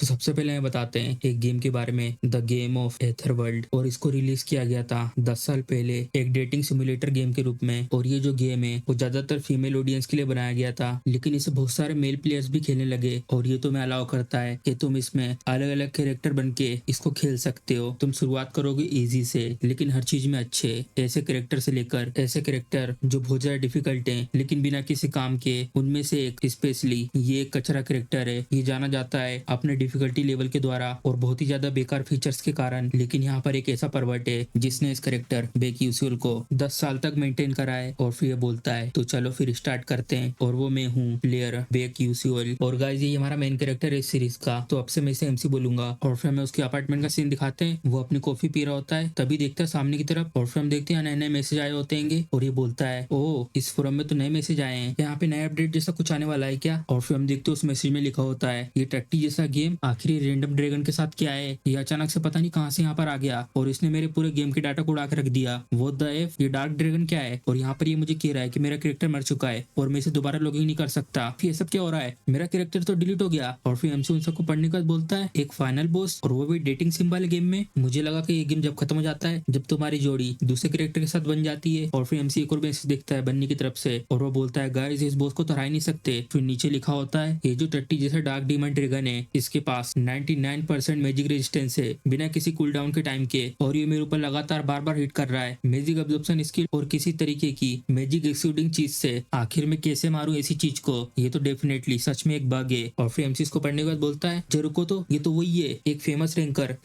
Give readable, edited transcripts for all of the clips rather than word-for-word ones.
तो सबसे पहले हमें बताते हैं एक गेम के बारे में, the game of Aether world. और इसको रिलीज किया गया था 10 साल पहले एक डेटिंग सिमुलेटर गेम के रूप में। और ये जो गेम है वो ज्यादातर फीमेल ऑडियंस के लिए बनाया गया था, लेकिन इसे बहुत सारे मेल प्लेयर्स भी खेलने लगे। और ये तुम्हें अलाउ करता है कि तुम इसमें अलग अलग कैरेक्टर बन के इसको खेल सकते हो। तुम शुरुआत करोगे इजी से, लेकिन हर चीज में अच्छे ऐसे कैरेक्टर से लेकर ऐसे कैरेक्टर जो बहुत ज्यादा डिफिकल्ट है लेकिन बिना किसी काम के। उनमें से एक स्पेशली ये एक कचरा कैरेक्टर है। ये जाना जाता है अपने डिफिकल्टी लेवल के द्वारा और बहुत ही ज्यादा बेकार फीचर्स के कारण। लेकिन यहाँ पर एक ऐसा पर्वत है जिसने इस कैरेक्टर बेक यूसुल को 10 साल तक मेंटेन करा है। और फिर ये बोलता है तो चलो फिर स्टार्ट करते हैं। और वो मैं हूँ प्लेयर बेक यूसुल। और गाइस ये हमारा मेन कैरेक्टर है इस सीरीज का। तो अब से मैं इसे एमसी बोलूंगा। और फिर हमें उसके अपार्टमेंट का सीन दिखाते हैं। वो अपनी कॉफी पी रहा होता है, तभी देखता है सामने की तरफ। और फिर हम देखते हैं नए नए मैसेज आए होते हैं। और ये बोलता है ओ इस फोरम में तो नए मैसेज आए हैं, यहाँ पे नया अपडेट जैसा कुछ आने वाला है क्या। और फिर हम देखते हैं उस मैसेज में लिखा होता है ये टट्टी जैसा गेम आखिर रैंडम ड्रैगन के साथ क्या है। ये अचानक से पता नहीं कहां से यहाँ पर आ गया और इसने मेरे पूरे गेम के डाटा को उड़ा के रख दिया। वो द एफ ये डार्क ड्रैगन क्या है। और यहाँ पर ये मुझे कह रहा है कि मेरा कैरेक्टर मर चुका है और मैं इसे दोबारा लॉगिन नहीं कर सकता। फिर ये सब क्या हो रहा है, मेरा कैरेक्टर तो डिलीट हो गया। और फिर एमसी उन सबको पढ़ने के बाद बोलता है एक फाइनल बॉस और वो भी डेटिंग सिम वाले गेम में। मुझे लगा कि ये गेम जब खत्म हो जाता है जब तुम्हारी जोड़ी दूसरे कैरेक्टर के साथ बन जाती है। और फिर एमसी एक और मैसेज देखता है बन्नी की तरफ से और वो बोलता है गाइस इस बॉस को तो हरा ही नहीं सकते। फिर नीचे लिखा होता है ये जो टट्टी जैसा डार्क डीमन ड्रैगन है इसके पास 99% मैजिक रेजिस्टेंस है बिना किसी कूल डाउन के टाइम के। और ये मेरे ऊपर लगातार बार बार हिट कर रहा है मैजिक अब्जॉर्प्शन स्किल और किसी तरीके की मैजिक एक्सक्लूडिंग चीज से। आखिर में कैसे मारूं ऐसी चीज को, ये तो डेफिनेटली सच में एक बग है। और फिर एमसी इसको पढ़ने के बाद बोलता है जो रुको तो ये तो वही है एक फेमस रैंकर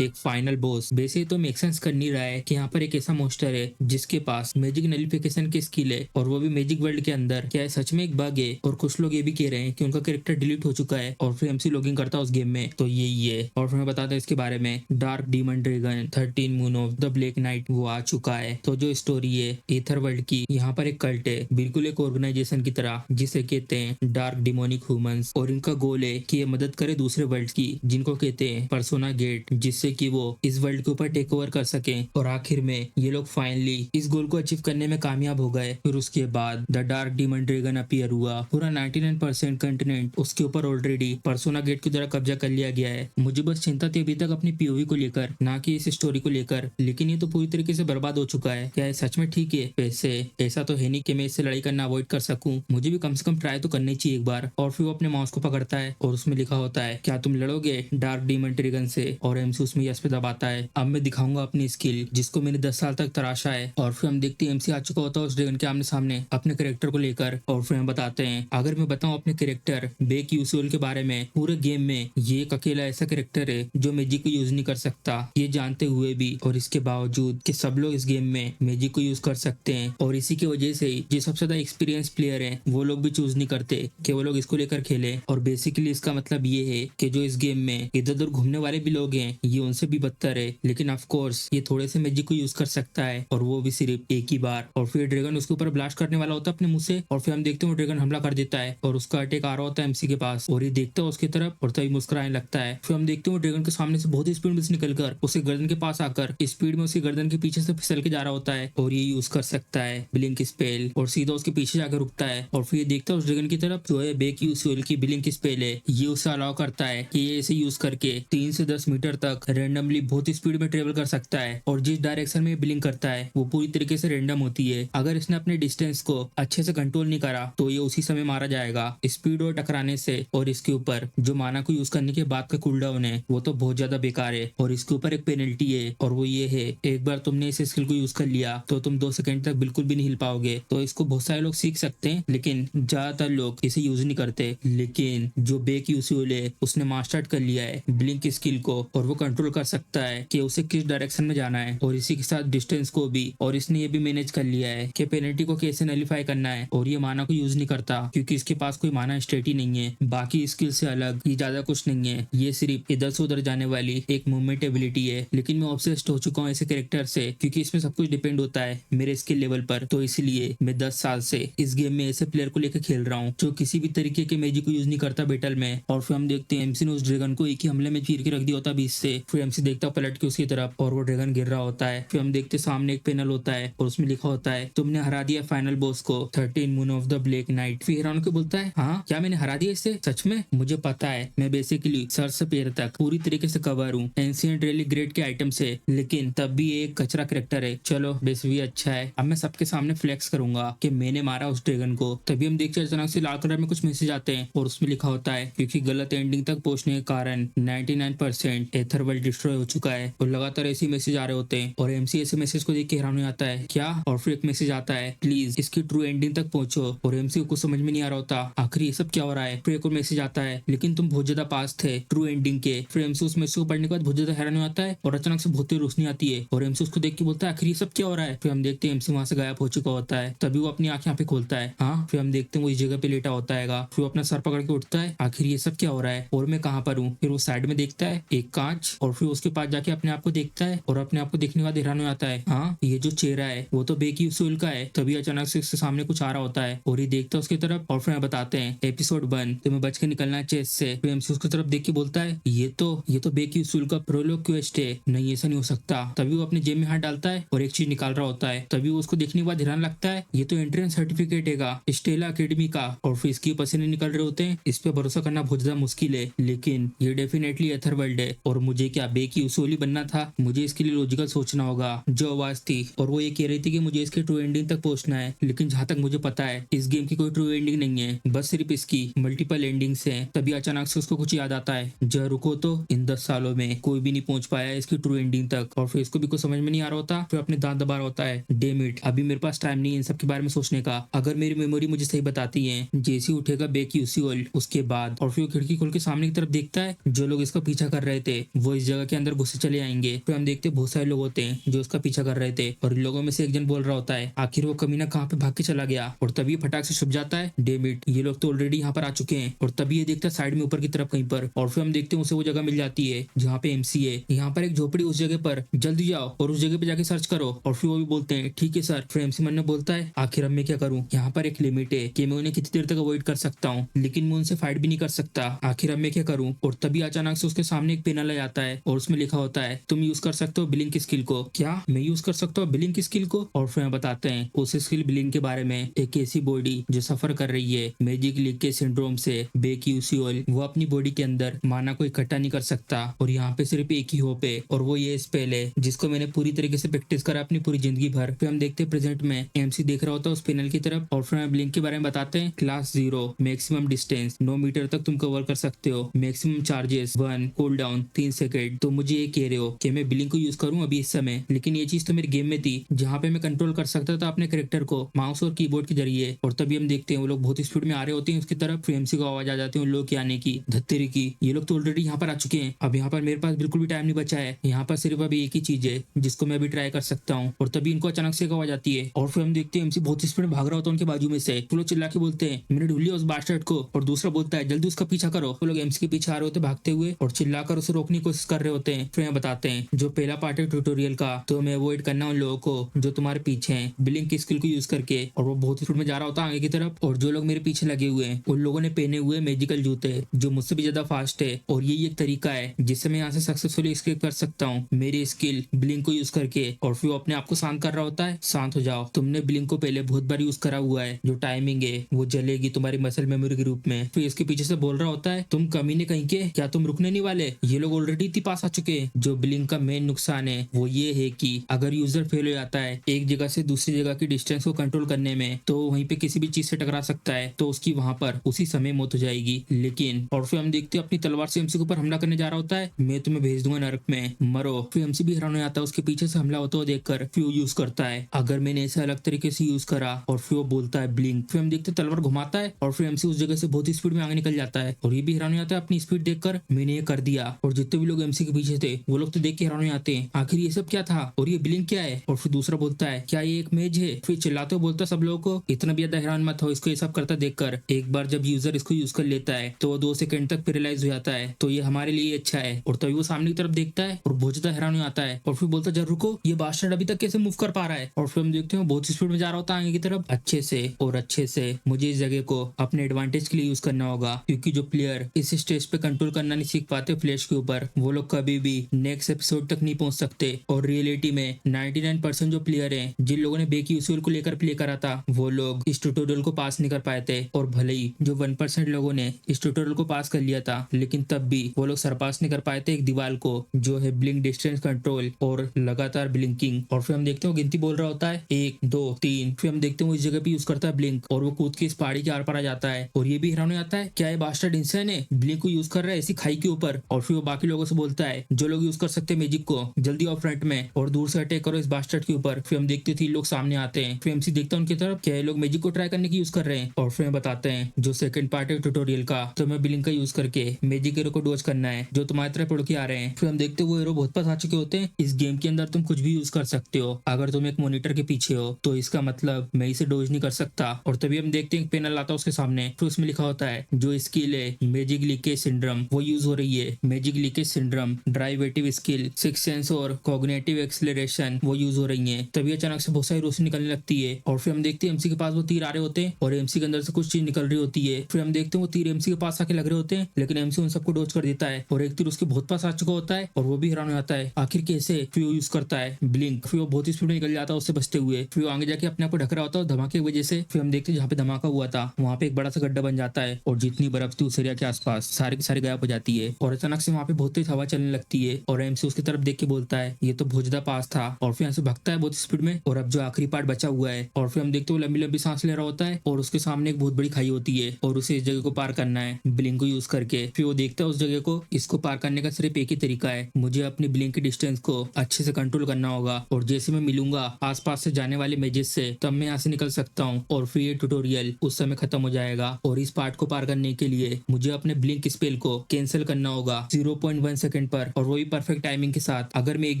एक फाइनल बॉस। वैसे तो मेक सेंस कर नहीं रहा है कि यहाँ पर एक ऐसा मोस्टर है जिसके पास मैजिक नलिफिकेशन की स्किल है और वो भी मैजिक वर्ल्ड के अंदर। क्या है सच में एक बग है। और कुछ लोग ये भी कह रहे हैं कि उनका कैरेक्टर डिलीट हो चुका है। और फिर एमसी लॉगिन करता है उस गेम में तो यही है। और फिर मैं बताता हूँ इसके बारे में, dark demon dragon 13 moon of the black night वो आ चुका है। तो जो स्टोरी है एथर वर्ल्ड की, यहाँ पर एक कल्ट है बिल्कुल एक ऑर्गेनाइजेशन की तरह जिसे कहते हैं डार्क डिमोनिक ह्यूमंस। और इनका गोल है कि ये मदद करे दूसरे वर्ल्ड की जिनको कहते हैं पर्सोना गेट, जिससे कि वो इस वर्ल्ड के ऊपर टेक ओवर कर सके। और आखिर में ये लोग फाइनली इस गोल को अचीव करने में कामयाब हो गए। फिर उसके बाद the dark demon dragon appear हुआ। पूरा 99% कंटिनेंट उसके ऊपर ऑलरेडी पर्सोना गेट की तरह कब्जा कर लिया गया है। मुझे बस चिंता थी अभी तक अपनी पीओवी को लेकर, ना कि इस स्टोरी को लेकर। लेकिन ये तो पूरी तरीके से बर्बाद हो चुका है। क्या है सच में ठीक है। वैसे ऐसा तो है नहीं कि मैं इससे लड़ाई करना अवॉइड कर सकूं, मुझे भी कम से कम ट्राई तो करनी चाहिए एक बार। और फिर वो अपने माउस को पकड़ता है और उसमें लिखा होता है क्या तुम लड़ोगे डार्क डीमन ड्रैगन से। और एमसी उसमें यस पे दबाता है अब मैं दिखाऊंगा अपनी स्किल जिसको मैंने 10 साल तक तराशा है। और फिर हम देखते हैं एमसी आ चुका होता है उस ड्रैगन के आमने सामने अपने कैरेक्टर को लेकर। और फिर हम बताते हैं अगर मैं बताऊं अपने कैरेक्टर बेक यूसुल के बारे में, पूरे गेम में ये एक अकेला ऐसा कैरेक्टर है जो मैजिक को यूज नहीं कर सकता। ये जानते हुए भी और इसके बावजूद कि सब लोग इस गेम में मैजिक को यूज कर सकते हैं और इसी की वजह से ही जो सबसे ज्यादा एक्सपीरियंस प्लेयर हैं वो लोग भी चूज नहीं करते कि वो लोग इसको लेकर खेले। और बेसिकली इसका मतलब ये है कि जो इस गेम में इधर उधर घूमने वाले भी लोग हैं ये उनसे भी बदतर है। लेकिन ऑफ कोर्स ये थोड़े से मैजिक को यूज कर सकता है और वो भी सिर्फ एक ही बार। और फिर ड्रैगन उसके ऊपर ब्लास्ट करने वाला होता है अपने मुंह से। और फिर हम देखते हैं वो ड्रैगन हमला कर देता है और उसका अटैक आ रहा होता है एमसी के पास। और ये देखता है उसकी तरफ और तभी मुस्कुराने लगता है। फिर हम देखते हैं वो ड्रैगन के सामने से बहुत ही स्पीड में से निकलकर उसके गर्दन के पास आकर स्पीड में उसकी गर्दन के पीछे से फिसल के जा रहा होता है। और ये यूज कर सकता है ब्लिंक स्पेल और सीधा उसके पीछे जाकर रुकता है। और फिर ये देखता है उस ड्रैगन की तरफ जो है बेक यूसुल की ब्लिंक स्पेल है, ये उसे अलाउ करता है कि ये इसे यूज करके 3 से 10 मीटर तक रेंडमली बहुत ही स्पीड में ट्रेवल कर सकता है। और जिस डायरेक्शन में ब्लिंक करता है वो पूरी तरीके से रेंडम होती है। अगर इसने अपने डिस्टेंस को अच्छे से कंट्रोल नहीं करा तो ये उसी समय मारा जाएगा स्पीड और टकराने से। और इसके ऊपर जो माना को यूज करने के बाद का कूलडाउन है वो तो बहुत ज्यादा बेकार है। और इसके ऊपर एक पेनल्टी है और वो ये है एक बार तुमने इस स्किल को यूज कर लिया तो तुम 2 सेकंड तक बिल्कुल भी नहीं हिल पाओगे। तो इसको बहुत सारे लोग सीख सकते हैं लेकिन ज्यादातर लोग इसे यूज नहीं करते। लेकिन जो बेक यूसुल है उसने मास्टर्ड कर लिया है ब्लिंक स्किल को और वो कंट्रोल कर सकता है कि उसे किस डायरेक्शन में जाना है और इसी के साथ डिस्टेंस को भी। और इसने ये भी मैनेज कर लिया है कि पेनल्टी को कैसे नलिफाई करना है। और ये माना को यूज नहीं करता क्योंकि इसके पास कोई माना स्टेट ही नहीं है। बाकी स्किल से अलग ये ज्यादा कुछ नहीं है, ये सिर्फ इधर से उधर जाने वाली एक मूवमेंट एबिलिटी है। लेकिन मैं ऑब्सेस्ड हो चुका हूँ ऐसे कैरेक्टर से क्योंकि इसमें सब कुछ डिपेंड होता है मेरे स्किल लेवल पर। तो इसलिए मैं 10 साल से इस गेम में ऐसे प्लेयर को लेकर खेल रहा हूँ जो किसी भी तरीके के मैजिक को यूज नहीं करता बैटल में। और फिर हम देखते हैं एमसी ने उस ड्रैगन को एक ही हमले में चीर के रख दिया होता बीच से। फिर एमसी देखता पलट के उसकी तरफ और वो ड्रैगन गिर रहा होता है। फिर हम देखते सामने एक पैनल होता है और उसमें लिखा होता है तुमने हरा दिया फाइनल बॉस को 13 moon of the black night. फिर हिरान को बोलता है हाँ क्या मैंने हरा दिया इससे, सच में मुझे पता है मैं बेसिकली सर से पैर तक पूरी तरीके से कवर हूँ एंशिएंट रेलिक ग्रेड के आइटम से, लेकिन तब भी ये एक कचरा कैरेक्टर है। चलो बेस भी अच्छा है। अब मैं सबके सामने फ्लेक्स करूंगा कि मैंने मारा उस ड्रैगन को। तभी हम देखते हैं अचानक से लाल कलर में कुछ मैसेज आते हैं और उसमें लिखा होता है क्योंकि गलत एंडिंग तक पहुंचने के कारण 99% एथर वर्ल्ड डिस्ट्रॉय हो चुका है। और लगातार ऐसे मैसेज आ रहे होते हैं और एमसी ऐसे मैसेज को देख के हैरान हो जाता है क्या। और फिर एक मैसेज आता है प्लीज इसकी ट्रू एंडिंग तक पहुंचो। और एमसी को कुछ समझ में नहीं आ रहा होता आखिर ये सब क्या हो रहा है। फिर एक और मैसेज आता है लेकिन तुम बहुत ज्यादा पास थे ट्रू एंडिंग के। फिर एमसी उस मैसेज को पढ़ने के बाद बहुत ज्यादा हैरान हो जाता है और अचानक से बहुत तेज रोशनी आती है और एमसी उसको देख के बोलता है आखिर ये सब क्या हो रहा है। फिर हम देखते हैं एमसी वहां से गायब हो चुका होता है। तभी वो अपनी आंखें यहाँ पे खोलता है। हाँ, फिर हम देखते हैं वो इस जगह पे लेटा होता है। फिर वो अपना सर पकड़ के उठता है आखिर ये सब क्या हो रहा है और मैं कहाँ पर हूँ। फिर वो साइड में देखता है एक कांच और फिर उसके पास जाके अपने आप को देखता है और अपने आप को देखने के बाद हैरान हो जाता है हाँ ये जो चेहरा है वो तो बेकी उसूल का है। तभी अचानक से उसके सामने कुछ आ रहा होता है और ये देखता है उसकी तरफ और फिर बताते हैं एपिसोड 1 तुम्हें बच के निकलना है चेस से। फिर एमसी उसकी तरफ देख के बोलता है ये तो बेकी उसूल का प्रोलोग क्वेस्ट है। नहीं ऐसा नहीं हो सकता। तभी वो अपने जेब में हाथ डालता है और एक चीज निकाल रहा होता है। तभी वो उसको देखने के बाद हैरान लगता है ये तो एंट्रेंस सर्टिफिकेट है स्टेला अकेडमी का। और फिर इसकी पसीने निकल रहे होते हैं। इस पे भरोसा करना बहुत ज्यादा मुश्किल है लेकिन ये डेफिनेटली एथर वर्ल्ड है। और मुझे क्या बेकी उसूल ही बनना था। मुझे इसके लिए लॉजिकल सोचना होगा। जो आवाज थी और वो ये कह रही थी कि मुझे इसके ट्रू एंडिंग तक पहुंचना है, लेकिन जहां तक मुझे पता है इस गेम की कोई ट्रू एंडिंग नहीं है, बस सिर्फ इसकी मल्टीपल एंडिंग्स हैं। तभी अचानक से उसको कुछ याद आता है जब रुको तो इन 10 सालों में कोई भी नहीं पहुंच पाया इसकी ट्रू एंडिंग तक। और फिर इसको भी कुछ समझ में नहीं आ रहा होता। फिर अपने दांत दबा रहा होता है डैम इट अभी मेरे पास टाइम नहीं है इन सब के बारे में सोचने का। अगर मेरी मेमोरी मुझे सही बताती है जैसे उठेगा बेकी उसूल उसके बाद। और फिर वो खिड़की खोल के सामने की तरफ देखता है जो लोग इसका पीछा कर रहे थे वो इस जगह के अंदर घुसे चले आएंगे। फिर हम देखते बहुत सारे लोग होते हैं जो उसका पीछा कर रहे थे और इन लोगों में से एक जन बोल रहा होता है आखिर वो कमीना कहाँ पे भाग के चला गया। और तभी फटाक से छुप जाता है डैम इट ये लोग तो ऑलरेडी यहाँ पर आ चुके हैं। और तभी ये देखता है साइड में ऊपर की तरफ कहीं पर। और फिर हम देखते हैं उसे वो जगह मिल जाती है जहाँ पे एमसी है। यहाँ पर एक झोपड़ी उस जगह पर जल्दी जाओ और उस जगह पे जाके सर्च करो। और फिर वो भी बोलते हैं ठीक है सर। फिर एमसी मन में बोलता है आखिर अब मैं क्या करूँ। यहाँ पर एक लिमिट है कि मैं उन्हें कितनी देर तक अवॉइड कर सकता हूँ लेकिन मैं उनसे फाइट भी नहीं कर सकता। आखिर अब मैं क्या करूँ। और तभी अचानक से उसके सामने एक पेन आ जाता है और उसमें लिखा होता है तुम यूज कर सकते हो ब्लिंक स्किल को। क्या मैं यूज कर सकता हूँ ब्लिंक स्किल को। और फिर बताते हैं उस स्किल ब्लिंक के बारे में एक ऐसी बॉडी जो सफर कर रही है मैजिक लीक के सिंड्रोम से। बेकी उसूल वो अपनी बॉडी के अंदर माना को इकट्ठा नहीं कर सकता और यहाँ पे सिर्फ एक ही होप है और वो ये स्पेल है जिसको मैंने पूरी तरीके से प्रैक्टिस करा अपनी पूरी जिंदगी भर। फिर हम देखते हैं प्रेजेंट में एमसी देख रहा होता है उस पैनल की तरफ और फिर ब्लिंक के बारे में बताते हैं क्लास 0 मैक्सिमम डिस्टेंस 9 मीटर तक तुम कवर कर सकते हो, maximum charges 1, cool down 3 second. तो मुझे ये कह रहे हो कि मैं ब्लिंक को यूज करूं अभी इस समय, लेकिन ये चीज तो मेरे गेम में थी जहाँ पे मैं कंट्रोल कर सकता था अपने कैरेक्टर को माउस और कीबोर्ड के जरिए। और तभी हम देखते हैं वो लोग बहुत स्पीड में आ रहे होते हैं उसकी तरफ। फिर एमसी को आवाज आ जाती है उन लोग के आने की धत्तेरी की ये लोग तो ऑलरेडी यहाँ पर आ चुके हैं। अब यहाँ पर मेरे पास बिल्कुल भी टाइम नहीं बचा है। यहाँ पर सिर्फ अभी एक ही चीज है जिसको मैं अभी ट्राई कर सकता हूँ। और तभी इनको अचानक से एक आवाज आती है और फिर हम देखते हैं एमसी बहुत स्पीड में भाग रहा होता है उनके बाजू में से। वो लोग चिल्ला के बोलते हैं मैंने ढूंढ लिया उस बास्टर्ड को। और दूसरा बोलता है जल्दी उसका पीछा करो। वो लोग एमसी के पीछे आ रहे होते भागते हुए और चिल्लाकर उसे रोकने की कोशिश कर रहे होते हैं। फिर यहाँ बताते हैं जो पहला पार्ट है ट्यूटोरियल का तो हमें अवॉइड करना उन लोगों को जो तुम्हारे पीछे हैं ब्लिंक की स्किल को यूज करके। और वो बहुत स्पीड में जा रहा होता है आगे की तरफ। और जो लोग मेरे पीछे लगे हुए हैं उन लोगों ने पहने हुए मैजिकल जूते जो मुझसे भी ज्यादा फास्ट है और यही एक तरीका है जिससे मैं यहाँ से सक्सेसफुली एस्केप कर सकता हूँ मेरी स्किल ब्लिंक को यूज करके। और फिर वो अपने आप को शांत कर रहा होता है शांत हो जाओ तुमने ब्लिंक को पहले बहुत बार यूज करा हुआ है, जो टाइमिंग है वो जलेगी तुम्हारी मसल मेमोरी के रूप में। फिर इसके पीछे से बोल रहा होता है तुम कमीने कहीं के, क्या तुम रुकने नहीं वाले। ये लोग ऑलरेडी इतनी पास आ चुके हैं। जो ब्लिंक का मेन नुकसान है वो ये है कि अगर यूजर फेल हो जाता है एक जगह से दूसरी जगह की डिस्टेंस को कंट्रोल करने में तो वहीं पे किसी भी चीज से टकरा सकता है तो उसकी वहां पर उसी समय मौत हो जाएगी। लेकिन और फिर हम देखते हैं अपनी तलवार से एमसी के ऊपर हमला करने जा रहा होता है मैं तुम्हें भेज दूंगा नरक में मरो। फिर एमसी भी हैरान हो जाता है उसके पीछे से हमला होता हुआ देखकर। फिर यूज करता है अगर मैंने ऐसे अलग तरीके से यूज करा। और फिर वो बोलता है ब्लिंक। फिर हम देखते हैं तलवार घुमाता है और फिर एमसी उस जगह से बहुत ही स्पीड में आगे निकल जाता है। और ये भी हैरान हो जाता है अपनी स्पीड देखकर मैंने ये कर दिया। और जितने भी लोग एमसी के पीछे थे वो लोग तो देख के हैरान हो जाते हैं आखिर ये सब क्या था और ये ब्लिंक क्या है। और फिर दूसरा बोलता है क्या ये एक मेज है। फिर चिल्लाते हुए बोलता है सब लोगों को इतना भी ज्यादा हैरान मत हो इसको ये सब करता देखकर। एक बार जब यूजर इसको यूज कर लेता है तो वो 2 सेकंड तक पैरालाइज हो जाता है तो ये हमारे लिए अच्छा है। और तभी वो सामने की तरफ देखता है और बहुत ज्यादा हैरान हो जाता है और फिर बोलता है जरा रुको ये बास्टर्ड अभी तक कैसे मूव कर पा रहा है। और फिर हम देखते हैं बहुत स्पीड में जा रहा होता है आगे की तरफ अच्छे से। और अच्छे से मुझे इस जगह को अपने एडवांटेज के लिए यूज करना होगा क्योंकि जो प्लेयर इस स्टेज पे कंट्रोल करना नहीं सीख पाते फ्लैश के ऊपर वो लोग कभी भी नेक्स्ट एपिसोड तक नहीं पहुंच सकते। और रियलिटी में 99% जो प्लेयर हैं जिन लोगों ने बेकी उसूल को लेकर प्ले करा था वो लोग इस ट्यूटोरियल को पास नहीं कर पाए थे। और भले ही जो 1% लोगों ने इस ट्यूटोरियल को पास कर लिया था, लेकिन तब भी वो लोग सरपास नहीं कर पाए थे एक दीवार को जो है ब्लिंक डिस्टेंस कंट्रोल और लगातार ब्लिंकिंग। और फिर हम देखते हैं वो गिनती बोल रहा होता है 1 2 3। फिर हम देखते हैं वो इस जगह पे यूज करता है ब्लिंक और वो कूद के इस पहाड़ी के आर पार आ जाता है। और ये भी हैरान हो जाता है क्या ये बास्टर्ड इंसान है, ब्लिंक को यूज कर रहा है ऐसी खाई के ऊपर। और फिर वो बाकी लोगों से बोलता है जो लोग यूज कर सकते हैं मैजिक को जल्दी आओ फ्रंट में और दूर से अटैक करो इस बास्टर्ड के ऊपर। फिर हम देखते थे लोग सामने आते हैं। फिर एमसी देखता है उनकी तरफ क्या ये लोग मैजिक को ट्राई करने की यूज कर रहे हैं। और फिर बताते हैं जो सेकंड पार्ट है ट्यूटोरियल का, तो मैं ब्लिंक का यूज करके मैजिक हीरो को डॉज करना है जो तुम्हारी तरफ उड़ के आ रहे हैं। फिर हम देखते हैं वो हीरो बहुत पास आ चुके होते हैं। इस गेम के अंदर तुम कुछ भी यूज कर सकते हो, अगर तुम एक मॉनिटर के पीछे हो तो इसका मतलब मैं इसे डॉज नहीं कर सकता। और तभी हम देखते हैं एक पैनल आता है उसके सामने, फिर उसमें लिखा होता है जो स्किल है मैजिक लीकेज सिंड्रोम वो यूज हो रही है। Magic leakage syndrome derivative skill, six sense और कॉग्निटिव एक्सेलरेशन वो यूज हो रही है। तभी अचानक से बहुत सारी रोशनी निकलने लगती है और फिर हम देखते हैं एमसी के पास वो तीर आ रहे होते हैं और एमसी के अंदर से कुछ चीज निकल रही होती है। फिर हम देखते हैं वो तीर एमसी के पास आके लग रहे होते हैं, लेकिन एमसी उन सबको डॉज कर देता है और एक तीर उसके बहुत पास आ चुका होता है और वो भी हैरान हो जाता है आखिर कैसे। फिर वो यूज करता है ब्लिंक, फिर वो बहुत ही स्पीड में निकल जाता है उससे बचते हुए। फिर वो आगे जाके अपने आप को ढक रहा होता है धमाके की वजह से। फिर हम देखते हैं जहाँ पे धमाका हुआ था वहाँ पे एक बड़ा सा गड्ढा बन जाता है और जितनी बर्फ थी उस एरिया के आसपास सारी की सारी गायब हो जाती है। और अचानक से वहाँ पे बहुत तेज हवा चलने लगती है और एमसी उसकी तरफ देख के बोलता है ये तो भोजदा पास था। और फिर यहाँ से भागता है बहुत स्पीड में और अब जो आखिरी पार्ट बचा हुआ है। और फिर हम देखते हैं वो लंबी लंबी सांस ले रहा होता है और उसके सामने एक बहुत बड़ी खाई होती है और उसे इस जगह को पार करना है ब्लिंक को यूज करके। फिर वो देखता है उस जगह को, इसको पार करने का सिर्फ एक ही तरीका है, मुझे अपनी ब्लिंक की डिस्टेंस को अच्छे से कंट्रोल करना होगा और जैसे मैं मिलूंगा आसपास से जाने वाले मेजेस से तब मैं यहाँ से निकल सकता हूँ और फिर ये ट्यूटोरियल उस समय खत्म हो जाएगा। और इस पार्ट को पार करने के लिए मुझे अपने ब्लिंक स्पेल को कैंसिल करना होगा 0.1 सेकंड पर और वही परफेक्ट टाइमिंग के साथ। अगर मैं एक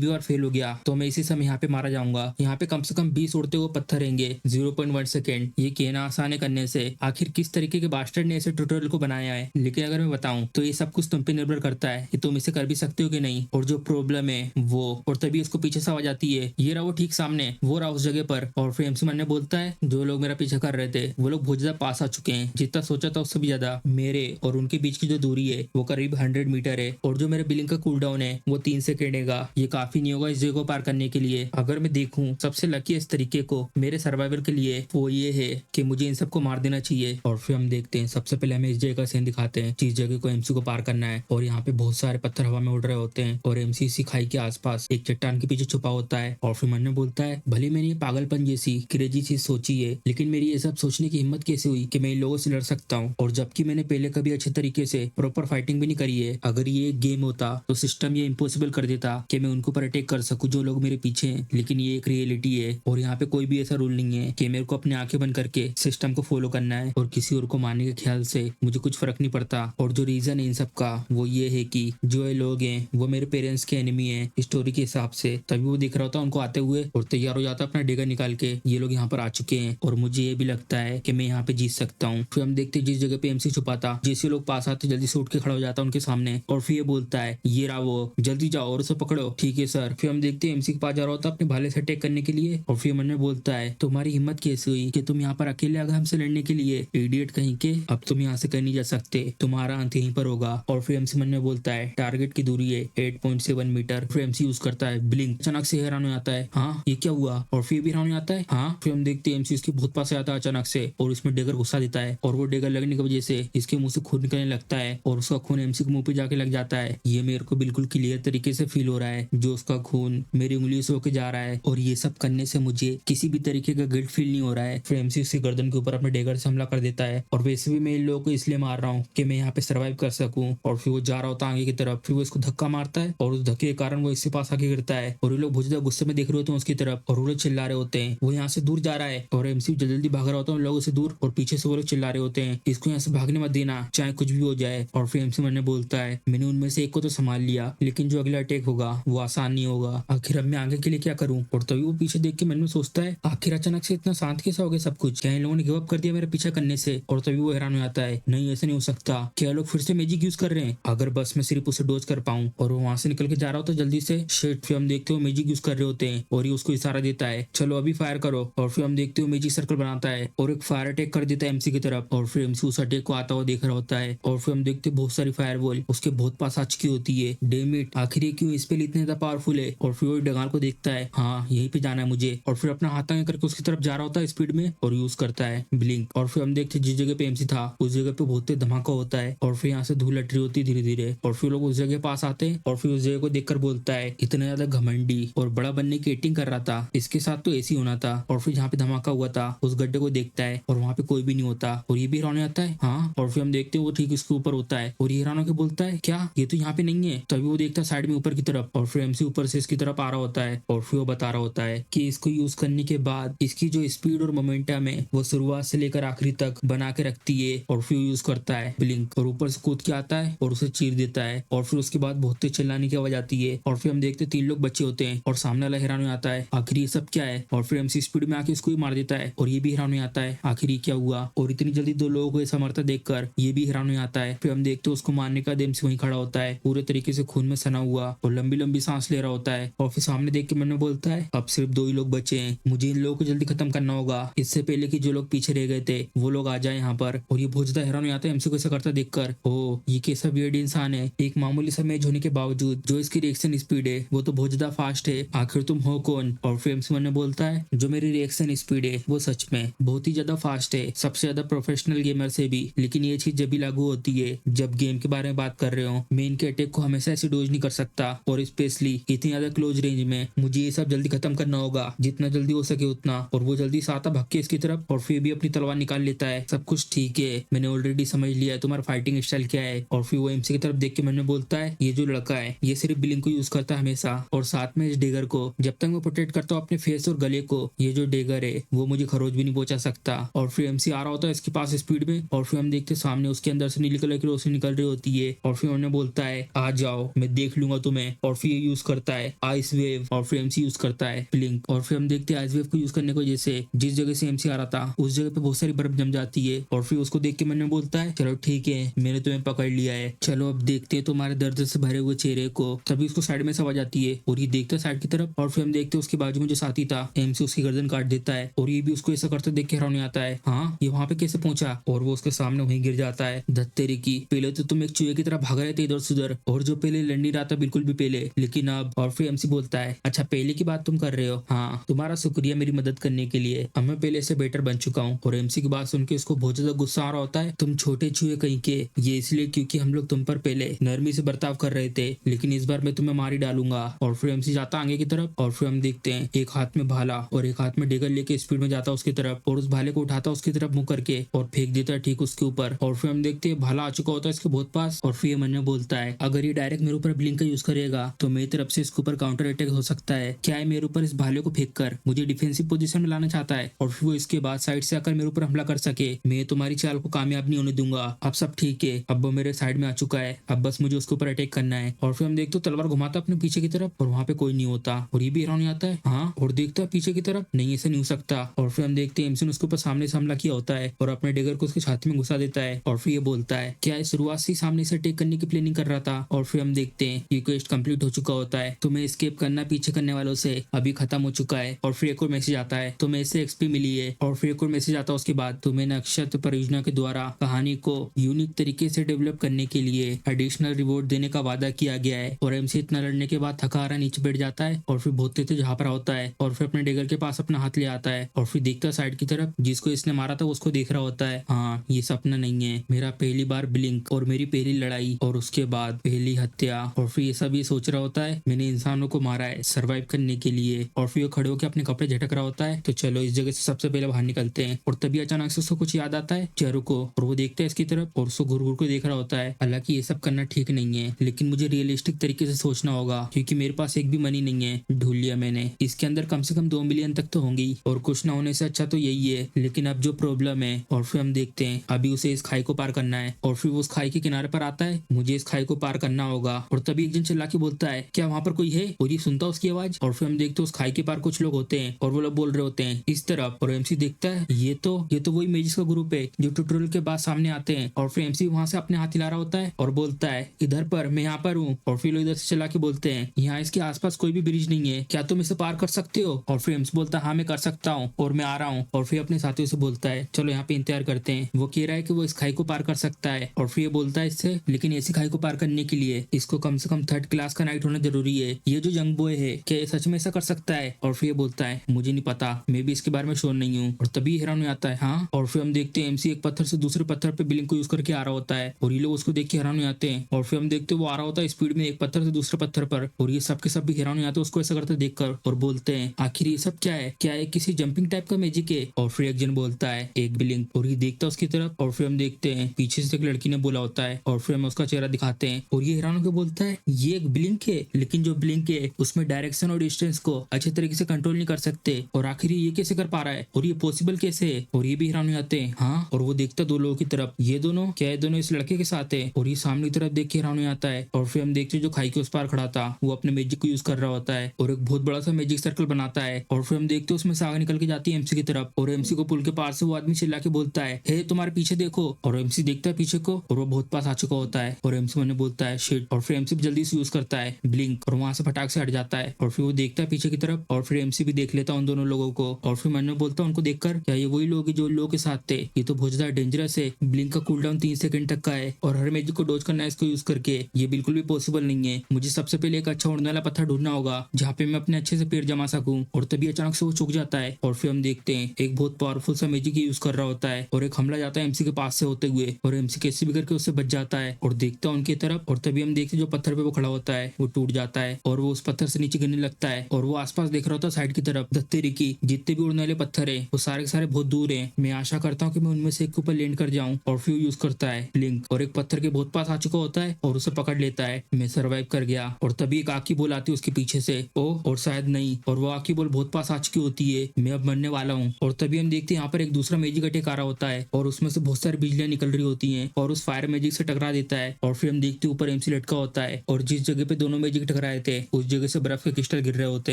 भी बार फेल हो गया तो मैं इसी समय यहाँ पे मारा जाऊंगा। यहाँ पे कम से कम 20 उड़ते हुए पत्थर रहेंगे 0.1 सेकंड। ये कहना आसान है करने से, आखिर किस तरीके के बास्टर्ड ने ऐसे ट्यूटोरियल को बनाया है। लेकिन अगर मैं बताऊं तो ये सब कुछ तुम पे निर्भर करता है कि तुम इसे कर भी सकते हो कि नहीं। और जो प्रॉब्लम है वो, और तभी उसको पीछे से आवाज आती है ये रहा वो ठीक सामने, वो रहा उस जगह पर। और फिर एमसी मन ने बोलता है जो लोग मेरा पीछा कर रहे थे वो लोग बहुत ज्यादा पास आ चुके हैं, जितना सोचा था उससे भी ज्यादा। मेरे और उनके बीच की जो दूरी है वो करीब 100 मीटर है और जो मेरे ब्लिंक का कूल डाउन है वो 3 सेकेंड है। ये काफी नहीं होगा इस जगह को पार करने के लिए। अगर मैं देखूं सबसे लकी इस तरीके को मेरे सर्वाइवल के लिए वो ये है कि मुझे इन सबको मार देना चाहिए। और फिर हम देखते हैं सबसे पहले हमें इस जगह का सीन दिखाते हैं जिस जगह को एमसी को पार करना है। और यहाँ पे बहुत सारे पत्थर हवा में उड़ रहे होते हैं और एमसी इसी खाई के आसपास एक चट्टान के पीछे छुपा होता है। और फिर मन में बोलता है भले मैंने ये पागलपन जैसी क्रेजी चीज सोची है, लेकिन मेरी ये सब सोचने की हिम्मत कैसे हुई कि मैं इन लोगों से लड़ सकता हूँ, और जबकि मैंने पहले कभी अच्छे तरीके से प्रॉपर फाइटिंग भी नहीं करी है। अगर ये एक गेम होता तो सिस्टम ये इम्पॉसिबल कर देता कि मैं उनको पर अटैक कर सकूं जो लोग मेरे पीछे हैं, लेकिन ये एक रियलिटी है और यहाँ पे कोई भी ऐसा रूल नहीं है कि मेरे को अपनी आंखें बंद करके सिस्टम को फॉलो करना है और किसी और को मारने के ख्याल से मुझे कुछ फर्क नहीं पड़ता। और जो रीजन है इन सब का वो ये है कि जो ये लोग हैं वो मेरे पेरेंट्स के एनिमी है स्टोरी के हिसाब से। तभी वो दिख रहा होता है उनको आते हुए और तैयार हो जाता है अपना डेगर निकाल के, ये लोग यहाँ पर आ चुके हैं और मुझे ये भी लगता है कि मैं यहाँ पे जीत सकता हूँ। फिर हम देखते हैं जिस जगह पे एमसी छुपा था, जैसे लोग पास आते जल्दी से उठ के खड़ा हो जाता है उनके सामने और फिर ये बोलता है ये रहा वो, जल्दी जाओ और उसे पकड़ो। ठीक है सर। फिर हम देखते हैं एमसी के पास जा रहा होता है अपने भाले से अटैक करने के लिए और फिर मन में बोलता है तुम्हारी हिम्मत कैसे हुई कि तुम यहाँ पर अकेले आ गए हमसे लड़ने के लिए, इडियट कहीं के, अब तुम यहाँ से कहीं नहीं जा सकते, तुम्हारा अंत यहीं पर होगा। और फिर एमसी मन में बोलता है टारगेट की दूरी है 8.7 मीटर। फिर एमसी यूज करता है ब्लिंक। अचानक से हैरान हो जाता है हाँ ये क्या हुआ, और फिर भी हैरान हो जाता है हाँ। फिर हम देखते हैं एमसी इसके बहुत पास आता है अचानक से और उसमें डेगर गुस्सा देता है और वो डेगर लगने की वजह से इसके मुंह से खून निकलने लगता है और उसका खून एमसी के मुंह पे जाके लग जाता है। ये मेरे को बिल्कुल क्लियर तरीके से फील हो रहा है जो उसका खून मेरी उंगलियों से होके जा रहा है और ये सब करने से मुझे किसी भी तरीके का गिल्ट फील नहीं हो रहा है। फिर एमसी उसकी गर्दन के ऊपर अपने डेगर से हमला कर देता है और वैसे भी मैं इन लोगों को इसलिए मार रहा हूँ कि मैं यहाँ पे सर्वाइव कर सकूं। और फिर वो जा रहा होता है आगे की तरफ, फिर वो इसको धक्का मारता है और उस धक्के के कारण वो इसके पास आके गिरता है और ये लोग बहुत ज्यादा गुस्से में देख रहे होते हैं उसकी तरफ और वो लोग चिल्ला रहे होते हैं वो यहाँ से दूर जा रहा है और एमसी जल्दी जल्दी भाग रहा होता है उन लोगों से दूर और पीछे से वो लोग चिल्ला रहे होते हैं इसको यहाँ से भागने मत देना चाहे कुछ भी हो जाए। और फिर एमसी मन ने बोलता है मैंने उनमें से एक को तो संभाल लिया लेकिन जो अगला अटैक होगा वो आसान नहीं होगा, आखिर अब मैं आगे के लिए क्या करूं। और तभी वो पीछे देख के मन में सोचता है आखिर अचानक से इतना शांत कैसा हो गया सब कुछ, क्या इन लोगों ने गिव अप कर दिया मेरा पीछा करने से। और तभी वो हैरान हो जाता है नहीं ऐसा नहीं हो सकता, क्या लोग फिर से मैजिक यूज कर रहे हैं, अगर बस मैं सिर्फ उसे डोज कर पाऊं। और वो वहां से निकल के जा रहा होता है जल्दी से। शिट। फिर हम देखते हो मैजिक यूज कर रहे होते हैं और ये उसको इशारा देता है चलो अभी फायर करो। और फिर हम देखते हो मैजिक सर्कल बनाता है और एक फायर अटैक कर देता है एमसी की तरफ और फिर एमसी उस अटैक को आता हुआ देख रहा होता है। और फिर हम देखते बहुत सारी फायर बॉल उसके बहुत पास आ चुकी होती है। डेमिट आखिर ये क्यों इस पे इतने ज्यादा पावरफुल है। और फिर वो डगाल को देखता है हाँ यहीं पे जाना है मुझे और फिर अपना हाथ आगे करके उसकी तरफ जा रहा होता है स्पीड में और यूज करता है ब्लिंक। और फिर हम देखते जिस जगह पे एमसी था उस जगह पे बहुत तेज धमाका होता है और फिर यहाँ से धूल लट रही होती है धीरे धीरे। और फिर लोग उस जगह पास आते हैं और फिर उस जगह को देखकर बोलता है इतना ज्यादा घमंडी और बड़ा बनने की एक्टिंग कर रहा था, इसके साथ तो ऐसी होना था। और फिर जहाँ पे धमाका हुआ था उस गड्ढे को देखता है और वहाँ पे कोई भी नहीं होता और ये भी हैरान आता है। हाँ, और फिर हम देखते हैं वो ठीक उसके ऊपर होता है और ये हैरान होकर बोलता है क्या ये तो यहाँ पे नहीं है। तभी वो देखता है साइड में ऊपर की तरफ और फिर एमसी ऊपर से इसकी तरफ आ रहा होता है और फिर वो बता रहा होता है कि इसको यूज करने के बाद इसकी जो स्पीड और मोमेंटम है वो शुरुआत से लेकर आखिरी तक बना के रखती है। और फिर यूज करता है ब्लिंक और ऊपर से कूद के आता है और उसे चीर देता है। और फिर उसके बाद बहुत तेज चिल्लाने की आवाज आती है और फिर हम देखते हैं 3 लोग बच्चे होते हैं और सामने वाला हैरान हो जाता है आखिर ये सब क्या है। और फिर एमसी स्पीड में आके उसको ही मार देता है और ये भी हैरान हो जाता है आखिर ये क्या हुआ। और इतनी जल्दी 2 लोगों को ऐसा मरता देखकर ये भी हैरान हो जाता है। फिर हम देखते हैं उसको मारने का एमसी वहीं खड़ा होता है पूरे तरीके से खून में सना हुआ और लंबी लंबी सांस ले रहा होता है। और फिर सामने देख के मैंने बोलता है अब सिर्फ 2 ही लोग बचे हैं, मुझे इन लोगों को जल्दी खत्म करना होगा इससे पहले कि जो लोग पीछे रह गए थे वो लोग आ जाए यहाँ पर। और ये बहुत ज्यादा हैरान हो जाता है एमसी को ऐसा करता देखकर। ओ ये कैसा वियर्ड इंसान है, एक मामूली सा मैच होने के बावजूद जो इसकी रिएक्शन स्पीड है वो तो बहुत ज्यादा फास्ट है, आखिर तुम हो कौन। और फिर एमसी ने बोलता है जो मेरी रिएक्शन स्पीड है वो सच में बहुत ही ज्यादा फास्ट है, सबसे ज्यादा प्रोफेशनल गेमर से भी। लेकिन ये चीज जब भी लागू होती है जब गेम के बारे में बात कर रहे हो, मेन के अटैक को हमेशा ऐसे डोज नहीं कर सकता और स्पेशली इतनी ज्यादा क्लोज रेंज में मुझे ये सब जल्दी खत्म करना होगा जितना जल्दी हो सके उतना। और वो जल्दी से आता भक्के इसकी तरफ और फिर भी अपनी तलवार निकाल लेता है। सब कुछ ठीक है, मैंने ऑलरेडी समझ लिया है तुम्हारा फाइटिंग स्टाइल क्या है। और फिर वो एमसी की तरफ देख के मैंने बोलता है ये जो लड़का है ये सिर्फ ब्लिंक को यूज करता है हमेशा और साथ में इस डेगर को जब तक मैं प्रोटेक्ट करता हूँ अपने फेस और गले को, ये जो डेगर है वो मुझे खरोच भी नहीं पहुंचा सकता। और फिर एमसी आ रहा होता है इसके पास स्पीड में और फिर हम देखते सामने उसके अंदर से नीली कलर की रोशनी निकल रही होती है। और फिर उन्हें बोलता है आ जाओ मैं देख लूंगा तुम्हें। और फिर यूज करता है आइस वेव और फिर एमसी यूज करता है ब्लिंक। और फिर हम देखते हैं आइस वेव को यूज करने को जैसे जिस जगह से एमसी आ रहा था उस जगह पे बहुत सारी बर्फ जम जाती है। और फिर उसको देख के मैंने बोलता है चलो ठीक है मैंने तुम्हें पकड़ लिया है, चलो अब देखते हैं तुम्हारे दर्द से भरे हुए चेहरे को। तभी उसको साइड में से आवाज आती है और ये देखता है साइड की तरफ और फिर हम देखते हैं उसके बाजू में जो साथी था एमसी उसकी गर्दन काट देता है और ये भी उसको ऐसा करते देख के हैरान हो जाता है हाँ ये वहां पे कैसे पहुंचा। और वो उसके सामने वहीं गिर जाता है। धत्तेरी की पहले तो तुम एक चूहे की तरह भाग रहे थे इधर से उधर और जो पहले लड़ नहीं रहा था बिल्कुल भी पहले, लेकिन अब। और फिर एमसी बोलता है अच्छा पहले की बात तुम कर रहे हो, हाँ तुम्हारा शुक्रिया मेरी मदद करने के लिए, अब मैं पहले से बेटर बन चुका हूँ। और एमसी की बात सुनकर उसको बहुत ज्यादा गुस्सा आ रहा होता है तुम छोटे चूहे कहीं के, ये इसलिए क्योंकि हम लोग तुम पर पहले नरमी से बर्ताव कर रहे थे लेकिन इस बार मैं तुम्हें मार ही डालूंगा। और फिर एमसी जाता आगे की तरफ और फिर हम देखते हैं एक हाथ में भाला और एक हाथ में डेगर लेके स्पीड में जाता उसकी तरफ और उस भाले को उठाता उसकी तरफ मुंह करके और फेंक देता है ठीक उसके ऊपर। और फिर हम देखते हैं भाला आ चुका होता है इसके बहुत पास और फिर मन में बोलता है अगर ये डायरेक्ट मेरे ऊपर ब्लिंक का यूज करेगा तो मेरी तरफ से इसके ऊपर काउंटर अटैक हो सकता है, क्या है मेरे ऊपर इस भाले को फेंक कर मुझे डिफेंसिव पोजीशन में लाना चाहता है और फिर वो इसके बाद साइड से आकर मेरे ऊपर हमला कर सके, मैं तुम्हारी चाल को कामयाब नहीं होने दूंगा। अब सब ठीक है, अब वो मेरे साइड में आ चुका है, अब बस मुझे उसके ऊपर अटैक करना है। और फिर हम देखते तलवार घुमाता अपने पीछे की तरफ और वहाँ पे कोई नहीं होता और ये भी हैरान हो जाता है हाँ, और देखता है पीछे की तरफ नहीं ऐसा नहीं हो सकता। और फिर हम देखते हैं एमसी ने उसके ऊपर सामने से हमला किया होता है और अपने डेगर को उसकी छाती में घुसा देता है। और फिर ये बोलता है क्या इस शुरुआत से सामने से अटैक करने की प्लानिंग कर रहा था। और फिर हम देखते हैं ये क्वेस्ट कंप्लीट हो चुका होता है, तुम्हें एस्केप करना पीछे करने वालों से अभी खत्म हो चुका है। और फिर एक और मैसेज आता है तुम्हें इससे एक्सपी मिली है। और फिर एक और मैसेज आता है उसके बाद तुम्हें नक्षत्र परियोजना के द्वारा कहानी को यूनिक तरीके से डेवलप करने के लिए एडिशनल रिवॉर्ड देने का वादा किया गया है। और एमसी इतना लड़ने के बाद थका हारा नीचे बैठ जाता है और फिर बहुत तेज झापरा होता है और फिर अपने डेगर के पास अपना हाथ ले आता है और फिर देखता है साइड की तरफ जिसको इसने मारा था उसको देख रहा होता है हाँ ये सपना नहीं है, मेरा पहली बार ब्लिंक और मेरी पहली लड़ाई और उसके बाद पहली हत्या। और फिर ये सब ये सोच रहा होता है मैंने इंसानों को मारा है सर्वाइव करने के लिए। और फिर वो खड़े होकर अपने कपड़े झटक रहा होता है तो चलो इस जगह से सबसे पहले बाहर निकलते हैं। और तभी अचानक से उसको कुछ याद आता है चेरू को और वो देखता है इसकी तरफ और उसको घूर घूर को देख रहा होता है। हालांकि ये सब करना ठीक नहीं है लेकिन मुझे रियलिस्टिक तरीके से सोचना होगा क्योंकि मेरे पास एक भी मनी नहीं है, ढूंढ लिया मैंने, इसके अंदर कम से कम 2 मिलियन तक तो होंगी और कुछ ना होने से अच्छा तो यही है। लेकिन अब जो प्रॉब्लम है और फिर हम देखते हैं अभी उसे इस खाई को पार करना है और फिर वो उस खाई के किनारे पर आता है, मुझे इस खाई को पार करना होगा। और तभी एक जन चिल्ला के बोलता है क्या वहाँ पर कोई है, और ये सुनता उसकी आवाज। और फिर हम देखते हैं उस खाई के पार कुछ लोग होते हैं और वो लोग बोल रहे होते हैं इस तरफ। और एमसी देखता है ये तो वही मेजिस का ग्रुप है जो ट्यूटोरियल के बाद सामने आते हैं। और फिर एमसी वहाँ से अपने हाथ हिला रहा होता है और बोलता है इधर पर मैं यहाँ पर हूँ। और फिर लोग इधर से चला के बोलते हैं यहाँ इसके आसपास कोई भी ब्रिज नहीं है, क्या तुम इसे पार कर सकते हो। और फिर एमसी बोलता है हाँ मैं कर सकता हूँ और मैं आ रहा हूँ। और फिर अपने साथियों से बोलता है चलो यहाँ पे इंतजार करते हैं। वो कह रहा है कि वो इस खाई को पार कर सकता है। और फिर ये बोलता है इससे लेकिन ऐसी खाई को पार करने के लिए इसको कम से कम 3rd क्लास का नाइट होना जरूरी है, ये जो यंग बॉय है क्या ये सच में ऐसा कर सकता है। और फिर ये बोलता है मुझे नहीं पता, मैं भी इसके बारे में श्योर नहीं हूँ। और तभी हैरान हो जाता है हाँ। और फिर हम देखते हैं एमसी एक पत्थर से दूसरे पत्थर पे ब्लिंक को यूज करके आ रहा होता है और ये लोग उसको देख के हैरान हो जाते हैं। और फिर हम देखते हैं वो आ रहा होता है स्पीड में एक पत्थर से दूसरे पत्थर पर, और ये सब के सब भी हैरान हो जाते हैं उसको ऐसा करते देखकर और बोलते हैं आखिर ये सब क्या है, क्या है किसी जंपिंग टाइप का मैजिक है। और फिर एक जन बोलता है एक ब्लिंक, और ये देखता है उसकी तरफ और फिर हम देखते हैं पीछे से एक लड़की ने बोला होता है और फिर हम उसका चेहरा दिखाते हैं और ये हैरान होकर बोलता है ये एक ब्लिंक है, लेकिन जो ब्लिंक है उसमें डायरेक्शन और डिस्टेंस को अच्छे तरीके से कंट्रोल नहीं कर सकते, और आखिर ये कैसे कर पा रहा है और ये पॉसिबल कैसे है। और ये भी हैरान हो जाते हैं हाँ, और वो देखता है दो लोगों की तरफ, ये दोनों क्या, ये दोनों इस लड़के के साथ है। और ये सामने की तरफ देख के हैरान हो जाता है और फिर हम देखते हैं जो खाई के उस पार खड़ा था वो अपने मैजिक को यूज कर रहा होता है और एक बहुत बड़ा सा मैजिक सर्कल बनाता है। और फिर हम देखते हैं उसमें से आग निकल के जाती है एमसी की तरफ, और एमसी को पुल के पार से वो आदमी चिल्ला के बोलता है हे तुम्हारे पीछे देखो। और एमसी देखता है पीछे को और वो बहुत पास आ चुका होता है और एमसी मन में बोलता है शिट, और फिर एमसी जल्दी से यूज करता है ब्लिंक और वहां से फटाक से हट जाता है। और फिर वो देखता है पीछे की तरफ और फिर एमसी भी देख लेता है उन दोनों लोगों को, और फिर मन में बोलता है उनको देखकर क्या ये वही लोग हैं जो लोगों के साथ थे, ये तो बहुत ज्यादा डेंजरस है। ब्लिंक का कूलडाउन 3 सेकंड तक का है और हर मैजिक को डॉज करना है इसको यूज करके, ये बिल्कुल भी पॉसिबल नहीं है। मुझे सबसे पहले एक अच्छा उड़ने वाला पत्थर ढूंढना होगा जहाँ पे मैं अपने अच्छे से पैर जमा सकूं। और तभी अचानक से वो चुक जाता है और फिर हम देखते हैं एक बहुत पावरफुल सा मैजिक यूज कर रहा होता है और एक हमला जाता है एमसी के पास से होते हुए, और एमसी कैसे भी करके उससे बच जाता है और देखता है उनकी तरफ। और तभी हम देखते हैं जो पत्थर पे वो खड़ा होता है वो टूट जाता है और वो उस पत्थर से नीचे गिरने लगता है और वो आसपास देख रहा होता है साइड की तरफ। दत्तेरी की जितने भी उड़ने वाले पत्थर है वो सारे के सारे बहुत दूर है, मैं आशा करता हूँ कि मैं उनमें से एक के ऊपर लैंड कर जाऊं। और फिर यूज करता है लिंक और एक पत्थर के बहुत पास आ चुका होता है और उसे पकड़ लेता है, मैं सर्वाइव कर गया। और तभी एक आकी बोल आती है उसके पीछे से ओ, और शायद नहीं, और वो आकी बोल बहुत पास आ चुकी होती है, मैं अब मरने वाला हूँ। और तभी हम देखते हैं यहाँ पर एक दूसरा मैजिक अटैक आ रहा होता है और उसमें से बहुत सारी बिजलियां निकल रही होती हैं और उस फायर मैजिक से टकरा देता है। और फिर हम देखते हैं ऊपर एमसी लटका होता है और जिस जगह पे दोनों मैजिक टकराए थे उस जगह से बर्फ के क्रिस्टल गिर रहे होते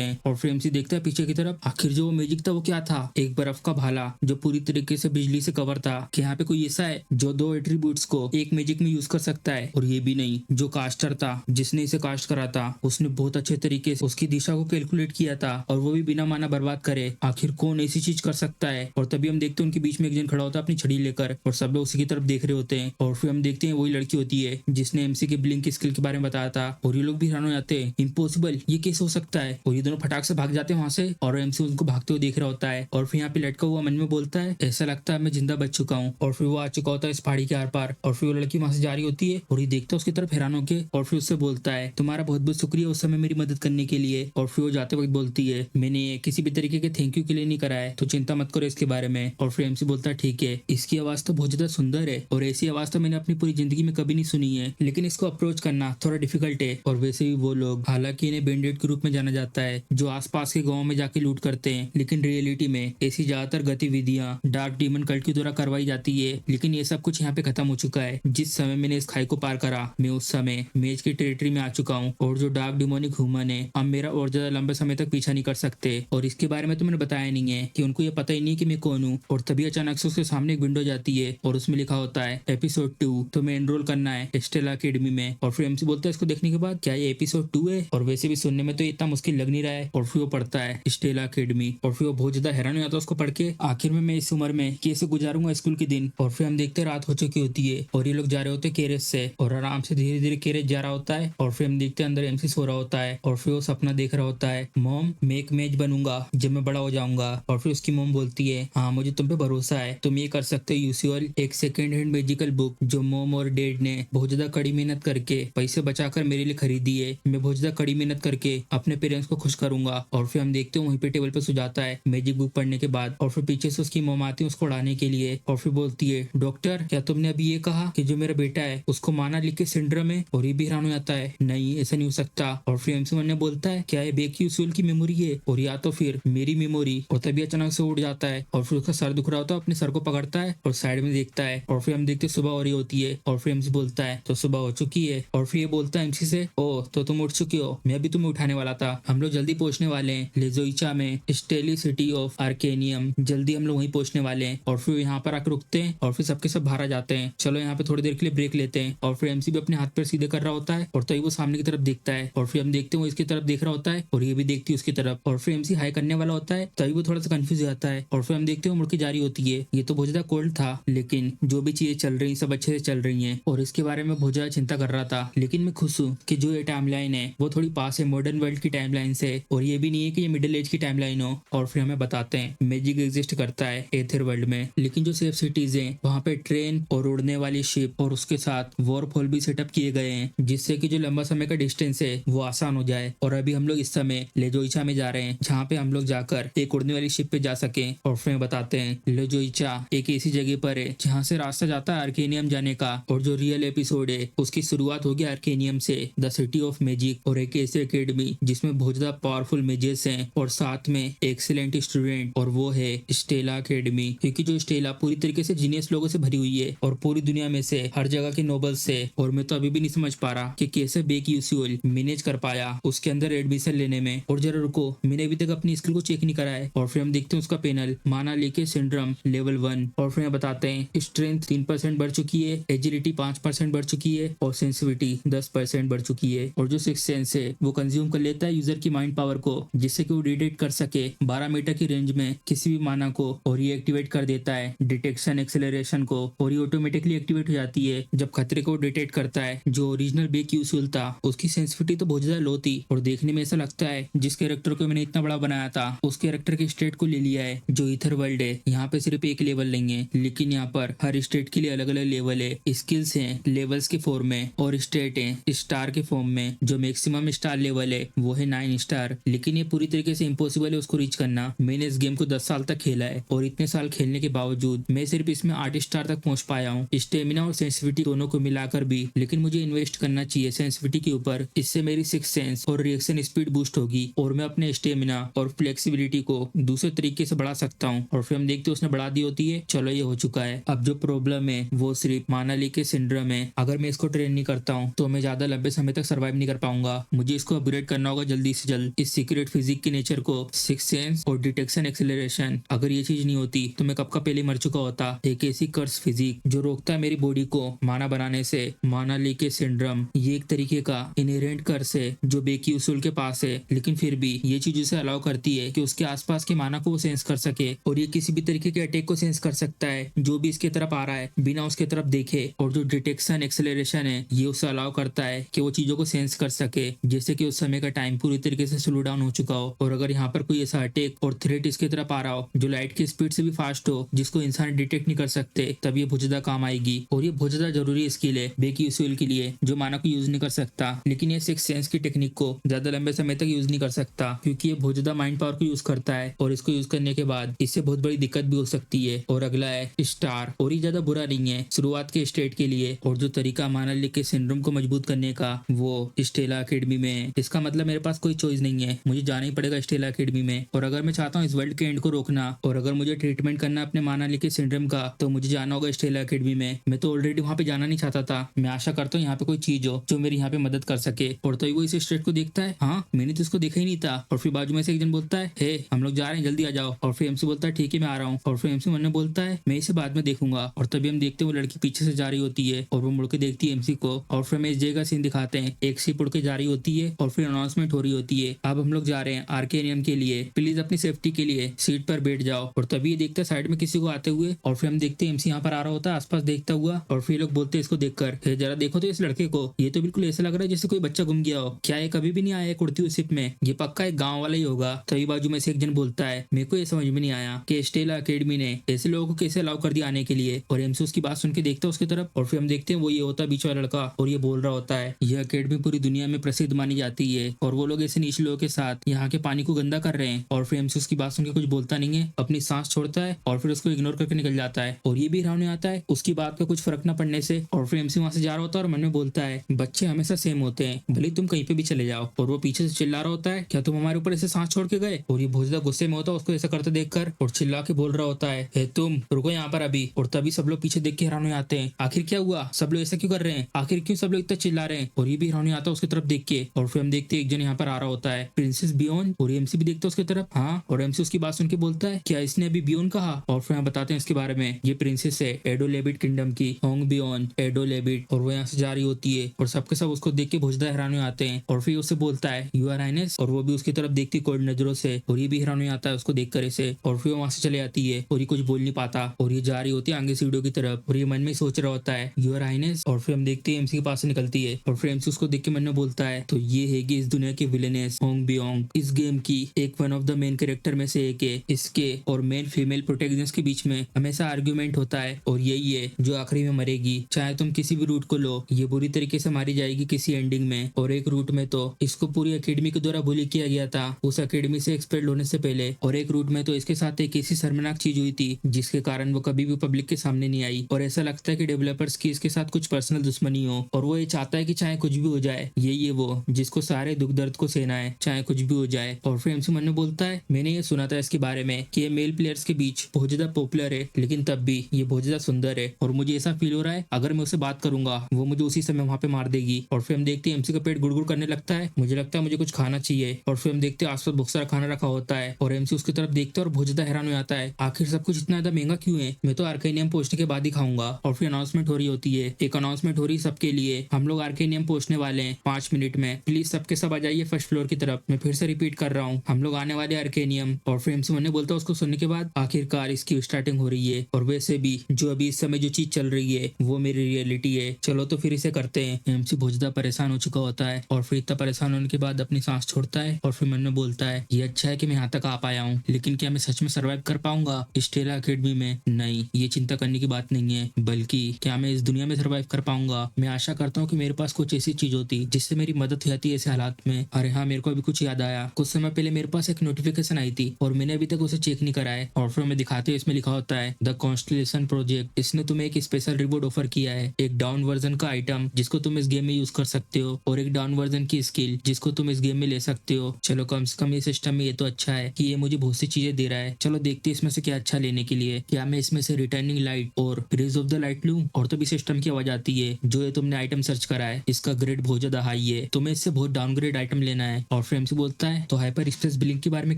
हैं। और फिर एमसी देखता है पीछे की तरफ, आखिर जो वो मैजिक था वो क्या था, एक बर्फ का भाला जो पूरी तरीके से बिजली से कवर था। कि यहाँ पे कोई ऐसा है जो दो एट्रीब्यूट्स को एक मैजिक में यूज कर सकता है, और ये भी नहीं, जो कास्टर था जिसने इसे कास्ट करा था उसने बहुत अच्छे तरीके से उसकी दिशा को कैलकुलेट किया था और वो भी बिना माना बर्बाद करे। आखिर कौन ऐसी चीज कर सकता है। और तभी हम देखते हैं उनके बीच में एक जन खड़ा होता है अपनी छड़ी लेकर और सब लोग उसी की तरफ देख रहे होते हैं। और फिर हम देखते हैं वही लड़की होती है जिसने एमसी के ब्लिंक स्किल के बारे में बताया था और ये लोग भी हैरान हो जाते हैं, इम्पॉसिबल, ये कैसे हो सकता है। और ये दोनों फटाक से भाग जाते हैं वहां से और एमसी उनको भागते हुए देख रहा होता है। और फिर यहाँ पे लटका हुआ मन में बोलता है ऐसा लगता है मैं जिंदा बच चुका हूँ। और फिर वो आ चुका होता है इस पहाड़ी के आर पार और फिर वो लड़की वहां से जा रही होती है और ये देखता है उसकी तरफ हैरान होके और फिर उससे बोलता है तुम्हारा बहुत बहुत शुक्रिया उस समय मेरी मदद करने के लिए। और फिर वो जाते वक्त बोलती है मैंने किसी भी तरीके के थैंक यू के लिए नहीं करा है तो चिंता मत करो इसके बारे में। और फिर एमसी बोलता है ठीक है, इसकी आवाज तो बहुत ज्यादा सुंदर है और ऐसी आवाज तो मैंने अपनी पूरी जिंदगी में कभी नहीं सुनी है, लेकिन इसको अप्रोच करना थोड़ा डिफिकल्ट है। और वैसे भी वो लोग, हालांकि इन्हें बैंडेड के रूप में जाना जाता है, जो आसपास के गाँव में जाके लूट करते हैं, लेकिन रियलिटी में ऐसी ज्यादातर गतिविधियां डार्क डीमन कल्ट के द्वारा करवाई जाती है। लेकिन ये सब कुछ यहाँ पे खत्म हो चुका है। जिस समय मैंने इस खाई को पार करा मैं उस समय मेज की टेरिटरी में आ चुका हूँ और जो डार्क डिमोनिक ह्यूमन है अब मेरा और ज्यादा लंबे समय तक पीछा नहीं कर सकते। और इसके बारे में तो मैंने बताया नहीं है कि उनको ये पता ही नहीं कि मैं कौन हूँ। और तभी अचानक से उसके सामने एक विंडो जाती है और उसमें लिखा होता है एपिसोड 2, तो मैं एनरोल करना है स्टेला अकेडमी में। और फिर एमसी बोलता है इसको देखने के बाद क्या ये एपिसोड 2 है, और वैसे भी सुनने में तो इतना मुश्किल लग नहीं रहा है। और फिर वो पढ़ता है स्टेला अकेडमी और फिर वो बहुत ज्यादा हैरान हो जाता है उसको पढ़ के, आखिर में मैं इस उम्र में कैसे गुजारूंगा स्कूल के दिन। और फिर हम देखते हैं रात हो चुकी होती है और ये लोग जा रहे होते हैं कैरेज से और आराम से धीरे धीरे कैरेज जा रहा होता है। और फिर हम देखते हैं अंदर एमसी सो रहा होता है और फिर वो सपना देख रहा होता है मॉम मैं एक मेज बनूंगा जब मैं बड़ा हो जाऊंगा। और फिर उसकी मॉम बोलती है हाँ मुझे तुम पे भरोसा है, तुम ये कर सकते हो यूजुअल, एक सेकेंड हैंड मैजिकल बुक जो मॉम और डैड ने बहुत ज्यादा कड़ी मेहनत करके पैसे बचाकर मेरे लिए खरीदी है, मैं बहुत ज्यादा कड़ी मेहनत करके अपने पेरेंट्स को खुश करूंगा। और फिर हम देखते हैं वहीं पे टेबल पे सो जाता है मैजिक बुक पढ़ने के बाद। और फिर पीछे से उसकी मॉम आती है उसको उड़ाने के लिए और फिर बोलती है डॉक्टर क्या तुमने अभी ये कहा कि जो मेरा बेटा है उसको माना लिख के सिंड्रोम है। और ये भी हैरान हो जाता है नहीं ऐसा नहीं हो सकता। और फिर एमसी ने बोलता है क्या ये बेकी उसूल की मेमोरी है और या तो फिर मेरी मेमोरी। और तभी अचानक से उड़ जाता है और फिर उसका सर दुख रहा होता है, अपने सर को पकड़ता है और साइड में देखता है। और फिर हम देखते सुबह हो रही होती है और फिर एमसी बोलता है तो सुबह हो चुकी है। और फिर ये बोलता है एमसी से ओ तो तुम उठ चुकी हो, मैं भी तुम्हें उठाने वाला था, हम लोग जल्दी पहुंचने वाले हैं लेजोइचा में स्टेली सिटी ऑफ आर्केनियम, जल्दी हम लोग वहीं पहुंचने वाले हैं। और फिर यहाँ पर आकर रुकते हैं और फिर सबके सब बाहर आ जाते हैं, चलो यहाँ पे थोड़ी देर के लिए ब्रेक लेते हैं। और फिर एमसी भी अपने हाथ पैर सीधे कर रहा होता है और तभी वो सामने की तरफ देखता है और फिर हम देखते हैं वो इसकी तरफ देख रहा होता है और ये भी देखती है उसकी तरफ। और फिर एमसी हाई करने वाला होता है तभी वो थोड़ा सा कंफ्यूज हो जाता है और फिर हम देखते हैं वो मुड़ के जारी होती है। ये तो बहुत ज्यादा कोल्ड था लेकिन जो भी चीजें चल रही सब अच्छे से चल रही हैं और इसके बारे में बहुत ज्यादा चिंता कर रहा था, लेकिन मैं खुश हूँ कि जो ये टाइमलाइन है वो थोड़ी पास है मॉडर्न वर्ल्ड की टाइमलाइन से और ये भी नहीं है कि ये मिडिल एज की टाइमलाइन हो। और फिर हमें बताते हैं मैजिक एग्जिस्ट करता है एथर वर्ल्ड में, लेकिन जो सेफ सिटीज हैं वहाँ पे ट्रेन और उड़ने वाली शिप और उसके साथ वॉर्प होल भी सेटअप किए गए हैं, जिससे कि जो लंबा समय का डिस्टेंस है वो आसान हो जाए। और अभी हम लोग इस समय लेजोइचा में जा रहे हैं, जहाँ पे हम लोग जाकर एक उड़ने वाली शिप पे जा सके। और फिर बताते हैं लेजोइचा एक ऐसी जगह पर है जहाँ से रास्ता जाता है आर्केनियम जाने का। और जो रियल एपिसोड है उसकी शुरुआत होगी आर्केनियम से, द सिटी ऑफ मैजिक, और एक ऐसी अकेडमी जिसमें बहुत ज्यादा पावरफुल मेजेस हैं और साथ में एक्सीलेंट स्टूडेंट, और वो है स्टेला अकेडमी। क्योंकि जो स्टेला पूरी तरीके से जीनियस लोगों से भरी हुई है और पूरी दुनिया में से हर जगह के नोबल से। और मैं तो अभी भी नहीं समझ पा रहा कि कैसे बेक यूजुअल मैनेज कर पाया उसके अंदर एडमिशन लेने में। और जरा रुको, मैंने अभी तक अपनी स्किल को चेक नहीं करा है। और फिर हम देखते हैं उसका पैनल, माना लेके सिंड्रोम लेवल 1। और फिर बताते हैं स्ट्रेंथ 3% बढ़ चुकी है, एजिलिटी 5% बढ़ चुकी है और सेंसिटिविटी 10% बढ़ चुकी है। और जो सिक्स सेंस है वो कंज्यूम कर लेता है यूजर की माइंड पावर को, जिससे कि वो डिटेक्ट कर सके 12 मीटर की रेंज में किसी भी माना को। और ये एक्टिवेट कर देता है डिटेक्शन एक्सेलरेशन को, और ये ऑटोमेटिकली एक्टिवेट हो जाती है जब खतरे को डिटेक्ट करता है। जो ओरिजिनल बेक यूजुअल था उसकी सेंसिटिविटी तो बहुत ज्यादा लो थी, और देखने में ऐसा लगता है जिस कैरेक्टर को मैंने इतना बड़ा बनाया था उस कैरेक्टर के स्टेट को ले लिया है। जो ईथर वर्ल्ड है यहाँ पे सिर्फ एक लेवल नहीं है, लेकिन यहाँ पर हर स्टेट के लिए अलग अलग लेवल है, स्किल्स हैं लेवल्स के फॉर्म में, और स्टेट है स्टार के फॉर्म में। जो मैक्सिमम स्टार लेवल है वो है 9 स्टार, लेकिन ये पूरी तरीके से इम्पॉसिबल है उसको रीच करना। मैंने इस गेम को 10 साल तक खेला है और इतने साल खेलने के बावजूद मैं सिर्फ इसमें 8 स्टार तक पहुंच पाया हूँ, स्टेमिना और सेंसिटिविटी दोनों को मिलाकर भी। लेकिन मुझे इन्वेस्ट करना चाहिए सेंसिटिविटी के ऊपर, इससे मेरी सिक्स सेंस और रिएक्शन स्पीड बूस्ट होगी और मैं अपने स्टेमिना और फ्लेक्सिबिलिटी को दूसरे तरीके से बढ़ा सकता हूँ। और फिर हम देखते हैं उसने बढ़ा दी होती है। चलो ये हो चुका है। अब जो प्रॉब्लम है वो सिर्फ मानाली के सिंड्रोम है। अगर मैं इसको ट्रेन नहीं करता हूँ तो मैं ज्यादा लंबे समय तक सर्वाइव नहीं कर पाऊंगा। मुझे इसको अपग्रेड करना होगा जल्दी से जल्द। इस सीक्रेट फिजिक के नेचर को, सिक्स सेंस और डिटेक्शन एक्सेलरेशन, अगर ये चीज नहीं होती तो मैं कब का पहले मर चुका होता। एक ऐसी कर्स फिजिक जो रोकता है मेरी बॉडी को माना बनाने से। मानाली के सिंड्रोम ये एक तरीके का इनहेरेंट कर्स है जो बेकी उसूल के पास है, लेकिन फिर भी ये चीज उसे अलाउ करती है कि उसके आसपास के माना को वो सेंस कर सके, और ये किसी भी तरीके के अटैक को सेंस कर सकता है जो भी इसके तरफ आ रहा है बिना उसके तरफ देखे। और जो डिटेक्शन एक्सेलरेशन है ये उसे अलाउ करता है कि वो चीजों को सेंस कर सके, जैसे कि उस समय का टाइम पूरी तरीके से स्लो डाउन हो चुका हो। और अगर यहाँ पर कोई ऐसा अटैक और थ्रेट इसके तरफ आ रहा हो जो लाइट की स्पीड से भी फास्ट हो, जिसको इंसान डिटेक्ट नहीं कर सकते, तब ये बहुत ज्यादा काम आएगी। और ये बहुत ज्यादा जरूरी स्किल है बेकी उसूल के लिए, जो माना को यूज नहीं कर सकता। लेकिन ये सिक्स सेंस की टेक्निक को ज्यादा लंबे समय तक यूज नहीं कर सकता, क्योंकि ये बहुत ज्यादा माइंड पावर को यूज करता है, और इसको यूज करने के बाद इससे बहुत बड़ी दिक्कत भी हो सकती है। और अगला है स्टार, और ये ज्यादा बुरा नहीं है शुरुआत के स्टेट के लिए। और जो तरीका मानाली के सिंड्रोम को मजबूत करने का वो स्टेला अकेडमी में है। इसका मतलब मेरे पास कोई चॉइस नहीं है, मुझे जाना ही पड़ेगा स्टेला अकेडमी में। और अगर मैं चाहता हूँ इस वर्ल्ड के एंड को रोकना, और अगर मुझे ट्रीटमेंट करना अपने मानाली के सिंड्रोम का, तो मुझे जाना होगा स्टेला अकेडमी में। मैं तो ऑलरेडी वहाँ पे जाना नहीं चाहता था। मैं आशा करता हूँ यहाँ पे कोई चीज हो जो मेरी यहाँ पे मदद कर सके। और तो वो इस स्टेट को देखता है, हाँ मैंने तो इसको देखा ही नहीं था। और फिर बाजू में से एक जन बोलता है, हे हम लोग जा रहे हैं जल्दी आ जाओ। और फिर एमसी बोलता है ठीक है मैं आ रहा हूँ। और फिर एमसी मन में बोलता है मैं इसे बाद में देखूंगा। और तभी हम देखते हैं वो लड़की पीछे से जा रही होती है और वो मुड़ के देखती है एमसी को। और फिर हमें इस जगह का सीन दिखाते हैं, एक शिप उड़ के जा रही होती है और फिर अनाउंसमेंट हो रही होती है, अब हम लोग जा रहे हैं आर्केनियम के लिए, प्लीज अपनी सेफ्टी के लिए सीट पर बैठ जाओ। और तभी ये देखते हैं साइड में किसी को आते हुए, और फिर हम देखते हैं एमसी यहाँ पर आ रहा होता है आसपास देखता हुआ। और फिर लोग बोलते हैं इसको देखकर, हे जरा देखो तो इस लड़के को, ये तो बिल्कुल ऐसा लग रहा है जैसे कोई बच्चा गुम गया हो। क्या ये कभी भी नहीं आया है उड़ती हुई शिप में? ये पक्का एक गाँव वाला ही होगा। तभी बाजू में से एक जन बोलता है, मेरे को ये समझ में नहीं आया कि स्टेला अकेडमी ने ऐसे लोगों को कैसे अलाउ कर दिया आने के लिए। और एमसी उसकी बात सुन के देखता है उसकी तरफ, और फिर हम देखते हैं वो ये होता है बीच वाला लड़का, और ये बोल रहा होता है यह अकेडमी पूरी दुनिया में प्रसिद्ध मानी जाती है और वो लोग ऐसे नीच लोगों के साथ यहाँ के पानी को गंदा कर रहे हैं। और फिर एमसी उसकी बात सुन के कुछ बोलता नहीं है, अपनी सांस छोड़ता है और फिर उसको इग्नोर करके निकल जाता है। और ये भी हैरान आता है उसकी बात का कुछ फर्क न पड़ने से। और फिर एमसी वहां से जा रहा होता है और मन में बोलता है, बच्चे हमेशा सेम होते हैं, भले तुम कहीं पे भी चले जाओ। और वो पीछे से चिल्ला रहा होता है, क्या तुम हमारे ऊपर ऐसे सांस छोड़ के गए? और ये बहुत ज्यादा गुस्से में होता है उसको ऐसा करते देखकर, और चिल्ला के बोल रहा होता है, हे तुम रुको यहाँ पर अभी। और तभी सब लोग पीछे देख के हैरान हो जाते हैं, आखिर क्या हुआ, सब लोग ऐसा क्यों कर रहे हैं, आखिर क्यों सब लोग इतना चिल्ला रहे हैं? और ये भी हैरान हो आता है उसकी तरफ देख के। और फिर हम देखते हैं एक जन यहाँ पर आ रहा होता है, प्रिंसेस बियॉन, और एमसी भी देखता है उसकी तरफ। हाँ, और एमसी उसकी बात सुन के बोलता है, क्या इसने अभी बियॉन कहा? और फिर हम बताते हैं इसके बारे में, ये प्रिंसेस है एडोलेबिट किंगडम की, होंग बियॉन एडोलेबिट। और वो यहाँ से जा रही होती है और सबके सब उसको देख के बहुत ज्यादा हैरान हो आते हैं। और फिर उससे बोलता है, यू आर हाइनेस, और वो भी उसकी तरफ देखती कोल्ड नजरों से, और ये भी हैरान हो आता है उसको देख कर इसे। और फिर वहां से चले जाती है और ये कुछ बोल नहीं पाता, और ये जा रही होती है आगे सीढ़ियों की तरफ, और ये मन में सोच रहा होता है, यू आर हाइनेस। और फिर हम देखते हैं एमसी के पास से निकलती है, और फिर एमसी उसको देख के मन में बोलता है, तो ये है कि इस दुनिया की विलेनेस होंग बियोंग, इस गेम की एक one of the main character में से एक है। इसके और मेन फीमेल प्रोटैगनिस्ट के बीच में हमेशा आर्ग्यूमेंट होता है, और यही है है जो आखिरी में मरेगी। चाहे तुम किसी भी रूट को लो, ये बुरी तरीके से मारी जाएगी किसी एंडिंग में। और एक रूट में तो इसको पूरी एकेडमी के द्वारा बुली किया गया था उस एकेडमी से एक्सपेल्ड होने से पहले, और एक रूट में तो इसके साथ एक ऐसी शर्मनाक चीज हुई थी जिसके कारण वो कभी भी पब्लिक के सामने नहीं आई। और ऐसा लगता है कि डेवलपर्स की इसके साथ कुछ पर्सनल दुश्मनी हो और वो ये चाहता है कि चाहे कुछ भी हो जाए, ये वो जिसको सारे दुख दर्द को सहना है, चाहे कुछ भी हो जाए। और फिर एमसी मन्नू बोलता है, मैंने ये सुना था इसके बारे में कि ये मेल प्लेयर्स के बीच बहुत ज्यादा पॉपुलर है, लेकिन तब भी ये बहुत ज्यादा सुंदर है और मुझे ऐसा फील हो रहा है अगर मैं उससे बात करूंगा वो मुझे उसी समय वहां पे मार देगी। और फिर हम देखते हैं एमसी का पेट गुड़गुड़ करने लगता है, मुझे लगता है मुझे कुछ खाना चाहिए। और फिर हम देखते हैं आसपास बहुत सारा खाना रखा होता है और एमसी उसकी तरफ देखते हैं और बहुत ज्यादा हैरान हो जाता है, आखिर सब कुछ इतना ज्यादा महंगा क्यों है, मैं तो आर्केनियम पहुंचने के बाद ही खाऊंगा। और फिर अनाउंसमेंट हो रही होती है, एक अनाउंसमेंट हो रही है सबके लिए, हम लोग आर्केनियम पहुंचने वाले हैं 5 मिनट में, प्लीज सबके सब आ जाइए फर्स्ट फ्लोर की तरफ। मैं फिर से रिपीट कर रहा हूँ, हम लोग आने वाले आर्केनियम। और फिर एमसी मन्नू बोलता है उसको सुनने के बाद, आखिरकार इसकी स्टार्टिंग हो रही है और वैसे भी जो अभी इस समय जो चीज चल रही है वो मेरी रियलिटी है, चलो तो फिर इसे करते हैं। एमसी बहुत ज्यादा परेशान हो चुका होता है और फिर इतना परेशान होने के बाद अपनी सांस छोड़ता है और फिर मन में बोलता है, ये अच्छा है कि मैं यहाँ तक आ पाया हूँ, लेकिन क्या मैं सच में सर्वाइव कर पाऊंगा स्टेला एकेडमी में? नहीं, ये चिंता करने की बात नहीं है, बल्कि क्या मैं इस दुनिया में सर्वाइव कर पाऊंगा? मैं आशा करता हूँ कि मेरे पास कुछ ऐसी चीज होती जिससे मेरी मदद हो जाती है ऐसे हालात में। अरे हाँ, मेरे को अभी कुछ याद आया, कुछ समय पहले मेरे पास एक नोटिफिकेशन आई थी और मैंने अभी तक उसे चेक नहीं करा है। और फिर मैं दिखाते हैं, इसमें लिखा होता है द कॉन्स्टलेशन प्रोजेक्ट, इसने तुम्हें एक स्पेशल रिवॉर्ड ऑफर किया है, एक डाउन वर्जन का आइटम जिसको तुम इस गेम में यूज कर सकते हो और एक डाउन वर्जन की स्किल जिसको तुम इस गेम में ले सकते हो। चलो कम से कम ये सिस्टम में ये तो अच्छा है कि ये मुझे बहुत सी चीजें दे रहा है। चलो देखते हैं इसमें से क्या अच्छा लेने के लिए, क्या मैं इसमें से रिटर्निंग लाइट और रेज ऑफ द लाइट लूं? और तभी सिस्टम की आवाज आती है, जो ये तुमने आइटम सर्च करा है इसका ग्रेड बहुत ज्यादा हाई है, तुम्हें इससे बहुत डाउनग्रेड आइटम लेना है। और फिर एमसी बोलता है, तो हाइपर एक्सप्रेस बिलिंग के बारे में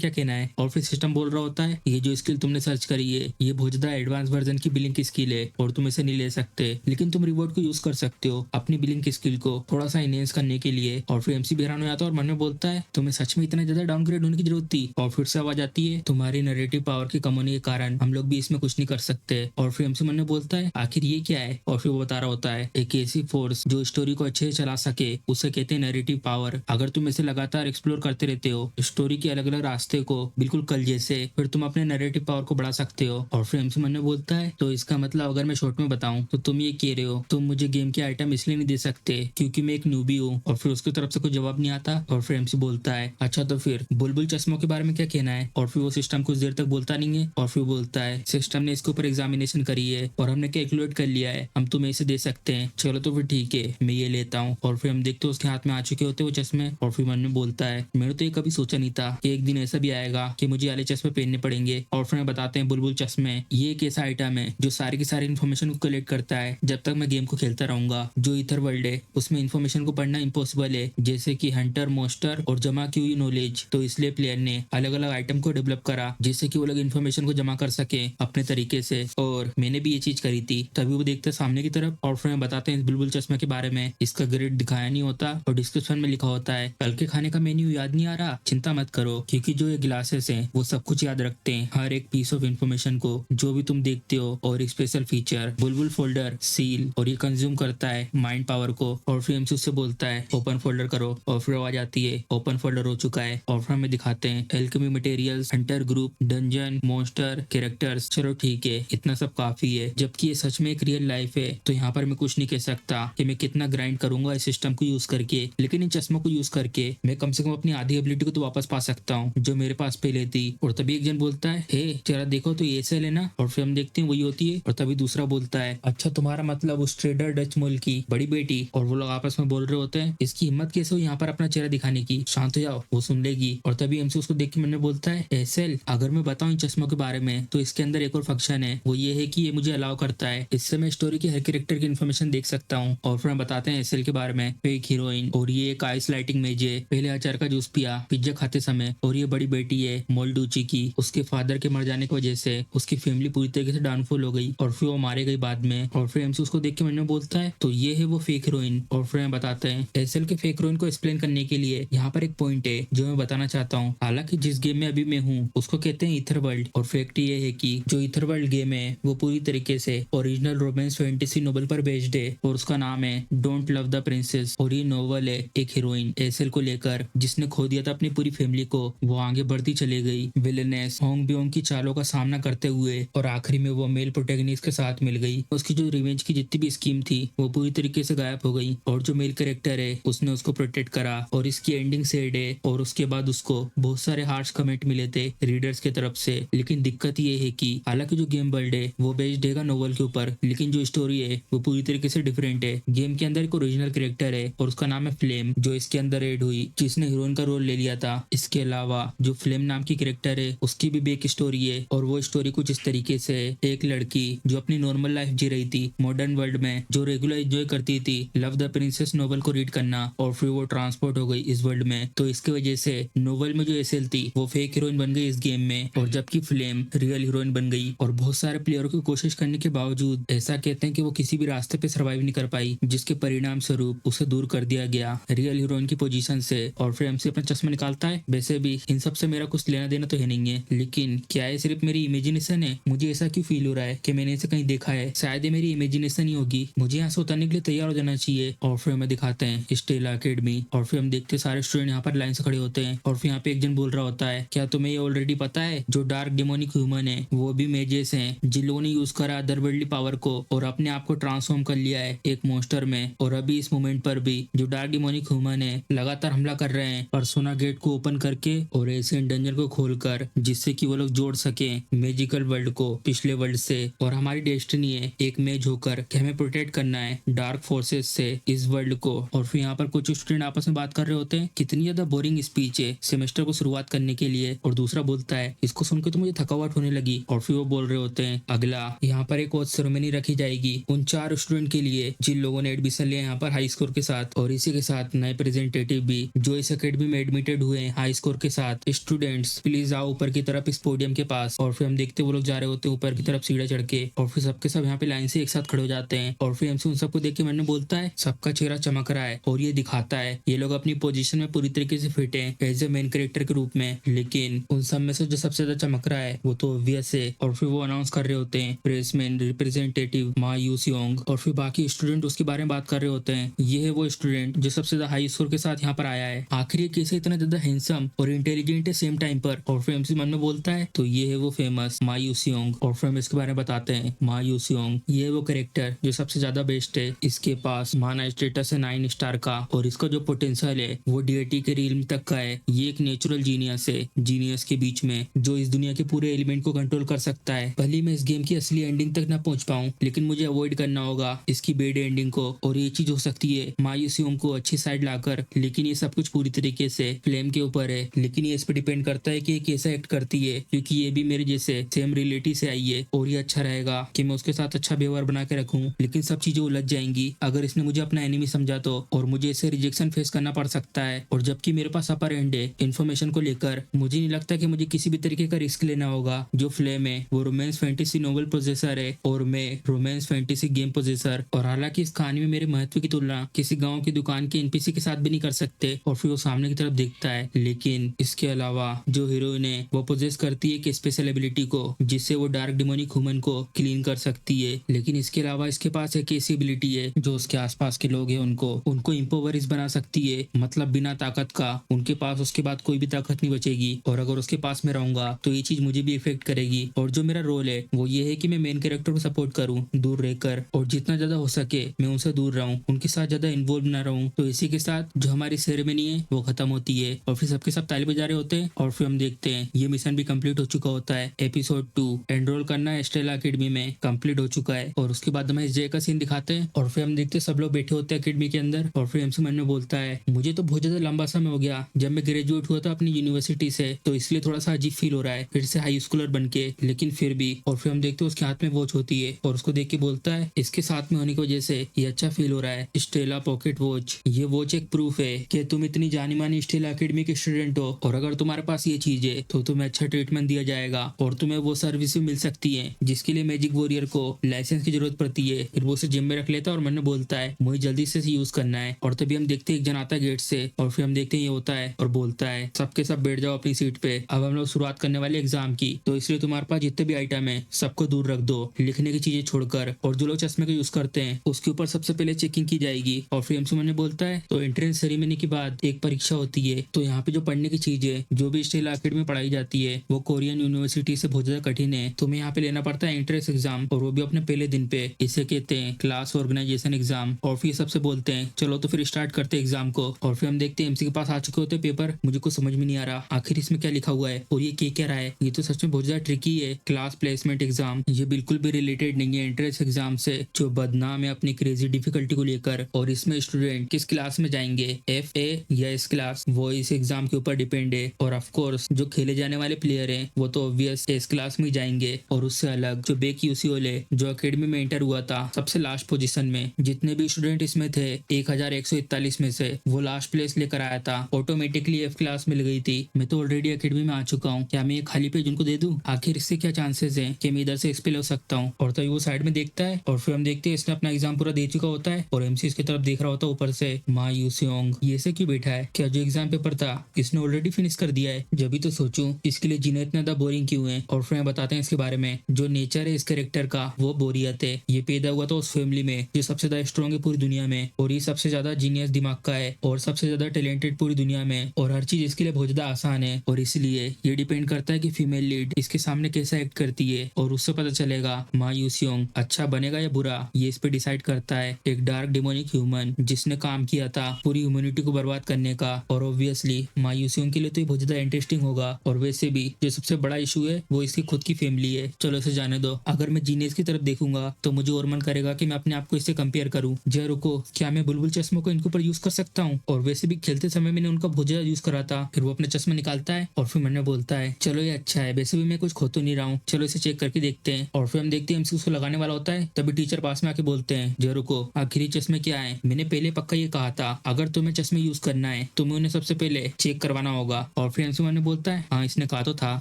क्या कहना है? और फिर सिस्टम बोल रहा होता है, ये जो स्किल तुमने सर्च करी है ये बहुत ज्यादा एडवांस वर्जन की बिलिंग की स्किल है और तुम इसे नहीं ले सकते, लेकिन तुम रिवॉर्ड को यूज कर सकते हो अपनी बिलिंग की स्किल को थोड़ा सा इनहेंस करने के लिए। और फिर एमसी हैरान हो जाता है और मन में बोलता है, तुम्हें सच में इतना ज्यादा डाउनग्रेड होने की जरूरत थी? और फिर से आवाज आती है, तुम्हारी नैरेटिव पावर की कम होने के कारण हम लोग भी इसमें कुछ नहीं कर सकते। और फिर एमसी मन में बोलता है, आखिर ये क्या है? और फिर वो बता रहा होता है, एक ऐसी फोर्स जो स्टोरी को अच्छे से चला सके उसे कहते हैं नैरेटिव पावर। अगर तुम इसे लगातार एक्सप्लोर करते रहते हो स्टोरी के अलग अलग रास्ते को, बिल्कुल कल जैसे, फिर तुम अपने नैरेटिव पावर को बढ़ा सकते हो। और फिर एमसी मन में बोलता है, तो इसका मतलब अगर मैं शॉर्ट में बताऊं तो तुम ये कह रहे हो तुम मुझे गेम के आइटम इसलिए नहीं दे सकते क्योंकि मैं एक न्यूबी हूँ? और फिर उसकी तरफ से कोई जवाब नहीं आता। और फिर एमसी बोलता है, अच्छा तो फिर बुलबुल चश्मों के बारे में क्या कहना है? और फिर वो सिस्टम कुछ देर तक बोलता नहीं है और फिर बोलता है, सिस्टम ने इसके ऊपर एग्जामिनेशन करी है और हमने कैलकुलेट कर लिया है, हम तुम्हें इसे दे सकते हैं। चलो तो फिर ठीक है, मैं ये लेता हूँ। और फिर हम देखते हैं उसके हाथ में आ चुके होते वो चश्मे। और फिर मन में बोलता है, मैंने तो ये कभी सोचा नहीं था कि एक दिन ऐसा भी आएगा कि मुझे वाले चश्मे पहनने पड़ेंगे। और फिर बताते हैं बुलबुल चश्मे ये एक ऐसा आइटम है जो सारी की सारी इन्फॉर्मेशन को कलेक्ट करता है जब तक मैं गेम को खेलता रहूंगा। जो ईथर वर्ल्ड है उसमें इन्फॉर्मेशन को पढ़ना इम्पॉसिबल है, जैसे कि हंटर, मोस्टर और जमा की हुई नॉलेज। तो इसलिए प्लेयर ने अलग अलग आइटम को डेवलप करा जिससे कि वो लोग इन्फॉर्मेशन को जमा कर सके अपने तरीके से। और मैंने भी ये चीज करी थी। तभी वो देखते हैं सामने की तरफ और फिर बताते हैं बुलबुल चश्मे के बारे में। इसका ग्रेड दिखाया नहीं होता और डिस्क्रिप्शन में लिखा होता है, कल के खाने का मेन्यू याद नहीं आ रहा? चिंता मत करो, क्योंकि जो ये ग्लासेस हैं वो सब कुछ याद रखते हैं, हर एक पीस ऑफ इन्फॉर्मेशन को जो भी तुम देखते हो। और एक स्पेशल फीचर बुलबुल फोल्डर सील, और ये कंज्यूम करता है माइंड पावर को। और फिर एमसी उससे बोलता है, ओपन फोल्डर करो। और फिर आवाज आती है, ओपन फोल्डर हो चुका है। और फिर हमें दिखाते हैं alchemy materials, Hunter group, dungeon, monster, characters. चलो ठीक है, इतना सब काफी है। जबकि ये सच में एक रियल लाइफ है तो यहाँ पर मैं कुछ नहीं कह सकता कि मैं कितना ग्राइंड करूंगा इस सिस्टम को यूज करके, लेकिन इन चश्मों को यूज करके मैं कम से कम अपनी आधी एबिलिटी को तो वापस पा सकता हूँ जो मेरे पास पहले थी। और तभी एक जन बोलता है, हे जरा देखो तो ये सेल है ना? और फिर हम देखते हैं वही होती है। और तभी दूसरा बोलता है, अच्छा तुम्हारा मतलब उस ट्रेडर डच मुल्क की बड़ी बेटी? और वो लोग आपस में बोल रहे होते हैं, इसकी हिम्मत कैसे हो यहाँ पर अपना चेहरा दिखाने की? शांत हो जाओ, वो सुन लेगी। और तभी एमसी उसको देख के मन में बोलता है, एसएल अगर मैं बताऊं इन चश्मों के बारे में तो इसके अंदर एक और फंक्शन है, वो ये है कि ये मुझे अलाउ करता है इससे मैं स्टोरी के हर कैरेक्टर की इन्फॉर्मेशन देख सकता हूँ। और फिर हम बताते हैं एसएल के बारे में, फेक हीरोइन, और ये एक आइस लाइटिंग मेज है, पहले अचार का जूस पिया पिज्जा खाते समय। और ये बड़ी बेटी है मोल्डूची की, उसके फादर के मर जाने की वजह से उसकी फैमिली पूरी तरीके से डाउनफॉल हो गई और फिर वो मारे गई बाद में। और फिर एमसी उसको देख के मन में बोलता है, तो ये है वो फेक हीरोइन। और फिर हम बताते हैं एसएल के फेक हीरोइन को एक्सप्लेन करने के लिए यहाँ पर एक पॉइंट है जो मैं बताना चाहता हूँ। हालांकि जिस गेम में अभी मैं हूँ उसको कहते हैं ईथर वर्ल्ड, और फैक्ट ये है कि जो ईथर वर्ल्ड गेम है वो पूरी तरीके से ओरिजिनल रोमांस फैंटेसी नोवेल पर बेस्ड है और उसका नाम है डोंट लव द प्रिंसेस। और ये नोवेल है एक हीरोइन एसएल को लेकर जिसने खो दिया था अपनी पूरी फैमिली को, वो आगे बढ़ती चली गई विलेनेस होंग ब्योंग की चालों का सामना करते हुए, और आखिरी में वो मेल प्रोटैगनिस्ट के साथ रात मिल गई। उसकी जो रिवेंज की जितनी भी स्कीम थी वो पूरी तरीके से गायब हो गई और जो मेल कैरेक्टर है उसने उसको प्रोटेक्ट करा और इसकी एंडिंग सैड है। और उसके बाद उसको बहुत सारे हार्श कमेंट मिले थे रीडर्स की तरफ से। लेकिन दिक्कत ये है कि हालांकि जो गेम वर्ल्ड है वो बेस्ड है नोवेल के ऊपर, लेकिन जो स्टोरी है वो पूरी तरीके से डिफरेंट है। गेम के अंदर एक ओरिजिनल कैरेक्टर है और उसका नाम है फ्लेम, जो इसके अंदर ऐड हुई, जिसने हीरोइन का रोल ले लिया था। इसके अलावा जो फ्लेम नाम की कैरेक्टर है उसकी भी बेक स्टोरी है और वो स्टोरी कुछ इस तरीके से है। एक लड़की जो अपनी नॉर्मल लाइफ जी रही थी मॉडर्न वर्ल्ड में, जो रेगुलर एंजॉय करती थी लव द प्रिंसेस नोवेल को रीड करना, और फिर वो ट्रांसपोर्ट हो गई इस वर्ल्ड में। तो इसकी वजह से नोवेल में जो एसेल थी वो फेक हीरोइन बन गई इस गेम में, और जबकि फ्लेम रियल हीरोइन बन गई। और बहुत सारे प्लेयरों की कोशिश करने के बावजूद ऐसा कहते हैं कि वो किसी भी रास्ते पे सर्वाइव नहीं कर पाई, जिसके परिणाम स्वरूप उसे दूर कर दिया गया रियल हीरोइन की पोजीशन से। और फिर एमसी अपना चश्मा निकालता है। वैसे भी इन सब से मेरा कुछ लेना देना तो है नहीं है, लेकिन क्या ये सिर्फ मेरी इमेजिनेशन है? मुझे ऐसा क्यों फील हो रहा है कि मैंने इसे कहीं देखा है? शायद ये मेरी इमेजिनेशन ही होगी। मुझे यहाँ से उतरने के लिए तैयार हो जाना चाहिए। और फिर हमें दिखाते हैं स्टेला अकेडमी, और फिर हम देखते सारे स्टूडेंट यहाँ पर लाइन से खड़े होते हैं। और फिर यहाँ पे एक जन बोल रहा होता है, क्या तुम्हें ये ऑलरेडी पता है जो डार्क डेमोनिक ह्यूमन है वो भी मेजेस हैं, जिन लोगों ने यूज करा अदरवर्ल्डली पावर को और अपने आप को ट्रांसफॉर्म कर लिया है एक मॉन्स्टर में। और अभी इस मोमेंट पर भी जो डार्क डेमोनिक ह्यूमन है लगातार हमला कर रहे हैं पर्सोना गेट को ओपन करके और एशियन डंजन को खोलकर, जिससे कि वो लोग जोड़ सके मैजिकल वर्ल्ड को पिछले वर्ल्ड से। और हमारी डेस्टिनी है एक मेज होकर कि हमें प्रोटेक्ट करना है डार्क फोर्सेस से इस वर्ल्ड को। और फिर यहाँ पर कुछ स्टूडेंट आपस में बात कर रहे होते हैं, कितनी ज्यादा बोरिंग स्पीच है सेमेस्टर को शुरुआत करने के लिए। और दूसरा बोलता है, इसको सुनकर तो मुझे थकावट होने लगी। और फिर वो बोल रहे होते हैं, अगला यहाँ पर एक और सेरेमनी रखी जाएगी उन 4 स्टूडेंट के लिए जिन लोगों ने एडमिशन लिया यहाँ पर हाई स्कोर के साथ, और इसी के साथ नए प्रेजेंटेटिव भी जो इस अकेडमी में एडमिटेड हुए हैं हाई स्कोर के साथ। स्टूडेंट्स प्लीज आओ ऊपर की तरफ इस पोडियम के पास। और फिर हम देखते वो लोग जा रहे होते हैं ऊपर की तरफ सीढ़ियां चढ़ के, और फिर सबके सब यहाँ पे लाइन से एक साथ खड़े हो जाते हैं। और फिर हमसे उन सबको देख के मैंने बोलता है, सबका चेहरा चमक रहा है और ये दिखाता है ये लोग अपनी पोजीशन में पूरी तरीके से फिट है एज ए मेन कैरेक्टर के रूप में। लेकिन उन सब में से जो सबसे ज्यादा चमक रहा है वो तो ऑब्वियस है। और फिर वो अनाउंस कर रहे होते हैं प्रेसमैन रिप्रेजेंटेटिव मा यू सियोंग, और फिर बाकी स्टूडेंट उसके बारे में बात कर रहे होते हैं। ये है वो स्टूडेंट जो सबसे ज्यादा हाई स्कोर के साथ यहाँ पर आया है। आखिर ये कैसे इतना ज्यादा हैंडसम और इंटेलिजेंट है सेम टाइम पर? और फिर एमसी मन में बोलता है, तो ये है वो फेमस मा यू सियोंग। और फिर हम इसके बारे में बताते हैं, मा यू सियोंग ये है वो कैरेक्टर जो सबसे ज्यादा बेस्ट है। इसके पास माना स्टेटस है 9 स्टार का, और इसका जो पोटेंशियल है वो डीएटी के रियल्म तक का है। ये एक नेचुरल जीनियस है, जीनियस के बीच में जो इस दुनिया के पूरे एलिमेंट को कंट्रोल कर सकता है। भले मैं इस गेम की असली एंडिंग तक ना पहुंच पाऊं, लेकिन मुझे अवॉइड करना होगा इसकी बेड एंडिंग को। और ये चीज हो सकती है मा यू सियोंग को अच्छी साइड लाकर, लेकिन ये सब कुछ पूरी तरीके से फ्लेम के ऊपर है। लेकिन ये इस पर डिपेंड करता है कि ये कैसा एक्ट करती है, क्योंकि ये भी मेरे जैसे सेम रिलेटिव से आई है। और ये अच्छा रहेगा कि मैं उसके साथ अच्छा व्यवहार बना के रखूं, लेकिन सब चीजें उलझ जाएंगी अगर इसने मुझे अपना एनिमी समझा तो, और मुझे इसे रिजेक्शन फेस करना पड़ सकता है। और जबकि मेरे पास अपर एंड है इन्फॉर्मेशन को लेकर, मुझे नहीं लगता कि मुझे किसी भी तरीके का रिस्क लेना होगा। जो फ्लेम है वो रोमांस फैंटेसी नोवेल प्रोसेसर है और मैं रोमांस फैंटेसी गेम प्रोसेसर। और हालांकि इस कहानी में मेरे महत्व की तुलना किसी गाँव की दुकान के एनपीसी के साथ भी नहीं कर सकते। और फिर वो सामने की तरफ देखता है, लेकिन इसके अलावा जो हीरोइन है वो पोजेस करती है एक स्पेशल एबिलिटी को, जिससे वो डार्क डिमोनिक ह्यूमन को क्लीन कर सकती है। लेकिन इसके अलावा इसके पास एक ऐसी एबिलिटी है जो उसके आसपास के लोग हैं उनको इम्पोवरिस बना सकती है, मतलब बिना ताकत का उनके पास उसके बाद कोई भी ताकत नहीं बचेगी। और अगर उसके पास मैं रहूंगा तो ये चीज मुझे भी इफेक्ट करेगी। और जो मेरा रोल है वो ये है कि मैं मेन कैरेक्टर को सपोर्ट करूं दूर रहकर, और जितना ज्यादा हो सके मैं उनसे दूर रहूं, उनके साथ ज्यादा इन्वॉल्व ना रहूं। तो इसी के साथ जो हमारी सेरेमनी है वो खत्म होती है और फिर सबके सब ताली बजा रहे होते हैं। और फिर हम देखते हैं ये मिशन भी कंप्लीट हो चुका होता है। एपिसोड 2 एनरोल करना स्टेला अकेडमी में कंप्लीट हो चुका है। और उसके बाद हमें इस जय का सीन दिखाते हैं और फिर हम देखते हैं सब लोग बैठे होते हैं अकेडमी के अंदर। और फिर एमसी मन में बोलता है, मुझे तो बहुत ज्यादा लंबा समय हो गया जब मैं ग्रेजुएट हुआ था अपनी यूनिवर्सिटी से, तो इसलिए थोड़ा सा अजीब फील हो रहा है फिर से हाई स्कूलर बन के, लेकिन फिर भी। और फिर हम देखते हैं उसके हाथ में वॉच होती है और उसको देख के बोलता है, इसके साथ में होने की वजह से ये अच्छा फील हो रहा है। स्टेला पॉकेट वॉच, ये वॉच एक प्रूफ है कि तुम इतनी जानी मानी स्टेला अकेडमी के स्टूडेंट हो, और अगर तुम्हारे पास ये चीज है तो तुम्हें अच्छा ट्रीटमेंट दिया जाएगा और तुम्हें वो सर्विस भी मिल सकती है जिसके लिए मैजिक वॉरियर को लाइसेंस की जरूरत पड़ती है। फिर वो उसे जिम में रख लेता है और मन में बोलता है, मुझे जल्दी से यूज करना है। और तभी हम देखते हैं एक जन आता है गेट से, और फिर हम देखते हैं ये होता है और बोलता है, सबके सब बैठ जाओ अपनी सीट पे, अब हम लोग शुरुआत करने वाले एग्जाम की, तो इसलिए तुम्हारे पास जितने भी आइटम है सबको दूर रख दो, लिखने की चीजें छोड़कर। और जो लोग चश्मे का यूज करते हैं उसके ऊपर सबसे पहले चेकिंग की जाएगी। और फिर हमसे मन बोलता है, तो एंट्रेंस सेरेमनी के बाद एक परीक्षा होती है, तो यहाँ पे जो पढ़ने की चीजें जो भी स्टेला अकेडमी में पढ़ाई जाती है वो कोरियन यूनिवर्सिटी से बहुत ज्यादा कठिन है। तुम्हें यहाँ पे लेना पड़ता है एंट्रेंस एग्जाम एग्जाम, और वो भी अपने पहले दिन पे। इसे कहते हैं क्लास ऑर्गेनाइजेशन एग्जाम। और फिर सबसे बोलते हैं चलो तो फिर स्टार्ट करते हैं एग्जाम को। और फिर हम देखते हैं एमसी के पास आ चुके होते हैं पेपर। मुझे कुछ समझ में नहीं आ रहा आखिर इसमें क्या लिखा हुआ है और ये क्या रहा है। ये तो सच में बहुत ज्यादा ट्रिकी है। क्लास प्लेसमेंट एग्जाम, ये बिल्कुल भी रिलेटेड नहीं है एंट्रेंस एग्जाम से, जो बदनाम है अपनी क्रेजी डिफिकल्टी को लेकर। और इसमें स्टूडेंट किस क्लास में जाएंगे, FA या एस क्लास, वो इस एग्जाम के ऊपर डिपेंड है। और ऑफ कोर्स जो खेले जाने वाले प्लेयर हैं वो तो ऑब्वियस एस क्लास में जाएंगे। और उससे अलग जो बेक यूसीओल है, जो अकेडमी में एंटर हुआ था सबसे लास्ट पोजीशन में, जितने भी स्टूडेंट इसमें थे 1141 में से वो लास्ट प्लेस लेकर आया था, ऑटोमेटिकली F क्लास मिल गई थी। मैं तो ऑलरेडी अकेडमी में आ चुका हूँ, क्या मैं ये खाली पेज उनको दे दूं? आखिर इससे क्या चांसेस हैं कि मैं इधर से एक्सपेल हो सकता हूँ। और तभी वो साइड में देखता है और फिर हम देखते हैं इसने अपना एग्जाम पूरा दे चुका होता है और एमसी इसकी तरफ देख रहा होता है ऊपर से। मा यूसियोंग ये ऐसे क्यों बैठा है? क्या जो एग्जाम पेपर था इसने ऑलरेडी फिनिश कर दिया है? जब भी तो सोचूं इसके लिए जीना इतना ज्यादा बोरिंग क्यों है। और फिर बताते हैं इसके बारे में। जो नेचर है इस कैरेक्टर का वो बोरियत है। ये पैदा हुआ था उस फैमिली में जो सबसे ज्यादा स्ट्रॉन्ग है पूरी दुनिया में, और ये सबसे ज्यादा जीनियस दिमाग का है और सबसे ज्यादा टैलेंटेड पूरी दुनिया में, और हर चीज इसके लिए बहुत ज्यादा आसान है। और इसलिए ये डिपेंड करता है कि फीमेल लीड इसके सामने कैसा एक्ट करती है और उससे पता चलेगा मा यूसियोंग अच्छा बनेगा या बुरा। ये इस पे डिसाइड करता है। एक डार्क डिमोनिक ह्यूमन जिसने काम किया था पूरी ह्यूमैनिटी को बर्बाद करने का। और ऑब्वियसली मा यूसियोंग के लिए तो ये बहुत ज्यादा इंटरेस्टिंग होगा। और वैसे भी जो सबसे बड़ा इशू है वो इसकी खुद की फैमिली है। चलो इसे जाने दो। अगर मैं जीनियस की तरफ देखूंगा तो मुझे और मन करेगा कि मैं अपने आप को इससे कंपेयर करूं। जय रुको, क्या मैं बुलबुल चश्मों को इनके ऊपर यूज कर सकता हूँ? और वैसे भी खेलते समय मैंने उनका बहुत ज्यादा यूज करा था। फिर वो अपने चश्मा निकालता है और फिर मैंने बोलता है चलो ये अच्छा है, वैसे भी मैं कुछ खो तो नहीं रहा हूँ, चलो इसे चेक करके देखते हैं। और फिर हम देखते हैं एमसी उसको लगाने वाला होता है, तभी टीचर पास में आके बोलते हैं जय रुको, आखिरी चश्मे क्या है? मैंने पहले पक्का ये कहा था अगर तुम्हें चश्मे यूज करना है तुम्हें उन्हें सबसे पहले चेक करवाना होगा। और फिर एमसी मैंने बोलता है हाँ इसने कहा तो था।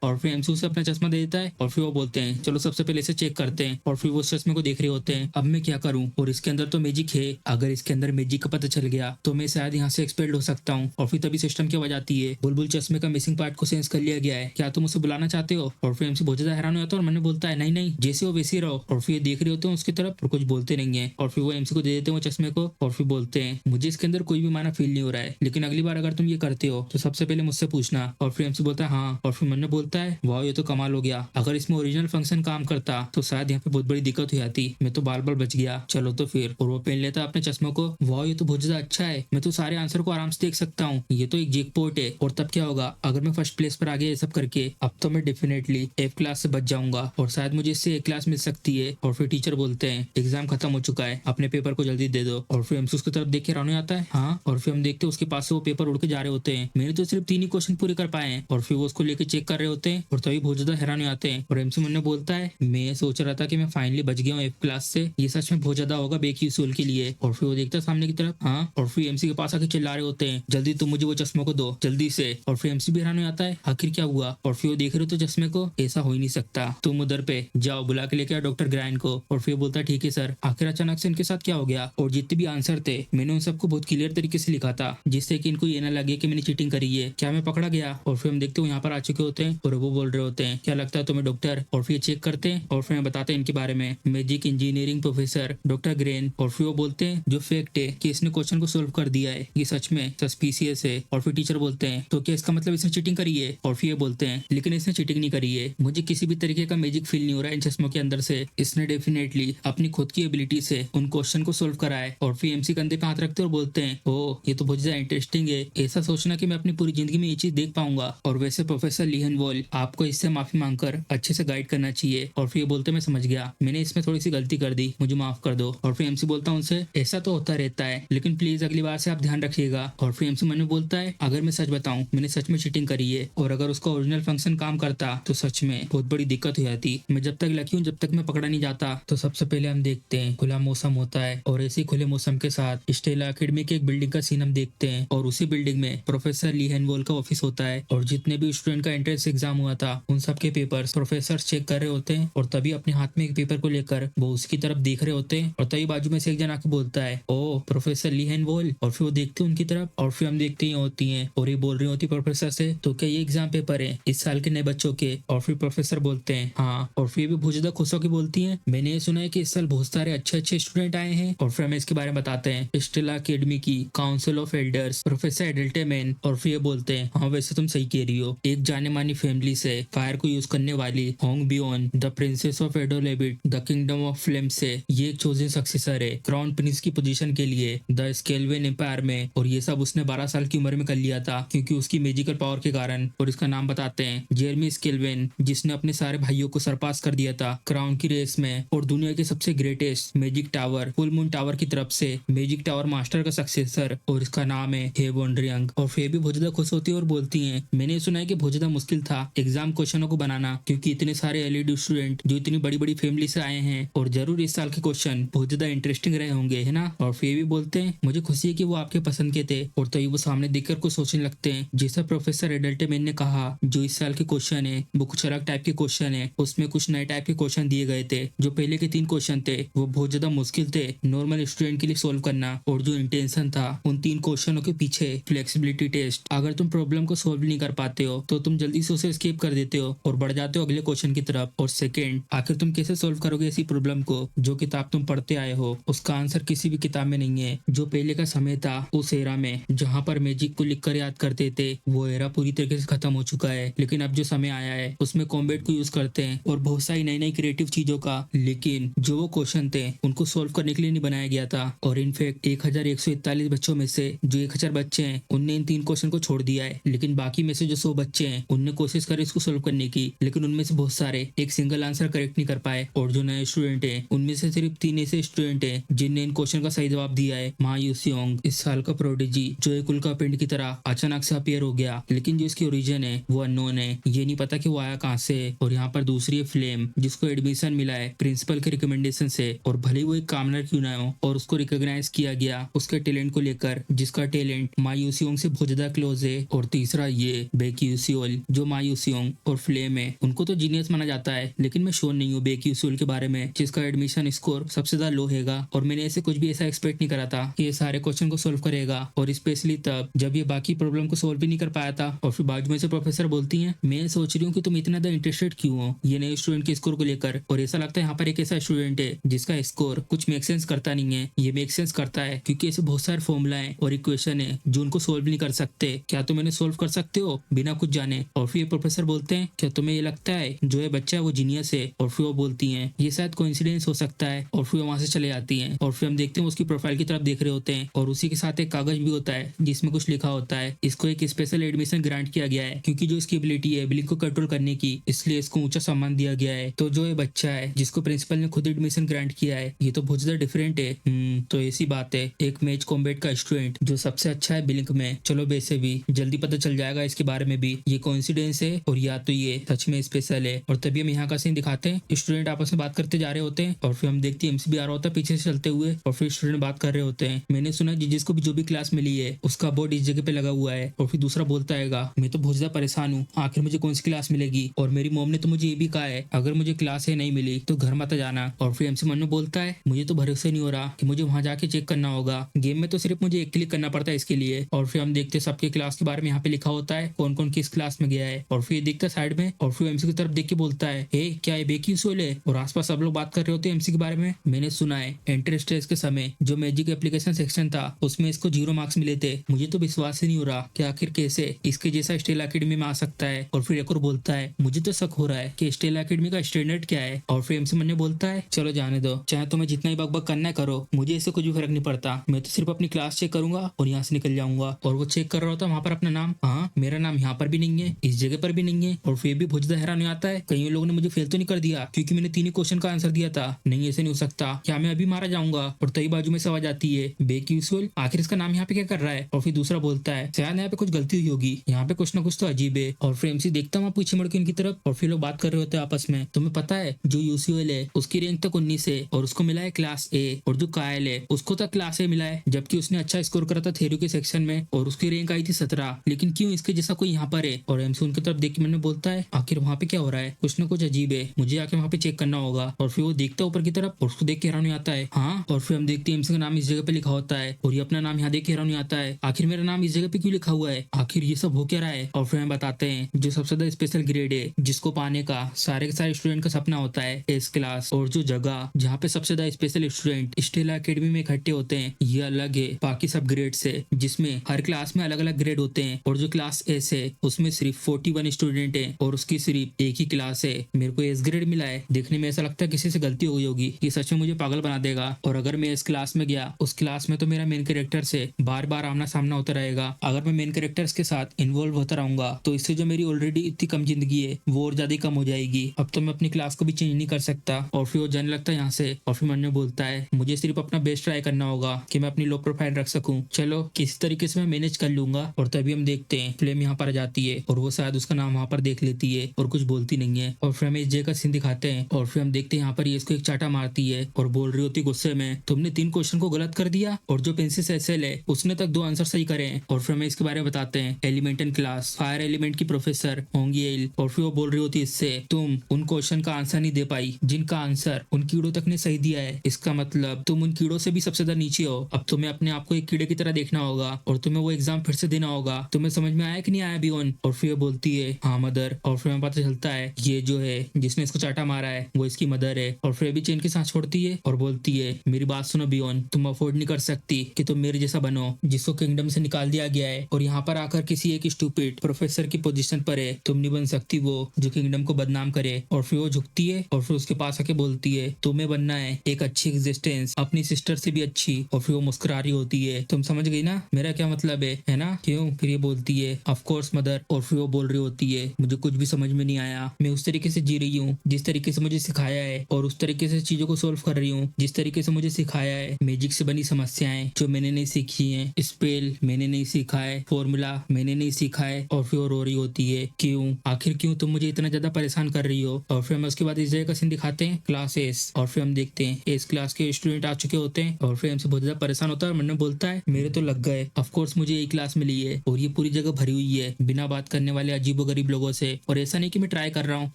और फिर एमसी उसे अपना चश्मा दे देता है और फिर वो बोलते हैं चलो सबसे पहले इसे चेक करते हैं। और फिर वो उस चश्मे को देख रहे होते हैं। अब मैं क्या करूं? और इसके अंदर तो मैजिक है, अगर इसके अंदर मैजिक का पता चल गया तो मैं शायद यहाँ से एक्सपेल्ड हो सकता हूँ। और फिर तभी सिस्टम की आवाज आती है बुलबुल चश्मे का मिसिंग पार्ट को सेंस कर लिया गया है, क्या तुम उसे बुलाना चाहते हो? और फिर एमसी बहुत ज्यादा हैरान हो जाता है और मैंने बोलता है नहीं नहीं जैसे हो वैसे ही रहो। और फिर देख रहे होते हैं उसकी तरफ और कुछ बोलते नहीं है। और फिर वो एमसी को दे देते हैं वो चश्मे को और फिर बोलते हैं मुझे इसके अंदर कोई भी माना फील नहीं हो रहा है, लेकिन अगली बार अगर तुम ये करते हो तो सबसे पहले मुझसे पूछना। और फिर एमसी बोलता है हाँ। और फिर मैंने बोलता है वाह ये तो कमाल हो गया, अगर इसमें ओरिजिनल फंक्शन काम करता तो शायद यहाँ पे बहुत बड़ी दिक्कत हो जाती, मैं तो बाल बाल बच गया। चलो तो फिर। और वो पहन लेता अपने चश्मों को। वाह ये तो बहुत ज्यादा अच्छा है, मैं तो सारे आंसर को आराम से देख सकता हूँ, ये तो एक जैकपॉट है। और तब क्या होगा अगर मैं फर्स्ट प्लेस पर आ गया ये सब करके, अब तो मैं डेफिनेटली F क्लास से बच जाऊंगा और शायद मुझे इससे A क्लास मिल सकती है। और फिर टीचर बोलते हैं एग्जाम खत्म हो चुका है, अपने पेपर को जल्दी दे दो। और फिर एमसी उसकी तरफ देख के हैरान हो जाता है हाँ। और फिर हम देखते हैं उसके पास से वो पेपर उड़ के जा रहे होते हैं। मैंने तो सिर्फ 3 ही क्वेश्चन पूरे कर पाए हैं। और फिर वो उसको लेके चेक कर रहे होते हैं और तभी बहुत ज्यादा हैरान हो जाते हैं। और एमसी मुन्ने बोलता है मैं सोच रहा था कि मैं फाइनली बच गया हूँ F क्लास से, ये सच में बहुत ज्यादा होगा बेक यूसुल के लिए। और फिर वो देखता है सामने की तरफ हाँ। और फिर एमसी के पास आके चिल्ला रहे होते हैं जल्दी तुम मुझे वो चश्मे को दो जल्दी से। और फिर एमसी भी हैरान हो जाता है आखिर क्या हुआ। और फिर वो देख रहे हो तो चश्मे को, ऐसा हो ही नहीं सकता, तुम उधर पे जाओ बुला के लेके आओ डॉक्टर ग्राइन को। और फिर बोलता है ठीक है सर। आखिर अचानक से इनके साथ क्या हो गया? और जितने भी आंसर थे मैंने उन सबको बहुत क्लियर तरीके से लिखा था जिससे कि इनको ये ना लगे कि मैंने चीटिंग करी है, क्या मैं पकड़ा गया? और फिर हम देखते हैं यहाँ पर आ चुके होते हैं और वो बोल रहे होते हैं क्या लगता है तुम्हें डॉक्टर? और फिर चेक करते हैं और फिर बताते हैं इनके बारे में, magic engineering professor doctor grain. और फिर वो बोलते हैं जो फैक्ट है कि इसने क्वेश्चन को सोल्व कर दिया है ये सच में सस्पिशियस है। और फिर टीचर बोलते हैं तो क्या इसका मतलब इसने चीटिंग करी है? और फिर ये बोलते हैं लेकिन इसने चीटिंग नहीं करी है, मुझे किसी भी तरीके का मैजिक फील नहीं हो रहा है इन चश्मों के अंदर से, इसने डेफिनेटली अपनी खुद की एबिलिटी से उन क्वेश्चन को सोल्व करा है। और फिर एमसी कंधे पे हाथ रखते और बोलते हैं ओ ये तो बहुत ज्यादा इंटरेस्टिंग है, ऐसा सोचना कि मैं अपनी पूरी जिंदगी में ये चीज देख पाऊंगा। और वैसे प्रोफेसर लिहन वॉल आपको इससे माफी मांगकर अच्छे से गाइड करना चाहिए। और फिर ये बोलते मैं समझ गया, मैंने इसमें थोड़ी सी गलती कर दी, मुझे माफ कर दो। और फिर एमसी बोलता हूँ उनसे ऐसा तो होता रहता है लेकिन प्लीज अगली बार से आप ध्यान रखिएगा। और फिर एमसी मैंने बोलता है अगर मैं सच बताऊं मैंने सच में चीटिंग करी है और अगर उसका ओरिजिनल फंक्शन काम करता तो सच में बहुत बड़ी दिक्कत हो जाती, मैं जब तक लकी हूँ जब तक मैं पकड़ा नहीं जाता। तो सबसे पहले हम देखते हैं खुला मौसम होता है और इसी खुले मौसम के साथ स्टेला एकेडमी की एक बिल्डिंग का सीन हम देखते हैं और उसी बिल्डिंग में प्रोफेसर ली हेनवॉल का ऑफिस होता है और जितने भी स्टूडेंट का एंट्रेंस एग्जाम हुआ था उन सबके पेपर्स प्रोफेसर चेक कर रहे होते हैं। और तभी अपने हाथ में एक पेपर को लेकर वो उसकी तरफ देख रहे होते हैं और तभी बाजू में से एक जन आके बोलता है ओ प्रोफेसर ली हेनवॉल। और फिर वो देखते हैं उनकी तरफ और फिर हम देखते ही होती हैं और ये बोल रही होती प्रोफेसर से तो क्या ये एग्जाम पेपर है इस साल के नए बच्चों के? और फिर प्रोफेसर बोलते हैं हाँ। और फिर भी बहुत ज्यादा खुश होकर बोलती है मैंने ये सुना है कि इस साल बहुत सारे अच्छे अच्छे स्टूडेंट आए हैं। और फिर हमें इसके बारे में बताते हैं स्टेला एकेडमी की काउंसिल ऑफ एल्डर्स प्रोफेसर एडल्टेमैन। और फिर ये बोलते हैं हाँ वैसे तुम सही कह रही हो, एक जाने मानी फैमिली से फायर को यूज करने वाली होंग बियोन द प्रिंसेस ऑफ शैडो लेविट द किंगडम ऑफ फ्लेम से ये एक चोजन सक्सेसर है क्राउन प्रिंस की पोजीशन के लिए द स्केलवेन एम्पायर में, और ये सब उसने 12 साल की उम्र में कर लिया था क्योंकि उसकी मैजिकल पावर के कारण। और इसका नाम बताते हैं जेरमी स्केलवेन, जिसने अपने सारे भाइयों को सरपास कर दिया था क्राउन की रेस में, और दुनिया के सबसे greatest magic tower full moon tower की तरफ से मैजिक टावर मास्टर का सक्सेसर, और इसका नाम है हे वॉन्डरियंग। और फे भी बहुत ज्यादा खुश होती है और बोलती है मैंने सुना है कि बहुत ज्यादा मुश्किल था एग्जाम क्वेश्चनों को बनाना, क्योंकि इतने सारे एलईडी स्टूडेंट जो इतनी बड़ी बड़ी फैमिली से आए हैं, और जरूर इस साल के क्वेश्चन बहुत ज्यादा इंटरेस्टिंग रहे होंगे, है ना। और फे भी बोलते हैं मुझे खुशी है कि वो आपके पसंद के थे, और तभी वो सामने देखकर कुछ सोचने लगते हैं। जैसा प्रोफेसर एडल्टेमैन ने कहा जो इस साल के क्वेश्चन है वो कुछ अलग टाइप के क्वेश्चन है, उसमें कुछ नए टाइप के क्वेश्चन दिए गए थे। जो पहले के 3 क्वेश्चन थे वो बहुत ज्यादा मुश्किल थे नॉर्मल स्टूडेंट के लिए सोल्व करना, और जो इंटेंशन था उन 3 क्वेश्चनों के पीछे फ्लेक्सिबिलिटी टेस्ट। अगर तुम प्रॉब्लम को सोल्व नहीं कर पाते हो तो तुम जल्दी से उसे स्किप कर देते हो और बढ़ जाते हो अगले क्वेश्चन की तरफ। और सेकंड, आखिर तुम कैसे सोल्व करोगे ऐसी प्रॉब्लम को जो किताब तुम पढ़ते आए हो उसका आंसर किसी भी किताब में नहीं है। जो पहले का समय था उस एरा में जहाँ पर मैजिक को लिखकर याद करते थे वो एरा पूरी तरीके से खत्म हो चुका है, लेकिन अब जो समय आया है उसमें कॉम्बैट को यूज करते हैं और बहुत सारी नई नई क्रिएटिव चीजों का। लेकिन जो वो क्वेश्चन थे उनको सोल्व करने के लिए नहीं बनाया गया था, और इनफैक्ट 1141 बच्चों में से जो 1000 बच्चे हैं उनने इन 3 क्वेश्चन को छोड़ दिया है, लेकिन बाकी में से जो 100 बच्चे हैं उनने कोशिश करी इसको सोल्व करने की, लेकिन उनमें से बहुत सारे एक सिंगल आंसर करेक्ट नहीं कर पाए। और जो नए स्टूडेंट हैं उनमें से सिर्फ 3 ऐसे स्टूडेंट हैं जिनने इन क्वेश्चन का सही जवाब दिया है। मा यूसियोंग इस साल का प्रोडिजी जो एक उल्का पिंड की तरह अचानक से अपीयर हो गया, लेकिन जो इसकी ओरिजिन है वो अननोन है, ये नहीं पता कि वो आया कहाँ से। और यहाँ पर दूसरी है फ्लेम जिसको एडमिशन मिला है प्रिंसिपल के रिकमेंडेशन से, और भले वो एक कामनर क्यों ना हो, और उसको रिकॉग्नाइज किया गया उसके टैलेंट को लेकर जिसका टैलेंट मा यूसियोंग से बहुत ज्यादा क्लोज है। और तीसरा ये बेकी यूसियोल जो मा यूसियोंग और फ्लेम है उनको तो जीनियस माना जाता है, लेकिन मैं श्योर नहीं हूँ बेकी यूसियोल के बारे में जिसका एडमिशन स्कोर सबसे ज्यादा लो हैगा। और मैंने ऐसे कुछ भी ऐसा एक्सपेक्ट नहीं करा था कि ये सारे क्वेश्चन को सोल्व करेगा, और स्पेशली तब जब ये बाकी प्रॉब्लम को सोल्व भी नहीं कर पाया था। और फिर बाजू में से प्रोफेसर बोलती है मैं सोच रही हूँ कि तुम इतना ज्यादा इंटरेस्टेड क्यों हो ये नए स्टूडेंट के स्कोर को लेकर, और ऐसा लगता है यहाँ पर एक ऐसा स्टूडेंट है जिसका स्कोर कुछ मेक सेंस करता नहीं है। ये मेक सेंस करता है क्योंकि ऐसे बहुत सारे फॉर्मूला और इक्वेशन है जो उनको सोल्व नहीं कर सकते, क्या तुम इन्हें सोल्व कर सकते हो बिना कुछ जाने। और फिर प्रोफेसर बोलते हैं क्या तुम्हें ये लगता है जो ये बच्चा है वो जीनियस है, और फिर वो बोलती है ये शायद कोइंसिडेंस हो सकता है, और फिर वहां से चले जाती है। और फिर हम देखते हैं उसकी प्रोफाइल की तरफ देख रहे होते हैं, और उसी के साथ एक कागज भी होता है जिसमें कुछ लिखा होता है इसको एक स्पेशल एडमिशन ग्रांट किया गया है क्योंकि जो इसकी एबिलिटी है ब्लिंक को कंट्रोल करने की, इसलिए इसको ऊंचा सम्मान दिया गया है। तो जो ये बच्चा है जिसको प्रिंसिपल ने खुद एडमिशन ग्रांट किया है ये तो बहुत ज्यादा डिफरेंट है। तो ऐसी बात है एक मैच कॉम्बैट का स्टूडेंट जो सबसे अच्छा है ब्लिंक में। चलो वैसे भी जल्दी पता चल जाएगा इसके बारे में भी ये कोइंसिडेंस है और या तो ये सच में स्पेशल है। और तभी हम यहाँ का सीन दिखाते हैं स्टूडेंट आपस में बात करते जा रहे होते हैं, और फिर हम देखते हैं एमसी भी आ रहा होता है पीछे से चलते हुए, और फिर स्टूडेंट बात कर रहे होते हैं मैंने सुना जिसको भी जो भी क्लास मिली है उसका बोर्ड इस जगह पे लगा हुआ है। और फिर दूसरा बोलता है मैं तो बहुत ज्यादा परेशान हूँ आखिर मुझे कौन सी क्लास मिलेगी, और मेरी मॉम ने तो मुझे ये भी कहा है अगर मुझे क्लास है नहीं मिली तो घर मत जाना। और फिर एमसी मन्नू बोलता है मुझे तो भरोसा नहीं हो रहा कि मुझे वहां जाके चेक करना होगा, गेम में तो सिर्फ मुझे एक क्लिक करना पड़ता है इसके लिए। और फिर हम देखते हैं सबके क्लास के बारे में यहाँ पे लिखा होता है कौन कौन किस क्लास में गया है। और फिर देखता है साइड में, और फिर एमसी की तरफ देख के बोलता है क्या ये बेकी सोल है, और आसपास सब लोग बात कर रहे होते हैं एमसी के बारे में। मैंने सुना है एंट्रेंस टेस्ट के समय जो मैजिक एप्लीकेशन सेक्शन था उसमें इसको 0 मार्क्स मिले थे, मुझे तो विश्वास ही नहीं हो रहा कि आखिर कैसे इसके जैसा स्टेला एकेडमी में आ सकता है। और फिर एक और बोलता है मुझे तो शक हो रहा है कि स्टेला एकेडमी का स्टैंडर्ड क्या है। और फिर एमसी मन्नू बोलता है चलो जाने दो, चाहे तुम्हें जितना ही बकबक करना है करो, मुझे इससे कुछ भी फर्क नहीं पड़ता, मैं तो सिर्फ अपनी क्लास चेक करूंगा और यहाँ से निकल जाऊंगा। और वो चेक कर रहा होता वहाँ पर अपना नाम, हाँ मेरा नाम यहाँ पर भी नहीं है इस जगह पर भी नहीं है। और फिर भी बहुत ज्यादा हैरान हो आता है कई लोगों ने मुझे फेल तो नहीं कर दिया क्योंकि मैंने 3 ही क्वेश्चन का आंसर दिया था, नहीं ऐसे नहीं हो सकता, क्या मैं अभी मारा जाऊंगा। और तभी बाजू में से आवाज आती है बेकी यूसुअल आखिर इसका नाम यहाँ पे क्या कर रहा है। और फिर दूसरा बोलता है शायद यहाँ पे कुछ गलती हुई होगी, यहाँ पे कुछ ना कुछ तो अजीब है। और फिर एमसी देखता हूँ पीछे मुड़ के इनकी तरफ, और फिर लोग बात कर रहे होते हैं आपस में। तुम्हें पता है जो यूसीएल है उसकी रैंक तक 19 है और उसको मिला है क्लास ए, और जो कायल है उसको तक क्लास ए मिला है जबकि उसने अच्छा स्कोर करा था थ्योरी के सेक्शन में और उसकी रैंक आई थी 17, लेकिन क्यों इसके जैसा कोई यहाँ पर है। और एमसी उनकी तरफ देख के मैंने बोलता है आखिर वहाँ पे क्या हो रहा है, कुछ ना कुछ अजीब है, मुझे आके वहाँ पे चेक करना होगा। और फिर वो देखता है ऊपर की तरफ और उसको देख के हैरान हो आता है, हाँ। और फिर हम देखते हैं एमसी का नाम इस जगह पे लिखा होता है और ये अपना नाम यहाँ देख के हैरान हो आता है, आखिर मेरा नाम इस जगह पे क्यों लिखा हुआ है, आखिर ये सब हो क्या रहा है। और फिर हम बताते हैं जो सबसे ज्यादा स्पेशल ग्रेड है जिसको पाने का सारे के सारे स्टूडेंट का सपना होता है एस क्लास, और जो जगह जहाँ पे सबसे ज्यादा स्पेशल स्टूडेंट स्टेला एकेडमी में इकट्ठे होते हैं ये अलग है बाकी सब ग्रेड से, जिसमें हर क्लास में अलग अलग ग्रेड होते हैं। और जो क्लास एस है उसमें सिर्फ 41 स्टूडेंट है और उसकी सिर्फ एक ही क्लास है, मेरे को एस ग्रेड मिला है। देखने में ऐसा लगता है किसी से गलती हो गई होगी, ये सच में मुझे पागल बना देगा। और अगर मैं इस क्लास में गया, उस क्लास में तो मेरा मेन कैरेक्टर से बार बार आमना सामना होता रहेगा। अगर मैं मेन कैरेक्टर्स के साथ इन्वॉल्व होता रहूंगा तो इससे जो मेरी ऑलरेडी इतनी कम जिंदगी है वो और ज्यादा कम हो जाएगी। अब तो मैं अपनी क्लास को भी चेंज नहीं कर सकता। और फिर वो जाने लगता है यहाँ से। और फिर मन में बोलता है मुझे सिर्फ अपना बेस्ट ट्राई करना होगा कि मैं अपनी लो प्रोफाइल रख सकूं। चलो किसी तरीके से मैं मैनेज कर लूंगा। और तभी हम देखते हैं फ्लेम यहाँ पर आ जाती है और वो शायद उसका नाम वहाँ पर देख लेती है और कुछ बोलती नहीं है। और फिर हमें इस जय का सीन दिखाते हैं और फिर हम देखते हैं यहाँ पर ये इसको एक चाटा मारती है और बोल रही होती गुस्से में तुमने 3 क्वेश्चन को गलत कर दिया और जो प्रिंसेस एसेल है उसने तक 2 आंसर सही करे हैं। और फिर हमें इसके बारे में बताते हैं एलिमेंटल क्लास फायर एलिमेंट की प्रोफेसर होंगी एल। और फिर वो बोल रही होती इससे तुम उन क्वेश्चन का आंसर नहीं दे पाई जिनका आंसर उन कीड़ों तक ने सही दिया है। इसका मतलब तुम उन कीड़ों से भी सबसे ज्यादा नीचे हो। अब तुम्हें अपने आप को एक कीड़े की तरह देखना होगा और तुम्हें वो एग्जाम फिर से देना होगा। तुम्हें समझ में आया कि नहीं आया बियॉन? और फिर बोलती है हाँ मदर। और फिर हमें पता चलता है ये जो है जिसने इसको चाटा मारा है वो इसकी मदर है। और फिर भी चैन की सांस छोड़ती है और बोलती है मेरी बात सुनो बियॉन, तुम अफोर्ड नहीं कर सकती कि तुम मेरे जैसा बनो जिसको किंगडम से निकाल दिया गया है और यहाँ पर आकर किसी एक स्टूपिड प्रोफेसर की पोजीशन पर है। तुम नहीं बन सकती वो जो किंगडम को बदनाम करे। और फिर वो झुकती है और फिर उसके पास आके बोलती है तुम्हें बनना है एक अच्छी एग्जिस्टेंस, अपनी सिस्टर से भी अच्छी। और फिर वो मुस्कुरा रही होती है तुम समझ गई ना मेरा क्या मतलब है ना? क्यों? फिर ये बोलती है ऑफ कोर्स मदर। और फिर वो बोल रही होती है मुझे कुछ भी समझ में नहीं आया, मैं उस तरीके से जी रही हूँ जिस तरीके से मुझे सिखाया है और उस तरीके से चीजों को सोल्व कर रही हूँ जिस तरीके से मुझे सिखाया है। मैजिक से बनी समस्याएं जो मैंने नहीं सीखी है, स्पेल मैंने नहीं सीखा है, फॉर्मूला मैंने नहीं सीखा है। और फिर वो रो रही होती है क्यों, आखिर क्यों तुम मुझे इतना ज्यादा परेशान कर रही हो? और फिर हम उसके बाद इस जगह का सीन दिखाते हैं क्लास एस। और फिर हम देखते हैं एस क्लास के स्टूडेंट आ चुके होते हैं और फिर हमसे बहुत ज्यादा परेशान होता है और मन में बोलता है मेरे तो लग गए, ऑफ कोर्स मुझे यही क्लास मिली है और ये पूरी जगह भरी हुई है बिना बात करने वाले अजीबो गरीब लोगों से। और ऐसा नहीं कि मैं ट्राई कर रहा हूँ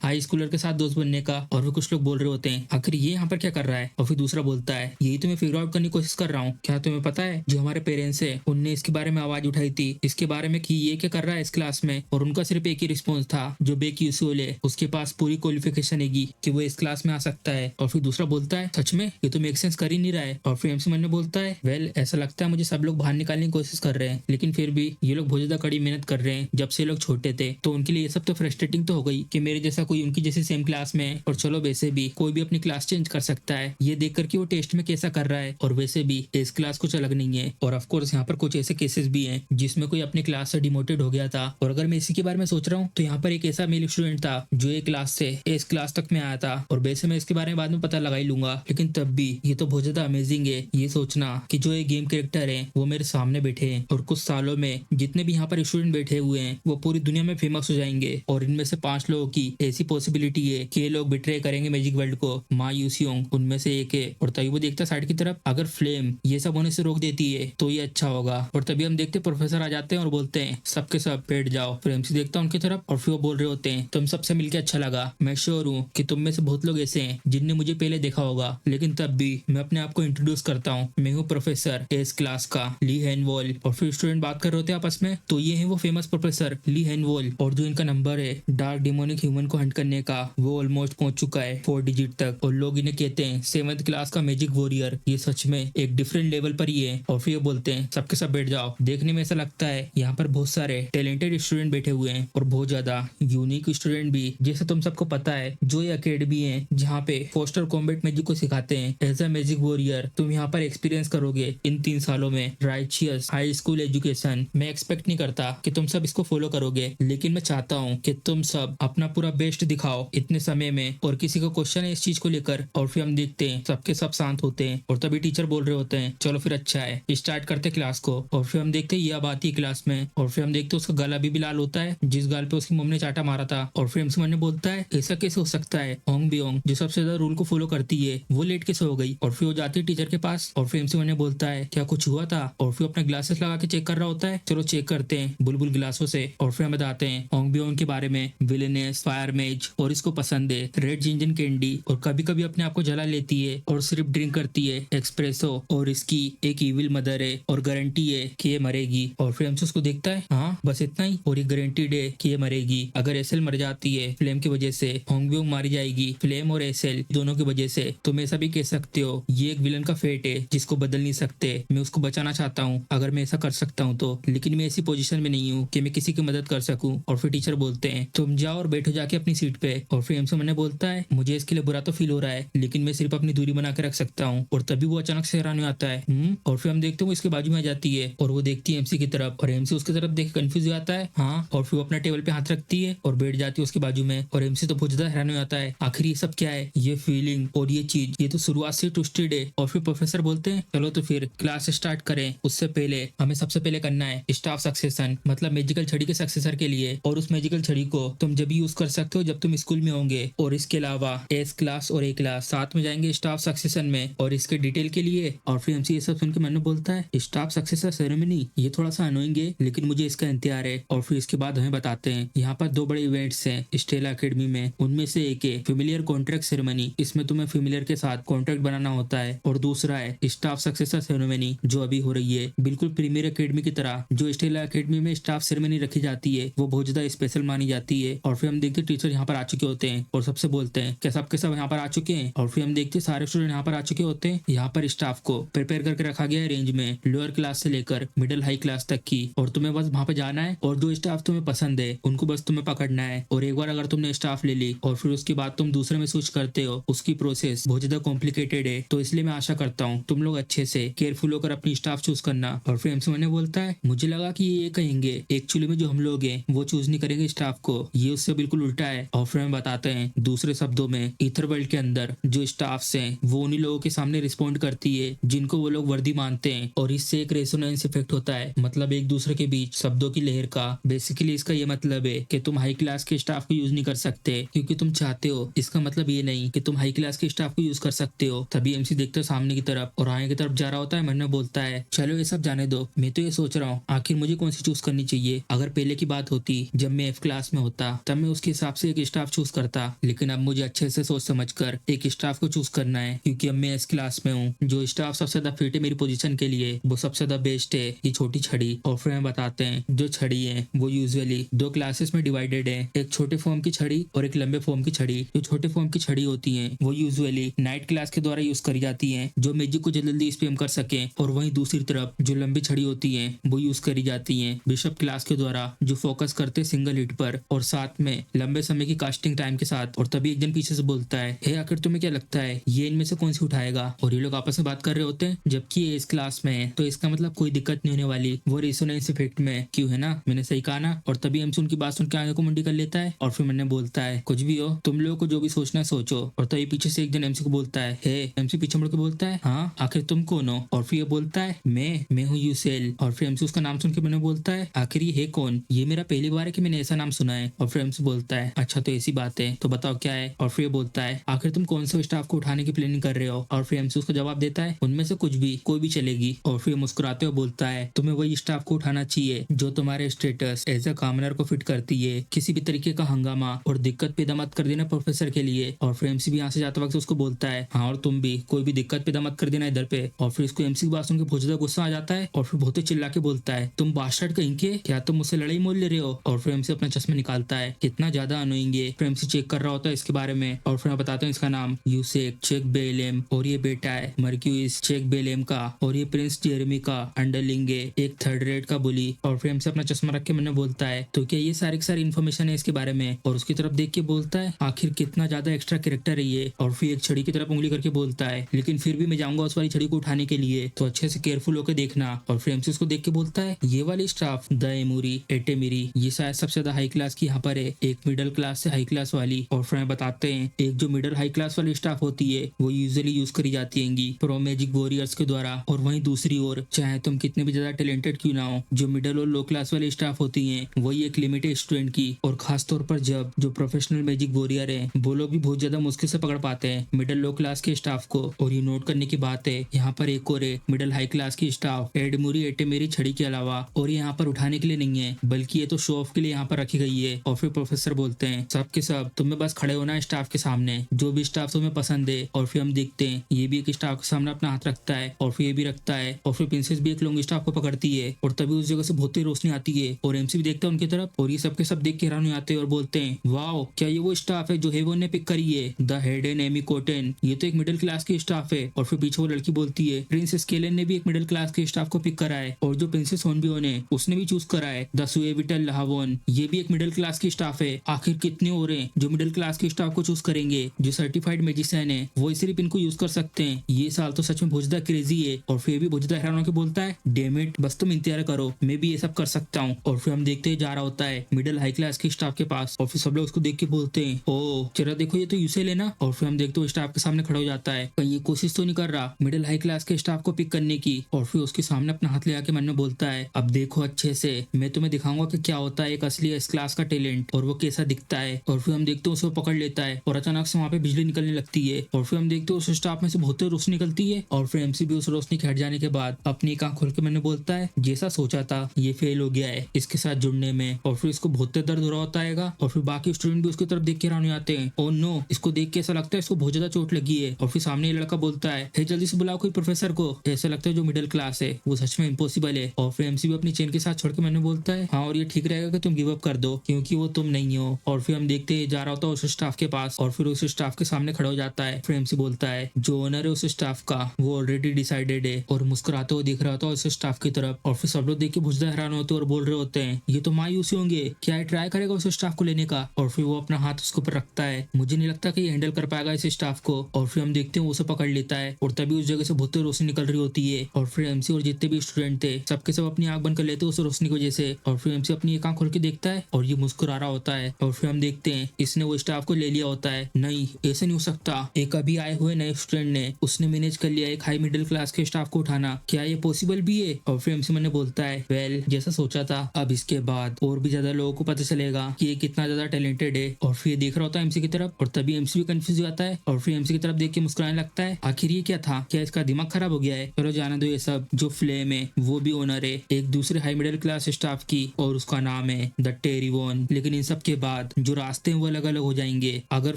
हाई स्कूलर के साथ दोस्त बनने का। और फिर कुछ लोग बोल रहे होते हैं आखिर ये यहाँ पर क्या कर रहा है? और फिर दूसरा बोलता है यही तो मैं फिगर आउट करने की कोशिश कर रहा हूँ। क्या तुम्हें पता है जो हमारे पेरेंट्स है उनने इसके बारे में आवाज उठाई थी इसके बारे में कि ये क्या कर रहा है इस क्लास में, और उनका सिर्फ एक ही रिस्पॉन्स था जो बेक्यूसूल है उसके पास पूरी क्वालिफिकेशन है कि वो इस क्लास में आ सकता है। और फिर दूसरा बोलता है सच में ये तो मेक सेंस कर ही नहीं रहा है। और फिर एमसी मन ने बोलता है वेल ऐसा लगता है मुझे सब लोग बाहर निकालने की कोशिश कर रहे हैं लेकिन फिर भी ये लोग बहुत ज्यादा कड़ी मेहनत कर रहे हैं जब से लोग छोटे थे, तो उनके लिए ये सब तो फ्रस्ट्रेटिंग तो हो गई कि मेरे जैसा कोई उनकी जैसे सेम क्लास में है। और चलो वैसे भी कोई भी अपनी क्लास चेंज कर सकता है, ये देख कर कि वो टेस्ट में कैसा कर रहा है। और वैसे भी इस क्लास कुछ अलग नहीं है। और ऑफ कोर्स यहाँ पर कुछ ऐसे केसेस भी हैं जिसमें कोई अपनी क्लास से डिमोटेड हो गया था। और अगर मैं इसी के बारे में सोच रहा हूँ तो यहाँ पर एक ऐसा मेल स्टूडेंट था जो एक क्लास से इस क्लास तक में आया था। और वैसे मैं इसके बारे में बाद में पता लगा ही लूंगा, लेकिन तब भी ये तो बहुत ज्यादा अमेजिंग है ये सोचना कि जो एक गेम कैरेक्टर है वो मेरे सामने बैठे हैं और कुछ सालों में जितने भी यहाँ पर स्टूडेंट बैठे हुए हैं वो पूरी दुनिया में फेमस हो जाएंगे। और इनमें से 5 लोगों की ऐसी पॉसिबिलिटी है कि ये लोग बिट्रे करेंगे मैजिक वर्ल्ड को। मा यूसियोंग उनमें से एक है। और तभी वो देखता साइड की तरफ अगर फ्लेम ये सब होने से रोक देती है तो ये अच्छा होगा। और तभी हम देखते प्रोफेसर आ जाते हैं और बोलते हैं सबके सब बैठ जाओ। फिर एमसी देखता है उनकी तरफ और फिर वो बोल रहे होते हैं तुम सबसे मिलकर अच्छा लगा, मैं श्योर हूँ कि तुम में से बहुत लोग ऐसे हैं जिनने मुझे पहले देखा होगा, लेकिन तब भी मैं अपने आप को इंट्रोड्यूस करता हूँ, मैं हूँ प्रोफेसर एस क्लास का ली हेनवॉल। और फिर स्टूडेंट बात कर रहे होते हैं आपस में, तो ये है वो फेमस प्रोफेसर ली हेनवॉल और जो इनका नंबर है डार्क डिमोनिक ह्यूमन को हंट करने का वो ऑलमोस्ट पहुंच चुका है 4 डिजिट तक। और लोग इन्हें कहते हैं 7th क्लास का मैजिक वॉरियर। ये सच में एक डिफरेंट लेवल पर ही है। और फिर ये बोलते हैं सबके सब बैठ जाओ। देखने में ऐसा लगता है यहाँ पर बहुत सारे टैलेंटेड स्टूडेंट बैठे हुए हैं और बहुत ज्यादा यूनिक स्टूडेंट भी, जैसे तुम सबको पता है जो ये अकेडमी है जहाँ पे फोस्टर कॉम्बैट मैजिक को सिखाते हैं एज अ मैजिक वॉरियर, तुम यहाँ पर एक्सपीरियंस करोगे इन 3 सालों में राइचियस हाई स्कूल एजुकेशन। मैं एक्सपेक्ट नहीं करता कि तुम सब इसको फॉलो करोगे, लेकिन मैं चाहता हूँ कि तुम सब अपना पूरा बेस्ट दिखाओ इतने समय में। और किसी को क्वेश्चन है इस चीज को लेकर? और फिर हम देखते हैं सबके सब शांत होते हैं और तभी टीचर बोल रहे होते हैं चलो फिर अच्छा है स्टार्ट करते क्लास को। और फिर हम देखते हैं ये अब आती है क्लास में और फिर हम देखते हैं उसका गला भी लाल होता है जिस गाल पे उसकी मम्मी ने चाटा मारा था। और फिर हमसे मन ने बोलता है ऐसा कैसे हो सकता है, होंग बियोंग जो सबसे ज्यादा रूल को फॉलो करती है वो लेट कैसे हो गई? और फिर वो जाती है टीचर के पास और फिर हमसे मन ने बोलता है क्या कुछ हुआ था? और फिर अपने ग्लासेस लगा के चेक कर रहा होता है। चलो चेक करते हैं बुलबुल ग्लासों से। और फिर हमें बताते हैं होंग बियोंग के बारे में, विलेनेस फायर मेज और इसको पसंद है रेड जिंजन कैंडी और कभी कभी अपने आप को जला लेती है और सिर्फ ड्रिंक करती है एक्सप्रेसो। और इसकी एक इविल मदर है और गारंटी है कि ये मरेगी। और फिर हमसे उसको देखता है हाँ बस इतना ही, और ये गारंटीड है कि ये मरेगी। अगर एसएल मर जाती है फ्लेम की वजह से, होंग बियोंग मारी जाएगी फ्लेम और एसएल दोनों की वजह से। तुम ऐसा भी कह सकते हो ये एक विलन का फेट है जिसको बदल नहीं सकते। मैं उसको बचाना चाहता हूँ अगर मैं ऐसा कर सकता हूँ तो, लेकिन मैं ऐसी पोजीशन में नहीं हूँ कि मैं किसी की मदद कर सकूं। और फिर टीचर बोलते हैं तुम जाओ और बैठो जाके अपनी सीट पे। और फिर हमसे मैंने बोलता है मुझे इसके लिए बुरा तो फील हो रहा है, लेकिन मैं सिर्फ अपनी दूरी बना के रख सकता हूँ। और तभी वो अचानक से हैरान हो आता है। और फिर हम देखते हैं वो इसके बाजू में आ जाती है और वो देखती है एमसी की तरफ, और एमसी उसकी तरफ देख कंफ्यूज हो जाता है। हाँ, और फिर वो अपना टेबल पे हाथ रखती है और बैठ जाती है उसके बाजू में। और एमसी तो बहुत ज्यादा हैरान हो जाता है, आखिर ये सब क्या है, ये फीलिंग और ये चीज, ये तो शुरुआत से ट्विस्टेड है। और फिर प्रोफेसर बोलते हैं चलो तो फिर क्लास स्टार्ट करें, उससे पहले हमें सबसे पहले करना है स्टाफ सक्सेशन, मतलब मैजिकल छड़ी के सक्सेसर के लिए। और उस मैजिकल छड़ी को तुम जब भी यूज कर सकते हो जब तुम स्कूल में होंगे, और इसके अलावा एस क्लास और ए क्लास साथ में जाएंगे स्टाफ सक्सेशन में। और इसके डिटेल के लिए और फिर एमसी ये सब सुन के मन में बोलता है स्टाफ सक्सेसर सेरेमनी, ये थोड़ा सा अनोइंग है लेकिन मुझे इसका इंतजार है। और फिर इसके बाद हमें बताते हैं यहाँ पर दो बड़े इवेंट्स हैं स्टेला एकेडमी में, उनमें से एक है फेमिलियर कॉन्ट्रैक्ट सेरेमनी, इसमें तुम्हें फेमिलियर के साथ कॉन्ट्रैक्ट बनाना होता है। और दूसरा है स्टाफ सक्सेसर सेरेमनी जो अभी हो रही है, बिल्कुल प्रीमियर एकेडमी की तरह। जो स्टेला एकेडमी में स्टाफ सेरेमनी रखी जाती है वो बहुत ज्यादा स्पेशल मानी जाती है। और फिर हम देखते हैं टीचर यहाँ पर आ चुके होते हैं और सबसे बोलते हैं क्या सबके सब यहाँ पर आ चुके हैं। और फिर हम देखते हैं सारे स्टूडेंट यहाँ पर आ चुके होते हैं। यहाँ पर स्टाफ को प्रिपेयर करके रखा गया है रेंज में, लोअर क्लास से लेकर मिडिल हाई क्लास तक की। और तुम्हें बस वहाँ पे जाना है और जो स्टाफ तुम्हें पसंद है उनको बस तुम्हें पकड़ना है। और एक बार अगर तुमने स्टाफ ले ली और फिर उसके बाद तुम दूसरे में स्विच करते हो, उसकी प्रोसेस बहुत ज्यादा कॉम्प्लिकेटेड है। तो इसलिए मैं आशा करता हूँ तुम लोग अच्छे से केयरफुल होकर अपनी स्टाफ चूज करना। और फिर एमसी ने बोलता है मुझे लगा कि ये कहेंगे, एक्चुअली में जो हम लोग हैं वो चूज नहीं करेंगे स्टाफ को, ये उससे बिल्कुल उल्टा है। और फिर हम बताते हैं दूसरे शब्दों में ईथर वर्ल्ड के अंदर जो स्टाफ्स हैं वो उन्हीं लोगों के सामने रिस्पॉन्ड करती है जिनको वो लोग वर्दी मानते हैं। और इससे एक रेजोनेंस इफेक्ट होता है, मतलब एक दूसरे के बीच शब्दों की लहर का। बेसिकली इसका ये मतलब है कि तुम हाई क्लास के स्टाफ को यूज नहीं कर सकते क्योंकि तुम चाहते हो, इसका मतलब ये नहीं कि तुम हाई क्लास के स्टाफ को यूज कर सकते हो। तभी एमसी देखते हो सामने की तरफ और आगे की तरफ जा रहा होता है। मन में बोलता है चलो ये सब जाने दो, मैं तो ये सोच रहा हूँ आखिर मुझे कौन सी चूज करनी चाहिए। अगर पहले की बात होती जब मैं एफ क्लास में होता तब मैं उसके हिसाब से एक स्टाफ चूज करता, लेकिन अब मुझे अच्छे से सोच समझ कर एक स्टाफ को चूज करना है क्योंकि अब मैं एस क्लास में हूँ। जो स्टाफ सबसे ज्यादा फिट है मेरी पोजीशन के लिए वो सबसे ज्यादा बेस्ट है ये छोटी छड़ी। और फिर हमें बताते हैं जो छड़ी है वो यूजुअली दो क्लासेस में डिवाइडेड है, एक छोटे फॉर्म की छड़ी और एक लंबे फॉर्म की छड़ी। जो छोटे फॉर्म की छड़ी होती है वो यूजुअली नाइट क्लास के द्वारा यूज करी जाती है जो मैजिक को जल्दी स्पैम कर सके। और वहीं दूसरी तरफ जो लंबी छड़ी होती है वो यूज करी जाती है बिशप क्लास के द्वारा जो फोकस करते सिंगल हिट पर और साथ में लंबे समय की कास्टिंग टाइम के साथ। और तभी एक जन पीछे से बोलता है हे आखिर तुम्हें क्या लगता है ये इनमें से कौन सी उठाएगा। और ये लोग आपस में बात कर रहे होते हैं जबकि ये इस क्लास में है, तो इसका मतलब कोई दिक्कत नहीं होने वाली, वो रेजोनेंस इफेक्ट में क्यों है ना, मैंने सही कहा ना। और तभी एमसी उनकी बात सुन के आगे को मुंडी कर लेता है और फिर मैंने बोलता है कुछ भी हो तुम लोगों को जो भी सोचना है सोचो। और तभी पीछे से एक जन एमसी को बोलता है हे, एमसी पीछे मुड़ के बोलता है हाँ आखिर तुम कौन हो। और फिर ये बोलता है मैं हूँ यूसेल। और फिर एमसी उसका नाम सुन के मैंने बोलता है आखिर ये है कौन, ये मेरा पहली बार है कि मैंने ऐसा नाम सुना है। और फिर एमसी बोलता है अच्छा तो ऐसी बात है तो बताओ क्या है। और फिर बोलता है आखिर तुम कौन से स्टाफ को उठाने की प्लानिंग कर रहे हो। और फिर एमसी उसका जवाब देता है उनमें से कुछ भी, कोई भी चलेगी। और फिर मुस्कुराते हुए बोलता है तुम्हें वही स्टाफ को उठाना चाहिए जो तुम्हारे स्टेटस एज अ कॉमनर को फिट करती है, किसी भी तरीके का हंगामा और दिक्कत पैदा मत कर देना प्रोफेसर के लिए। और फिर एमसी भी यहाँ से जाते वक्त उसको बोलता है हाँ और तुम भी कोई भी दिक्कत पैदा मत कर देना इधर पे। और फिर इसको एमसी की बात सुन के बहुत ज्यादा गुस्सा आ जाता है और फिर बहुत ही चिल्ला के बोलता है तुम बास्टर्ड कहीं के, क्या तुम मुझसे लड़ाई मोल ले रहे हो। और फिर एमसी अपना चश्मा निकालता है, कितना ज्यादा अनोइंग है। फिर एमसी चेक कर रहा होता है इसके बारे में और फिर मैं बताता हूँ इसका नाम यूसेक चेक बेलेम और ये बेटा है मर्क्यूइस चेक बेलेम का और ये प्रिंस जेरेमी का अंडरलिंग है, एक थर्ड रेट का बुली। और फिर एमसी अपना चश्मा रख के मैंने बोलता है तो क्या ये सारी की सारी इन्फॉर्मेशन है इसके बारे में। और उसकी तरफ देख के बोलता है आखिर कितना ज्यादा एक्स्ट्रा कैरेक्टर है ये। और फिर एक छड़ी की तरफ उंगली करके बोलता है लेकिन फिर भी मैं जाऊंगा उस वाली छड़ी को उठाने के लिए, तो अच्छे से केयरफुल होकर देखना। और फिर एमसी उसको देख के बोलता है ये वाली स्टाफ द एमूरी एटेमेरी ये शायद सबसे ज्यादा हाई क्लास की यहाँ पर है, एक मिडिल क्लास से हाई क्लास वाली। और फिर बताते हैं एक जो मिडिल हाई क्लास वाली स्टाफ होती है वो यूजुअली यूज करी जाती है प्रो मैजिक वॉरियर्स के द्वारा। और वहीं दूसरी ओर चाहे तुम कितने भी ज्यादा टैलेंटेड क्यों ना हो, जो मिडिल और लो क्लास वाली स्टाफ होती है वही एक लिमिटेड स्टूडेंट की। और खास तौर पर जब जो प्रोफेशनल मैजिक वॉरियर है वो लोग भी बहुत ज्यादा मुश्किल से पकड़ पाते हैं मिडिल लो क्लास के स्टाफ को। और ये नोट करने की बात है यहाँ पर एक और मिडिल हाई क्लास की स्टाफ एडमूरी एटेमेरी छड़ी के अलावा, और ये यहाँ पर उठाने के लिए नहीं है बल्कि ये तो शो ऑफ के लिए यहाँ पर रखी गई है। और फिर प्रोफेसर बोलते हैं सब के सब तुम्हें बस खड़े होना है स्टाफ के सामने, जो भी स्टाफ तुम्हें पसंद है। और फिर हम देखते हैं ये भी एक स्टाफ के सामने अपना हाथ रखता है और फिर ये भी रखता है। और फिर प्रिंसेस भी एक लॉन्ग स्टाफ को पकड़ती है और तभी उस जगह से बहुत ही रोशनी आती है और एमसी भी देखता है उनकी तरफ और ये सबके सब देख के हैरान हो जाते हैं और बोलते हैं वाओ क्या ये वो स्टाफ है जो हेवन ने पिक करी है, द हेडन एमी कोटेन, ये तो एक मिडिल क्लास की स्टाफ है। और फिर पीछे वो लड़की बोलती है प्रिंस स्केलन ने भी एक मिडिल क्लास के स्टाफ को पिक करा है और जो प्रिंसेस होनबियो ने उसने भी चूज करा है द सुएविटल लहावोन, ये भी एक मिडिल क्लास की स्टाफ है। आखिर कितने और हैं जो मिडिल क्लास क्लास के स्टाफ को चूज करेंगे जो सर्टिफाइड मैजिशियन है, वो सिर्फ इनको यूज कर सकते हैं। ये साल तो सच में भोजदा क्रेजी है। और फिर भी भोजदा हैरान होकर बोलता है, डैम इट, बस तुम इंतजार करो, मैं भी ये सब कर सकता हूँ। और फिर हम देखते ही जा रहा होता है मिडिल हाई क्लास के स्टाफ के पास, और फिर सब लोग उसको देख के बोलते हैं, ओ चलो देखो ये तो यूसे लेना। और फिर हम देखते हो स्टाफ के सामने खड़ा हो जाता है, कहीं ये कोशिश तो नहीं कर रहा मिडिल हाई क्लास के स्टाफ को पिक करने की। और फिर उसके सामने अपना हाथ ले आके मन में बोलता है, अब देखो अच्छे से, मैं तुम्हें दिखाऊंगा कि क्या होता है एक असली एस क्लास का टैलेंट और वो कैसा दिखता है। और फिर हम देखते हैं उसे पकड़ लेता है और अचानक से वहाँ पे बिजली निकलने लगती है। और फिर हम देखते हैं उस स्टाफ में से बहुत तेज रोशनी निकलती है। और फिर एमसी भी उस रोशनी के हट जाने के बाद अपनी एक आंख खोल के मैंने बोलता है, जैसा सोचा था ये फेल हो गया है इसके साथ जुड़ने में। और फिर इसको बहुत तेज दर्द हो रहा होता है। और फिर बाकी स्टूडेंट भी उसकी तरफ देख के हैरान हो जाते हैं, ओ नो, इसको देख के ऐसा लगता है इसको बहुत ज्यादा चोट लगी है। और फिर सामने ये लड़का बोलता है, हे जल्दी से बुलाओ कोई प्रोफेसर को, ऐसा लगता है जो मिडिल क्लास है वो सच में इम्पॉसिबल है। और फिर एमसी भी अपनी चेन के साथ छोड़ के मैंने बोलता है, हाँ और ये ठीक रहेगा कि तुम गिव अप कर दो क्योंकि वो तुम नहीं हो। और फिर हम देखते जा रहा होता है उस स्टाफ के पास, और फिर उस स्टाफ के सामने खड़ा हो जाता है। फिर एमसी बोलता है, जो ओनर है उस स्टाफ का वो ऑलरेडी डिसाइडेड है, और मुस्कुराते हुए दिख रहा होता है उस स्टाफ की तरफ। और फिर सब लोग देख के भुजदा हैरान होते और बोल रहे होते हैं, ये तो मायूसी होंगे, क्या ये ट्राई करेगा उस स्टाफ को लेने का। और फिर वो अपना हाथ उसके ऊपर रखता है, मुझे नहीं लगता कि ये हैंडल कर पाएगा इस स्टाफ को। और फिर हम देखते हैं वो उसे पकड़ लेता है, और तभी उस जगह से बहुत तेज रोशनी निकल रही होती है। और फिर एमसी और जितने भी स्टूडेंट थे सबके सब अपनी आंख बंद कर लेते हैं उस रोशनी की वजह से। और फिर एमसी अपनी एक आंख खोल के देखता है और ये मुस्कुरा रहा होता है। और फिर हम देखते हैं इसने वो स्टाफ को ले लिया होता है। नहीं, ऐसे नहीं हो सकता, एक अभी आए हुए नए स्टूडेंट ने उसने मैनेज कर लिया एक हाई मिडिल क्लास के स्टाफ को उठाना, क्या ये पॉसिबल भी है। और फिर एमसी मैंने बोलता है, वेल जैसा सोचा था, अब इसके बाद और भी ज्यादा लोगों को पता चलेगा कि ये कितना ज्यादा टैलेंटेड है। और फिर देख रहा होता है एमसी की तरफ, और तभी एमसी भी कंफ्यूज हो जाता है। और फिर एमसी की तरफ देख के मुस्कुराने लगता है, आखिर ये क्या था, क्या इसका दिमाग खराब हो गया है। चलो जाने दो ये सब, जो फ्लेम है वो भी ओनर है एक दूसरे हाई मिडिल क्लास स्टाफ की, और उसका नाम है द टेरिवोन। लेकिन इन सब के बाद जो रास्ते हैं वो अलग अलग हो जाएंगे। अगर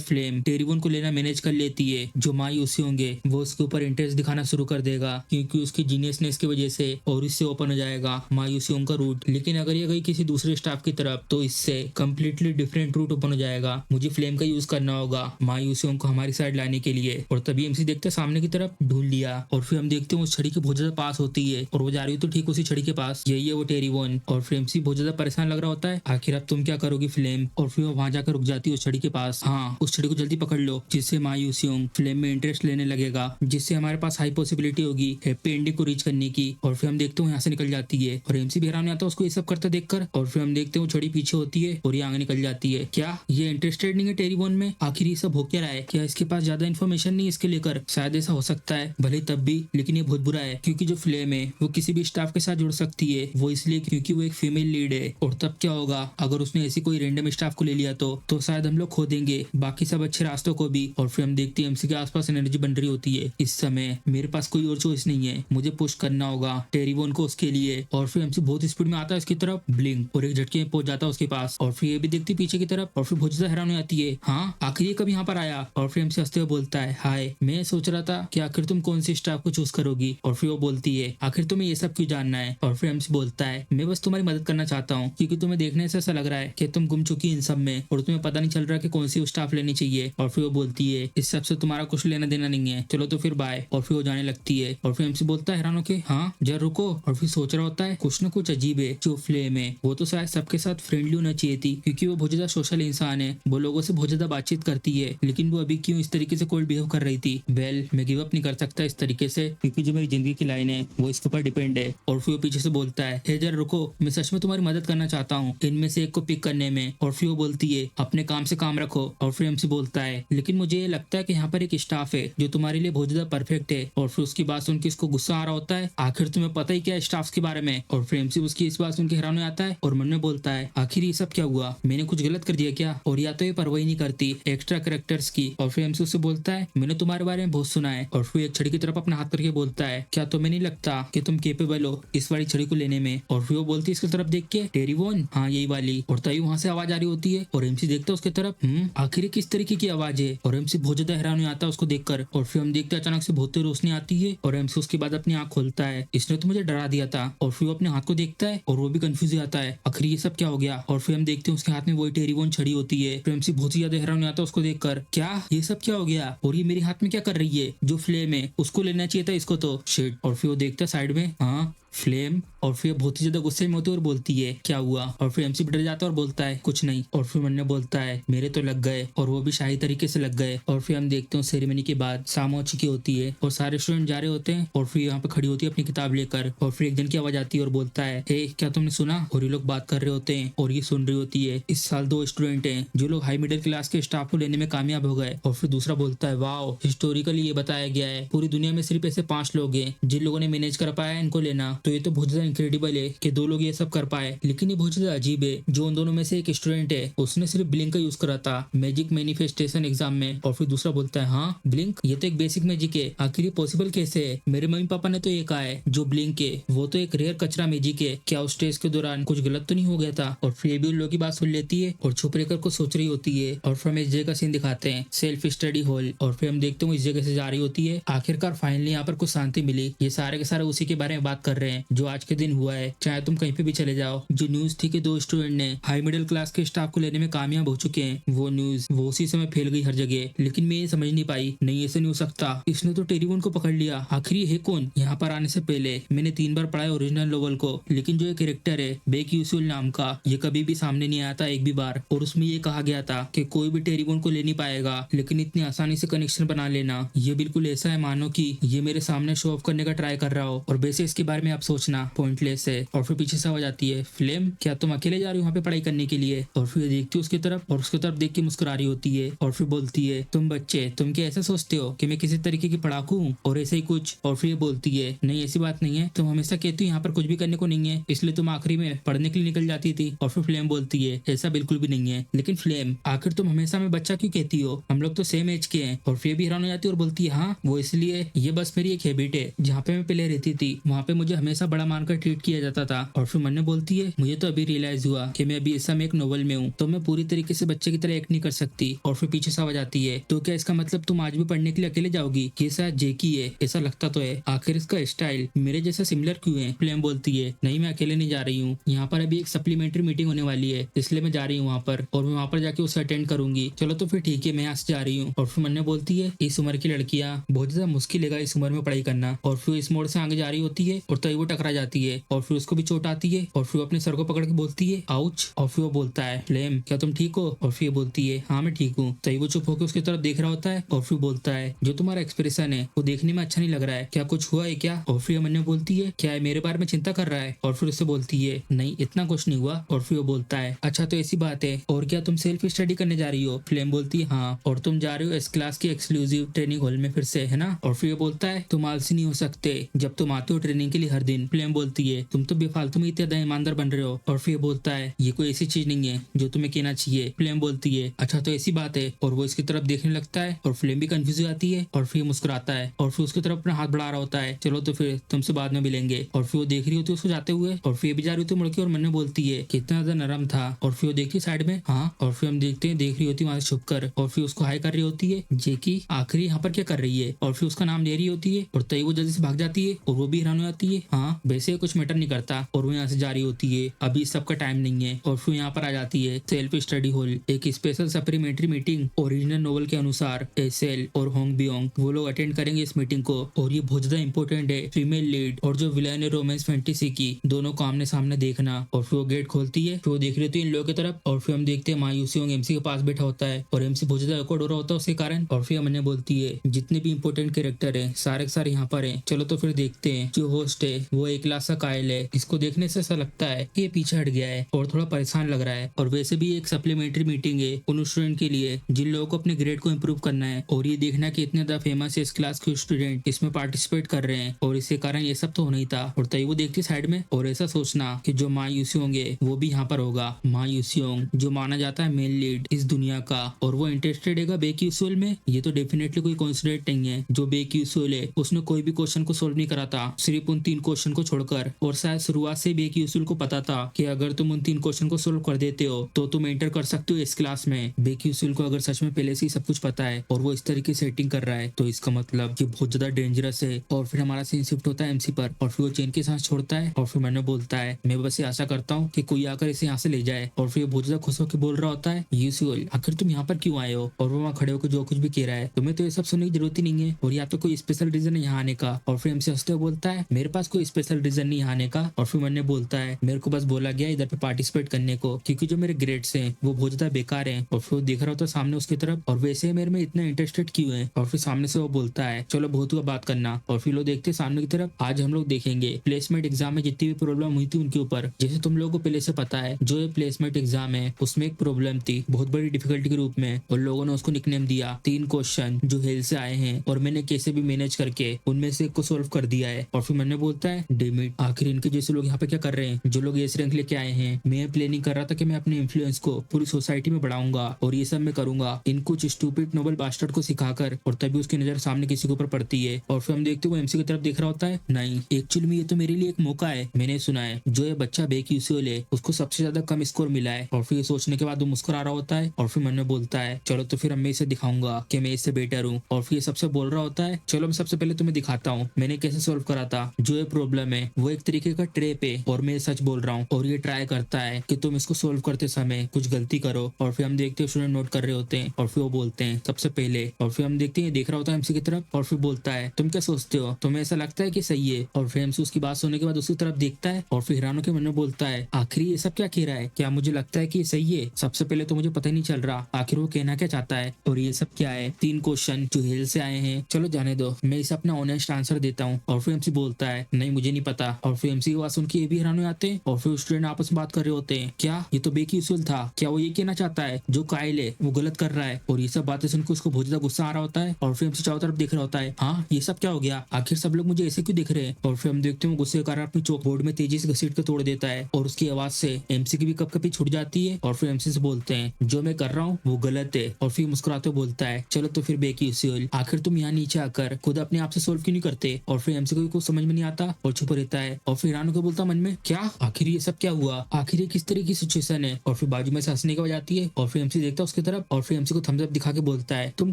फ्लेम टेरिवोन को लेना मैनेज कर लेती है, जो मायूसी होंगे वो उसके ऊपर इंटरेस्ट दिखाना शुरू कर देगा क्योंकि उसकी जीनियसनेस की वजह से, और इससे ओपन हो जाएगा मायूसियों का रूट। लेकिन अगर ये गई किसी दूसरे स्टाफ की तरफ तो इससे कम्प्लीटली डिफरेंट रूट ओपन हो जाएगा। मुझे फ्लेम का यूज करना होगा मायूसियों को हमारी साइड लाने के लिए। और तभी एमसी देखते सामने की तरफ ढूंढ लिया, और फिर हम देखते हैं उस छड़ी के बहुत ज्यादा पास होती है और वो जा रही है तो ठीक उसी छड़ी के पास, यही है वो टेरिवोन। और फिर एमसी बहुत ज्यादा परेशान लग रहा होता है, आखिर अब तुम क्या करोगी फ्लेम। और फिर वो वहां जाकर रुक जाती है उस छड़ी के पास, हाँ उस छड़ी को जल्दी पकड़ लो जिससे मायूसियों फ्लेम में इंटरेस्ट लेने लगेगा, जिससे हमारे पास हाई पॉसिबिलिटी होगी हैप्पी एंडिंग को रीच करने की। और फिर हम देखते हैं यहाँ से निकल जाती है, और एमसी भी हैरान आता है उसको ये सब करता देखकर। और फिर हम देखते हैं वो छड़ी पीछे होती है और ये आगे निकल जाती है। क्या ये इंटरेस्टेड नहीं है टेरिवोन में, आखिर ये सब हो क्या रहा है, क्या इसके पास ज्यादा इन्फॉर्मेशन नहीं इसके लेकर, शायद ऐसा हो सकता है, भले तब भी, लेकिन ये बहुत बुरा है क्योंकि जो फ्लेम है वो किसी भी स्टाफ के साथ जुड़ सकती है, वो इसलिए क्योंकि वो एक फीमेल लीड है। और तब क्या होगा अगर उसने ऐसी कोई रैंडम स्टाफ को ले लिया तो शायद हम लोग खो देंगे बाकी सब अच्छे रास्तों को भी। और फिर हम देखते हैं एमसी के आसपास एनर्जी बन रही होती है। इस समय मेरे पास कोई और चॉइस नहीं है, मुझे पुश करना होगा टेरिवोन को उसके लिए। और फिर एमसी बहुत स्पीड में आता है उसकी तरफ, ब्लिंक, और एक झटके में पहुंच जाता है उसके पास। और फिर ये भी देखती पीछे की तरफ, और फिर बहुत ज्यादा हैरान हो जाती है, हाँ आखिर ये कब यहाँ पर आया। और फिर एमसी हंसते हुए बोलता है, हाय मैं सोच रहा था कि आखिर तुम कौन सी स्टाफ को चूज करोगी। और फिर वो बोलती है, आखिर तुम्हें ये सब क्यों जानना है। और फिर एमसी बोलता है, मैं बस तुम्हारी मदद करना चाहता हूँ क्योंकि तुम्हें देखने से ऐसा लग रहा है कि तुम गुम चुकी इन सब में और तुम्हें पता नहीं चल रहा कि कौन सी स्टाफ लेनी चाहिए। और फिर वो बोलती है, इस सब से तुम्हारा कुछ लेना देना नहीं है, चलो तो फिर बाय। और फिर वो जाने लगती है। और फिर एमसी बोलता है हैरान होके, हाँ जरा रुको। और फिर सोच रहा होता है कुछ न कुछ अजीब है, जो फ्लेम है वो तो शायद सबके साथ फ्रेंडली होना चाहिए थी क्योंकि वो बहुत ज्यादा सोशल इंसान है, वो लोगों से बहुत ज्यादा बातचीत करती है, लेकिन वो अभी क्यों इस तरीके से कोल्ड बिहेव कर रही थी। वेल मैं गिव अप नहीं कर सकता इस तरीके से क्योंकि जो मेरी जिंदगी की लाइन है वो इसके ऊपर डिपेंड है। और फिर वो पीछे से बोलता है, हे जरा रुको, मैं सच में तुम्हारी मदद करना चाहता हूँ इनमें से एक को पिक करने में। और फिर वो बोलती है, अपने काम से काम रखो। और फिर एमसी बोलता है, लेकिन मुझे ये लगता है कि यहाँ पर एक स्टाफ है जो तुम्हारे लिए बहुत ज्यादा परफेक्ट है। और फिर उसकी बात सुन के इसको गुस्सा आ रहा होता है, आखिर तुम्हें पता ही क्या है स्टाफ के बारे में। और फिर एमसी उसकी इस बात सुन के हैरान हो जाता है और मन में बोलता है, आखिर ये सब क्या हुआ, मैंने कुछ गलत कर दिया क्या। और या तो ये परवाही नहीं करती एक्स्ट्रा कैरेक्टर्स की। और फिर एमसी उससे बोलता है, मैंने तुम्हारे बारे में बहुत सुना है। और फिर एक छड़ी की तरफ अपना हाथ करके बोलता है, क्या तुम्हें नहीं लगता कि तुम केपेबल हो इस वाली छड़ी को लेने में। और फिर वो बोलती है इसकी तरफ देख के, टेरिवोन, हाँ यही वाली। और तभी वहां से आवाज आ रही होती है और एमसी देखता है उसकी तरफ, आखिर किस तरीके की आवाज है। और एमसी बहुत ज्यादा हैरान हो जाता है उसको देखकर। और फिर हम देखते हैं अचानक से बहुत तेज रोशनी आती है और एमसी उसके बाद अपनी आंख खोलता है, इसने तो मुझे डरा दिया था। और फिर वो अपने हाथ को देखता है और वो भी कंफ्यूज हो जाता है, आखिर ये सब क्या हो गया। और फिर हम देखते हैं उसके हाथ में वही टेरिवोन छड़ी होती है। फिर एमसी बहुत ही ज्यादा हैरान हो जाता है उसको देखकर, क्या ये सब क्या हो गया और ये मेरे हाथ में क्या कर रही है, जो फ्लेम है उसको लेना चाहिए था इसको तो शिट। और फिर वो देखता है साइड में, हाँ फ्लेम। और फिर बहुत ही ज्यादा गुस्से में होती है और बोलती है क्या हुआ। और फिर एमसी डर जाता है और बोलता है कुछ नहीं। और फिर मन्ने बोलता है मेरे तो लग गए, और वो भी शाही तरीके से लग गए। और फिर हम देखते हैं सेरेमनी के बाद शाम हो चुकी होती है और सारे स्टूडेंट जा रहे होते हैं। और फिर यहाँ पे खड़ी होती है अपनी किताब लेकर। और फिर एक जन की आवाज आती है और बोलता है हे क्या तुमने सुना। और ये लोग बात कर रहे होते हैं और ये सुन रही होती है। इस साल 2 स्टूडेंट हैं जो लोग हाई मिडिल क्लास के स्टाफ को लेने में कामयाब हो गए। और फिर दूसरा बोलता है वाओ, हिस्टोरिकली ये बताया गया है पूरी दुनिया में सिर्फ ऐसे 5 लोग हैं जिन लोगों ने मैनेज कर पाया इनको लेना। तो ये तो बहुत ज्यादा इनक्रेडिबल है कि 2 लोग ये सब कर पाए। लेकिन ये बहुत ज्यादा अजीब है, जो उन दोनों में से एक स्टूडेंट है उसने सिर्फ ब्लिंक का यूज करा था मैजिक मैनिफेस्टेशन एग्जाम में। और फिर दूसरा बोलता है हाँ ब्लिंक, ये तो एक बेसिक मैजिक है, आखिर ये पॉसिबल कैसे है। मेरे मम्मी पापा ने तो ये कहा है जो ब्लिंक है वो तो एक रेयर कचरा मैजिक है, क्या उस टेस्ट के दौरान कुछ गलत तो नहीं हो गया था। और फिर भी उन लोगों की बात सुन लेती है और छुप रहकर कुछ सोच रही होती है। और फिर हमें इस जगह का सीन दिखाते हैं सेल्फ स्टडी हॉल। और फिर हम देखते हैं इस जगह से जा रही होती है। आखिरकार फाइनली यहाँ पर कुछ शांति मिली। ये सारे के सारे उसी के बारे में बात कर रहे हैं जो आज के दिन हुआ है, चाहे तुम कहीं पे भी चले जाओ। जो न्यूज थी कि 2 स्टूडेंट ने हाई मिडिल क्लास के स्टाफ को लेने में कामयाब हो चुके हैं, वो न्यूज वो उसी समय फैल गई हर जगह। लेकिन मैं ये समझ नहीं पाई, नहीं ऐसे नहीं हो सकता, इसने तो टेरीवन को पकड़ लिया। आखिर ये है कौन। यहाँ पर आने से पहले मैंने 3 बार पढ़ा है ओरिजिनल नोवेल को, लेकिन जो ये कैरेक्टर है बेक यूसुल नाम का, ये कभी भी सामने नहीं आया था एक भी बार। और उसमें ये कहा गया था कि कोई भी टेरीवन को ले नहीं पाएगा, लेकिन इतनी आसानी से कनेक्शन बना लेना ये बिल्कुल ऐसा है मानो कि ये मेरे सामने शो ऑफ करने का ट्राई कर रहा हो। और वैसे इसके बारे में आप सोचना पॉइंटलेस है। और फिर पीछे से आवाज आती है फ्लेम क्या तुम अकेले जा रही हो वहाँ पे पढ़ाई करने के लिए। और फिर देखती है उसकी तरफ और उसकी तरफ देख के मुस्कुरा रही होती है। और फिर बोलती है तुम बच्चे तुम क्या ऐसा सोचते हो कि मैं किसी तरीके की पढ़ाकू हूँ और ऐसे ही कुछ। और फिर बोलती है नहीं ऐसी बात नहीं है, तुम हमेशा कहती हो यहाँ पर कुछ भी करने को नहीं है, इसलिए तुम आखिरी में पढ़ने के लिए निकल जाती थी। और फिर फ्लेम बोलती है ऐसा बिल्कुल भी नहीं है, लेकिन फ्लेम आखिर तुम हमेशा में बच्चा क्यों कहती हो, हम लोग तो सेम एज के हैं। और फिर भी हैरान हो जाती है और बोलती है हाँ वो इसलिए, ये बस मेरी एक हैबिट है, जहाँ पे मैं पहले रहती थी वहाँ पे मुझे हमेशा बड़ा मानकर ट्रीट किया जाता था। और फिर मन्ने बोलती है मुझे तो अभी रियलाइज हुआ कि मैं अभी इस समय एक नोवेल में हूँ, तो मैं पूरी तरीके से बच्चे की तरह एक्ट नहीं कर सकती। और फिर पीछे से आवाज आती है तो क्या इसका मतलब तुम आज भी पढ़ने के लिए अकेले जाओगी। ये शायद जेकी है, ऐसा लगता तो है, आखिर इसका स्टाइल मेरे जैसा सिमिलर क्यों है। फ्लेम बोलती है नहीं मैं अकेले नहीं जा रही हूँ, यहाँ पर अभी एक सप्लीमेंट्री मीटिंग होने वाली है इसलिए मैं जा रही हूँ वहाँ पर, और मैं वहाँ पर जाके उसे अटेंड करूंगी। चलो तो फिर ठीक है मैं यहाँ से जा रही हूँ। और फिर मन्ने बोलती है इस उम्र की लड़कियां बहुत ज्यादा मुश्किल है इस उम्र में पढ़ाई करना। और फिर इस मोड़ से आगे जा रही होती है और तभी वो टकरा जाती है और फिर उसको भी चोट आती है। और फिर अपने सर को पकड़ के बोलती है आउच। और फिर वो बोलता है फ्लेम क्या तुम ठीक हो। और फिर बोलती है हाँ मैं ठीक हूँ। तभी वो चुप होकर उसकी तरफ देख रहा होता है और फिर बोलता है जो तुम्हारा एक्सप्रेशन है वो देखने में अच्छा नहीं लग रहा है, क्या कुछ हुआ है क्या। और फिर मन्ने बोलती है क्या है मेरे बारे में चिंता कर रहा है। और फिर उससे बोलती है नहीं इतना कुछ नहीं हुआ। और फिर वो बोलता है अच्छा तो ऐसी बात है, और क्या तुम सेल्फ स्टडी करने जा रही हो। फ्लेम बोलती है हाँ, और तुम जा रहे हो इस क्लास की एक्सक्लूसिव ट्रेनिंग हॉल में फिर से है ना। और फिर बोलता है तुम आलसी नहीं हो सकते जब तुम आते हो ट्रेनिंग के लिए हर दिन। फ्लेम बोलती है तुम तो बेफालतू में इतना ईमानदार बन रहे हो। और फिर बोलता है ये कोई ऐसी चीज नहीं है जो तुम्हें कहना चाहिए। फ्लेम बोलती है अच्छा तो ऐसी बात है, और वो इसकी तरफ देखने लगता है और फ्लेम भी कंफ्यूज हो जाती है। और फिर मुस्कुराता है और फिर उसकी तरफ अपना हाथ बढ़ा रहा होता है चलो तो फिर तुमसे बाद में मिलेंगे। और फिर वो देख रही होती है उसको जाते हुए और फिर भी जा रही होती है मुड़ के, और मन्ने बोलती है कितना ज्यादा नरम था। और फिर वो देखती है साइड में हाँ, और फिर हम देखते हैं देख रही होती है वहां से छुप कर। और फिर उसको हाई कर रही होती है जेकी आखिर यहाँ पर क्या कर रही है। और फिर उसका नाम ले रही होती है और तभी वो जल्दी से भाग जाती है और वो भी हैरान हो जाती है हाँ वैसे कुछ मैटर नहीं करता। और वो यहाँ से जा रही होती है अभी सबका टाइम नहीं है। और फिर यहाँ पर आ जाती है सेल्फ स्टडी हॉल, एक special supplementary meeting original novel के अनुसार एसेल और होंग बियोंग वो लोग अटेंड करेंगे इस मीटिंग को। और ये बहुत ज्यादा इंपॉर्टेंट है, फीमेल लीड और जो विलेन है रोमांस फैंटेसी की दोनों को आमने सामने देखना। और फिर वो गेट खोलती है, फिर वो देख रही होती है इन लोगों की तरफ। और फिर हम देखते हैं मायूसी होंग एमसी के पास बैठा होता है और एमसी बहुत ज्यादा awkward हो रहा होता है उसके कारण। और फिर हमने बोलती है जितने भी इंपॉर्टेंट कैरेक्टर है सारे के सारे यहाँ पर हैं, चलो तो फिर देखते हैं। जो होस्ट है वो एक क्लास का कायल है, इसको देखने से ऐसा लगता है कि ये पीछे हट गया है और थोड़ा परेशान लग रहा है। और वैसे भी एक सप्लीमेंट्री मीटिंग है उन स्टूडेंट के लिए जिन लोगों को अपने ग्रेड को इम्प्रूव करना है, और ये देखना कि इतने ज्यादा फेमस है इस क्लास के स्टूडेंट इसमें पार्टिसिपेट कर रहे हैं, और इसके कारण ये सब तो होना ही था। और तभी वो देखती साइड में और ऐसा सोचना कि जो मायूसी होंगे वो भी यहाँ पर होगा। मायूसी होंग जो माना जाता है मेन लीड इस दुनिया का, और वो इंटरेस्टेड है बेक यूसुअल में। ये तो डेफिनेटली कोई कोइंसिडेंट नहीं है, जो बेक यूसुअल है उसने कोई भी क्वेश्चन को सोल्व नहीं करा था सिर्फ उन 3 क्वेश्चन को छोड़कर। और शायद शुरुआत से बेक यूसुअल को पता था कि अगर तुम उन 3 क्वेश्चन को सोल्व कर देते हो तो तुम एंटर कर सकते हो इस क्लास में। बेक यूसुअल को अगर सच में पहले से ही सब कुछ पता है और वो इस तरीके से सेटिंग कर रहा है तो इसका मतलब ये बहुत ज्यादा डेंजरस है। और फिर हमारा सीन शिफ्ट होता है एमसी पर, और फिर वो चेन के सांस छोड़ता है और फिर मैंने बोलता है मैं बस ये आशा करता हूँ कि कोई आकर इसे यहाँ से ले जाए। और फिर बहुत ज्यादा खुश होकर बोल रहा होता है यूसुअल आखिर तुम यहाँ पर क्यों आए हो। और वो वहाँ खड़े होकर जो कुछ भी कह रहा है तुम्हें तो ये सब सुनने की जरूरत ही नहीं है, और या तो कोई स्पेशल रीजन है यहाँ आने का। और फिर एमसी हंसते हुए बोलता है मेरे पास कोई स्पेशल रीजन नहीं आने का। और फिर मन ने बोलता है मेरे को बस बोला गया इधर पे पार्टिसिपेट करने को, क्योंकि जो मेरे ग्रेड्स हैं वो बहुत ज्यादा बेकार हैं। और फिर वो देख रहा होता है सामने उसकी तरफ, और वैसे मेरे में इतना इंटरेस्टेड क्यों है। और फिर सामने से वो बोलता है चलो बहुत हुआ बात करना। और फिर लोग देखते हैं सामने की तरफ, आज हम लोग देखेंगे प्लेसमेंट एग्जाम में जितनी भी प्रॉब्लम हुई थी उनके ऊपर। जैसे तुम लोगों को पहले से पता है जो ये प्लेसमेंट एग्जाम है उसमें एक प्रॉब्लम थी बहुत बड़ी डिफिकल्टी के रूप में, और लोगों ने उसको निकनेम दिया 3 क्वेश्चन जो हेल से आए हैं, और मैंने कैसे भी मैनेज करके उनमें से एक को सोल्व कर दिया है। और फिर मैंने बोलता है डेमिट, आखिर इनके जैसे लोग यहाँ पे क्या कर रहे हैं, जो लोग एस रैंक लेके आए हैं। मैं प्लानिंग कर रहा था कि मैं अपने इन्फ्लुएंस को पूरी सोसाइटी में बढ़ाऊंगा और ये सब मैं करूंगा इन कुछ स्टूपिड नोबल बास्टर्ड को सिखाकर, और तभी उसकी नजर सामने किसी के ऊपर पड़ती है। और फिर हम देखते हुए एमसी की तरफ देख रहा होता है, नहीं एक्चुअली में ये तो मेरे लिए एक मौका है। मैंने सुना है जो ये बच्चा बेक्यूसीएल है उसको सबसे ज्यादा कम स्कोर मिला है। और फिर ये सोचने के बाद वो मुस्कुरा रहा होता है। और फिर मन में बोलता है चलो तो फिर मैं इसे दिखाऊंगा कि मैं इससे बेटर हूँ। और फिर ये सबसे बोल रहा होता है चलो मैं सबसे पहले तुम्हें दिखाता हूँ मैंने कैसे सोल्व करा था। जो ये प्रॉब्लम है वो एक तरीके का ट्रेप है और मैं सच बोल रहा हूँ। और ये ट्राई करता है कि तुम इसको सोल्व करते समय कुछ गलती करो। और फिर हम देखते हैं स्टूडेंट नोट कर रहे होते हैं। और फिर वो बोलते हैं सबसे पहले। और फिर हम देखते हैं देख रहा होता है एमसी की तरफ। और फिर बोलता है तुम क्या सोचते हो, तुम्हें ऐसा लगता है कि सही है। और फिर एमसी उसकी बात सुनने के बाद उसकी तरफ देखता है। और फिर हैरानों के मन में बोलता है आखिर ये सब क्या कह रहा है, क्या मुझे लगता है कि ये सही है। सबसे पहले तो मुझे पता ही नहीं चल रहा आखिर वो कहना क्या चाहता है। और ये सब क्या है, 3 क्वेश्चन जो हेल से आए हैं, चलो जाने दो मैं इसे अपना ऑनेस्ट आंसर देता हूँ। और फिर एमसी बोलता है नहीं मुझे नहीं पता। और फिर एमसी की बात सुन के ये भी हैरान हो जाते हैं। और फिर स्टूडेंट आपस में बात कर रहे होते हैं क्या ये तो बेक्यूसीएल था, क्या वो ये कहना चाहता है जो काइल है वो गलत कर रहा है। और ये सब बातें सुनकर उसको बहुत ज्यादा गुस्सा आ रहा होता है। और फिर एमसी चारों तरफ देख रहा होता है हाँ ये सब क्या हो गया, आखिर सब लोग मुझे ऐसे क्यों दिख रहे हैं। और फिर हम देखते हैं गुस्से के कारण अपनी चौक बोर्ड में तेजी से घसीट कर तोड़ देता है। और उसकी आवाज से एमसी की भी कप कपी छूट जाती है। और फिर एमसी से बोलते हैं जो मैं कर रहा हूँ वो गलत है। और फिर मुस्कुराते बोलता है चलो तो फिर बेक्यूसीएल आखिर तुम यहाँ नीचे आकर खुद अपने आप से सोल्व क्यों नहीं करते। और फिर एमसी को कुछ समझ में नहीं आता और चुप रहता है। और फिर ईरान को बोलता मन में क्या आखिर ये सब क्या हुआ, आखिर ये किस तरह की सिचुएशन है। और फिर बाजू में से हंसने की आवाज आती है। और फिर एमसी देखता है उसकी तरफ। और फिर एमसी को थम्स अप दिखा के बोलता है तुम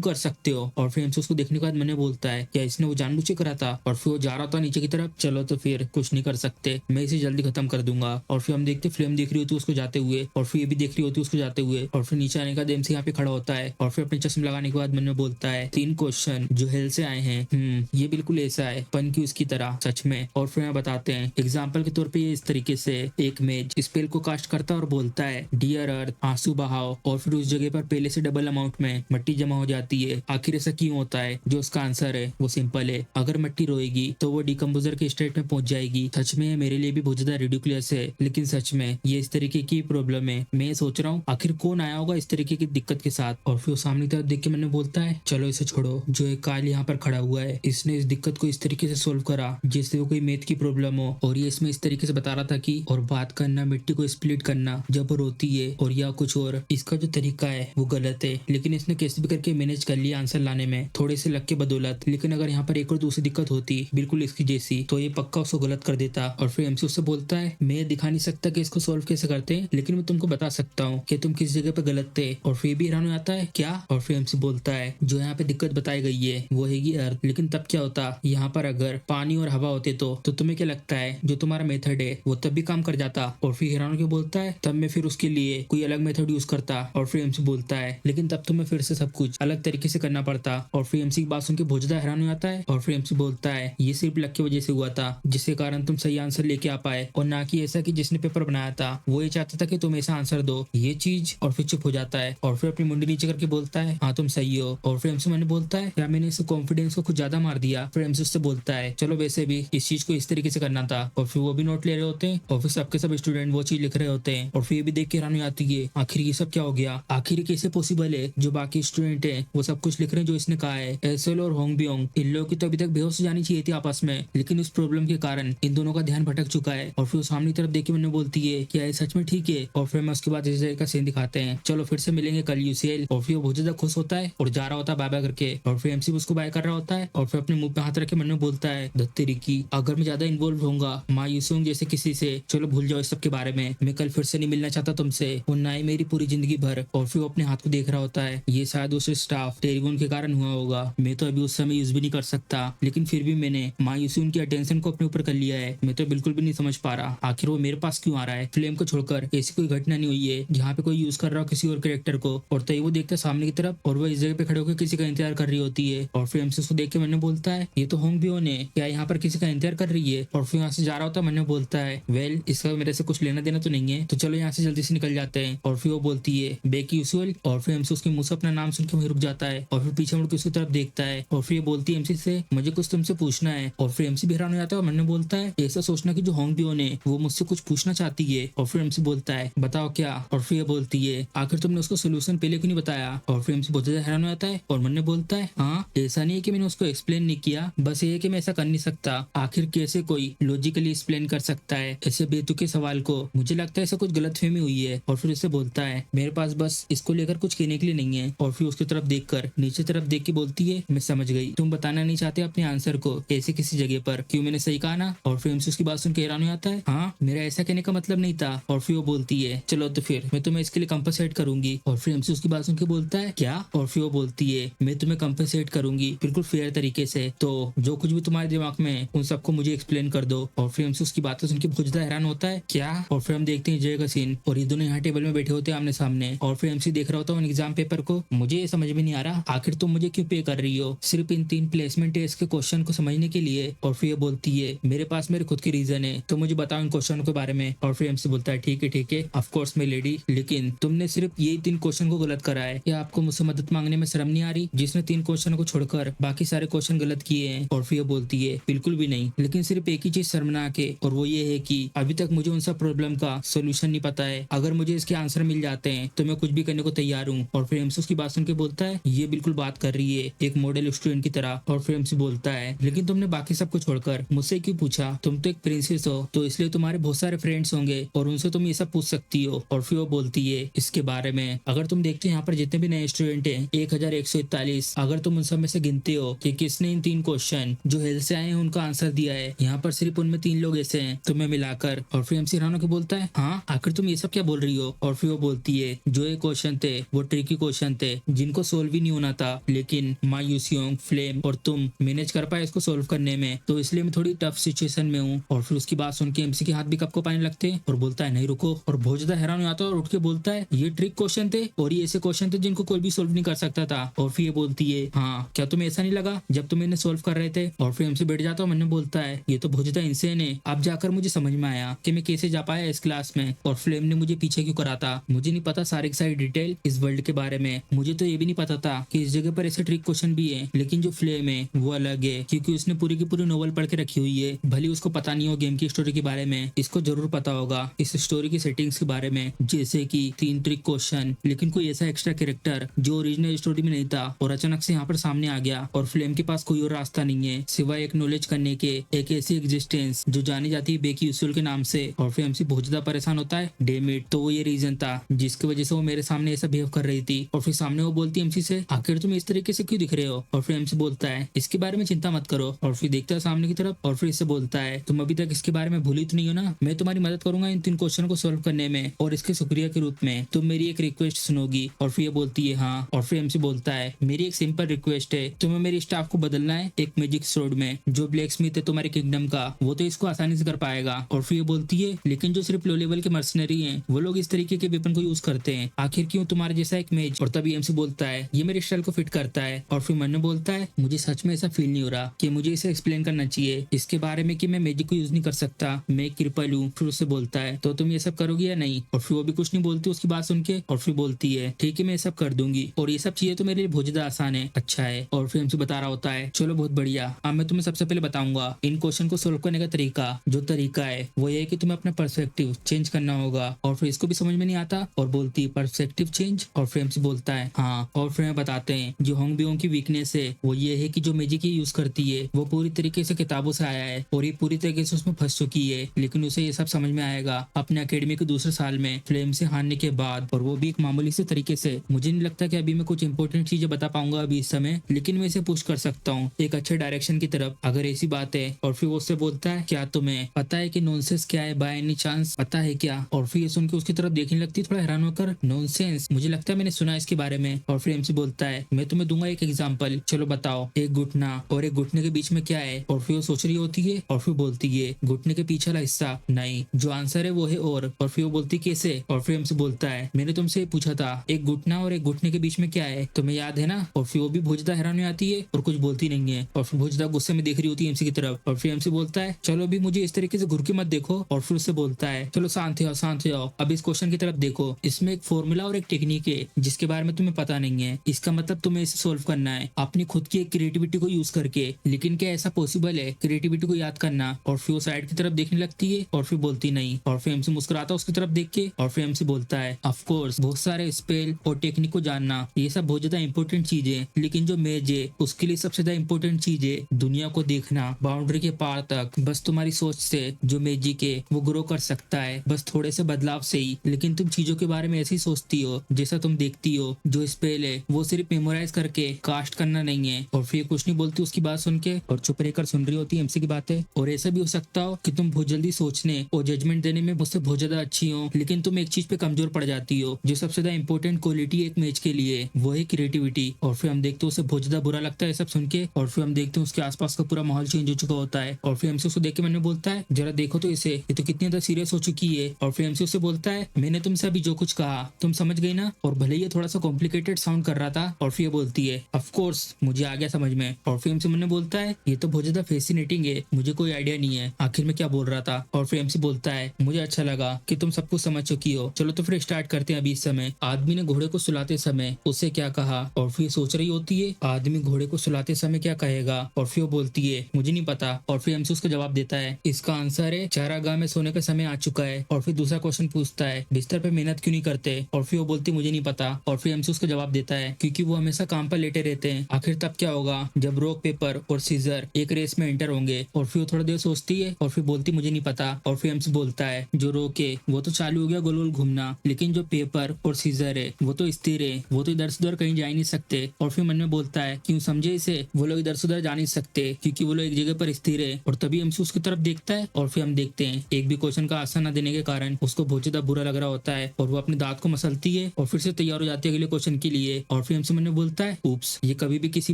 कर सकते हो। और फिर एमसी उसको देखने के बाद मैंने बोलता है क्या इसने वो जानबूझ के करा था। और फिर वो जा रहा था नीचे की तरफ। चलो तो फिर कुछ नहीं कर सकते, मैं इसे जल्दी खत्म कर दूंगा। और फिर हम देखते फ्लेम देख रही होती है उसको जाते हुए। और फिर ये भी देख रही होती है उसको जाते हुए। और फिर नीचे आने का एमसी यहाँ पे खड़ा होता है। और फिर अपने चश्मे लगाने के बाद मन में बोलता है 3 क्वेश्चन जो हेल से आए हैं ये बिल्कुल ऐसा है पन की उसकी तरह सच में। और फिर हमें बताते हैं एग्जाम्पल के तौर पे ये इस तरीके से एक मेज स्पेल को कास्ट करता है और बोलता है डियर अर्थ आंसू बहाओ। और फिर उस जगह पर पहले से डबल अमाउंट में मिट्टी जमा हो जाती है। आखिर ऐसा क्यों होता है, जो उसका आंसर है वो सिंपल है, अगर मिट्टी रोएगी तो वो डिकम्पोजर के स्टेट में पहुंच जाएगी। सच में मेरे लिए भी बहुत ज्यादा रिडिकुलस है, लेकिन सच में ये इस तरीके की प्रॉब्लम है। मैं सोच रहा हूँ आखिर कौन आया होगा इस तरीके की दिक्कत के साथ। और फिर सामने तरफ देख के मैंने बोलता है चलो इसे छोड़ो, जो एक काल यहाँ पर खड़ा हुआ है इसने इस दिक्कत को इस तरीके से सोल्व करा जैसे वो कोई मैथ की प्रॉब्लम हो। और ये इसमें इस तरीके से बता रहा था कि और बात करना मिट्टी को स्प्लिट करना जब वो रोती है और या कुछ और, इसका जो तरीका है वो गलत है, लेकिन इसने कैसे भी करके मैनेज कर लिया आंसर लाने में थोड़े से लक के बदौलत। लेकिन अगर यहाँ पर एक और दूसरी दिक्कत होती बिल्कुल इसकी जैसी तो ये पक्का उसको गलत कर देता। और फिर एमसी उससे बोलता है मैं दिखा नहीं सकता कि इसको सोल्व कैसे करते हैं, लेकिन मैं तुमको बता सकता हूँ कि तुम किस जगह पे गलत थे। और फिर भी हैरान हो जाता है क्या। और फिर एमसी बोलता है जो यहाँ पे दिक्कत बताई गई है वो हैगी अर्थ, लेकिन तब क्या होता यहाँ पर अगर पानी और हवा होते तो तुम्हें क्या लगता है जो तुम्हारा मेथड है वो तब भी काम कर जाता। और फिर हैरान के बोलता है तब मैं फिर उसके लिए कोई अलग मेथड यूज करता। और फिर एमसी बोलता है लेकिन तब तुम्हें फिर से सब कुछ अलग तरीके से करना पड़ता। और फिर एमसी की बात सुन के बहुत ज्यादा हैरान हो जाता है। और फिर एमसी बोलता है ये सिर्फ लक की वजह से हुआ था जिसके कारण तुम सही आंसर लेके आ पाए, और ना कि ऐसा कि जिसने पेपर बनाया था वो ये चाहता था कि तुम ऐसा आंसर दो ये चीज। और फिर चुप हो जाता है। और फिर अपनी मुंडी नीचे करके बोलता है हाँ तुम सही हो। और फिर एमसी मैंने बोलता है क्या मैंने इसे कॉन्फिडेंस को कुछ ज्यादा मार दिया। फिर एमसी उससे बोलता है चलो वैसे भी इस चीज को इस तरीके से करना था। और फिर वो भी नोट ले रहे होते हैं। और फिर सबके सब स्टूडेंट वो चीज लिख रहे होते हैं। और फिर ये भी देख के हैरानी आती है आखिर ये सब क्या हो गया, आखिर कैसे पॉसिबल है जो बाकी स्टूडेंट है वो सब कुछ लिख रहे हैं जो इसने कहा है। एसएल और होंग बियोंग इन लोगों की तो अभी तक बेहोश हो जानी चाहिए थी आपस में, लेकिन उस प्रॉब्लम के कारण इन दोनों का ध्यान भटक चुका है। और फिर सामने तरफ देख के मैंने बोलती है क्या ये सच में ठीक है। और फिर मैं उसके बाद इस जगह का सीन दिखाते हैं चलो फिर से मिलेंगे कल यूसीएल। और फिर वो बहुत ज्यादा खुश होता है और जा रहा होता है बाय बाय करके। और फिर एमसी उसको बाय कर रहा होता है। और फिर अपने मुंह पे हाथ रख के मन में बोलता है दत्तेरी की अगर मैं ज्यादा इन्वॉल्व होऊंगा माँ यूसुंग जैसे किसी से, चलो भूल जाओ इस सब के बारे में, मैं कल फिर से नहीं मिलना चाहता तुमसे और ना ही मेरी पूरी जिंदगी भर। और फिर वो अपने हाथ को देख रहा होता है ये शायद उस स्टाफ टेरिगोन के कारण हुआ होगा, मैं तो अभी उस समय यूज भी नहीं कर सकता, लेकिन फिर भी मैंने माँ यूसुंग की अटेंशन को अपने ऊपर कर लिया है। मैं तो बिल्कुल भी नहीं समझ पा रहा आखिर वो मेरे पास क्यों आ रहा है। फ्लेम को छोड़कर ऐसी कोई घटना नहीं हुई है जहाँ पे कोई यूज कर रहा हो किसी और कैरेक्टर को। और तभी वो देखता है सामने की तरफ और वो इस जगह पे खड़े होकर किसी का इंतजार कर रही होती है। और फिर एमसी उसको देख के मैंने बोलता है ये तो होंग बियोन है, क्या यहाँ पर किसी का इंतजार प्यार कर रही है। और फिर यहाँ से जा रहा होता है, मन्नू बोलता है वेल इसका मेरे से कुछ लेना देना तो नहीं है, तो चलो यहाँ से जल्दी से निकल जाते हैं। और फिर वो बोलती है बेक यूजुअल। और फिर एमसी उसके मुंह से अपना नाम सुन के वहीं रुक जाता है और फिर पीछे मुड़ के उसकी तरफ देखता है। और फिर ये बोलती है एमसी से मुझे कुछ तुमसे पूछना है। और फिर एमसी भी हैरान हो जाता है और मन्नू बोलता है ऐसा सोचना कि जो होंग बियोन है वो मुझसे कुछ पूछना चाहती है। और फिर एमसी बोलता है बताओ क्या। और फिर ये बोलती है आखिर तुमने उसको सोल्यूशन पहले क्यों नहीं बताया। और फिर एमसी बहुत ज्यादा हैरान हो जाता है और मन्नू बोलता है हाँ ऐसा नहीं है कि मैंने उसको एक्सप्लेन नहीं किया, बस ये है कि मैं ऐसा कर नहीं सकता। आखिर कैसे कोई लॉजिकली एक्सप्लेन कर सकता है ऐसे बेतुके सवाल को। मुझे लगता है ऐसा कुछ गलतफहमी हुई है। और फिर उससे बोलता है मेरे पास बस इसको लेकर कुछ कहने के लिए नहीं है। और फिर उसकी तरफ देखकर नीचे तरफ देख के बोलती है मैं समझ गई, तुम बताना नहीं चाहते अपने आंसर को ऐसे किसी जगह पर, क्यों मैंने सही कहा ना। और फिर एमसी उसकी बात सुन के हैरान हो जाता है हाँ मेरा ऐसा कहने का मतलब नहीं था। और फिर वो बोलती है चलो तो फिर मैं तुम्हें इसके लिए कंपनसेट करूंगी। और फिर एमसी उसकी बात सुन के बोलता है क्या। और फिर वो बोलती है मैं तुम्हें कंपनसेट करूंगी बिल्कुल फेयर तरीके से, तो जो कुछ भी तुम्हारे दिमाग में उन सबको मुझे एक्सप्लेन कर दो। और फिर एमसी उसकी बातें सुन के बहुत ज्यादा हैरान होता है क्या। और फिर हम देखते हैं जय का सीन और ये दोनों यहाँ टेबल में बैठे होते हैं आमने सामने। और फिर एमसी देख रहा होता है उन एग्जाम पेपर को। मुझे ये समझ में नहीं आ रहा आखिर तुम मुझे क्यों पे कर रही हो, सिर्फ इन 3 प्लेसमेंट टेस्ट के क्वेश्चन को समझने के लिए। और फिर ये बोलती है मेरे पास मेरे खुद की रीजन है, तो मुझे बताओ इन क्वेश्चन के बारे में। और फिर एमसी बोलता है ठीक है ऑफ कोर्स माय लेडी, लेकिन तुमने सिर्फ यही 3 क्वेश्चन को गलत करा है, क्या आपको मुझसे मदद मांगने में शर्म नहीं आ रही जिसने 3 क्वेश्चन को छोड़कर बाकी सारे क्वेश्चन गलत किए हैं। और फिर ये बोलती है बिल्कुल भी नहीं, लेकिन सिर्फ एक ही चीज शर्मनाक है और वो ये है कि अभी तक मुझे उन सब प्रॉब्लम का सोल्यूशन नहीं पता है। अगर मुझे इसके आंसर मिल जाते हैं तो मैं कुछ भी करने को तैयार हूँ। और फिर एमसी उसकी बात सुन के बोलता है ये बिल्कुल बात कर रही है एक मॉडल स्टूडेंट की तरह। और फिर एमसी बोलता है लेकिन तुमने बाकी सब कुछ छोड़कर मुझसे क्यों पूछा, तुम तो एक प्रिंसेस हो तो इसलिए तुम्हारे बहुत सारे फ्रेंड्स होंगे और उनसे तुम ये सब पूछ सकती हो। और फिर वो बोलती है इसके बारे में अगर तुम देखते हो यहाँ पर जितने भी नए स्टूडेंट हैं 1141, अगर तुम उन सब में से गिनते हो कि किसने इन 3 क्वेश्चन जो हेल्थ से आए हैं उनका आंसर दिया है, यहाँ पर सिर्फ उनमें 3 लोग ऐसे हैं तुम्हें मिलाकर। और फिर एमसी हैरान होकर बोलता है हाँ आखिर तुम ये सब क्या बोल रही हो। और फिर वो बोलती है जो ये क्वेश्चन थे वो ट्रिकी क्वेश्चन थे जिनको सोल्व ही नहीं होना था, लेकिन माई यूसियोंग, फ्लेम और तुम मैनेज कर पाए इसको सोल्व करने में, तो इसलिए मैं थोड़ी टफ सिचुएशन में हूँ। और फिर उसकी बात सुन के एमसी के हाथ भी कप को पानी लगते हैं और बोलता है नहीं रुको। और बहुत ज्यादा हैरान हो जाता है और उठ के बोलता है ये ट्रिक क्वेश्चन थे और ये ऐसे क्वेश्चन थे जिनको कोई भी सोल्व नहीं कर सकता था। और फिर ये बोलती है हाँ क्या तुम्हें ऐसा नहीं लगा जब तुम इन्हें सोल्व कर रहे थे। और फिर एमसी बैठ जाता है, मैंने बोलता है ये तो बहुत ज्यादा इंसेन है, अब जाकर मुझे समझ में आया कि मैं कैसे जा पाया इस क्लास में और फ्लेम ने मुझे पीछे क्यों करा था। मुझे नहीं पता सारी की सारी डिटेल इस वर्ल्ड के बारे में, मुझे तो ये भी नहीं पता था कि इस जगह पर ऐसे ट्रिक क्वेश्चन भी है, लेकिन जो फ्लेम है वो अलग है क्योंकि उसने पूरी की पूरी नोवेल पढ़ के रखी हुई है। भले उसको पता नहीं हो गेम की स्टोरी के बारे में, इसको जरूर पता होगा इस स्टोरी की सेटिंग्स के बारे में, जैसे कि 3 ट्रिक क्वेश्चन, लेकिन कोई ऐसा एक्स्ट्रा कैरेक्टर जो ओरिजिनल स्टोरी में नहीं था और अचानक से यहाँ पर सामने आ गया और फ्लेम के पास कोई और रास्ता नहीं है सिवाय एक नॉलेज करने के, एक ऐसी एग्जिस्टेंस जो जानी जाती है बेकी यूसुल के नाम से। और फिर एमसी बहुत ज्यादा परेशान होता है डेमिट, तो वो ये रीजन था जिसकी वजह से वो मेरे सामने ऐसा बिहेव कर रही थी। और फिर सामने वो बोलती है एमसी से आखिर तुम इस तरीके से क्यों दिख रहे हो। और फिर एमसी बोलता है इसके बारे में चिंता मत करो। और फिर देखता है सामने की तरफ और फिर इससे बोलता है तुम अभी तक इसके बारे में भूली तो नहीं हो ना, मैं तुम्हारी मदद करूंगा इन 3 क्वेश्चन को सोल्व करने में और इसके शुक्रिया के रूप में तुम मेरी एक रिक्वेस्ट सुनोगी। और फिर ये बोलती है हाँ। और फिर एमसी बोलता है मेरी एक सिंपल रिक्वेस्ट है, तुम्हें मेरी स्टाफ को बदलना है एक मैजिक स्वॉर्ड में, जो ब्लैक स्मिथ है तुम्हारे किंगडम का वो तो इसको आसानी से कर पाएगा। और फिर ये बोलती है लेकिन जो सिर्फ लो लेवल के मर्सनरी हैं वो लोग इस तरीके के वेपन को यूज करते हैं, आखिर क्यों तुम्हारे जैसा एक मेज। और तभी एमसी बोलता है ये मेरे स्टाइल को फिट करता है। और फिर मन्नू बोलता है मुझे सच में ऐसा फील नहीं हो रहा कि मुझे इसे एक्सप्लेन करना चाहिए इसके बारे में कि मैं मैजिक को यूज नहीं कर सकता, मैं एक क्रिपल हूँ। फिर उससे बोलता है तो तुम ये सब करोगी या नहीं। और फिर वो भी कुछ नहीं बोलती उसकी बात सुन के। और फिर बोलती है ठीक है मैं ये सब कर दूंगी और ये सब चीजें तो मेरे लिए बहुत ज्यादा आसान है, अच्छा है। और फिर एमसी बता रहा होता है चलो बहुत बढ़िया, अब मैं तुम्हें सबसे पहले बताऊंगा इन क्वेश्चन को सोल्व करने का तरीका। जो तरीका है वो ये है कि तुम्हें अपना पर्सपेक्टिव चेंज करना होगा। और फिर इसको भी समझ में नहीं आता और बोलती है पर्सपेक्टिव चेंज। और फिर एमसी बोलता है हाँ। और फिर हमें बताते हैं जो होंग बियोंग की वीकनेस है वो ये है कि जो मैजिक यूज करती है वो पूरी तरीके से किताबों से आया है और ये पूरी तरीके से उसमें फंस चुकी है, लेकिन उसे ये सब समझ में आएगा अपने अकेडमी के दूसरे साल में फ्लेम से हारने के बाद, और वो भी एक मामूली से तरीके से। मुझे नहीं लगता कि अभी मैं कुछ इंपॉर्टेंट चीजें बता पाऊंगा अभी इस समय, लेकिन मैं इसे पुश कर सकता हूँ एक अच्छे डायरेक्शन की तरफ अगर ऐसी बात है। और फिर वो उससे बोलता है क्या तुम्हें पता है कि नॉनसेंस क्या है, बाय एनी चांस पता है क्या। और फिर ये सुन के उसकी तरफ देखने लगती है थोड़ा हैरान होकर, नॉनसेंस मुझे लगता है मैंने सुना इसके बारे में। और फिर एमसी बोलता है मैं तुम्हें दूंगा एक एग्जांपल, चलो बताओ एक घुटना और एक घुटने के बीच में क्या है। और फिर वो सोच रही होती है और फिर बोलती है घुटने के पीछे वाला हिस्सा नहीं, जो आंसर है वो है और फिर वो बोलती कैसे। और फिर एमसी बोलता है मैंने तुमसे पूछा था एक घुटना और एक घुटने के बीच में क्या है, तुम्हें याद है ना। और फिर वो भी बहुत ज्यादा हैरान में आती है और कुछ बोलती नहीं है और फिर बहुत ज्यादा गुस्से में देख रही होती है एमसी की तरफ। और फिर एमसी बोलता है चलो अभी मुझे इस तरीके से घुर के मत देखो, और फिर उससे बोलता है चलो शांत हो शांत हो, अब इस क्वेश्चन की तरफ देखो, इसमें एक फॉर्मूला और एक टेक्निक है जिसके बारे में तुम्हें पता नहीं है, इसका मतलब तुम्हें इसे सोल्व करना है अपनी खुद की एक क्रिएटिविटी को यूज करके। लेकिन क्या ऐसा पॉसिबल है क्रिएटिविटी को याद करना? और फिर वो साइड की तरफ देखने लगती है और फिर बोलती नहीं, और फिर एमसी मुस्कुराता है उसकी तरफ देख के, और फिर एमसी बोलता है ऑफ कोर्स बहुत सारे स्पेल और टेक्निक को जानना ये सब बहुत ज्यादा इंपॉर्टेंट चीज है, लेकिन जो मेज है उसके लिए सबसे ज्यादा इंपॉर्टेंट चीज है दुनिया को देखना बाउंड्री के पार तक। बस तुम्हारी सोच से जो मैजिक है वो ग्रो कर सकता है, बस थोड़े से बदलाव से ही। लेकिन तुम चीजों के बारे में ऐसे ही सोचती हो जैसा तुम देखती हो, जो स्पेल है वो सिर्फ मेमोराइज करके कास्ट करना नहीं है। और फिर कुछ नहीं बोलती उसकी बात सुन के, और चुप रहकर सुन रही होती है एमसी की बातें। और ऐसा भी हो सकता हो कि तुम बहुत जल्दी सोचने और जजमेंट देने में मुझसे बहुत ज्यादा अच्छी हो, लेकिन तुम एक चीज पे कमजोर पड़ जाती हो जो सबसे ज्यादा इंपॉर्टेंट क्वालिटी एक मैच के लिए, वो है क्रिएटिविटी। और फिर हम देखते हैं उसे बहुत ज्यादा बुरा लगता है सब सुन के, और फिर हम देखते हैं उसके आसपास का पूरा माहौल चेंज हो चुका होता है। और फिर एमसी उसको देख के मैंने बोलता है जरा देखो तो इसे, ये तो कितनी ज्यादा सीरियस हो चुकी है। और फिर एमसी उससे बोलता है मैंने तुमसे अभी जो कुछ कहा तुम समझ गई ना, और भले ये थोड़ा सा कॉम्प्लिकेटेड साउंड कर रहा था। और फिर बोलती है ऑफ कोर्स मुझे आ गया समझ में। और फिर एमसी मैंने बोलता है ये तो बहुत ज्यादा फैसिनेटिंग है, मुझे कोई आइडिया नहीं है आखिर में क्या बोल रहा था। और फिर एमसी बोलता है मुझे अच्छा लगा कि तुम सब कुछ समझ चुकी हो, चलो तो फिर स्टार्ट करते हैं। अभी इस समय आदमी ने घोड़े को सुलाते समय उससे क्या कहा, और फिर सोच रही होती है आदमी घोड़े को सुलाते समय क्या कहेगा। और फिर वो बोलती है मुझे नहीं पता। और फिर एमसी उसको जवाब देता है इसका आंसर है चारागाह में सोने का समय आ चुका है। और फिर दूसरा क्वेश्चन पूछता है बिस्तर पे मेहनत क्यों नहीं करते। और फिर वो बोलती मुझे नहीं पता। और फिर एमसी उसको जवाब देता है क्योंकि वो हमेशा काम पर लेटे रहते हैं, आखिर तब क्या होगा जब रॉक पेपर और सीजर एक रेस में एंटर होंगे। और फिर वो थोड़ा देर सोचती है और फिर बोलती मुझे नहीं पता। और फिर एमसी बोलता है जो रॉक है वो तो चालू हो गया गोल गोल घूमना, लेकिन जो पेपर और सीजर है वो तो स्थिर है, वो तो इधर से उधर कहीं जा ही नहीं सकते। और फिर मन में बोलता है क्यों समझे इसे, वो लोग इधर से उधर जा नहीं सकते क्योंकि वो लोग एक जगह पर स्थिर है। और तभी एमसी उसकी तरफ देखता है और फिर हम देखते हैं एक भी क्वेश्चन का आंसर न देने के कारण उसको बहुत ज्यादा बुरा लग रहा होता है, और वो अपने दांत को मसलती है और फिर से तैयार हो जाती है अगले क्वेश्चन के लिए। और फिर एमसी मन में बोलता है उप्स ये कभी भी किसी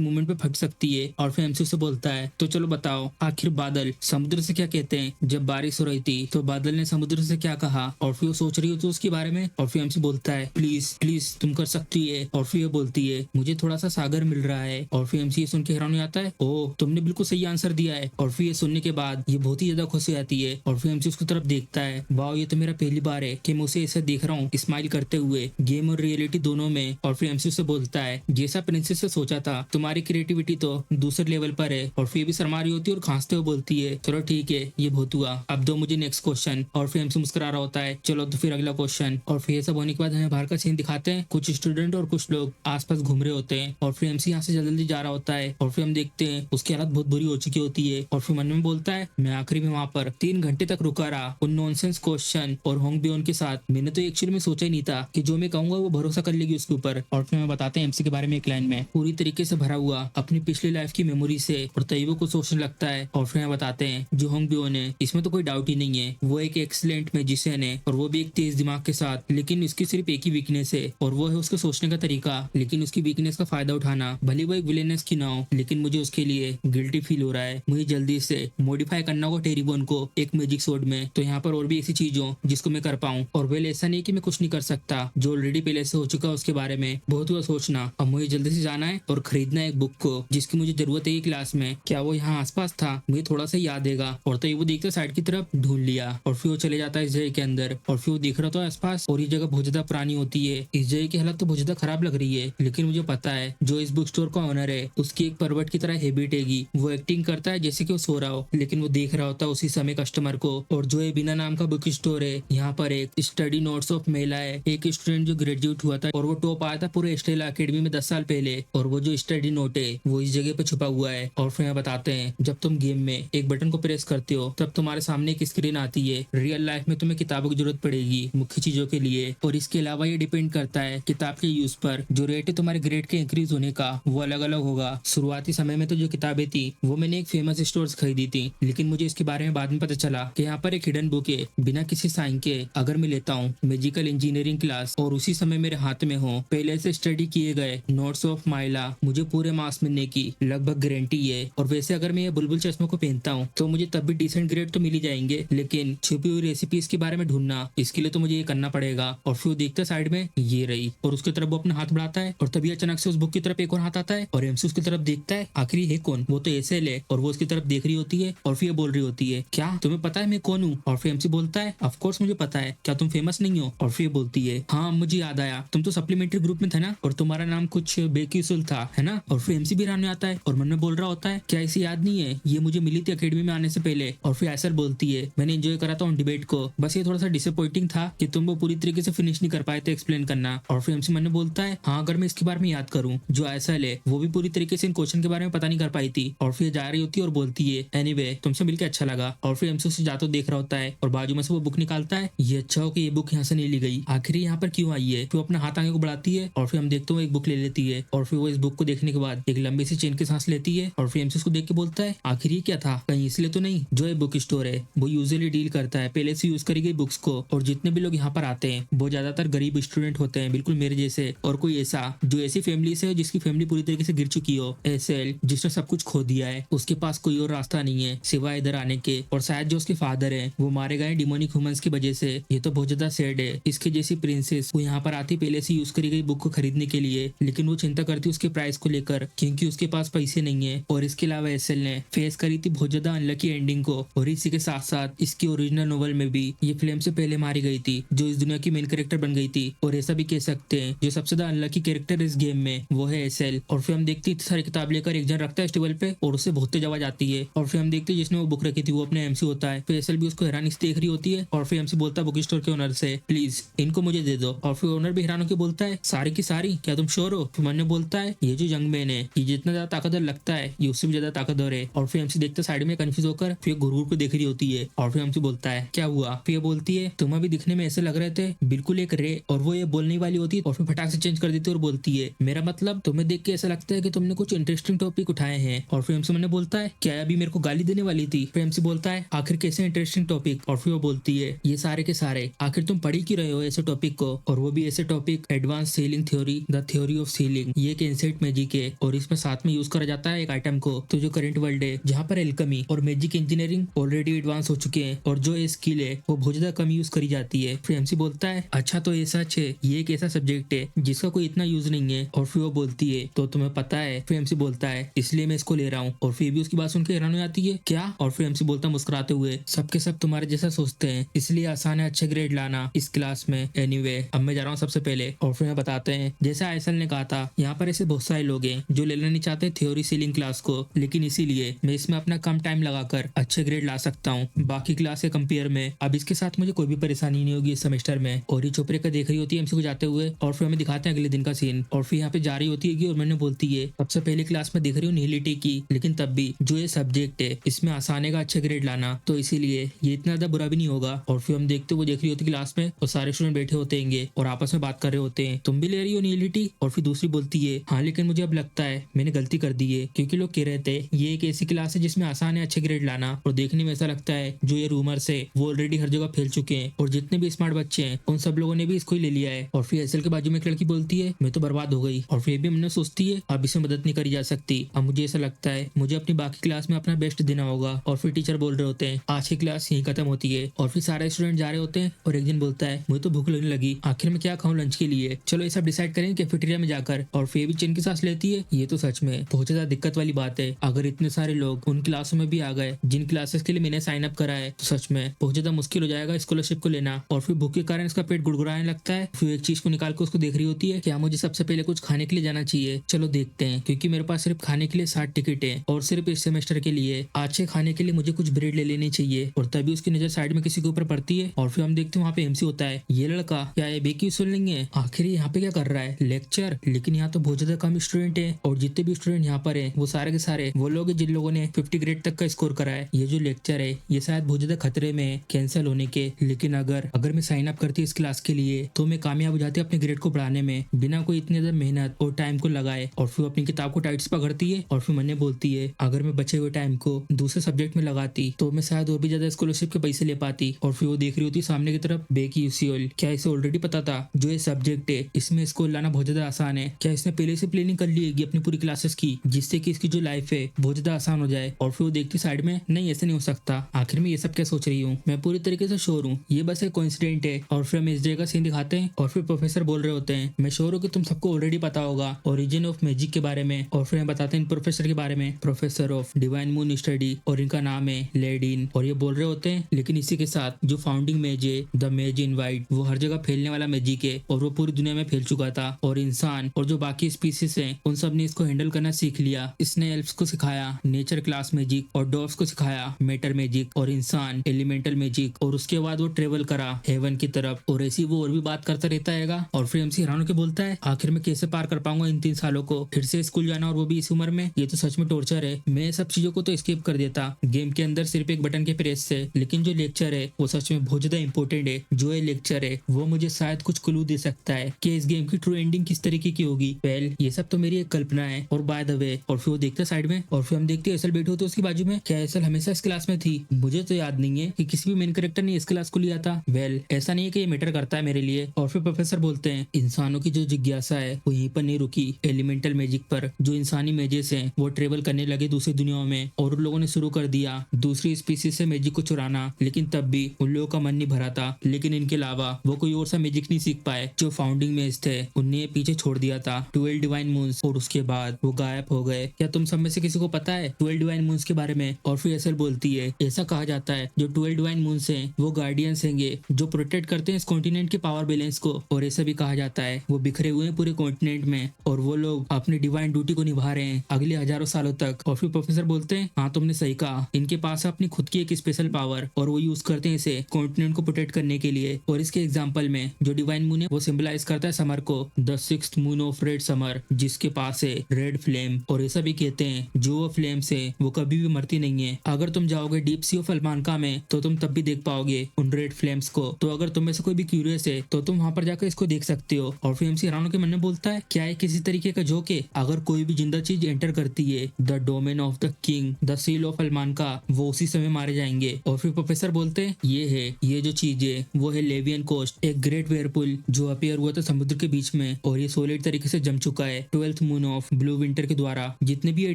मोमेंट पे फट सकती है। और फिर एमसी से बोलता है तो चलो बताओ आखिर बादल समुद्र से क्या कहते हैं, जब बारिश हो रही थी तो बादल ने समुद्र से क्या कहा। और फिर वो सोच रही होती है उसके बारे में। और फिर एमसी बोलता है प्लीज प्लीज तुम कर सकती है। और फिर वो बोलती है मुझे थोड़ा सा सागर मिल रहा है। और फिर एमसी सुन के हैरान हो जाता है ओह तुमने बिल्कुल सही आंसर दिया है। और फिर ये सुनने के बाद ये बहुत ही ज्यादा खुश हो जाती है। और फिर एमसी उसकी तरफ देखता है वाह ये तो मेरा पहली बार है कि मैं उसे ऐसा देख रहा हूँ स्माइल करते हुए गेम और रियलिटी दोनों में। और फिर एमसी उससे बोलता है जैसा प्रिंसेस से सोचा था तुम्हारी क्रिएटिविटी तो दूसरे लेवल पर है। और फिर भी शर्मा रही होती है और खांसते हुए बोलती है चलो ठीक है ये बहुत हुआ, अब दो मुझे नेक्स्ट क्वेश्चन। और फिर एमसी मुस्कुरा रहा होता है चलो तो फिर अगला क्वेश्चन। और फिर ये सब होने के बाद हमें बाहर का सीन दिखाते हैं, कुछ स्टूडेंट और कुछ लोग आसपास घूम रहे होते हैं। और फिर एमसी यहाँ से जल्दी जल्दी जा रहा होता है और फिर हम देखते हैं उसकी हालत बहुत बुरी हो चुकी होती है। और फिर मन में बोलता है मैं आखिरी में वहाँ पर 3 घंटे तक रुका रहा उन नॉनसेंस क्वेश्चन और होंग बियोन के साथ। मैंने तो एक्चुअली में सोचा ही नहीं था कि जो मैं कहूंगा वो भरोसा कर लेगी उसके ऊपर। और फिर मैं बताते हैं एमसी के बारे में एक लाइन में पूरी तरीके से भरा हुआ अपनी पिछली लाइफ की मेमोरी से और तैयबो को सोचने लगता है। और फिर मैं बताते हैं जो होंग बियोन है इसमें तो कोई डाउट ही नहीं है, वो एक एक्सीलेंट मैजिशियन है और वो भी एक तेज दिमाग के साथ, लेकिन उसकी सिर्फ एक ही वीकनेस है और वो है उसके सोचने का तरीका। लेकिन उसकी वीकनेस का फायदा उठाना, भले वो एक विलेनेस की ना हो लेकिन मुझे उसके लिए गिल्टी फील हो रहा है। मुझे जल्दी से मॉडिफाई करना होगा टेरिबोन को एक मैजिक सोर्ड में, तो यहाँ पर और भी ऐसी चीज हो जिसको मैं कर पाऊँ। और वेल ऐसा नहीं कि मैं कुछ नहीं कर सकता, जो ऑलरेडी पहले से हो चुका है उसके बारे में बहुत हुआ सोचना। अब मुझे जल्दी से जाना है और खरीदना है एक बुक को जिसकी मुझे जरूरत है क्लास में। क्या वो यहाँ आसपास था, मुझे थोड़ा सा याद देगा। और तो वो देखते साइड की तरफ ढूंढ लिया और फिर वो चले जाता है इस जगह के अंदर। और फिर वो देख रहा था आसपास और ये जगह बहुत ज्यादा पुरानी होती है, इस जगह की हालत तो बहुत ज्यादा खराब लग रही है। लेकिन मुझे पता है जो इस बुक स्टोर का ओनर है उसकी एक परवट की तरह हैबिट हैगी, वो एक्टिंग करता है जैसे कि वो सो रहा हो लेकिन वो देख रहा होता है उसी समय कस्टमर को। और जो ये बिना नाम का बुक स्टोर है यहाँ पर एक स्टडी नोट्स ऑफ मेला है, एक स्टूडेंट जो ग्रेजुएट हुआ था और वो टॉप आया था पूरे स्टेला अकेडमी में 10 साल पहले, और वो जो स्टडी नोट है वो इस जगह पे छुपा हुआ है। और फिर बताते हैं जब तुम गेम में एक बटन को प्रेस करते हो तब तुम्हारे सामने एक स्क्रीन आती है। रियल लाइफ में तुम्हें किताबों की जरूरत पड़ेगी मुख्य चीजों के लिए, और इसके अलावा ये डिपेंड करता है किताब के यूज पर। जो रेट है तुम्हारे ग्रेड के इंक्रीज होने का वो अलग अलग होगा। शुरुआती समय में तो जो किताबें थी वो मैंने एक फेमस स्टोर से खरीदी थी, लेकिन मुझे इसके बारे में बाद में पता चला कि यहाँ पर एक हिडन बुक है बिना किसी साइन के। अगर मैं लेता हूँ मैजिकल इंजीनियरिंग क्लास और उसी समय मेरे हाथ में हो पहले से स्टडी किए गए नोट्स ऑफ माइला, मुझे पूरे मार्क्स मिलने की लगभग गारंटी है। और वैसे अगर मैं ये बुलबुल चश्मा को पहनता हूँ तो मुझे तब भी डिसेंट ग्रेड तो मिल ही जाएंगे, लेकिन छुपी हुई रेसिपीज के बारे में ढूंढना इसके लिए तो मुझे ये करना पड़ेगा। और फिर वो देखता साइड में ये रही और उसकी तरफ वो अपना हाथ बढ़ाता है और तभी अचानक से उस बुक की तरफ एक और हाथ आता है और एमसी उसकी तरफ देखता है आखिरी है कौन, वो तो एसेल है। और वो उसकी तरफ तरफ देख रही होती है और फिर ये बोल रही होती है, क्या तुम्हें पता है मैं कौन हूँ? और फिर एमसी बोलता है, ऑफ कोर्स मुझे पता है, क्या तुम फेमस नहीं हो? और फिर ये बोलती है, हाँ मुझे याद आया, तुम तो सप्लीमेंट्री ग्रुप में थे ना, और तुम्हारा नाम कुछ बेकिसुल था, है ना? और फिर एमसी भी हैरान में आता है और मन में बोल रहा होता है, क्या इसे याद नहीं है, ये मुझे मिली थी अकेडमी में आने से पहले। और फिर ऐसर बोलती है, मैंने एंजॉय करा था उन डिबेट को, बस ये थोड़ा सा डिसअपॉइंटिंग था कि तुम वो पूरी तरीके से फिनिश नहीं कर पाए थे एक्सप्लेन करना। और फिर एमसी मन में बोलता है, हाँ अगर मैं इसके बारे में याद करूं, जो ऐसल है वो भी पूरी तरीके से इन क्वेश्चन के बारे में पता नहीं कर पाई थी। और फिर जा रही होती है और बोलती है, एनीवे तुमसे मिलकर अच्छा लगा। और फिर एमसी उसे जाते देख रहा होता है और बाजू में से वो बुक निकालता है, ये अच्छा हो कि ये बुक यहाँ से नहीं ली गई, आखिर यहाँ पर क्यों आई है? फिर अपना हाथ आगे को बढ़ाती है और फिर हम देखते हैं एक बुक ले लेती है। और फिर वो इस बुक को देखने के बाद एक लंबी सी चैन की सांस लेती है और फिर एमसी उसको देख के बोलता है, आखिर ये क्या था, कहीं इसलिए तो नहीं जो ये बुक स्टोर है वो यूजुअली डील करता है पहले से यूज करी गई बुक्स को, और जितने भी लोग यहाँ पर आते हैं वो ज्यादातर गरीब स्टूडेंट होते हैं, बिल्कुल मेरे जैसे, और कोई ऐसा जो ऐसी फैमिली से जिसकी फैमिली पूरी तरीके से गिर चुकी हो, ऐसे जिसने सब कुछ खो दिया है, उसके पास कोई और रास्ता नहीं है सिवाय इधर आने के, और शायद जो उसके फादर है वो मारे गए डिमोनिक ह्यूमंस की वजह से। ये तो बहुत ज्यादा सैड है। इसके जैसी प्रिंसेस वो यहाँ पर आती पहले से यूज करी गई बुक को खरीदने के लिए, लेकिन वो चिंता करती उसके प्राइस को लेकर क्योंकि उसके पास पैसे नहीं है। और इसके अलावा एसएल ने फेस करी थी बहुत ज्यादा अनलकी एंडिंग को, और इसी के साथ साथ इसकी ओरिजिनल नोवेल में भी ये फिल्म से पहले मारी गई थी, जो इस दुनिया की मेन कैरेक्टर बन गई थी। और ऐसा भी कह सकते हैं जो सबसे ज्यादा अनलकी कैरेक्टर इस गेम में वो है एसएल। और फिर हम देखते हैं सारी किताब लेकर एक जन रखता है टेबल पे और उससे बहुत तेज आवाज आती है, और फिर हम देखते हैं जिसने वो बुक रखी थी वो अपने एमसी होता है। फिर एसएल भी उसको हैरानी से देख रही होती है और फिर एमसी बोलता है बुक स्टोर के ओनर से, प्लीज इनको मुझे दे दो। और फिर ओनर भी हैरान होकर बोलता है, सारी की सारी, क्या तुम श्योर हो? फिर मन ने बोलता है, ये जो यंग मैन है ये जितना ज्यादा ताकतवर लगता है ये उससे भी ज्यादा ताकतवर है। और फिर एमसी देखते साइड में कंफ्यूज होकर फिर घूर को देख रही होती है, और फिर एमसी बोलता है, क्या हुआ? फिर बोलती है, तुम अभी दिखने में ऐसे लग रहे थे बिल्कुल एक रे, और वो ये बोलने वाली होती है और फिर फटाक से चेंज कर देती है और बोलती है, मेरा मतलब तुम्हें देख के ऐसा लगता है कि तुमने कुछ इंटरेस्टिंग टॉपिक उठाए हैं। और फिर एमसी मन ने बोलता है, क्या अभी मेरे को गाली देने वाली थी? फिर एमसी बोलता है, आखिर कैसे इंटरेस्टिंग टॉपिक? और फिर वो बोलती है, ये सारे के सारे आखिर तुम पढ़ क्यों रहे हो ऐसे टॉपिक को, और वो भी ऐसे topic advance ceiling theory, the theory of ceiling. ये एक एंसेंट मैजिक है और इसमें साथ में यूज करा जाता है एक आइटम को, तो जो करंट वर्ल्ड है जहाँ पर एल्केमी और मैजिक इंजीनियरिंग ऑलरेडी एडवांस हो चुके हैं, और जो ये स्किल है वो बहुत ज्यादा कम यूज करी जाती है। फिर एमसी बोलता है, अच्छा तो ये सच है, ये एक ऐसा सब्जेक्ट है जिसका कोई इतना यूज नहीं है। और फिर वो बोलती है, तो तुम्हें पता है? फिर एमसी बोलता है, इसलिए मैं इसको ले रहा हूँ। और फिर भी उसकी बात सुन के हैरान हो जाती है, क्या? और फिर एमसी बोलता मुस्कुराते हुए, सबके सब तुम्हारे जैसा सोचते हैं इसलिए आसान है अच्छे ग्रेड लाना इस क्लास में। एनीवे अब मैं जा रहा हूँ सबसे पहले। और फिर बताते हैं, जैसा आयसल ने कहा था यहाँ पर ऐसे बहुत सारे लोग हैं जो लेना नहीं चाहते थ्योरी सीलिंग क्लास को, लेकिन इसीलिए मैं इसमें अपना कम टाइम लगाकर अच्छे ग्रेड ला सकता हूँ बाकी क्लास के कंपेयर में। अब इसके साथ मुझे कोई भी परेशानी नहीं होगी इस सेमेस्टर में। और ये चोपड़े का देख रही होती है एमसी को जाते हुए, और फिर हमें दिखाते हैं अगले दिन का सीन। और फिर यहाँ पे जा रही होती है और मैंने बोलती है, सबसे पहले क्लास में देख रही हूँ निहिलिटी की, लेकिन तब भी जो ये सब्जेक्ट है इसमें आसान है अच्छे ग्रेड लाना, तो इसीलिए ये इतना ज्यादा बुरा भी नहीं होगा। और फिर हम देखते वो देख रही होती क्लास में और सारे स्टूडेंट बैठे होते हैं और आपस में बात कर रहे होते हैं, तुम भी ले रही हो निहिलिटी? और फिर दूसरी बोलती है, हाँ लेकिन मुझे अब लगता है मैंने गलती कर दी है, क्योंकि लोग कह रहे थे ये एक ऐसी क्लास है जिसमें आसान है अच्छे ग्रेड लाना, और देखने में ऐसा लगता है जो ये रूमर्स है वो ऑलरेडी हर जगह फैल चुके हैं, और जितने भी स्मार्ट बच्चे हैं उन सब लोगों ने भी इसको ही ले लिया है। और फिर एसएल के बाजू में एक लड़की बोलती है, मैं तो बर्बाद हो गई। और फिर भी मैंने सोचती है अब इसमें मदद नहीं करी जा सकती, अब मुझे ऐसा लगता है मुझे अपनी बाकी क्लास में अपना बेस्ट देना होगा। और फिर टीचर बोल रहे होते हैं आज की क्लास यही खत्म होती है। और फिर सारे स्टूडेंट जा रहे होते हैं और एक दिन बोलता है, मुझे तो भूख लगने लगी, आखिर में क्या खाऊं लंच के लिए, चलो ये सब डिसाइड करें कैफेटेरिया में जाकर। और फिर भी चैन की सांस लेती है, ये तो सच में बहुत ज्यादा दिक्कत वाली बात है, अगर इतने सारे लोग उन क्लासों में भी आ गए जिन क्लासेस के लिए मैंने साइन अप करा है तो सच में बहुत ज्यादा मुश्किल हो जाएगा स्कॉलरशिप को लेना। और फिर भूख के कारण इसका पेट गुड़गुड़ाने लगता है। फिर एक चीज को निकाल कर उसको देख रही होती है, क्या मुझे सबसे पहले कुछ खाने के लिए जाना चाहिए? चलो देखते हैं, क्योंकि मेरे पास सिर्फ खाने के लिए 60 टिकट है और सिर्फ इस सेमेस्टर के लिए अच्छे खाने के लिए मुझे कुछ ब्रेड ले लेनी चाहिए। और तभी उसकी नजर साइड में किसी के ऊपर पड़ती है और फिर हम देखते हैं वहाँ पे एमसी होता है। ये लड़का क्या ये बेकी उसूल नहीं है? आखिर यहाँ पे क्या कर रहा है? लेक्चर? लेकिन यहाँ तो बहुत ज्यादा कम स्टूडेंट है, और जितने भी स्टूडेंट यहाँ पर है वो सारे के सारे वो लोग हैं जिन लोगों ने 50 ग्रेड तक का स्कोर करा है। ये जो लेक्चर है ये शायद बहुत ज्यादा खतरे में है कैंसिल होने के, लेकिन अगर मैं साइन अप करती इस क्लास के लिए तो मैं कामयाब हो जाती अपने ग्रेड को बढ़ाने में बिना कोई इतनी ज्यादा मेहनत और टाइम को लगाए। और फिर अपनी किताब को टाइट से पकड़ती है और फिर मैंने बोलती है, अगर मैं बचे हुए टाइम को दूसरे सब्जेक्ट में लगाती तो मैं शायद और भी ज्यादा स्कॉलरशिप के पैसे ले पाती। और फिर वो देख रही होती सामने की तरफ बेकी यूसीएल, क्या इसे ऑलरेडी पता था जो ये सब्जेक्ट है इसमें इसको लाना बहुत ज्यादा आसान है? क्या इसने पहले से प्लानिंग कर ली है अपनी पूरी क्लासेस की जिससे कि इसकी जो लाइफ है बहुत ज्यादा आसान हो जाए? और फिर वो देखती साइड में, नहीं ऐसे नहीं हो सकता, आखिर में ये सब क्या सोच रही हूँ, मैं पूरी तरीके से श्योर हूँ ये बस एक कोइंसिडेंट है। और फिर हम इस जगह सीन दिखाते हैं और फिर प्रोफेसर बोल रहे होते हैं, मैं श्योर हूँ कि तुम सबको ऑलरेडी पता होगा ओरिजिन ऑफ मैजिक के बारे में। और फिर हम बताते हैं प्रोफेसर के बारे में, professor of divine moon study और इनका नाम है लेडिन। और ये बोल रहे होते हैं लेकिन इसी के साथ जो फाउंडिंग मेज है द मेज इन वाइट, वो हर जगह फैलने वाला मैजिक है और वो पूरी दुनिया में फैल चुका था। और इंसान और जो बाकी स्पीसीज हैं उन सब ने इसको हैंडल करना सीख लिया। इसने एल्फ्स को सिखाया नेचर क्लास मैजिक और डॉग्स को सिखाया मैटर मैजिक और इंसान एलिमेंटल मैजिक। और उसके बाद वो ट्रेवल करा हेवन की तरफ और ऐसी वो और भी बात करता रहता है। और फिर एमसी हैरान होकर बोलता है आखिर में कैसे पार कर पाऊंगा इन 3 सालों को, फिर से स्कूल जाना और वो भी इस उम्र में, ये तो सच में टॉर्चर है। मैं सब चीजों को तो स्किप कर देता गेम के अंदर सिर्फ एक बटन के प्रेस से, लेकिन जो लेक्चर है वो सच में बहुत ज्यादा इंपॉर्टेंट है। जो ये लेक्चर है वो मुझे शायद कुछ क्लू दे सकता है कि इस गेम की ट्रू एंडिंग किस तरीके की होगी। वेल ये सब तो मेरी एक कल्पना है। और बाय द वे, और फिर वो देखता है साइड में और फिर हम देखते हैं एसल बैठी होती है उसकी बाजू में। क्या एसल हमेशा इस क्लास में थी? मुझे तो याद नहीं है कि किसी भी मेन कैरेक्टर ने इस क्लास को लिया था। वेल ऐसा नहीं है कि ये मैटर करता है मेरे लिए। और फिर प्रोफेसर बोलते हैं इंसानों की जो जिज्ञासा है वो यहीं पर नहीं रुकी, एलिमेंटल मैजिक पर। जो इंसानी मेजेस हैं वो ट्रेवल करने लगे दूसरी दुनियाओं में और उन लोगों ने शुरू कर दिया दूसरी स्पीसीज से मैजिक को चुराना। लेकिन तब भी उन लोगों का मन नहीं भरा था। लेकिन इनके अलावा वो कोई और सा मैजिक नहीं सीख पाए। जो फाउंडिंग मेज थे उन्हें पीछे छोड़ दिया था 12 डिवाइन मून्स और उसके बाद वो गायब हो गए। क्या तुम सब में से किसी को पता है 12 डिवाइन मून्स के बारे में? और फिर एसल बोलती है ऐसा कहा जाता है जो 12 डिवाइन मून्स हैं वो गार्डियंस हैंगे जो प्रोटेक्ट करते हैं इस कॉन्टिनेंट के पावर बैलेंस को। और ऐसा भी कहा जाता है वो बिखरे हुए हैं पूरे कॉन्टिनेंट में और वो लोग अपनी डिवाइन ड्यूटी को निभा रहे हैं अगले हजारों सालों तक। और फिर प्रोफेसर बोलते हैं हाँ तुमने सही कहा, इनके पास है अपनी खुद की एक स्पेशल पावर और वो यूज करते हैं इसे कॉन्टिनेंट को प्रोटेक्ट करने के लिए। और इसके एग्जाम्पल में जो डिवाइन मून है वो सिंबलाइज करता है समर को, the 6th moon of red summer, जिसके पास है रेड फ्लेम। और ऐसा भी कहते हैं जो वो फ्लेम से वो कभी भी मरती नहीं है। अगर तुम जाओगे डीप सी ऑफ अलमानका में तो तुम तब भी देख पाओगे उन रेड फ्लेम्स को। तो अगर तुम में से कोई भी क्यूरियस है तो तुम वहां पर जाकर इसको देख सकते हो। और फिर एमसी हैरान के मन में बोलता है क्या है किसी तरीके का जोक है? अगर कोई भी जिंदा चीज एंटर करती है the domain of the king, the seal of अलमानका, वो उसी समय मारे जाएंगे। और फिर प्रोफेसर बोलते हैं ये जो चीज है वो है लेवियन कोस्ट, एक ग्रेट वेयरपुल जो अपीयर हुआ था समुद्र के बीच में और ये सॉलिड तरीके से जम चुका है 12th moon of blue winter के द्वारा। जितने भी ये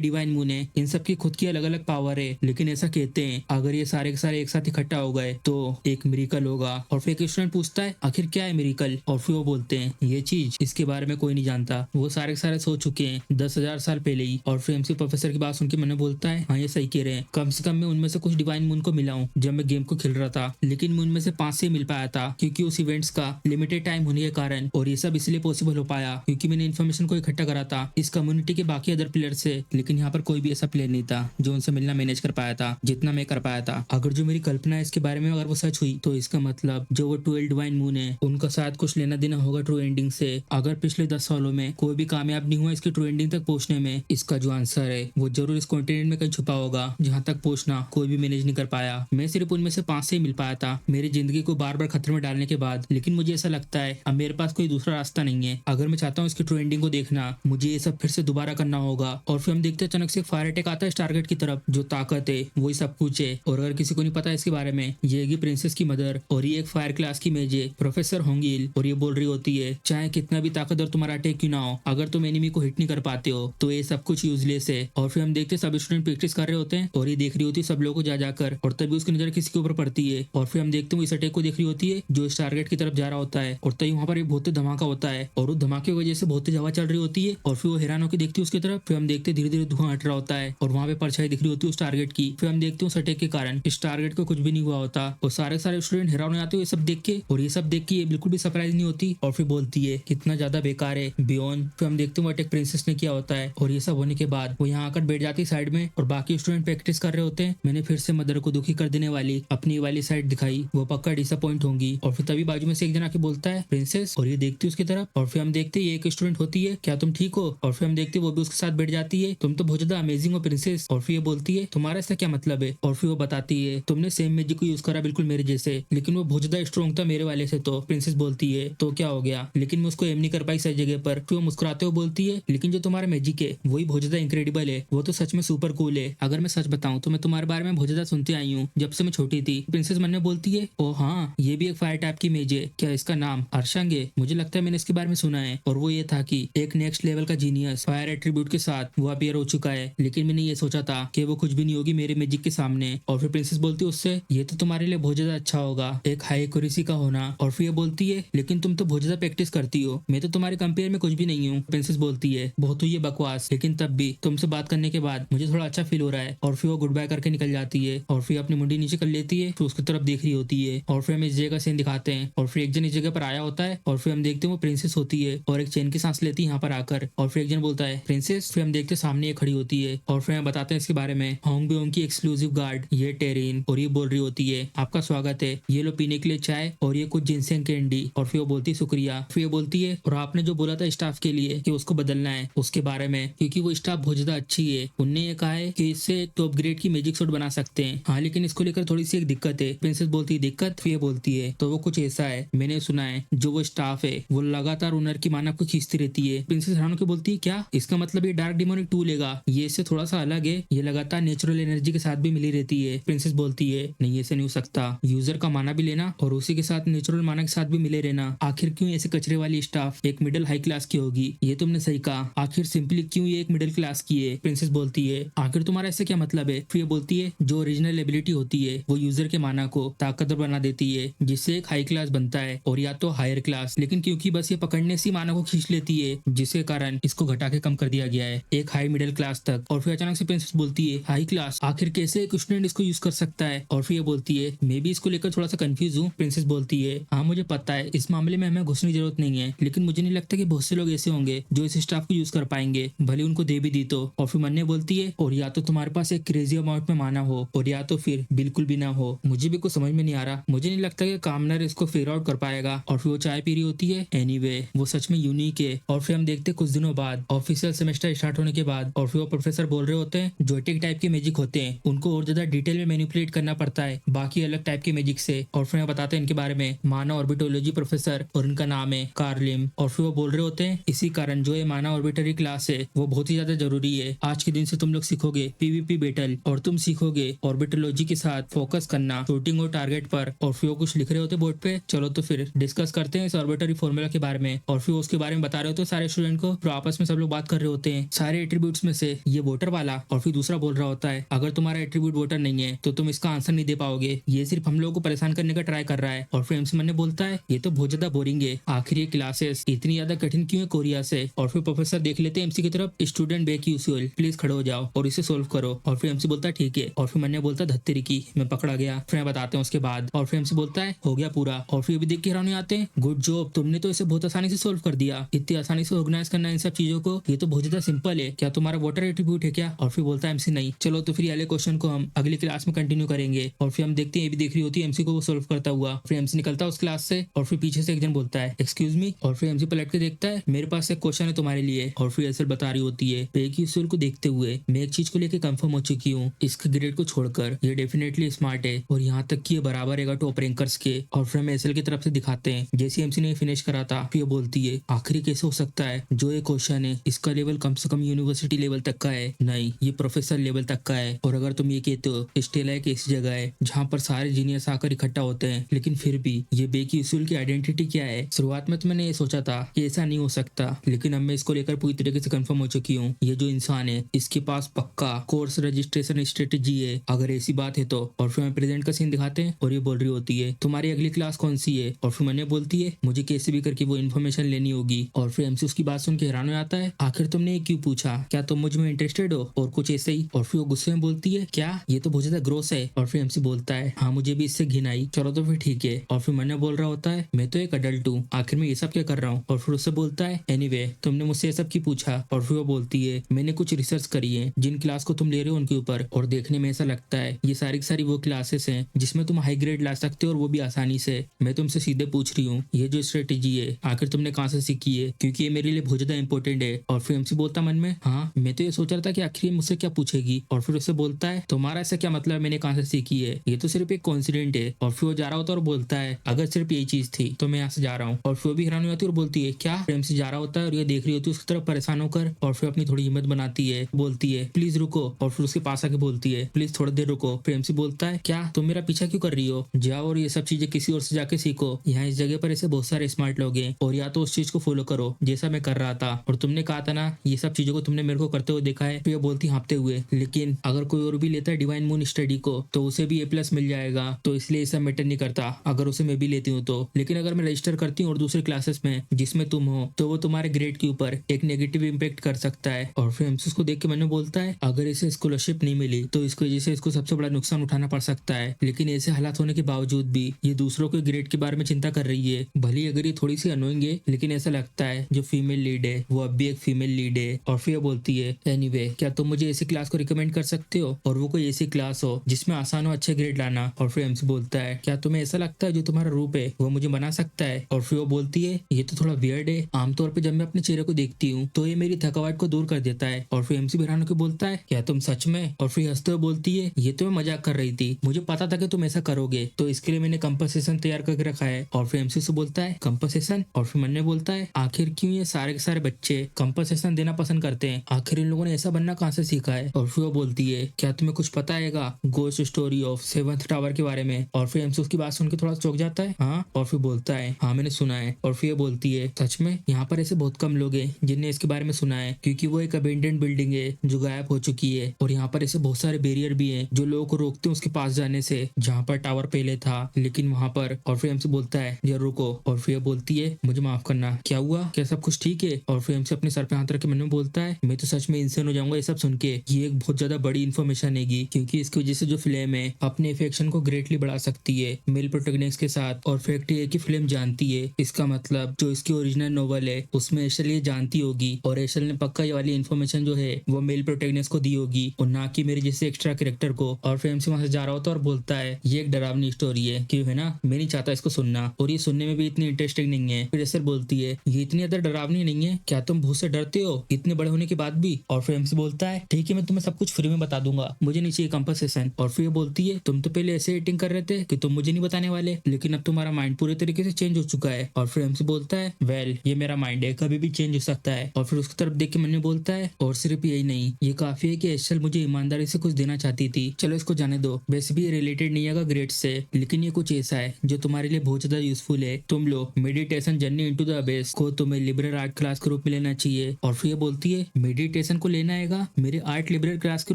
डिवाइन मून है इन सब की खुद की अलग अलग पावर है, लेकिन ऐसा कहते हैं अगर ये सारे के सारे एक साथ इकट्ठा हो गए तो एक मिरेकल होगा। और फिर एक स्टूडेंट पूछता है आखिर क्या है मिरेकल? और फिर वो बोलते हैं ये चीज, इसके बारे में कोई नहीं जानता, वो सारे के सारे सो चुके हैं 10,000 साल पहले ही। और फिर एमसी प्रोफेसर की बात सुन के मैंने बोलता है हाँ ये सही कह रहे हैं, कम से कम मैं उनमें से कुछ डिवाइन मून को मिला हूँ जब मैं गेम को खेल रहा था। लेकिन मैं उनमें से 5 से मिल पाया था क्योंकि उस इवेंट्स का लिमिटेड टाइम होने के कारण। और ये सब इसलिए पॉसिबल हो पाया क्योंकि मैंने इन्फॉर्मेशन को इकट्ठा करा था इस कम्युनिटी के बाकी अदर प्लेयर से। लेकिन यहाँ पर कोई भी ऐसा प्लेयर नहीं था जो उनसे मिलना मैनेज कर पाया था जितना मैं कर पाया था। अगर जो मेरी कल्पना है इसके बारे में अगर वो सच हुई तो इसका मतलब जो वो 12 डिवाइन मून है उनका शायद कुछ लेना देना होगा ट्रू एंडिंग से। अगर पिछले 10 सालों में कोई भी कामयाब नहीं हुआ इसकी ट्रू एंडिंग तक पहुंचने में, इसका जो आंसर है वो जरूर इस कॉन्टिनेंट में कहीं छुपा होगा जहाँ तक पहुंचना कोई भी मैनेज नहीं कर पाया। मैं सिर्फ उनमें से 5 से ही मिल पाया था मेरी जिंदगी को बार बार खतरे में डालने के बाद। लेकिन मुझे ऐसा लगता है अब मेरे पास कोई दूसरा रास्ता नहीं है। अगर मैं चाहता हूँ इसकी ट्रू एंडिंग को देखना मुझे ये सब फिर से दोबारा करना होगा। और फिर हम देखते हैं अचानक से फायर अटैक आता है टारगेट की तरफ। जो ताकत है वही सब कुछ है। और अगर किसी को नहीं पता इसके बारे में, ये प्रिंसेस की मदर और ये एक फायर क्लास की मेज है प्रोफेसर होंगिल। और ये बोल रही होती है चाहे कितना भी ताकतवर तुम्हारा अटैक क्यों ना हो, अगर तुम एनिमी को हिट नहीं कर पाते हो तो ये सब कुछ यूजलेस है। और फिर हम देखते हैं सब स्टूडेंट प्रैक्टिस कर रहे होते हैं और ये देख रही होती है सब लोगों को जा जाकर। और तभी उसकी नजर किसी के ऊपर पड़ती है और फिर हम देखते हैं इस अटैक को देख रही होती है जो इस टारगेट की तरफ जा रहा होता है। और तभी वहां पर एक बहुत धमाका होता है और उस धमाके की वजह से बहुत तेज हवा चल रही होती है। और फिर वो हैरान होकर देखती है उसकी तरफ। फिर हम देखते धीरे धीरे धुआं हट रहा होता है और वहां पे परछाई दिख रही होती है उस टारगेट की। फिर हम देखते हैं उस अटैक के कारण इस टारगेट को कुछ भी नहीं हुआ होता और सारे सारे स्टूडेंट हैरान हो जाते हैं ये सब देख के। और ये सब देख के ये बिल्कुल भी सरप्राइज नहीं होती और फिर बोलती है कितना ज्यादा बेकार है बियॉन्ड। फिर हम देखते हैं वो अटैक प्रिंसेस ने किया होता है और ये सब होने के बाद वो यहाँ आकर बैठ जाती है साइड में और बाकी स्टूडेंट प्रैक्टिस कर रहे होते हैं। मैंने फिर से मदर को दुखी कर देने वाली अपनी वाली साइड दिखाई, वो पक्का डिसअपॉइंट होंगी। और फिर तभी बाजू में से एक जना के बोलता है प्रिंसेस, और ये देखती है उसकी तरफ। और फिर हम देखते हैं ये एक स्टूडेंट होती है क्या तुम ठीक हो? और फिर हम देखते हैं वो भी उसके साथ बैठ जाती है तुम तो बहुत ज्यादा अमेजिंग हो प्रिंसेस। और फिर ये बोलती है तुम्हारा इसका क्या मतलब है? और फिर वो बताती है तुमने सेम मैजिक को यूज करा बिल्कुल मेरे जैसे, लेकिन वो बहुत ज्यादा स्ट्रॉन्ग था मेरे वाले से। तो प्रिंसेस बोलती है तो क्या हो गया, लेकिन मैं उसको एम नहीं कर पाई सही जगह पर। फिर वो मुस्कुराते हुए बोलती है लेकिन जो तुम्हारा मैजिक है वही बहुत ज्यादा इंक्रेडिबल है, वो तो सच में सुपर कूल है। अगर मैं सच बताऊं तो मैं तुम्हारे बारे में बहुत ज्यादा सुनती आई हूँ जब से मैं छोटी थी। प्रिंसेस मन में बोलती है ओ हाँ ये भी एक फायर टाइप की मेज है, क्या इसका नाम अर्शंग है? मुझे लगता है मैंने इसके बारे में सुना है। और वो ये था कि एक नेक्स्ट लेवल का जीनियस फायर एट्रीब्यूट के साथ वो अपीयर हो चुका है, लेकिन मैंने ये सोचा था कि वो कुछ भी नहीं होगी मेरे मैजिक के सामने। और फिर प्रिंसेस बोलती है उससे ये तो तुम्हारे लिए बहुत ज्यादा अच्छा होगा एक हाई एक्यूरेसी का होना। और फिर ये बोलती है लेकिन तुम तो बहुत ज्यादा प्रैक्टिस करती हो, मैं तो तुम्हारे कंपेयर में कुछ भी नहीं हूँ। प्रिंसेस बोलती है बहुत हुई है बकवास, लेकिन तब भी तुमसे बात करने के बाद मुझे थोड़ा अच्छा फील हो रहा है और फिर वो गुड बाय करके निकल जाती है और फिर अपनी मुंडी नीचे कर लेती है, फिर उसकी तरफ देख रही होती है और फिर हमें इस जगह का सीन दिखाते हैं और फिर एक जन इस जगह पर आया होता है और फिर हम देखते हैं वो प्रिंसेस होती है और एक चैन की सांस लेती है यहाँ पर आकर और फिर एक जन बोलता है प्रिंसेस। फिर हम देखते हैं सामने ये खड़ी होती है और फिर हम बताते हैं इसके बारे में, होंग बेओंग की एक्सक्लूसिव गार्ड ये टेरिन, और ये बोल रही होती है आपका स्वागत है, ये लो पीने के लिए चाय और ये कुछ जिनसेंग कैंडी। और फिर वो बोलती है शुक्रिया। फिर ये बोलती है और आपने जो बोला था स्टाफ के लिए कि उसको बदलना है उसके बारे में, क्योंकि वो स्टाफ बहुत ज्यादा अच्छी है, उनने ये कहा है कि इससे टॉप ग्रेड की मैजिक सूट बना सकते हैं। हाँ लेकिन इसको लेकर थोड़ी सी एक दिक्कत है। प्रिंसेस बोलती है दिक्कत? फिर ये बोलती है तो वो कुछ ऐसा है, मैंने सुना है जो वो स्टाफ है वो लगातार ओनर की मानव को खींचती रहती है। प्रिंसेस हैरान होकर बोलती है क्या? इसका मतलब ये डार्क डिमोनिक टूल लेगा, ये इससे थोड़ा सा अलग है, ये लगातार नेचुरल एनर्जी के साथ भी मिली रहती है। प्रिंसेस बोलती है नहीं ऐसे नहीं हो सकता, यूजर का माना भी लेना और उसी के साथ नेचुरल माना के साथ भी मिले रहना, आखिर क्यों ऐसे कचरे वाली स्टाफ एक मिडिल हाई क्लास की होगी? ये तुमने सही कहा, आखिर सिंपली क्यों ये एक मिडिल क्लास की है? प्रिंसेस बोलती है आखिर तुम्हारा ऐसे क्या मतलब है? फिर ये बोलती है जो ओरिजिनल एबिलिटी होती है वो यूजर के माना को ताकतवर बना देती है जिससे एक हाई क्लास बनता है और या तो हायर क्लास, लेकिन क्योंकि बस ये पकड़ने से माना को खींच लेती है जिसके कारण इसको घटा के कम कर दिया गया है एक हाई मिडिल क्लास तक। और फिर अचानक से प्रिंसेस बोलती है हाई क्लास, आखिर कैसे एक स्टूडेंट इसको यूज कर सकता है? और फिर ये बोलती है मैं भी इसको लेकर थोड़ा सा कंफ्यूज हूँ। प्रिंसेस बोलती है हाँ मुझे पता है, इस मामले में हमें घुसने की जरूरत नहीं है, लेकिन मुझे नहीं लगता कि बहुत से लोग ऐसे होंगे जो इस स्टाफ को यूज कर पाएंगे, भले उनको दे भी दी तो। और फिर मन्ने बोलती है और या तो तुम्हारे पास एक क्रेजी अमाउंट में माना हो और या तो फिर बिल्कुल भी ना हो, मुझे भी कुछ समझ में नहीं आ रहा, मुझे नहीं लगता कि कामनर इसको फिगर आउट कर पाएगा। और फिर वो चाय पी रही होती है। एनीवे वो सच में यूनिक है। और फिर हम देखते हैं कुछ दिनों बाद ऑफिशियल सेमेस्टर स्टार्ट होने के बाद और फिर वो प्रोफेसर बोल रहे होते हैं जो टेक टाइप के मैजिक होते हैं उनको और ज्यादा डिटेल में मैनिपुलेट करना पड़ता है बाकी अलग टाइप के मैजिक से। और फिर हम बताते हैं इनके बारे में, माना ऑर्बिटोलॉजी प्रोफेसर और इनका नाम है कार्लिम। और फिर वो बोल रहे होते हैं इसी कारण जो ये माना ऑर्बिटरी क्लास है वो बहुत ही ज्यादा जरूरी है, आज के दिन से तुम लोग सीखोगे पीवीपी बैटल और तुम सीखोगे ऑर्बिटोलॉजी के साथ फोकस करना शूटिंग और टारगेट पर। और फिर वो कुछ लिख रहे होते बोर्ड पे, चलो तो फिर डिस्कस करते हैं इस ऑर्बिटरी फॉर्मूला के बारे में। और फिर उसके बारे में बता रहे होते हैं सारे स्टूडेंट को, फिर आपस में सब लोग बात कर रहे होते हैं सारे एट्रीब्यूट्स में से ये वोटर वाला। और फिर दूसरा बोल रहा होता है अगर तुम्हारा एट्रीब्यूट वोटर नहीं है तो तुम इसका आंसर नहीं दे पाओगे, ये सिर्फ हम लोगों को परेशान करने का ट्राई कर रहा है। और फिर एमसी मन ने बोलता है ये तो बहुत ज्यादा बोरिंग है, आखिर ये क्लासेस इतनी ज्यादा कठिन क्यों है कोरिया से। और फिर प्रोफेसर देख लेते हैं एमसी की तरफ, स्टूडेंट बैक यूजुअल प्लीज खड़े हो जाओ और इसे सोल्व करो। और फिर एमसी बोलता है ठीक है। और फिर मन ने बोलता धत्तेरी की मैं पकड़ा गया, फिर बताते हैं उसके बाद। और फिर एमसी बोलता है हो गया पूरा। और फिर भी देख के हैरानी आते हैं गुड जॉब, तुमने तो इसे बहुत आसानी से सोल्व कर दिया, इतनी आसानी से ऑर्गेनाइज करना इन सब चीजों को, ये तो बहुत ज्यादा सिंपल है, क्या तुम्हारा वोटर एट्रीब्यूट है क्या? और फिर बोलता है एमसी नहीं। चलो तो फिर अगले क्वेश्चन को हम अगली क्लास में कंटिन्यू करेंगे। और फिर हम देखते हैं ये भी देख रही होती है एमसी को वो सोल्व करता हुआ। फिर एमसी निकलता है उस क्लास से और फिर पीछे से एक जन बोलता है एक्सक्यूज मी। और फिर एमसी पलट के देखता है मेरे पास एक क्वेश्चन है तुम्हारे लिए। और फिर एसएल बता रही होती है पेकी उसूल को देखते हुए मैं एक चीज को लेकर कंफर्म हो चुकी हूँ, इसके ग्रेड को छोड़कर ये डेफिनेटली स्मार्ट है और यहाँ तक कि ये बराबर है टॉप रैंकर्स के। और फिर हम एसएल की तरफ से दिखाते हैं जैसे एमसी ने फिनिश करा था, फिर बोलती है आखिर कैसे हो सकता है जो ये क्वेश्चन है इसका लेवल कम से कम यूनिवर्सिटी लेवल तक का है, नहीं ये प्रोफेसर लेवल तक का है। और अगर तुम ये कहते हो स्टेला एक ऐसी जगह है जहाँ पर सारे जीनियस आकर इकट्ठा होते हैं, लेकिन फिर भी ये बेकी उसूल की आइडेंटिटी क्या है? शुरुआत में तो मैंने ये सोचा था कि ऐसा नहीं हो सकता, लेकिन अब मैं इसको लेकर पूरी तरीके से कंफर्म हो चुकी हूँ, ये जो इंसान है इसके पास पक्का कोर्स रजिस्ट्रेशन स्ट्रेटेजी है अगर ऐसी बात है तो। और फिर हमें प्रेजेंट का सीन दिखाते हैं और ये बोल रही होती है तुम्हारी अगली क्लास कौन सी है? और फिर मैंने बोलती है मुझे कैसे भी करके वो इन्फॉर्मेशन लेनी होगी। और फिर एमसी उसकी बात सुन के हैरान हो जाता है आखिर तुमने ये क्यों पूछा, क्या तुम मुझ में इंटरेस्टेड हो? और कुछ ऐसे ही। और फिर वो गुस्से में बोलती है क्या ये तो बहुत ज्यादा ग्रोस है। और फिर एमसी बोलता है हाँ मुझे भी इससे घिन आई, चलो तो फिर ठीक है। और फिर मैंने बोल रहा होता है मैं तो एक अडल्ट हूँ, आखिर में ये सब क्या कर रहा हूँ? और फिर उससे बोलता है एनीवे तुमने मुझसे ये सब क्यों पूछा? और फिर वो बोलती है मैंने कुछ रिसर्च करी है जिन क्लास को तुम ले रहे हो उनके ऊपर, और देखने में ऐसा लगता है ये सारी की सारी वो क्लासेस हैं जिसमें तुम हाई ग्रेड ला सकते हो और वो भी आसानी से। मैं तुमसे सीधे पूछ रही हूँ ये जो स्ट्रेटेजी है आखिर तुमने कहाँ से सीखी है, क्योंकि ये मेरे लिए बहुत ज्यादा इंपॉर्टेंट है। और फिर एमसी बोलता मन में हाँ मैं तो ये सोच रहा था कि आखिर मुझसे क्या पूछेगी। और फिर उससे बोलता है तुम्हारा ऐसा क्या मतलब मैंने कहाँ से सीखी है, ये तो सिर्फ एक कॉन्सिडेंट है। और फिर वो जा रहा होता है और बोलता है अगर सिर्फ यही चीज थी तो मैं यहाँ से जा रहा हूँ। और फिर वो भी हैरान हो जाती है और बोलती है क्या? एमसी जा रहा होता है और ये देख रही होती है उसकी तरफ परेशान होकर। और फिर अपनी थोड़ी हिम्मत बनाती है, बोलती है प्लीज रुको। और फिर उसके पास आके बोलती है प्लीज थोड़ी देर रुको। फिर एमसी बोलता है क्या तुम मेरा पीछा क्यों कर रही हो, जाओ और ये सब चीजें किसी और से जाके सीखो, यहाँ इस जगह पर ऐसे बहुत सारे स्मार्ट लोग हैं, और या तो उस चीज को फॉलो करो जैसा मैं कर रहा था। और तुमने कहा था ना ये सब चीजों को तुमने मेरे को करते हुए देखा है। फिर बोलती हाँपते हुए लेकिन अगर कोई और भी लेता है डिवाइन मून स्टडी को तो उसे भी A+ मिल जाएगा, तो इसलिए ये सब मैटर नहीं करता अगर उसे मैं भी लेती हूँ तो। लेकिन अगर मैं रजिस्टर करती हूँ और दूसरी क्लासेस में जिसमें तुम हो तो वो तुम्हारे ग्रेड के ऊपर एक नेगेटिव इम्पैक्ट कर सकता है। और फिर एमसी उसको देख के मैंने बोलता है अगर इसे स्कॉलरशिप नहीं मिली तो इसकी वजह से इसको सबसे बड़ा नुकसान उठाना पड़ सकता है, लेकिन ऐसे हालात होने के बावजूद भी ये दूसरों के ग्रेड के बारे में चिंता कर रही है। भले ही अगर ये थोड़ी सी अनोइंग है, लेकिन ऐसा लगता है जो फीमेल लीड है वो अब भी एक फीमेल लीड है। और फिर बोलती है एनीवे क्या तुम मुझे ऐसी क्लास को रिकमेंड कर सकते हो, और वो कोई ऐसी क्लास हो जिसमें आसान हो अच्छे ग्रेड लाना। और फिर एमसी बोलता है क्या तुम्हें ऐसा लगता है जो तुम्हारा रूप है वो मुझे बना सकता है। और फिर वो बोलती है ये तो थोड़ा वियर्ड है, आमतौर पर जब मैं अपने चेहरे को देखती हूँ तो ये मेरी थकावट को दूर कर देता है। और फिर एमसी हैरान होकर बोलता है क्या तुम सच में। और फिर हंसते हुए बोलती है ये तो मैं मजाक कर रही थी, मुझे पता था कि तुम ऐसा करोगे तो इसके लिए मैंने कंपनसेशन तैयार करके रखा है। और फिर एमसी से बोलता है कंपनसेशन। और फिर मन में बोलता है आखिर क्यों ये सारे के सारे बच्चे कंपनसेशन देना पसंद करते हैं, आखिर इन लोगों ने ऐसा बनना कहाँ से सीखा है। और फिर वो बोलती है क्या तुम्हें कुछ पता है ghost story of seventh tower के बारे में। और फिर एमसी उसकी बात सुन के थोड़ा चौंक जाता है हाँ। और फिर बोलता है हाँ मैंने सुना है। और फिर बोलती है सच में। यहाँ पर ऐसे बहुत कम लोग हैं जिनने इसके बारे में सुना है, क्योंकि वो एक अबेंडेंड बिल्डिंग है जो गायब हो चुकी है। और यहाँ पर ऐसे बहुत सारे बैरियर भी हैं जो लोगों को रोकते हैं उसके पास जाने से जहाँ पर टावर पहले था, लेकिन वहां पर। और फिर एमसी बोलता है जरा रुको। और फिर बोलती है मुझे माफ करना, क्या हुआ, क्या सब कुछ ठीक है। और फिर एमसी अपने सर पे हाथ रख के मन में बोलता है मैं तो सच में इंसान हो जाऊंगा ये सब सुन के। ये एक बहुत ज्यादा बड़ी इन्फॉर्मेशन है, क्योंकि इसकी वजह से जो फिल्म है अपने इफेक्शन को ग्रेटली बढ़ा सकती है मेल प्रोटैगनिस्ट के साथ। और फैक्ट ये कि फिल्म जानती है, इसका मतलब जो इसकी ओरिजिनल नोवेल है उसमें एशल ये जानती होगी, और एशल ने पक्का ये वाली इन्फॉर्मेशन जो है वो मेल प्रोटैगनिस्ट को दी होगी और ना कि मेरे जैसे एक्स्ट्रा कैरेक्टर को। और फिर एमसी वहां से जा रहा होता है और बोलता है ये एक डरावनी स्टोरी है, क्यों है ना, मैं नहीं चाहता इसको सुनना, और ये सुनने में भी इतनी इंटरेस्टिंग नहीं है। फिर एशल बोलती है ये इतनी ज्यादा डरावनी नहीं है, क्या तुम भूत से डरते हो इतने बड़े होने के बाद भी। और फिर एमसी बोलता है ठीक है मैं तुम्हें सब कुछ फ्री में बता दूंगा, मुझे नहीं चाहिए कंपनसेशन। और फिर बोलती है तुम तो पहले ऐसे एक्टिंग कर रहे थे कि तुम मुझे नहीं बताने वाले, लेकिन अब तुम्हारा माइंड पूरे तरीके से चेंज हो चुका है। और फिर एमसी बोलता है वेल ये मेरा माइंड है, कभी भी चेंज हो सकता है। और फिर उसकी तरफ देख के मन में बोलता है और सिर्फ यही नहीं, ये काफी है कि एशल मुझे ईमानदारी से कुछ देना चाहती थी, चलो इसको जाने दो। वैसे भी ये रिलेटेड नहीं है ग्रेड से, लेकिन ये कुछ ऐसा है जो तुम्हारे लिए बहुत ज्यादा यूजफुल है। तुम लो meditation journey into the abyss को तुम्हें लिबरल आर्ट क्लास के रूप में लेना चाहिए। और फिर ये बोलती है मेडिटेशन को लेना है मेरे आर्ट लिबरल क्लास के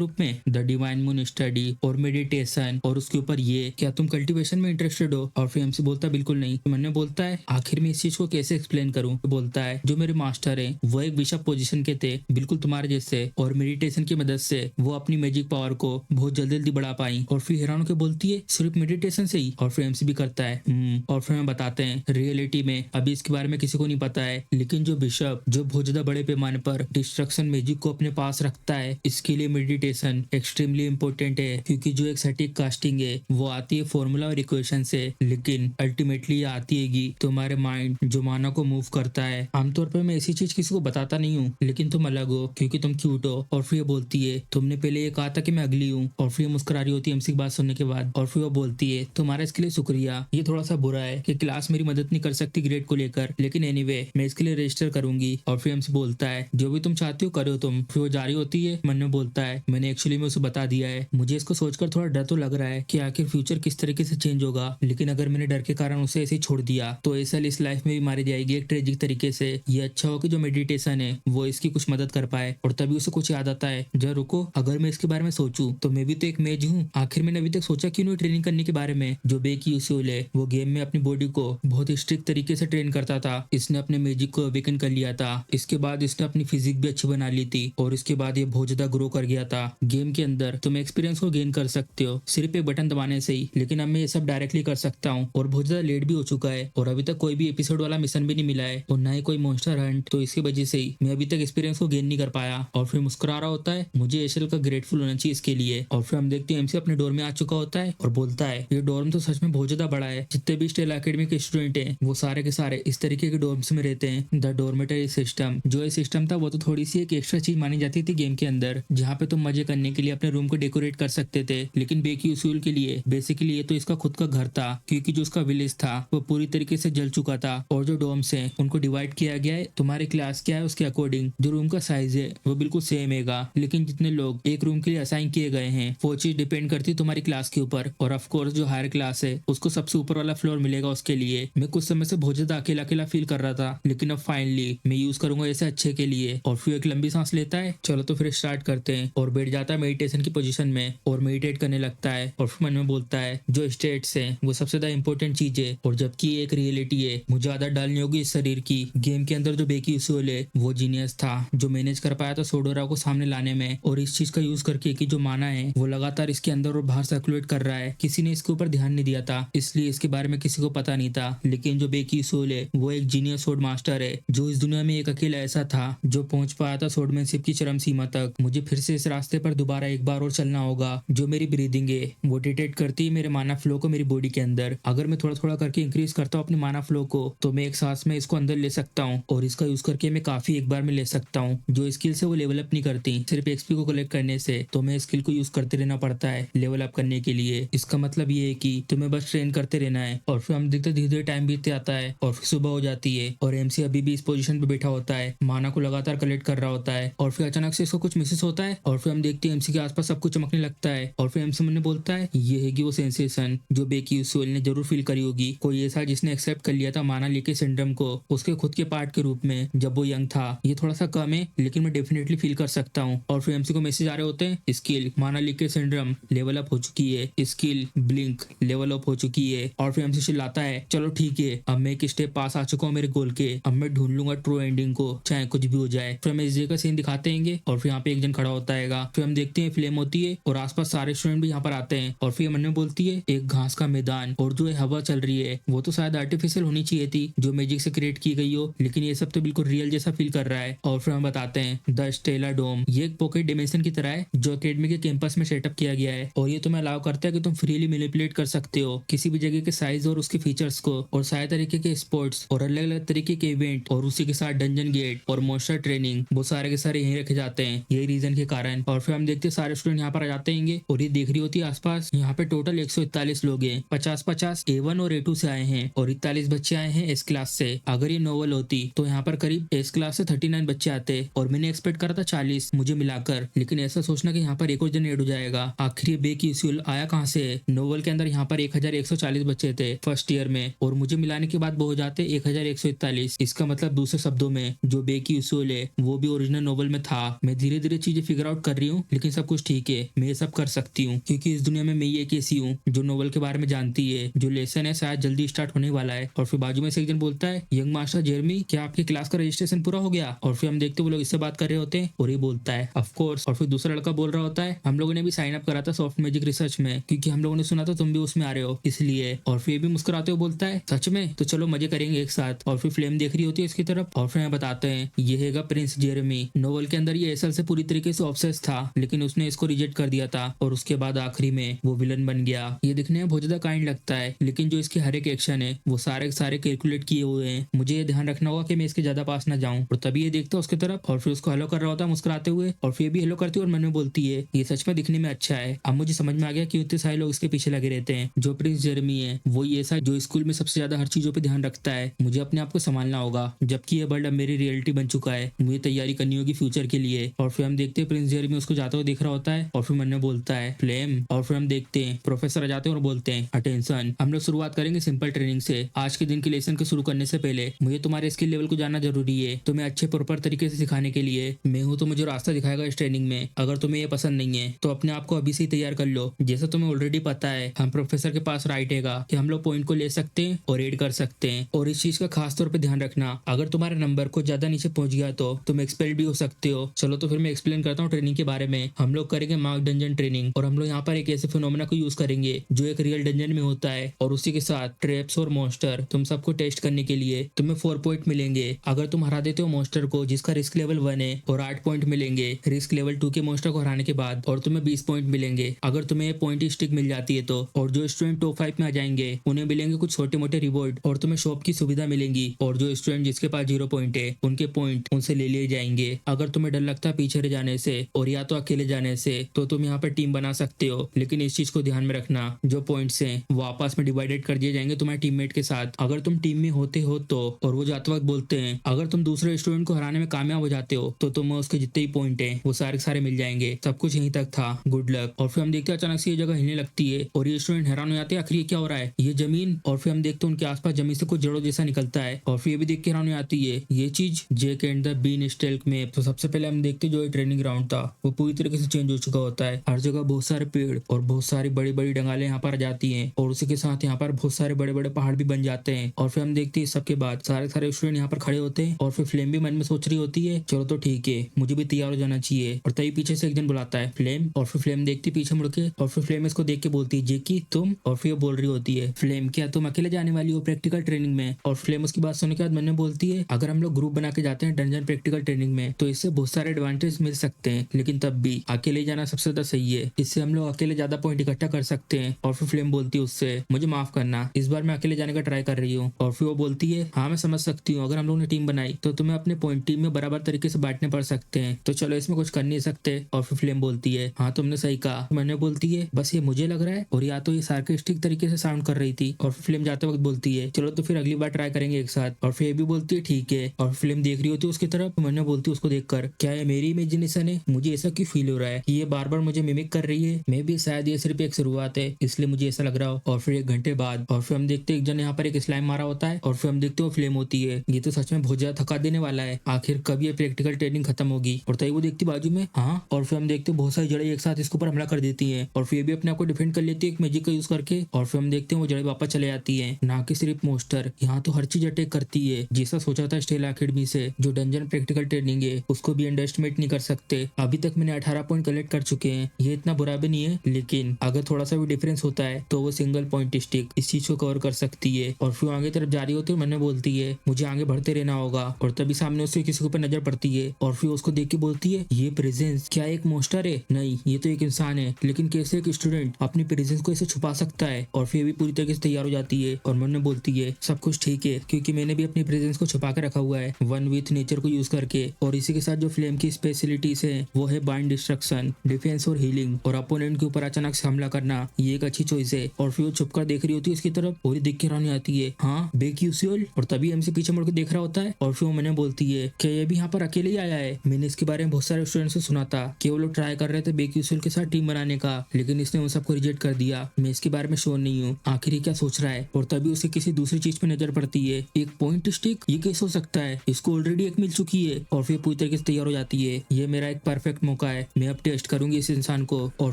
रूप में, द डिवाइन मून स्टडी और मेडिटेशन, और उसके ऊपर ये क्या तुम कल्टीवेशन में इंटरेस्टेड हो। और फिर हमसे बोलता बिल्कुल नहीं। मन में बोलता है आखिर में इस चीज को कैसे एक्सप्लेन करूं। बोलता है जो मेरे मास्टर है वो एक बिशप पोजीशन के थे बिल्कुल तुम्हारे जैसे, और मेडिटेशन की मदद से वो अपनी मैजिक पावर को बहुत जल्दी जल्दी बढ़ा पाई। और फिर हैरान होकर बोलती है सिर्फ मेडिटेशन से ही। और फिर एमसी भी करता है और फिर हमें बताते हैं रियलिटी में अभी इसके बारे में किसी को नहीं पता है, लेकिन जो बिशप जो बहुत ज्यादा बड़े पैमाने पर डिस्ट्रक्शन मैजिक को अपने पास रखता है, इसके लिए मेडिटेशन एक्सट्रीमली इंपॉर्टेंट है, क्योंकि जो एक सटीक कास्टिंग है वो आती है फॉर्मूला और इक्वेशन से, लेकिन अल्टीमेटली आती है तुम्हारे माइंड जो माना को मूव करता है। आमतौर पर मैं ऐसी चीज किसी को बताता नहीं हूँ, लेकिन तुम अलग हो क्योंकि तुम क्यूट हो। और फिर बोलती है तुमने पहले ये कहा था कि मैं अगली हूँ। और फिर मुस्कुरा रही होती है एमसी की बात सुनने के बाद। और फिर वो बोलती है तुम्हारा इसके लिए शुक्रिया, ये थोड़ा सा बुरा है कि क्लास मेरी मदद नहीं कर सकती ग्रेड को लेकर, लेकिन एनीवे मैं इसके लिए रजिस्टर करूंगी। और फिर एमसी बोलता है जो भी तुम चाहती हो करो तुम। फिर वो जारी होती है, मन में बोलता है मैंने एक्चुअली में उसे बता दिया है, मुझे इसको सोचकर थोड़ा डर तो लग रहा है कि आखिर फ्यूचर किस तरीके से चेंज होगा, लेकिन अगर मैंने डर के कारण उसे ऐसे ही छोड़ दिया तो ऐसा इस लाइफ में भी मारी जाएगी एक ट्रेजिक तरीके से। ये अच्छा हो कि जो मेडिटेशन है वो इसकी कुछ मदद कर पाए। और तभी उसे कुछ याद आता है जरा रुको, अगर मैं इसके बारे में सोचूं तो मैं भी तो एक मेज हूँ, आखिर मैंने अभी तक सोचा क्यों नहीं ट्रेनिंग करने के बारे में। जो बेकी यूसूल है वो गेम में अपनी बॉडी को बहुत स्ट्रिक्ट तरीके से ट्रेन करता था, इसने अपने मैजिक को अवेकन कर लिया था, इसके बाद इसने अपनी फिजिक भी अच्छी बना ली थी, और इसके बाद ये बहुत ज्यादा ग्रो कर गया था। गेम के अंदर तुम एक्सपीरियंस को गेन कर सकते हो सिर्फ एक बटन दबाने से ही, लेकिन अब मैं ये सब डायरेक्टली कर सकता हूँ, और बहुत ज्यादा लेट भी हो चुका है, और अभी तक कोई भी एपिसोड वाला मिशन भी नहीं मिला है, और ना ही कोई मॉन्स्टर हंट, तो इसकी वजह से ही मैं अभी तक एक्सपीरियंस को गेन नहीं कर पाया। और फिर मुस्कुरा रहा होता है मुझे एशल का ग्रेटफुल होना चाहिए इसके लिए। और फिर हम देखते हैं एमसी अपने डोर में आ चुका होता है और बोलता है ये डोर्म तो सच में बहुत ज्यादा बड़ा है, जितने भी स्टेल एकेडमी के स्टूडेंट हैं वो सारे के सारे इस तरीके के डोर्म्स में रहते हैं। द डोरमेटरी सिस्टम जो ये सिस्टम था वो तो थोड़ी सी एक एक्स्ट्रा चीज मानी जाती थी गेम के अंदर, जहाँ पे तुम मजे करने के लिए अपने रूम को डेकोरेट कर सकते थे, लेकिन बेकी उसूल के लिए बेसिकली ये तो इसका खुद का घर था, क्योंकि जो उसका विलेज था वो पूरी तरीके से जल चुका था। और जो डोर्म्स हैं उनको डिवाइड किया गया है तुम्हारी क्लास क्या है उसके अकॉर्डिंग, जो रूम का साइज है वो बिल्कुल सेम है, लेकिन जितने लोग एक रूम के लिए असाइन किए गए हैं वो चीज डिपेंड करती है तुम्हारी क्लास के ऊपर। और ऑफ कोर्स जो हायर क्लास है उसको सबसे ऊपर वाला फ्लोर मिलेगा उसके लिए। मैं कुछ समय से बहुत ज्यादा अकेला अकेला फील कर रहा था, लेकिन अब फाइनली मैं यूज करूंगा ऐसे अच्छे के लिए। और फिर एक लंबी सांस लेता है, चलो तो फिर स्टार्ट करते हैं, और बैठ जाता है मेडिटेशन की पोजीशन में और मेडिटेट करने लगता है। और फिर मन में बोलता है जो स्टेट्स है वो सबसे ज्यादा इंपॉर्टेंट चीज है, और जबकि एक रियलिटी है मुझे आदत डालनी होगी इस शरीर की। गेम के अंदर जो बेकी उसूल है वो जीनियस था जो मैनेज कर पाया था सोडोरा को सामने लाने लाने में, और इस चीज का यूज करके कि जो माना है वो लगातार इसके अंदर और बाहर सर्कुलेट कर रहा है। किसी ने इसके ऊपर ध्यान नहीं दिया था, इसलिए इसके बारे में किसी को पता नहीं था। लेकिन जो बेकी सोल है वो एक जीनियस स्वॉर्ड मास्टर है, जो इस दुनिया में एक अकेला ऐसा था जो पहुंच पाया था स्वॉर्डमैनशिप की चरम सीमा तक। मुझे फिर से इस रास्ते पर दोबारा एक बार और चलना होगा। जो मेरी ब्रीदिंग है वो डिटेक्ट करती है मेरे माना फ्लो को मेरी बॉडी के अंदर। अगर मैं थोड़ा थोड़ा करके इंक्रीज करता हूँ अपने माना फ्लो को, तो मैं एक सांस में इसको अंदर ले सकता हूँ, और इसका यूज करके मैं काफी एक बार में ले सकता हूँ। जो स्किल से वो लेवल अप नहीं करती सिर्फ एक्सपी को कलेक्ट करने से, तो मैं स्किल को यूज करते रहना पड़ता है लेवल अप करने के लिए। इसका मतलब ये है कि तुम्हें बस ट्रेन करते रहना है। और फिर हम देखते धीरे धीरे टाइम बीतते आता है, और फिर सुबह हो जाती है, और एमसी अभी भी इस पोजीशन पे बैठा होता है, माना को लगातार कलेक्ट कर रहा होता है। और फिर अचानक से इसको कुछ मिसेस होता है, और फिर हम देखते हैं एमसी के आसपास सब कुछ चमकने लगता है। और फिर एमसी मुझे बोलता है ये है कि वो सेंसेशन जो बेकी यूसुअल ने जरूर फील करी होगी। कोई ऐसा जिसने एक्सेप्ट कर लिया था माना लेके सिंड्रोम को उसके खुद के पार्ट के रूप में जब वो यंग था। ये थोड़ा सा कम है, लेकिन मैं डेफिनेटली फील कर सकता हूँ। और फिर एमसी को मैसेज आ रहे होते हैं, स्किल माना लेके सिंड्रोम लेवल अप हो चुकी है, स्किल ब्लिंक लेवल अप हो चुकी है। और फिर एमसी चिल्लाता है चलो ठीक है, अब मैं एक स्टेप पास आ चुका हूँ मेरे गोल के, अब मैं ढूंढ लूंगा ट्रू एंडिंग को चाहे कुछ भी हो जाए। फिर हमें इस जगह का सीन दिखाते हैं, और फिर यहाँ पे एक जन खड़ा होता है। फिर हम देखते हैं फ्लेम होती है, और आसपास सारे स्टूडेंट भी यहाँ पर आते हैं। और फिर मन में बोलती है एक घास का मैदान, और जो हवा चल रही है वो तो शायद आर्टिफिशियल होनी चाहिए थी, जो मैजिक से क्रिएट की गई हो, लेकिन ये सब तो बिल्कुल रियल जैसा फील कर रहा है। और फिर हम बताते हैं द स्टेला डोम, ये एक पॉकेट डिमेंशन की तरह है जो अकेडमी के कैंपस में सेटअप किया गया है, और ये तुम्हें अलाउ करता है कि तुम फ्रीली मैनिपुलेट कर सकते हो किसी भी जगह के साइज और उसके फीचर्स को, और सारे तरीके के स्पोर्ट्स और अलग अलग तरीके के इवेंट, और उसी के साथ डंजन गेट और मोस्टर ट्रेनिंग, वो सारे के सारे यहीं रखे जाते हैं यही रीजन के कारण। और फिर हम देखते हैं सारे स्टूडेंट यहाँ पर आ जाते हैं, और ये देख रही होती है आसपास। यहाँ पे टोटल 141 लोग हैं, 50-50 A1 और A2 से आए हैं, और 41 बच्चे आए हैं एस क्लास से। अगर ये नोवेल होती तो यहाँ पर करीब एस क्लास से 39 बच्चे आते, और मैंने एक्सपेक्ट करा था 40 मुझे मिलाकर। लेकिन ऐसा सोचना कि यहाँ पर एक और जन ऐड हो जाएगा, आखिर ये बेकी यूसुअल आया कहाँ से? नोवेल के अंदर यहाँ पर 1140 बच्चे थे फर्स्ट ईयर में, और मुझे मिलाने के बाद वो हो जाते 1141। इसका मतलब दूसरे शब्दों में जो बेकी यूसुअल है वो भी ओरिजिनल नोवेल में था। मैं धीरे धीरे चीजें फिगर आउट कर रही हूँ, लेकिन सब कुछ ठीक है, मैं ये सब कर सकती हूँ, क्योंकि इस दुनिया में मैं ही एक ऐसी हूँ जो नोवेल के बारे में जानती है। जो लेसन है शायद जल्दी स्टार्ट होने वाला है। और फिर बाजू में से एक जन बोलता है यंग मास्टर जेरमी, क्या आपकी क्लास का रजिस्ट्रेशन पूरा हो गया? और फिर हम देखते वो लोग इससे बात कर रहे होते हैं, और ये बोलता है ऑफ कोर्स। और फिर दूसरा लड़का बोल रहा होता है हम लोगों ने भी साइन अप करा था सॉफ्ट मैजिक रिसर्च में, क्योंकि हम लोगों ने सुना था तुम भी उसमें आ रहे हो इसलिए। और फिर भी मुस्कुराते हुए बोलता है सच में? तो चलो मजे करेंगे एक साथ। और फिर फ्लेम देख रही होती है इसकी तरफ, और फिर बताते हैं ये हैगा प्रिंस जेरेमी। नोवेल के अंदर ये एसल से पूरी तरीके से ऑब्सेस था, लेकिन उसने इसको रिजेक्ट कर दिया था, और उसके बाद आखिरी में वो विलन बन गया। ये दिखने में बहुत ज्यादा काइंड लगता है, लेकिन जो इसके हर एक एक्शन है वो सारे के सारे कैलकुलेट किए हुए हैं। मुझे ये ध्यान रखना होगा कि मैं इसके ज्यादा पास ना जाऊं। और तभी ये देखता है उसकी तरफ, और फिर उसको हेलो कर रहा होता है मुस्कुराते हुए, और फिर भी हेलो करती है, और मन में बोलती है ये सच में दिखने में अच्छा है। अब मुझे समझ में आ गया कि इतने सारे लोग इसके पीछे लगे रहते हैं। जो प्रिंस जेरेमी है वो ये ऐसा जो स्कूल में सबसे ज्यादा हर चीजों पे ध्यान रखता है। मुझे अपने आप को संभालना होगा, जबकि ये वर्ल्ड अब मेरी रियलिटी बन चुका है। मुझे तैयारी करनी होगी फ्यूचर के लिए। और फिर हम देखते हैं प्रिंस जेरेमी उसको जाते हुए दिख रहा होता है, और फिर मन में बोलता है फ्लेम। और फिर हम देखते हैं प्रोफेसर आ जाते हैं और बोलते हैं अटेंशन, हम लोग शुरुआत करेंगे सिंपल ट्रेनिंग से। आज के दिन की लेसन को शुरू करने से पहले मुझे तुम्हारे स्किल लेवल को जानना जरूरी है, तुम्हें अच्छे प्रॉपर तरीके से सिखाने के लिए मैं हूँ तो मुझे रास्ता दिखाएगा इस ट्रेनिंग में। अगर तुम्हें ये पसंद नहीं है तो अपने आप को अभी से ही तैयार कर लो। जैसा तुम्हें ऑलरेडी पता है हम प्रोफेसर के पास राइट हैगा कि हम लोग पॉइंट को ले सकते हैं और एड कर सकते हैं। और इस चीज का खास तौर पे ध्यान रखना, अगर तुम्हारे नंबर को ज्यादा नीचे पहुंच गया तो तुम एक्सपेल भी हो सकते हो। चलो तो फिर मैं एक्सप्लेन करता हूँ ट्रेनिंग के बारे में। हम लोग करेंगे मार्क डंजन ट्रेनिंग, और हम लोग यहाँ पर एक ऐसे फिनोमेना को यूज करेंगे जो एक रियल डंजन में होता है, और उसी के साथ ट्रैप्स और मॉन्स्टर। तुम सबको टेस्ट करने के लिए तुम्हें 4 पॉइंट मिलेंगे अगर तुम हरा देते हो मॉन्स्टर को जिसका रिस्क लेवल 1 है, और 8 पॉइंट मिलेंगे रिस्क लेवल 2 के मॉन्स्टर को हराने के बाद, और तुम्हें 20 पॉइंट मिलेंगे अगर तुम्हें ये पॉइंट स्टिक मिल जाती है तो। और जो स्टूडेंट टॉप 5 में आ जाएंगे उन्हें मिलेंगे कुछ छोटे मोटे रिवॉर्ड, और तुम्हें शॉप की सुविधा मिलेंगी। और जो स्टूडेंट जिसके पास 0 पॉइंट है उनके पॉइंट उनसे ले लिए जाएंगे। अगर तुम्हें डर लगता है पीछे रह जाने से और या तो अकेले जाने से, तो तुम यहाँ पर टीम बना सकते हो, लेकिन इस चीज को ध्यान में रखना जो पॉइंट्स हैं वो आपस में डिवाइडेड कर दिए जाएंगे तुम्हारे टीममेट के साथ अगर तुम टीम में होते हो तो। और वो जाते वक्त बोलते हैं अगर तुम दूसरे स्टूडेंट को हराने में कामयाब हो जाते हो तो तुम्हें उसके जितने ही पॉइंट है वो सारे सारे मिल जाएंगे। सब कुछ यहीं तक था, गुड लक। और फिर हम देखते हैं अचानक से ये जगह हिलने लगती है, और ये स्टूडेंट हैरान हो जाते हैं आखिर ये क्या हो रहा है, ये जमीन। और फिर हम देखते हैं उनके आसपास जमीन से कुछ जड़ों जैसा निकलता है, और फिर ये भी देख के हैरान हो जाती है ये चीज जेक एंड द बीन स्टेल्क में। तो सबसे पहले हम देखते हैं जो ट्रेनिंग ग्राउंड था वो पूरी तरीके से चेंज हो चुका होता है। हर जगह बहुत सारे पेड़ और बहुत सारी बड़ी बड़ी डंगालें यहाँ पर आ जाती हैं, और उसी के साथ यहाँ पर बहुत सारे बड़े बड़े पहाड़ भी बन जाते हैं। और फिर हम देखते हैं सबके बाद सारे सारे स्टूडेंट यहाँ पर खड़े होते हैं, और फिर फ्लेम भी मन में सोच रही होती है चलो तो ठीक है मुझे भी तैयार हो जाना आना चाहिए। और तभी पीछे से एक जन बुलाता है फ्लेम, और फिर फ्लेम देखती पीछे मुड़ के, और फिर फ्लेम इसको देख के बोलती है जेकी तुम, और फिर बोल रही होती है फ्लेम क्या तुम अकेले जाने वाली हो प्रैक्टिकल ट्रेनिंग में। और फ्लेम उसकी बात सुनने के बाद मैंने बोलती है अगर हम लोग ग्रुप बना के जाते हैं डंजन प्रैक्टिकल ट्रेनिंग में तो इससे बहुत सारे एडवांटेज मिल सकते हैं, लेकिन तब भी अकेले जाना सबसे ज्यादा सही है, इससे हम लोग अकेले ज्यादा पॉइंट इकट्ठा कर सकते हैं। और फिर फ्लेम बोलती है उससे मुझे माफ करना, इस बार मैं अकेले जाने का ट्राई कर रही हूँ। और फिर वो बोलती है हाँ मैं समझ सकती हूँ, अगर हम लोग ने टीम बनाई तो तुम्हें अपने पॉइंट टीम में बराबर तरीके से बांटने पड़ सकते हैं, तो चलो इसमें कुछ कर नहीं सकते। और फिर फ्लेम बोलती है हाँ तुमने सही कहा। मैंने बोलती है बस ये मुझे लग रहा है, और या तो ये सार्केस्टिक तरीके से साउंड कर रही थी। और फिर फिल्म जाते वक्त बोलती है चलो तो फिर अगली बार ट्राई करेंगे एक साथ। और फिर ये भी बोलती है ठीक है। और फिल्म देख रही होती है उसकी तरफ, मैंने बोलती है उसको देखकर क्या ये मेरी इमेजिनेशन है, मुझे ऐसा क्यों फील हो रहा है कि ये बार बार मुझे मिमिक कर रही है, मे भी शायद ये सिर्फ एक शुरुआत है इसलिए मुझे ऐसा लग रहा हो। और फिर 1 घंटे बाद और फिर हम देखते हैं एक जन यहाँ पर एक स्लाइम मारा होता है, और फिर हम देखते हो फ्लेम होती है, ये तो सच में बहुत ज्यादा थका देने वाला है, आखिर कब ये प्रैक्टिकल ट्रेनिंग खत्म होगी। और तभी वो देखती बाजू में हाँ, और फिर हम देखते बहुत सारी जड़ें एक साथ इसके ऊपर हमला कर देती है, और फिर भी अपने आप को डिफेंड कर लेती है एक मैजिक का यूज करके। और फिर हम देखते हैं वो जड़ें वापस चले जाती है, ना कि सिर्फ मोस्टर, यहाँ तो हर चीज अटैक करती है। जैसा सोचा था स्टेला अकेडमी से जो डंजन प्रैक्टिकल ट्रेनिंग है उसको भी अंडर एस्टिमेट नहीं कर सकते। अभी तक मैंने 18 पॉइंट कलेक्ट कर चुके हैं, ये इतना बुरा भी नहीं है, लेकिन अगर थोड़ा सा भी डिफरेंस होता है तो वो सिंगल पॉइंट स्टिक इस चीज को कवर कर सकती है। और फिर आगे तरफ जा रही होती है, मैंने बोलती है मुझे आगे बढ़ते रहना होगा। और तभी सामने उससे किसी के ऊपर नजर पड़ती है, और फिर उसको देख के बोलती है ये प्रेजेंस क्या एक मोस्टर है, नहीं ये तो एक इंसान है, लेकिन कैसे एक स्टूडेंट अपनी प्रेजेंस को ऐसे छुपा सकता है। और फिर भी पूरी तरीके से तैयार हो जाती है, और मैंने बोलती है सब कुछ ठीक है क्योंकि मैंने भी अपनी प्रेजेंस को छुपा के रखा हुआ है वन विथ नेचर को यूज करके। और इसी के साथ जो फ्लेम की स्पेशलिटीज है वो है बाइंड डिस्ट्रक्शन, डिफेंस और हीलिंग, और अपोनेंट के ऊपर अचानक से हमला करना, ये एक अच्छी चॉइस है। और फिर वो छुपकर देख रही होती है उसकी तरफ, और ये देख के हैरानी आती है हाँ बेक्यूसियल। और तभी एमसी पीछे मुड़ के देख रहा होता है, और फिर वो मैंने बोलती है कि ये भी यहाँ पर अकेले ही आया है, मैंने इसके बारे में बहुत सारे स्टूडेंट से सुना था कि वो लोग ट्राई कर रहे थे बेक्यूसियल के साथ टीम बनाने का, लेकिन इसने उन सबको रिजेक्ट कर दिया, मैं इसके बारे में श्योर नहीं हूँ आखिर ये क्या सोच रहा है। और तभी उसे किसी दूसरी चीज पे नजर पड़ती है, एक पॉइंट स्टिक, ये कैसे हो सकता है, इसको ऑलरेडी एक मिल चुकी है। और फिर पूरी तरीके से तैयार हो जाती है, ये मेरा एक परफेक्ट मौका है, मैं अब टेस्ट करूंगी इस इंसान को। और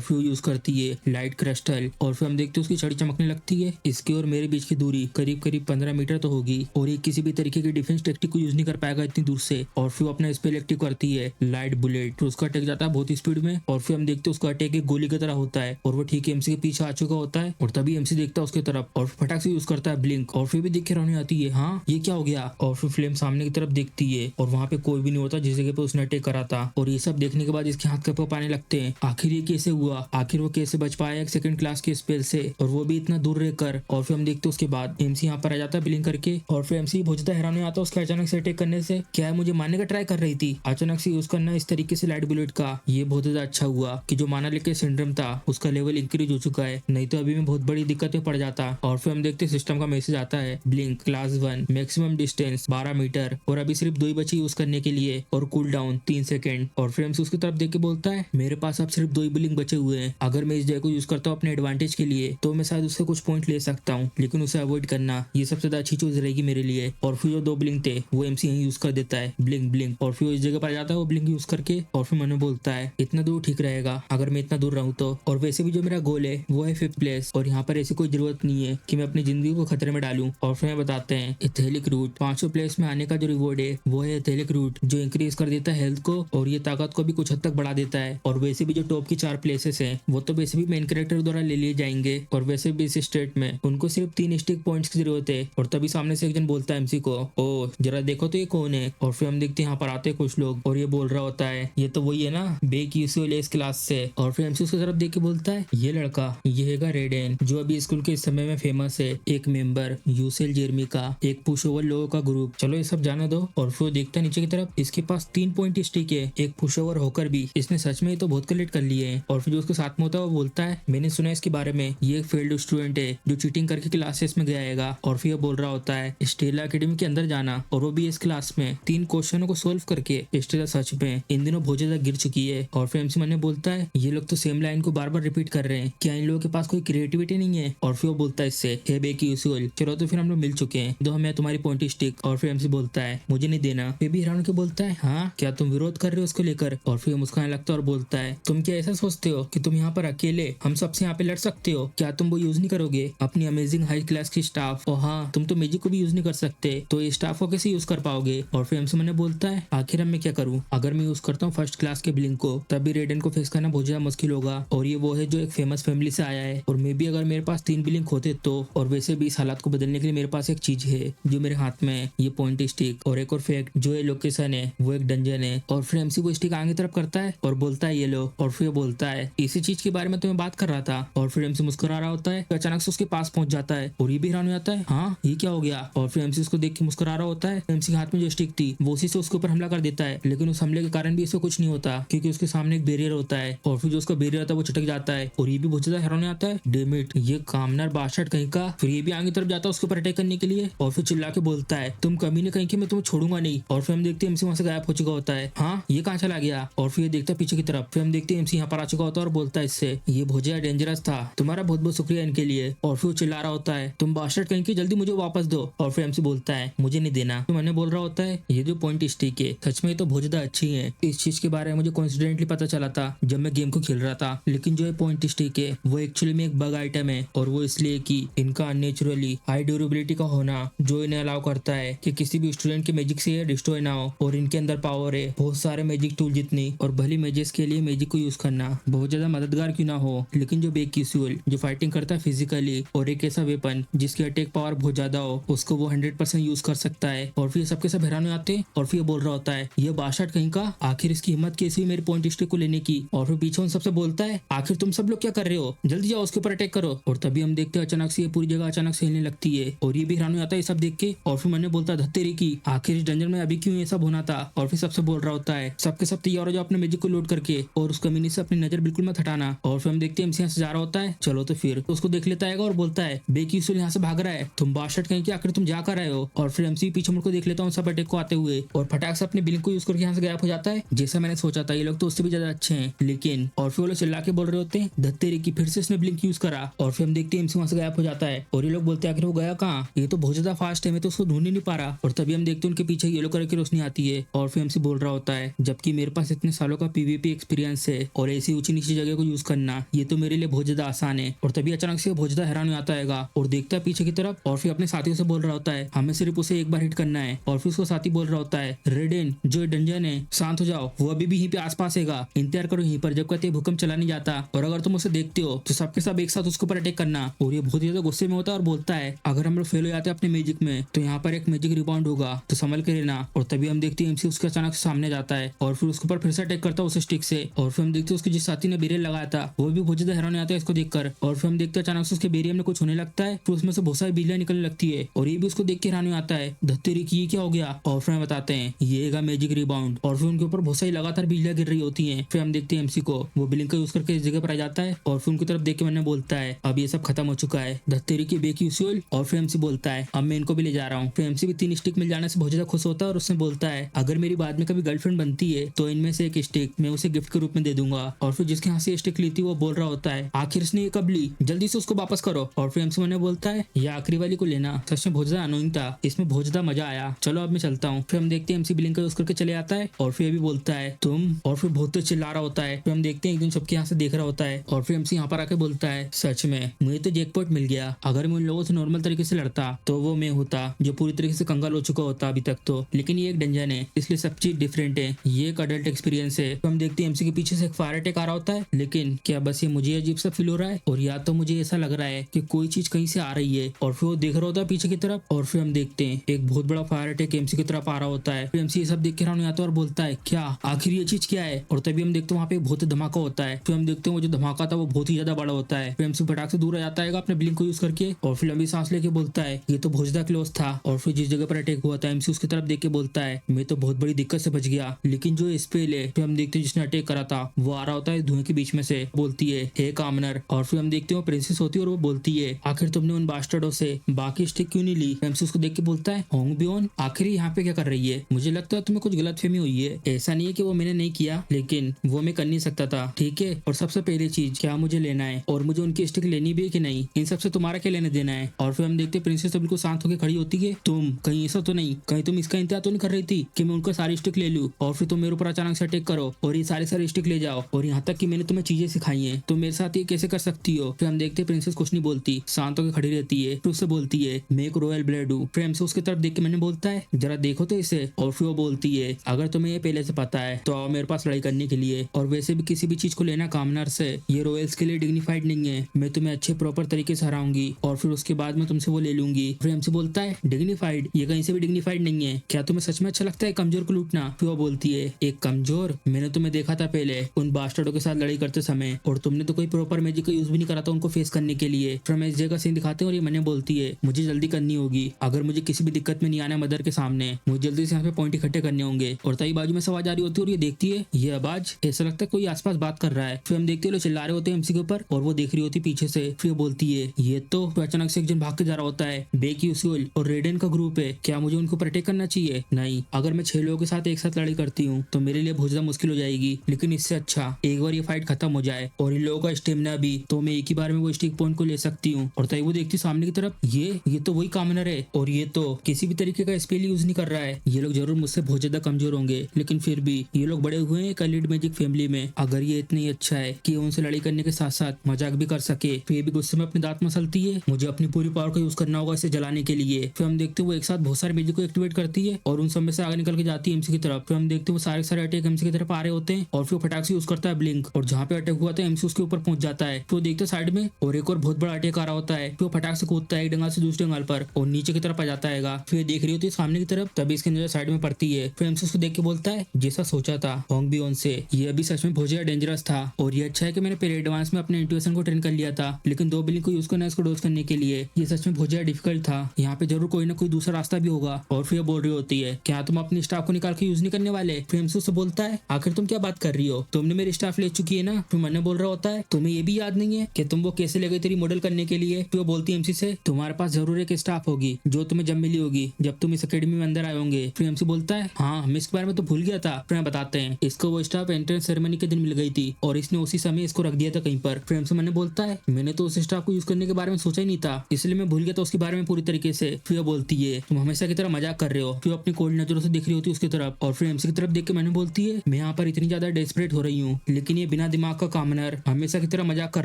फिर यूज करती है लाइट क्रिस्टल, और फिर हम देखते हैं उसकी छड़ी चमकने लगती है, इसके और मेरे बीच की दूरी करीब करीब 15 मीटर तो होगी, और ये किसी भी तरीके की डिफेंस टेक्टिक को यूज नहीं कर पाएगा इतनी दूर से। और फिर वो अपना स्पेल एक्टिव करती है लाइट बुलेट, तो उसका अटैक जाता है बहुत स्पीड में, और फिर हम देखते हैं उसका अटैक एक गोली की तरह होता है, और वो ठीक एमसी के पीछे आ चुका होता है। और तभी एमसी देखता है उसकी तरफ, और फटाक से यूज करता है ब्लिंक, और फिर भी देख के रहने आती है हाँ ये क्या हो गया। और फिर फ्लेम सामने की तरफ देखती है, और वहाँ पे कोई भी नहीं होता जिस जगह पे उसने अटैक करा था। और ये सब देखने के बाद इसके हाथ कप आने लगते हैं, आखिर ये कैसे हुआ, आखिर वो कैसे बच पाया एक सेकंड क्लास के स्पेल से, और वो भी इतना दूर रहकर। और फिर हम देखते हैं उसके बाद एमसी यहाँ पर आ जाता है ब्लिंक करके, और फिर एमसी बहुत ज्यादा हैरान हो जाता है उसके अचानक से अटैक करने से, क्या है मुझे मारने का ट्राई कर रही थी, अचानक से यूज करना इस तरीके से लाइट बुलेट का, ये बहुत ज्यादा अच्छा हुआ कि जो माना लेके सिंड्रोम था उसका लेवल इंक्रीज हो चुका है, नहीं तो अभी में बहुत बड़ी दिक्कत में पड़ जाता। और फिर हम देखते सिस्टम का मैसेज आता है blink class 1 maximum distance 12 metre, और अभी सिर्फ 2 ही बची यूज करने के लिए, और कूल डाउन 3 सेकंड। और फिर एमसी उसकी तरफ देख के बोलता है मेरे पास अब सिर्फ 2 ही ब्लिंक बचे हुए हैं, अगर मैं इस जगह को यूज करता हूँ अपने एडवांटेज के लिए तो मैं शायद उससे कुछ पॉइंट ले सकता हूँ, लेकिन उसे अवॉइड करना ये सबसे ज्यादा अच्छी चीज रहेगी मेरे लिए। और फिर जो 2 ब्लिंक थे वो एमसी यही यूज कर देता है ब्लिंक ब्लिंक, और फिर इस जगह पर जाता है वो ब्लिंक यूज करके। और फिर मैंने बोलता है इतना दूर ठीक रहेगा अगर मैं इतना दूर रहूँ तो, और वैसे भी जो मेरा गोल है वो है 5th प्लेस, और यहाँ पर ऐसी कोई जरूरत नहीं है कि मैं अपनी जिंदगी को खतरे में डालूं। और फिर बताते हैं एथेलिक रूट 500 प्लेस में आने का जो रिवॉर्ड है वो है एथेलिक रूट, जो इंक्रीज कर देता है हेल्थ को, और ये ताकत को भी कुछ हद तक बढ़ा देता है। और वैसे भी जो टॉप की 4 प्लेसेस हैं वो तो वैसे भी मेन कैरेक्टर द्वारा ले लिए जाएंगे, और वैसे भी इस स्टेट में उनको सिर्फ 3 स्टिक पॉइंट्स की जरूरत है। और तभी सामने से एक जन बोलता है एमसी को ओ जरा देखो तो ये कौन है। और फिर हम देखते हैं यहाँ पर आते हैं कुछ लोग, और ये बोल रहा होता है ये तो वही है ना बेक्यूसियल इस क्लास से। और फिर एमसी उसकी तरफ देख के बोलता है ये लड़का ये हैगा रेडेन, जो अभी स्कूल के इस समय में फेमस है, एक मेंबर यूसेल जेरमी का एक पुश ओवर लोगों का ग्रुप, चलो ये सब जाने दो। और फिर देखता है नीचे की तरफ, इसके पास 3 पॉइंट स्टिक है, एक पुश ओवर होकर भी इसने सच में तो बहुत कलेक्ट कर लिए हैं। और फिर जो उसके साथ में होता है वो बोलता है मैंने सुना है इसके बारे में, ये एक फेल्ड स्टूडेंट है जो चीटिंग करके क्लासेस में गया है। और फिर बोल रहा होता है स्टेला अकेडमी के अंदर जाना, और वो भी इस क्लास में 3 क्वेश्चनों को सोल्व करके। स्टेला सच में इन दिनों बहुत ज्यादा गिर चुकी है। और फिर एमसी मैंने बोलता है ये लोग तो सेम लाइन को बार बार रिपीट कर रहे हैं, क्या इन लोगों के पास कोई क्रिएटिविटी नहीं है। और फिर वो बोलता है इससे हे बेक्यूसियल चलो तो फिर हम लोग मिल चुके हैं, दो हमें तुम्हारी पॉइंट स्टिक। और फिर एमसी बोलता है मुझे नहीं देना। फिर भी हैरान के बोलता है हाँ क्या तुम विरोध कर रहे हो उसको लेकर। और फिर मुस्कुराने लगता है और बोलता है तुम क्या ऐसा सोचते हो कि तुम यहाँ पर अकेले हम सबसे यहाँ पे लड़ सकते हो, क्या तुम वो यूज नहीं करोगे अपनी अमेजिंग हाई क्लास की स्टाफ। और हाँ तुम तो मैजिक को भी यूज नहीं कर सकते, तो ये स्टाफ को कैसे यूज कर पाओगे। और फिर एमसी मैंने बोलता है आखिर मैं क्या करूँ, अगर मैं यूज करता हूँ फर्स्ट क्लास के ब्लिंक को, तभी रेडन को फेस करना बहुत ज्यादा मुश्किल होगा। और ये वो है जो एक फेमस फैमिली से आया है। और मे भी अगर मेरे पास 3 ब्लिंक होते तो। और वैसे भी इस हालात को बदलने के लिए मेरे पास एक चीज है जो मेरे हाथ में है, ये पॉइंट स्टिक। और एक और फैक्ट, जो ये लोकेशन है वो एक डंजन है। और फिर एमसी वो स्टिक आगे तरफ करता है और बोलता है ये लो। और फिर बोलता है इसी चीज के बारे में तो मैं बात कर रहा था। और फिर एमसी मुस्कुरा रहा होता है, अचानक से उसके पास पहुंच जाता है और ये भी हैरान हो जाता है, हाँ ये क्या हो गया। और फिर एमसी उसको देख के मुस्कुरा रहा होता है। एमसी के हाथ में जो स्टिक थी वो उसी से उसके ऊपर हमला कर देता है, लेकिन उस हमले के कारण भी इसको कुछ नहीं होता क्योंकि उसके सामने एक बैरियर होता है। और फिर जो उसका बैरियर होता है वो चटक जाता है और ये भी बहुत ज्यादा हैरान हो जाता है, डैम इट, ये कामनर बादशाह कहीं का। फिर ये भी आगे तरफ जाता है उसके ऊपर अटैक करने के लिए और फिर चिल्ला के बोलता है तुम कभी नहीं कहीं कि मैं तुम्हें छोड़ूंगा नहीं। और फिर हम देखते हैं एमसी वहां से गायब हो चुका होता है, हाँ ये कहाँ चला गया। और फिर ये देखता है पीछे की तरफ, फिर हम देखते हैं एमसी यहाँ पर आ चुका होता है और बोलता है इससे ये बहुत ज्यादा डेंजरस था, तुम्हारा बहुत बहुत शुक्रिया इनके लिए। और फिर वो चिल्ला रहा होता है तुम बादशाह कहीं की, जल्दी मुझे वापस दो। और फिर एमसी बोलता है मुझे नहीं देना। तो मैंने बोल रहा होता है ये जो पॉइंट स्टिक है सच में तो बहुत ज्यादा अच्छी है। इस चीज के बारे में मुझे कॉन्सिडेंटली पता चला था जब मैं गेम को खेल रहा था, लेकिन जो है पॉइंट स्टिक है वो एक्चुअली में एक बग आइटम है। और वो इसलिए कि इनका अननेचुरली हाई ड्यूरेबिलिटी का होना जो इन्हें अलाउ करता है कि किसी भी स्टूडेंट के मैजिक से डिस्ट्रॉय ना हो। और इनके अंदर पावर है बहुत सारे मैजिक टूल जितनी, और भली मैजिक्स के लिए मैजिक को यूज करना बहुत ज्यादा मददगार क्यों ना हो, लेकिन जो बेक्यूल जो फाइटिंग करता है फिजिकली और एक ऐसा वेपन जिसकी अटैक पावर बहुत ज्यादा हो उसको वो 100% यूज कर सकता है। और फिर सबके सब हैरान हो जाते हैं और फिर बोल रहा होता है ये बादशाह कहीं का, आखिर इसकी हिम्मत कैसी हुई मेरे पॉइंट स्टिक को लेने की। और फिर पीछे उन सबसे बोलता है आखिर तुम सब लोग क्या कर रहे हो, जल्दी जाओ उसके ऊपर अटैक करो। और तभी हम देखते हैं अचानक से ये पूरी जगह अचानक से हिलने लगती है और ये भी हैरान हो जाता है सब देख के। और फिर मैंने बोलता धत्तेरी की, आखिर इस डंजन में अभी क्यों ये सब होना था। और फिर सबसे बोल रहा होता है सबके सब तैयार हो जाओ अपने मैजिक को लोड करके और उस कमीनी से अपनी नजर बिल्कुल मत हटाना। और फिर हम देखते हैं एमसी यहाँ से जा रहा होता है, चलो तो फिर तो उसको देख लेता है और बोलता है बेक्यूल यहाँ से भाग रहा है, तुम बादशाह कहीं की, आखिर तुम जा कर रहे हो। और फिर एमसी पीछे मुड़ को देख लेता हूँ सब अटैक को आते हुए और फटाक से अपने ब्लिंक को यूज करके यहाँ से गायब हो जाता है। जैसा मैंने सोचा था ये लोग तो उससे भी ज्यादा अच्छे हैं, लेकिन और फिर वो लोग चिल्ला के बोल रहे होते हैं धत्तेरी की, फिर से इसने ब्लिंक यूज करा। और फिर हम देखते हैं एमसी वहां से गायब हो जाता है और ये लोग बोलते हैं आखिर वो गया कहाँ, ये तो बहुत ज्यादा फास्ट है, मैं तो उसको ढूंढ ही नहीं पा रहा। और तभी हम देखते हैं उनके पीछे येलो कलर की रोशनी आती है और फिर एमसी बोल रहा होता है जबकि मेरे पास इतने सालों का पीवीपी एक्सपीरियंस है और ऐसी ऊंची नीची जगह को यूज करना ये तो मेरे लिए बहुत ज्यादा आसान है। और तभी अचानक से बहुत ज्यादा हैरान हो जाता है और देखता है पीछे की तरफ और फिर अपने साथियों से बोल रहा होता है हमें सिर्फ उसे एक बार हिट करना है। और फिर उसको साथी बोल रहा होता है रेडेन जो डंजन है शांत हो जाओ, वो अभी भी यहीं पे आसपास है, इंतजार करो यहीं पर जब कहते भूकंप चला नहीं जाता, और अगर तुम उसे देखते हो तो सबके सब एक साथ उसके ऊपर अटैक करना। और ये बहुत ज्यादा गुस्से में होता है और बोलता है अगर हम लोग फेल हो जाते हैं अपने मैजिक में तो यहाँ पर एक मैजिक रिबाउंड होगा तो संभल के रहना। और तभी हम देखते हैं एमसी उसके अचानक सामने जाता है और फिर उसके ऊपर फिर से अटैक करता है उस स्टिक से। और फिर हम देखते हैं उसके जिस साथी ने बेरियर लगाया था वो भी बहुत ज्यादा हैरान आता है इसको देखकर। और फिर हम देखते हैं अचानक से उसके बेरियर में कुछ होने लगता है, फिर उसमें से बहुत सारी बिजलियां निकलने लगती है और ये भी उसको देख के हैरान आता है धत्तेरी की, ये क्या हो गया। और फिर बताते हैं ये मैजिक रिबाउंड। और फिर उनके ऊपर बहुत सारी लगातार बिजलियां गिर रही होती है। फिर हम देखते हैं एमसी को वो ब्लिंक का यूज करके इस जगह पर आ जाता है और फिर उनकी तरफ देख के मैंने बोलता है अब ये सब खत्म हो चुका है धत्तेरी की बेक्यूल। और फिर एमसी बोलता है अब मैं इनको भी ले जा रहा हूँ। फिर एमसी भी 3 स्टिक मिल जाने से बहुत ज्यादा खुश होता है और उसने बोलता है अगर मेरी बाद में कभी गर्लफ्रेंड बनती है तो इनमें से एक स्टिक मैं उसे गिफ्ट के रूप में दे दूंगा। और फिर जिसके यहाँ से स्टिक ली थी वो बोल रहा होता है आखिर इसने ये कब ली, जल्दी से उसको वापस करो। और फिर एमसी मैंने बोलता है ये आखिरी वाली को लेना, सच में बहुत ज्यादा अनोइंग था, इसमें बहुत ज्यादा मजा आया, चलो अब मैं चलता हूँ। फिर हम देखते हैं एमसी ब्लिंक का यूज करके चले आता है और फिर भी बोलता है तुम, और फिर बहुत तेज चिल्ला रहा होता है। फिर हम देखते हैं एक दिन सबके यहाँ से देख रहा होता है और फिर एमसी यहाँ पर आके बोलता है सच में मुझे तो जैकपॉट मिल गया, अगर मैं उन लोगों से नॉर्मल तरीके से लड़ता तो वो मैं होता जो पूरी तरीके से कंगाल हो चुका होता अभी तक तो, लेकिन ये एक डंजन है इसलिए सब चीज डिफरेंट है, ये एक अडल्ट एक्सपीरियंस है। तो हम देखते हैं एमसी के पीछे से एक फायर अटैक आ रहा होता है, लेकिन क्या बस ये मुझे अजीब सा फील हो रहा है और या तो मुझे ऐसा लग रहा है कि कोई चीज कहीं से आ रही है। और फिर वो देख रहा होता है पीछे की तरफ और फिर हम देखते हैं एक बहुत बड़ा फायर अटैक एमसी की तरफ आ रहा होता है। फिर एमसी ये सब देख के हैरान आता है और बोलता है क्या आखिर ये चीज क्या है। और तभी हम देखते हैं वहाँ पे बहुत धमाका होता है। फिर हम देखते हैं वो जो धमाका था वो बहुत ही ज्यादा बड़ा होता है। फिर एमसी फटाक से दूर आ जाता है अपने ब्लिंक को यूज करके और फिर लंबी सांस लेके बोलता है ये तो बहुत ज्यादा क्लोज था। और फिर जिस जगह पर अटैक हुआ था एमसी उसकी तरफ देख के बोलता है मैं तो बहुत बड़ी दिक्कत से बच गया, लेकिन जो स्पेल है फिर हम देखते हैं जिसने अटैक करा था वो आ रहा होता है धुएं के बीच में से, बोलती है हे कामनर। और फिर हम देखते हैं प्रिंसेस होती है और वो बोलती है आखिर तुमने उन बास्टर्डों से बाकी स्टिक क्यों नहीं ली। एमसी उसको देख के बोलता है होंग बियोन आखिर यहाँ पे क्या कर रही है, मुझे लगता है तुम्हें कुछ गलतफहमी हुई है, ऐसा नहीं है कि वो मैंने नहीं किया लेकिन वो मैं कर नहीं सकता था, ठीक है। और सबसे पहली चीज क्या मुझे लेना है और मुझे उनकी स्टिक लेनी भी है कि नहीं, इन सबसे तुम्हारा क्या लेने देना है। और फिर हम देखते हैं प्रिंसेस तो बिल्कुल शांत होकर खड़ी होती है, तुम कहीं ऐसा तो नहीं, कहीं तुम इसका इंतजार तो नहीं कर रही थी कि मैं उनका सारी स्टिक ले लूं और फिर तुम मेरे ऊपर अचानक से अटैक करो और ये सारे स्टिक ले जाओ, और यहाँ तक कि मैंने तुम्हें चीजें सिखाई हैं तो मेरे साथ ये कैसे कर सकती हो। फिर हम देखते हैं प्रिंसेस कुछ नहीं बोलती, शांत होकर खड़ी रहती है। फिर उससे बोलती है मैं एक रॉयल ब्लड हूँ। फिर हमसे उसकी तरफ देख के मैंने बोलता है जरा देखो तो इसे। और फिर वो बोलती है अगर तुम्हें ये पहले से पता है, तो आओ मेरे पास लड़ाई करने के लिए। और वैसे भी किसी भी चीज को लेना कामनर से ये रॉयल्स के लिए डिग्निफाइड नहीं है। मैं तुम्हें अच्छे प्रॉपर तरीके से हराऊंगी और फिर उसके बाद मैं तुमसे वो ले लूंगी। फिर हमसे बोलता है डिग्निफाइड? ये कहीं से भी डिग्निफाइड नहीं है। क्या तुम्हें सच में अच्छा लगता है कमजोर को लूटना? फिर वो बोलती है एक कमजोर? मैंने तुम्हें देखा था पहले उन बास्टर्डों के साथ लड़ाई करते समय, और तुमने तो कोई प्रॉपर मैजिक का यूज भी नहीं करा था उनको फेस करने के लिए। फिर हम एसजे का सीन दिखाते हैं और ये मैंने बोलती है मुझे जल्दी करनी होगी, अगर मुझे किसी भी दिक्कत में नहीं आना मदर के सामने, मुझे जल्दी से यहाँ पे पॉइंट इकट्ठे करने होंगे। और तई बाजू में से आवाज आ रही होती है और ये देखती है ये आवाज ऐसा लगता है कोई आसपास बात कर रहा है। फिर हम देखते हैं लोग चिल्ला रहे होते हैं एमसी के ऊपर और वो देख रही होती पीछे से। फिर बोलती है ये तो अचानक से एक जन भाग के जा रहा होता है। बेक यूसुल और रेडन का ग्रुप है, क्या मुझे उनको प्रोटेक्ट करना चाहिए? नहीं, अगर मैं 6 लोगों के साथ एक साथ लड़ाई करती हूँ तो मेरे लिए बहुत ज्यादा मुश्किल हो जाएगी, लेकिन इससे अच्छा एक बार ये फाइट खत्म हो जाए और इन लोगों का स्टेमिना भी, तो मैं एक ही बार में वो स्टिक पॉइंट को ले सकती हूँ। और तई वो देखती सामने की तरफ ये तो वही कामनर है और ये तो किसी भी तरीके का स्पेल यूज नहीं कर रहा है। ये लोग जरूर मुझसे बहुत ज्यादा कमजोर होंगे, लेकिन फिर भी ये लोग बड़े हुए हैं एलिट मैजिक फैमिली में। अगर ये इतनी अच्छा है कि उनसे लड़ाई करने के साथ साथ मजाक भी कर सके, तो ये भी गुस्से में अपने दांत मसलती है। मुझे अपनी पूरी पावर का यूज करना होगा इसे जलाने के लिए। फिर हम देखते हैं वो एक साथ बहुत सारे मैजिक को एक्टिवेट करती है और उन सब में से आगे निकल के जाती है एमसी की तरफ। फिर हम देखते हैं वो सारे अटैक एमसी की तरफ आ रहे होते हैं और फिर फटाक से यूज करता है ब्लिंक, और जहाँ पे अटैक हुआ था एमसी उसके ऊपर पहुंच जाता है। तो देखते हैं साइड में और एक और बहुत बड़ा अटैक आ रहा होता है। फिर फटाक से कूदता है एक डंगाल से दूसरे डंगाल पर और नीचे की तरफ आ जाता है। फिर देख रही होती है सामने की तरफ, तभी इसकी नजर साइड में पड़ती है। फिर एमसी उसको देख के बोलता है जैसा सोचा था होंग बियोन से ये अभी सच में बहुत ज्यादा डेंजरस था, और ये अच्छा है कि मैंने पहले एडवांस में अपने इंट्यूशन को ट्रेन कर लिया था, लेकिन 2 बिलियन को यूज करना इसको डोज करने के लिए ये सच में बहुत ज्यादा डिफिकल्ट था। यहाँ पे जरूर कोई ना कोई दूसरा रास्ता भी होगा। और फिर बोल रही होती है क्या तुम अपनी स्टाफ को निकाल के यूज नहीं करने वाले? फिर एमसी उससे बोलता है आखिर तुम क्या बात कर रही हो, तुमने मेरी स्टाफ ले चुकी है ना। फिर मैंने बोल रहा होता है तुम्हें ये भी याद नहीं है कि तुम वो कैसे ले गई तेरी मॉडल करने के लिए? फिर वो बोलती है एमसी से तुम्हारे पास जरूर एक स्टाफ होगी जो तुम्हें जब मिली होगी जब तुम इस अकेडमी में अंदर आए होंगे। फिर एमसी बोलता है हाँ मैं इसके बारे में तो भूल गया था। फिर बताते हैं इसको वो स्टाफ एंट्रेंस सेरेमनी के दिन मिल गई थी और इसने उसी समय इसको रख दिया था कहीं पर। फिर एमसी मैंने बोलता है मैंने तो उस स्टाफ को यूज करने के बारे में सोचा ही नहीं था, इसलिए मैं भूल गया था उसके बारे में पूरी तरीके से। फिर बोलती है तुम हमेशा की तरह मजाक कर रहे हो। फिर अपनी कोल्ड नजरों से देख रही होती है उसकी तरफ और फिर एमसी की तरफ देख के मैंने बोलती है मैं यहाँ पर इतनी ज्यादा डेस्परेट हो रही हूँ, लेकिन ये बिना दिमाग का कामनर हमेशा की तरह मजाक कर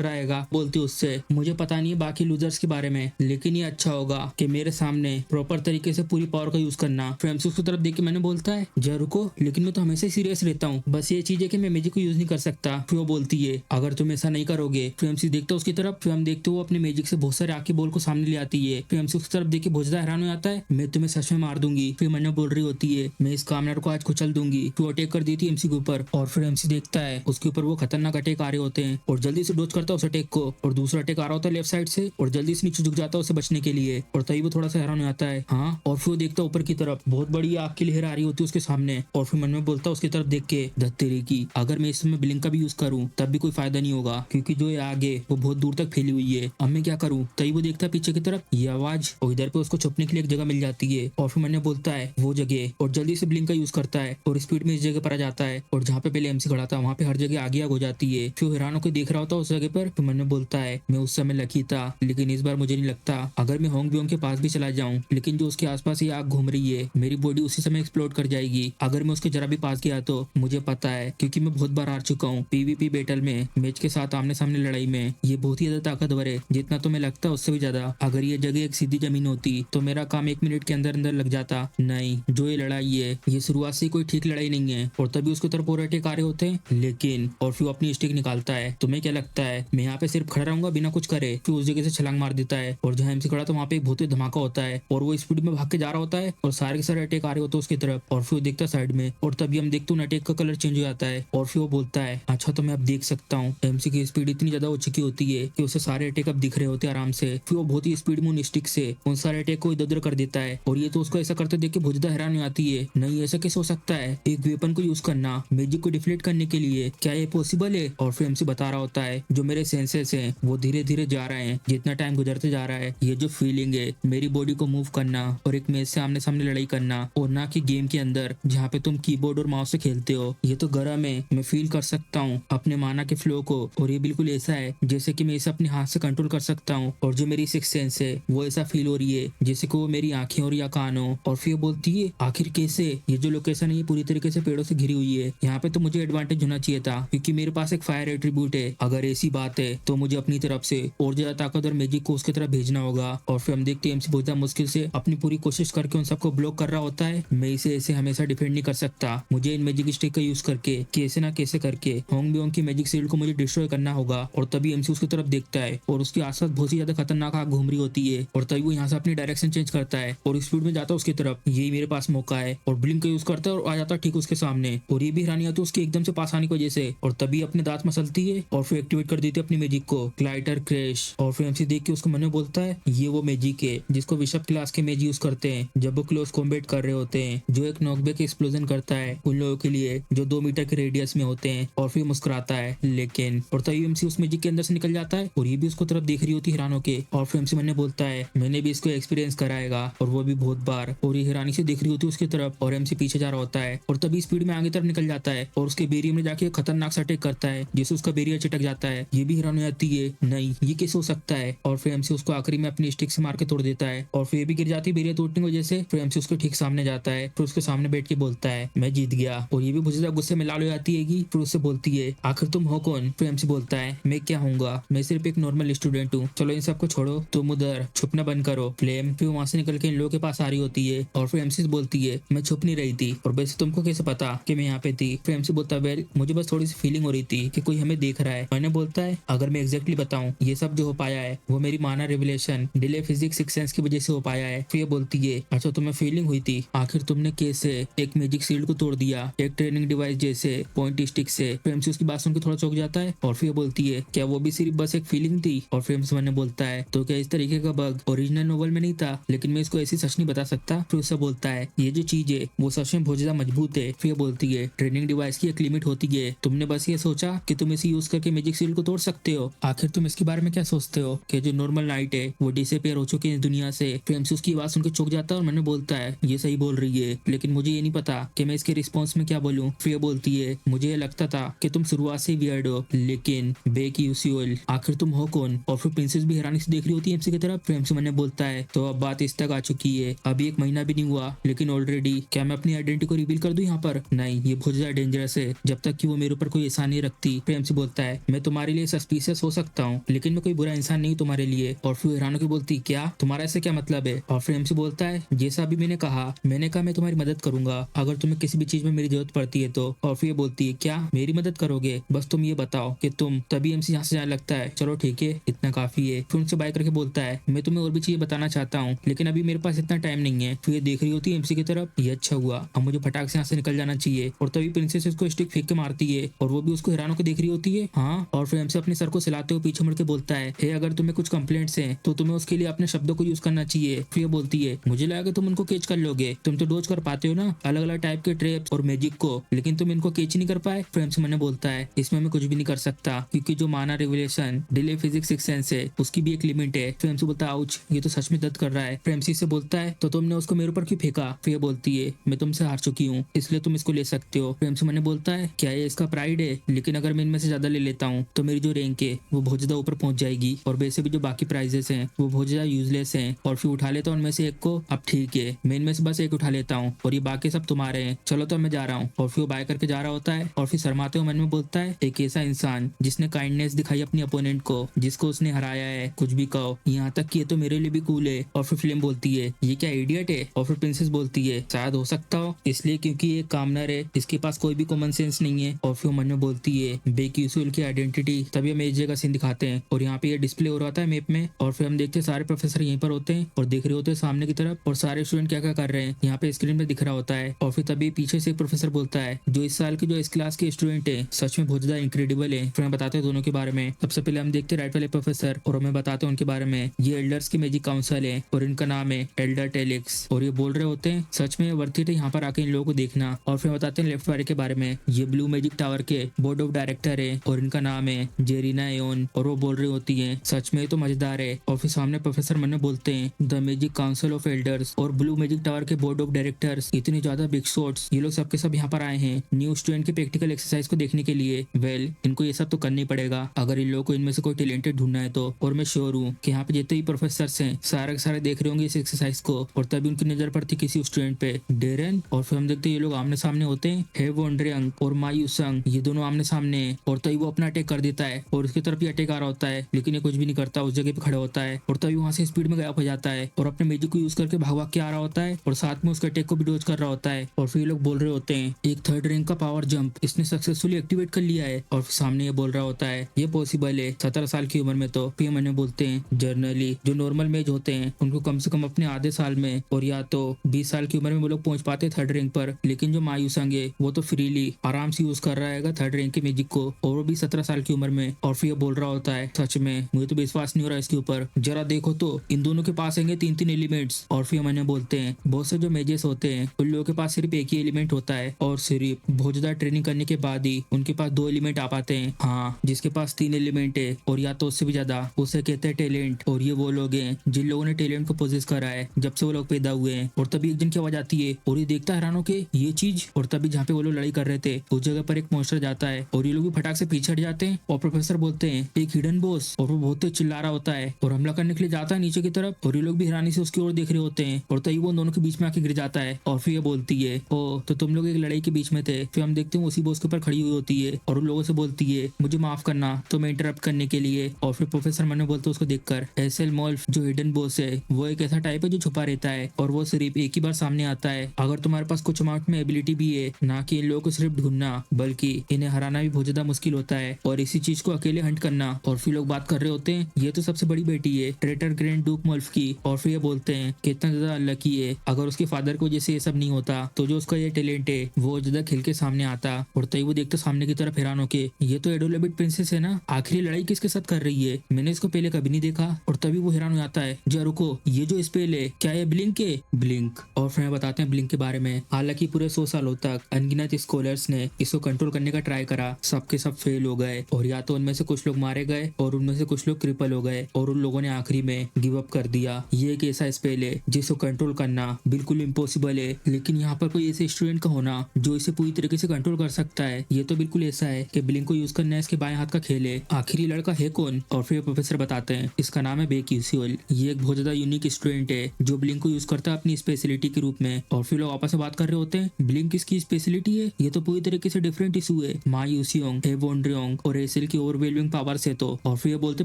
रहेगा। बोलती उससे मुझे पता नहीं है बाकी लूजर्स के बारे में, लेकिन ये अच्छा होगा कि मेरे सामने प्रॉपर तरीके से पूरी पावर का यूज करना। फिर एमसी उसकी तरफ देख के मैंने बोलता है जय रुको, लेकिन मैं तो हमेशा सीरियस रहता हूँ, बस ये चीज है कि मैं मैजिक को यूज नहीं कर सकता। फिर वो बोलती है अगर तुम ऐसा नहीं करोगे। फिर एमसी देखता है उसकी तरफ। फिर हम देखते हो अपने मैजिक से बहुत सारे आग के बॉल को सामने ले आती है। फिर एमसी उसकी तरफ देख के बहुत ज्यादा हैरान हो जाता है मैं तुम्हें सच में मार दूंगी। फिर मैंने बोल रही होती है मैं इस कामनर को आज कुचल दूंगी। फिर अटैक कर दी थी एमसी के ऊपर और फिर एमसी देखता है उसके ऊपर वो खतरनाक अटैक आ रहे होते हैं और जल्दी से डोज करता है उस अटैक को, और दूसरा अटैक आ रहा होता है लेफ्ट साइड से और जल्दी से नीचे झुक जाता है उसे बचने के लिए। और तभी वो थोड़ा सा हैरान हो जाता है हाँ, और फिर वो देखता है ऊपर की तरफ बहुत बड़ी आग की लहर आ रही होती है उसके सामने। और फिर मन में बोलता है उसकी तरफ देख के धत्तेरी की अगर मैं इस समय ब्लिंक का भी यूज करूं तब भी कोई फायदा नहीं होगा, क्योंकि जो ये आग है वो बहुत दूर तक फैली हुई है। अब मैं क्या करूं? तभी वो देखता है पीछे की तरफ ये आवाज और इधर पे उसको छुपने के लिए एक जगह मिल जाती है। और फिर मैंने बोलता है वो जगह, और जल्दी से ब्लिंक का यूज करता है और स्पीड में इस जगह पर आ जाता है और जहाँ पे पहले एमसी खड़ा था वहाँ पे हर जगह आग हो जाती है। फिर हैरान को देख रहा होता है उस जगह पर। तो मैंने बोलता है मैं उस समय लकी था, लेकिन इस बार मुझे नहीं लगता अगर मैं होंग बियोंग के पास भी चला जाऊं, लेकिन जो उसके आसपास ये आग घूम रही है मेरी बॉडी उसी समय एक्सप्लोड कर जाएगी अगर मैं उसके जरा भी पास गया तो। मुझे पता है क्योंकि मैं बहुत बार हार चुका हूँ पीवीपी बैटल में, मैच के साथ आमने सामने लड़ाई में। ये बहुत ही ज्यादा ताकतवर है, जितना तो मैं लगता है उससे भी ज्यादा। अगर ये जगह एक सीधी जमीन होती तो मेरा काम 1 मिनट के अंदर अंदर लग जाता। नहीं, जो ये लड़ाई है ये शुरुआत से कोई ठीक लड़ाई नहीं है। और तभी उसकी तरफ और अटैक आ रहे होते हैं, लेकिन और फिर अपनी स्टिक निकालता है। तुम्हें क्या लगता है मैं यहाँ पे सिर्फ खड़ा रहूंगा बिना कुछ करे? फिर उस जगह से छलांग मार देता है और जहाँ एमसी खड़ा था वहाँ पे एक बहुत ही धमाका होता है और वो स्पीड में भाग के जा रहा होता है और सारे के सारे अटैक आ रहे होते हैं उसकी तरफ। और फिर देखता साइड में और तभी हम देखते हैं अटैक का कलर चेंज हो जाता है और फिर वो बोलता है अच्छा तो मैं अब देख सकता हूँ। एमसी की स्पीड इतनी ज्यादा हो चुकी होती है कि उसे सारे अटैक अब दिख रहे होते हैं आराम से। फिर वो बहुत ही स्पीड में उन स्टिक से उन सारे अटैक को इधर उधर कर देता है और ये तो उसको ऐसा करते देख के बहुत ज्यादा हैरान हो जाती है। नहीं, ऐसा कैसे हो सकता है एक वेपन को यूज करना मैजिक को डिफ्लेक्ट करने के लिए, क्या ये पॉसिबल है? और फिर एमसी बता रहा होता है जो मेरे सेंसेस हैं वो धीरे धीरे जा रहे हैं जितना टाइम गुजरते जा रहा है। ये जो फीलिंग है मेरी बॉडी को मूव करना और एक मैच से आमने सामने लड़ाई करना और ना कि गेम के अंदर जहाँ पे तुम कीबोर्ड और माउस से खेलते हो, ये तो गरम है। मैं फील कर सकता हूँ अपने माना के फ्लो को और ये बिल्कुल ऐसा है जैसे कि मैं इसे अपने हाथ से कंट्रोल कर सकता हूँ। और जो मेरी सिक्स सेंस है वो ऐसा फील हो रही है जैसे कि वो मेरी आंखें और या कान हो। और फिर बोलती है आखिर कैसे? ये जो लोकेशन है ये पूरी तरीके से पेड़ों से घिरी हुई है, यहाँ पे तो मुझे एडवांटेज होना चाहिए था क्योंकि मेरे पास एक फायर एट्रीब्यूट है। अगर ऐसी बात है तो मुझे अपनी तरफ से और ज्यादा ताकतवर मैजिक को उसकी तरफ भेजना होगा। और फिर हम देखते हैं एमसी बहुत ज्यादा मुश्किल से अपनी पूरी कोशिश करके उन सबको ब्लॉक कर रहा होता है। मैं इसे ऐसे हमेशा डिफेंड नहीं कर सकता, मुझे इन मैजिक स्टिक का यूज करके कैसे ना कैसे करके होंग बियोंग की मैजिक शील्ड को मुझे डिस्ट्रॉय करना होगा। और तभी एमसी उसकी तरफ देखता है और उसके आसपास बहुत ही ज्यादा खतरनाक आग घूम रही होती है और तभी वो यहाँ से अपनी डायरेक्शन चेंज करता है और स्पीड में जाता है उसकी तरफ। यही मेरे पास मौका है और ब्लिंक का यूज करता है और आ जाता है ठीक उसके सामने। और ये भी हैरानी आती है उसके एकदम से पास आने की वजह से और तभी अपने दांत मसलती है और फिर एक्टिवेट कर देती है अपनी मैजिक को, ग्लाइडर क्रैश। और फिर एमसी देख के उसको मन में बोलता है ये वो मैजिक है जिसको विशप क्लास के मैज यूज करते हैं जब वो क्लोज कॉम्बैट कर रहे होते हैं, जो एक नॉकबैक एक्सप्लोजन करता है उन लोगों के लिए जो 2 मीटर के रेडियस में होते हैं। और फिर मुस्कुराता है लेकिन और तभी एमसी उस मैजिक के अंदर से निकल जाता है और ये भी उसको तरफ देख रही होती है हैरान होके। और फिर एमसी मन में बोलता है मैंने भी इसको एक्सपीरियंस कराएगा और वो भी बहुत बार। और ये हैरानी से देख रही होती है उसकी तरफ और एमसी पीछे जा रहा होता है और तभी स्पीड में आगे तरफ निकल जाता है और उसके बेरियर में जाके खतरनाक सा अटैक करता है जिससे उसका बेरियर चिटक जाता है। ये भी हैरान हो जाती है नहीं ये कैसे हो सकता है। और फिर एमसी उसको आखिरी में अपनी स्टिक से मार के तोड़ देता है और फिर भी गिर जाती है बेरियर टूटने की वजह से। फिर एमसी उसके ठीक सामने जाता है फिर उसके सामने बैठ के बोलता है मैं जीत गया। और ये भी बहुत ज्यादा गुस्से में लाल हो जाती है फिर उससे बोलती है आखिर तुम हो कौन। फिर एमसी बोलता है मैं क्या हूँगा, मैं सिर्फ एक नॉर्मल स्टूडेंट हूँ, चलो इन सबको छोड़ो, तुम उधर छुपना बंद करो। फ्लेम फिर वहां से निकल के इन लोगों के पास आ रही होती है और फिर एमसी बोलती है मैं छुप नहीं रही थी और वैसे तुमको कैसे पता कि मैं यहाँ पे थी। फिर एमसी बोलता है वेल मुझे बस थोड़ी सी फीलिंग हो रही थी कि कोई हमें देख रहा है। मैंने बोलता है अगर मैं एग्जैक्टली बताऊं ये सब जो हो पाया है वो मेरी माना revelation delay physics six sense की वजह से हो पाया है। फिर ये बोलती है अच्छा तुम्हें फीलिंग हुई थी, आखिर तुमने कैसे एक मैजिक शील्ड को तोड़ दिया एक ट्रेनिंग डिवाइस जैसे पॉइंट स्टिक से। फिर एमसी उसकी बात सुन के थोड़ा चौंक जाता है और फिर बोलती है क्या वो भी सिर्फ बस एक फीलिंग थी। और फिर एमसी ने बोलता है तो क्या इस तरीके का बग ओरिजिनल नोवेल में नहीं था, लेकिन मैं इसको ऐसी सच नहीं बता सकता। फिर उससे बोलता है ये जो चीज है वो सच में बहुत ज्यादा मजबूत है। फिर बोलती है ट्रेनिंग डिवाइस की एक लिमिट होती है, तुमने बस ये सोचा कि तुम इसे यूज करके मैजिक शील्ड को तोड़ सकते हो, आखिर तुम इसके बारे में क्या सोचते हो कि जो नॉर्मल नाइट है वो डिसअपीयर हो चुकी है दुनिया से। फिर एमसी उसकी आवाज सुनकर चौंक जाता है और मैंने बोलता है ये सही बोल रही है लेकिन मुझे ये नहीं पता कि मैं इसके रिस्पॉन्स में क्या बोलूं। फिर बोलती है मुझे ये लगता था कि तुम शुरुआत से वियर्ड हो लेकिन बेक यूसियल आखिर तुम हो कौन। और फिर प्रिंसेस भी हैरानी से देख रही होती है एमसी की तरफ। फिर एमसी मैंने बोलता है तो अब बात इस तक आ चुकी है, अभी 1 महीना भी नहीं हुआ लेकिन ऑलरेडी क्या मैं अपनी आइडेंटिटी को रिवील कर दूं यहाँ पर। नहीं ये बहुत ज्यादा डेंजरस है जब तक कि वो मेरे ऊपर कोई एहसान नहीं रखती। फिर एमसी बोलता है मैं तुम्हारे लिए सस्पिशियस हो सकता हूँ लेकिन मैं कोई बुरा इंसान नहीं तुम्हारे लिए। और फिर हैरान की बोलती क्या तुम्हारा ऐसे क्या मतलब है। और फिर एमसी बोलता है जैसा अभी मैंने कहा मैं तुम्हारी मदद करूंगा अगर तुम्हें किसी भी चीज में मेरी जरूरत पड़ती है तो। और फिर बोलती है क्या मेरी मदद करोगे, बस तुम ये बताओ कि तुम। तभी एमसी यहाँ से जाने लगता है चलो ठीक है इतना काफी है। फिर उनसे बाय करके बोलता है मैं तुम्हें और भी चीजें बताना चाहता हूँ लेकिन अभी मेरे पास इतना टाइम नहीं है। फिर ये देख रही होती है एमसी की तरफ, ये अच्छा हुआ अब मुझे फटाक से यहाँ से निकल जाना चाहिए। और तभी प्रिंसेस उसको स्टिक फेंक के मारती है और वो भी उसको हैरान होकर देख रही होती है। हाँ और फिर एमसी अपने सर को सिलाते हुए पीछे मुड़ के बोलता है हे अगर तुम्हें कुछ कंप्लेंट्स हैं तो तुम्हें उसके लिए अपने शब्दों को यूज करना चाहिए। फिर बोलती है मुझे लगा कि तुम उनको कैच कर लोगे, तुम तो डोज कर पाते हो ना अलग अलग टाइप के ट्रैप्स और मैजिक को, लेकिन तुम इनको कैच नहीं कर पाए। फिर एमसी मैंने बोलता है इसमें मैं कुछ भी नहीं कर सकता क्योंकि जो माना revelation delay physics six sense है उसकी भी एक लिमिट है। फिर एमसी बोलता है आउच ये तो सच में दर्द कर रहा है। फिर एमसी से बोलता है तो तुमने उसको मेरे ऊपर क्यों फेंका। फिर बोलती है मैं तुमसे हार चुकी हूँ इसलिए तुम इसको ले सकते हो। फिर एमसी मैंने बोलता है क्या ये इसका प्राइड है, लेकिन अगर मैं इनमें से ज्यादा ले लेता हूँ तो मेरी जो रैंक है वो बहुत ज्यादा ऊपर पहुंच जाएगी और वैसे भी जो बाकी प्राइजेस हैं वो बहुत ज्यादा यूजलेस हैं। और फिर उठा लेता हूँ उनमें से एक को, अब ठीक है मैं इनमें से बस एक उठा लेता हूँ और ये बाकी सब तुम्हारे हैं, चलो तो मैं जा रहा हूँ। और फिर वो बाय करके जा रहा होता है और फिर शर्माते हुए मन में बोलता है एक ऐसा इंसान जिसने काइंडनेस दिखाई अपनी अपोनेंट को जिसको उसने हराया है, कुछ भी कहो यहाँ तक कि ये तो मेरे लिए भी कूल है। और फिर फिल्म बोलती है ये क्या इडियट है। और फिर प्रिंसेस बोलती है शायद हो सकता हो इसलिए क्योंकि ये कामनर है इसके पास कोई भी कॉमन सेंस नहीं है। और फिर मन में बोलती है बेक यूसुअल की आइडेंटिटी। तभी हम एक जगह सीन दिखाते हैं और यहाँ पे ये डिस्प्ले हो रहा था मैप में और फिर हम देखते हैं सारे प्रोफेसर यहीं पर होते हैं और देख रहे होते हैं सामने की तरफ और सारे स्टूडेंट क्या क्या कर रहे हैं यहाँ पे स्क्रीन पे दिख रहा होता है। और फिर तभी पीछे से एक प्रोफेसर बोलता है जो इस साल के जो इस क्लास के स्टूडेंट है सच में बहुत ज्यादा इंक्रेडिबल है। फिर हम बताते हैं दोनों के बारे में। सबसे पहले हम देखते हैं राइट वाले प्रोफेसर और हमें बताते हैं उनके बारे में। ये एल्डर्स की मैजिक काउंसिल है और इनका नाम है एल्डर टेलिक्स और ये बोल रहे होते हैं सच में वर्थ इट है यहाँ पर आके इन लोगों को देखना। और फिर बताते हैं लेफ्ट वाले के बारे में। ये ब्लू मैजिक टावर के बोर्ड ऑफ डायरेक्टर है और इनका नाम है जेरिना एओन और वो बोल रही होती है सच में तो मजेदार है। और फिर सामने प्रोफेसर मन्ने बोलते हैं the magic council of elders और ब्लू मैजिक टावर के बोर्ड ऑफ डायरेक्टर्स इतने ज्यादा बिग शॉट्स, ये लोग सबके सब यहाँ पर आए हैं न्यू स्टूडेंट के प्रैक्टिकल एक्सरसाइज को देखने के लिए। वेल इनको ये सब तो करना ही पड़ेगा अगर इन लोगों को इनमें से कोई टैलेंटेड ढूंढना है तो। और मैं श्योर हूँ कि यहाँ पे जितने भी प्रोफेसर हैं सारे के सारे देख रहे होंगे इस एक्सरसाइज को और तभी उनकी नजर पड़ती किसी स्टूडेंट पे डेरन। और फिर हम देखते हैं ये लोग आमने सामने होते हैं हे वोंड्रियंग और मायूसंग, ये दोनों आमने सामने हैं और तभी वो अपना अटैक कर देता है और उसकी तरफ ही अटैक आ रहा होता है लेकिन ये कुछ भी नहीं करता, उस जगह पे खड़ा होता है और तभी वहां से स्पीड में गायब हो जाता है और अपने मैजिक को यूज करके भाग के आ रहा होता है और साथ में उसके अटैक को भी डोज कर रहा होता है। और फिर ये लोग बोल रहे होते हैं एक थर्ड रैंक का पावर जंप इसने सक्सेसफुली एक्टिवेट कर लिया है, और सामने ये बोल रहा होता है ये पॉसिबल है 17 साल की उम्र में। तो पीएम ने बोलते हैं जर्नली जो नॉर्मल मेज होते हैं उनको कम से कम अपने आधे साल में और या तो 20 साल की उम्र में वो लोग पहुंच पाते थर्ड रैंक पर, लेकिन जो मायूसंग है वो तो फ्रीली आराम से यूज कर रहा है थर्ड रैंक के मैजिक को, और वो भी 17 साल की उम्र में। और फिर ये बोल रहा होता है सच में मुझे तो विश्वास नहीं हो रहा इसके ऊपर, जरा देखो तो इन दोनों के पास आएंगे 3-3 एलिमेंट्स। और फिर मैंने बोलते हैं बहुत से जो मेजेस होते हैं उन लोगों के पास सिर्फ एक ही एलिमेंट होता है, और सिर्फ बहुत ज्यादा ट्रेनिंग करने के बाद ही उनके पास 2 एलिमेंट आ पाते हैं। हाँ, जिसके पास 3 एलिमेंट है और या तो उससे भी ज्यादा उसे कहते हैं टैलेंट, और ये वो लोग हैं जिन लोगों ने टैलेंट को पोजेस करा है जब से वो लोग पैदा हुए हैं। और तभी एक दिन की आवाज आती है और ये देखता है हैरान होके ये चीज, और तभी जहाँ पे वो लोग लड़ाई कर रहे थे उस जगह पर एक मॉन्स्टर जाता है और ये लोग भी फटाक से पीछे हट जाते हैं। और प्रोफेसर बोलते हैं एक हिडन बॉस, और वो बहुत तेज चिल्ला रहा होता है और हमला करने के लिए जाता है नीचे की तरफ, और ये लोग भी हैरानी से उसकी ओर देख रहे होते हैं, और तभी वो दोनों के बीच में आके गिर जाता है। और फिर ये बोलती है ओ तो तुम लोग एक लड़ाई के बीच में थे। फिर हम देखते हैं उसी बॉस के ऊपर खड़ी हुई होती है और उन लोगों से बोलती है मुझे माफ करना तुम्हें इंटरप्ट करने के लिए। और फिर प्रोफेसर मनो बोलते उसको देखकर एसएल मॉल्फ जो हिडन बॉस है वो एक ऐसा टाइप है जो छुपा रहता है और वो सिर्फ एक ही बार सामने आता है अगर तुम्हारे पास कुछ अमाउंट में एबिलिटी भी है, ना कि इन लोगों को सिर्फ ढूंढना बल्कि इन्हें हराना भी बहुत ज्यादा मुश्किल होता है, और इसी चीज को अकेले हंट करना। और फिर लोग बात कर रहे होते हैं ये तो सबसे बड़ी बेटी है ट्रेटर ग्रैंड डूक मॉल्फ की, और फिर ये बोलते हैं कितना ज्यादा अनलकी है, अगर उसके फादर को जैसे ये सब नहीं होता तो जो उसका ये टैलेंट है वो ज्यादा खिल के सामने आता। और तभी वो देखते सामने की तरफ हैरान होके ये तो एडोलेबिट प्रिंसेस है ना, आखिर लड़ाई किसके साथ कर रही है, मैंने इसको पहले कभी नहीं देखा। और तभी वो हैरान हो जाता है जा रुको ये जो स्पेल है क्या ये ब्लिंक है? ब्लिंक। और फिर बताते हैं ब्लिंक के बारे में। हालांकि पूरे 100 सालों तक अनगिनत स्कॉलर्स ने इसको कंट्रोल करने का ट्राई करा, सबके सब फेल हो गए, और या तो उनमें से कुछ लोग मारे गए और उनमें से कुछ लोग क्रिपल हो गए, और उन लोगों ने आखिरी में गिव अप कर दिया। ये एक ऐसा स्पेल है जिसको कंट्रोल करना बिल्कुल इम्पॉसिबल है, लेकिन यहाँ पर कोई ऐसे स्टूडेंट का होना जो इसे पूरी तरीके से कंट्रोल कर सकता है ये तो बिल्कुल ऐसा है कि ब्लिंक को यूज करना इसके बाएं हाथ का खेल है। आखिर ये लड़का है कौन? और फिर प्रोफेसर बताते हैं इसका नाम है बेक्यूसियल। ये एक बहुत ज्यादा यूनिक स्टूडेंट है जो ब्लिंक को यूज करता है अपनी स्पेशलिटी के रूप में। और फिर लोग आपस में बात कर रहे होते हैं ब्लिंक किसकी स्पेशलिटी है, ये तो पूरी तरीके से डिफरेंट इशू है मायूसियोंग, एवोंड्रियोंग और एसेल की ओवरवेलमिंग पावर से। तो और फिर ये बोलते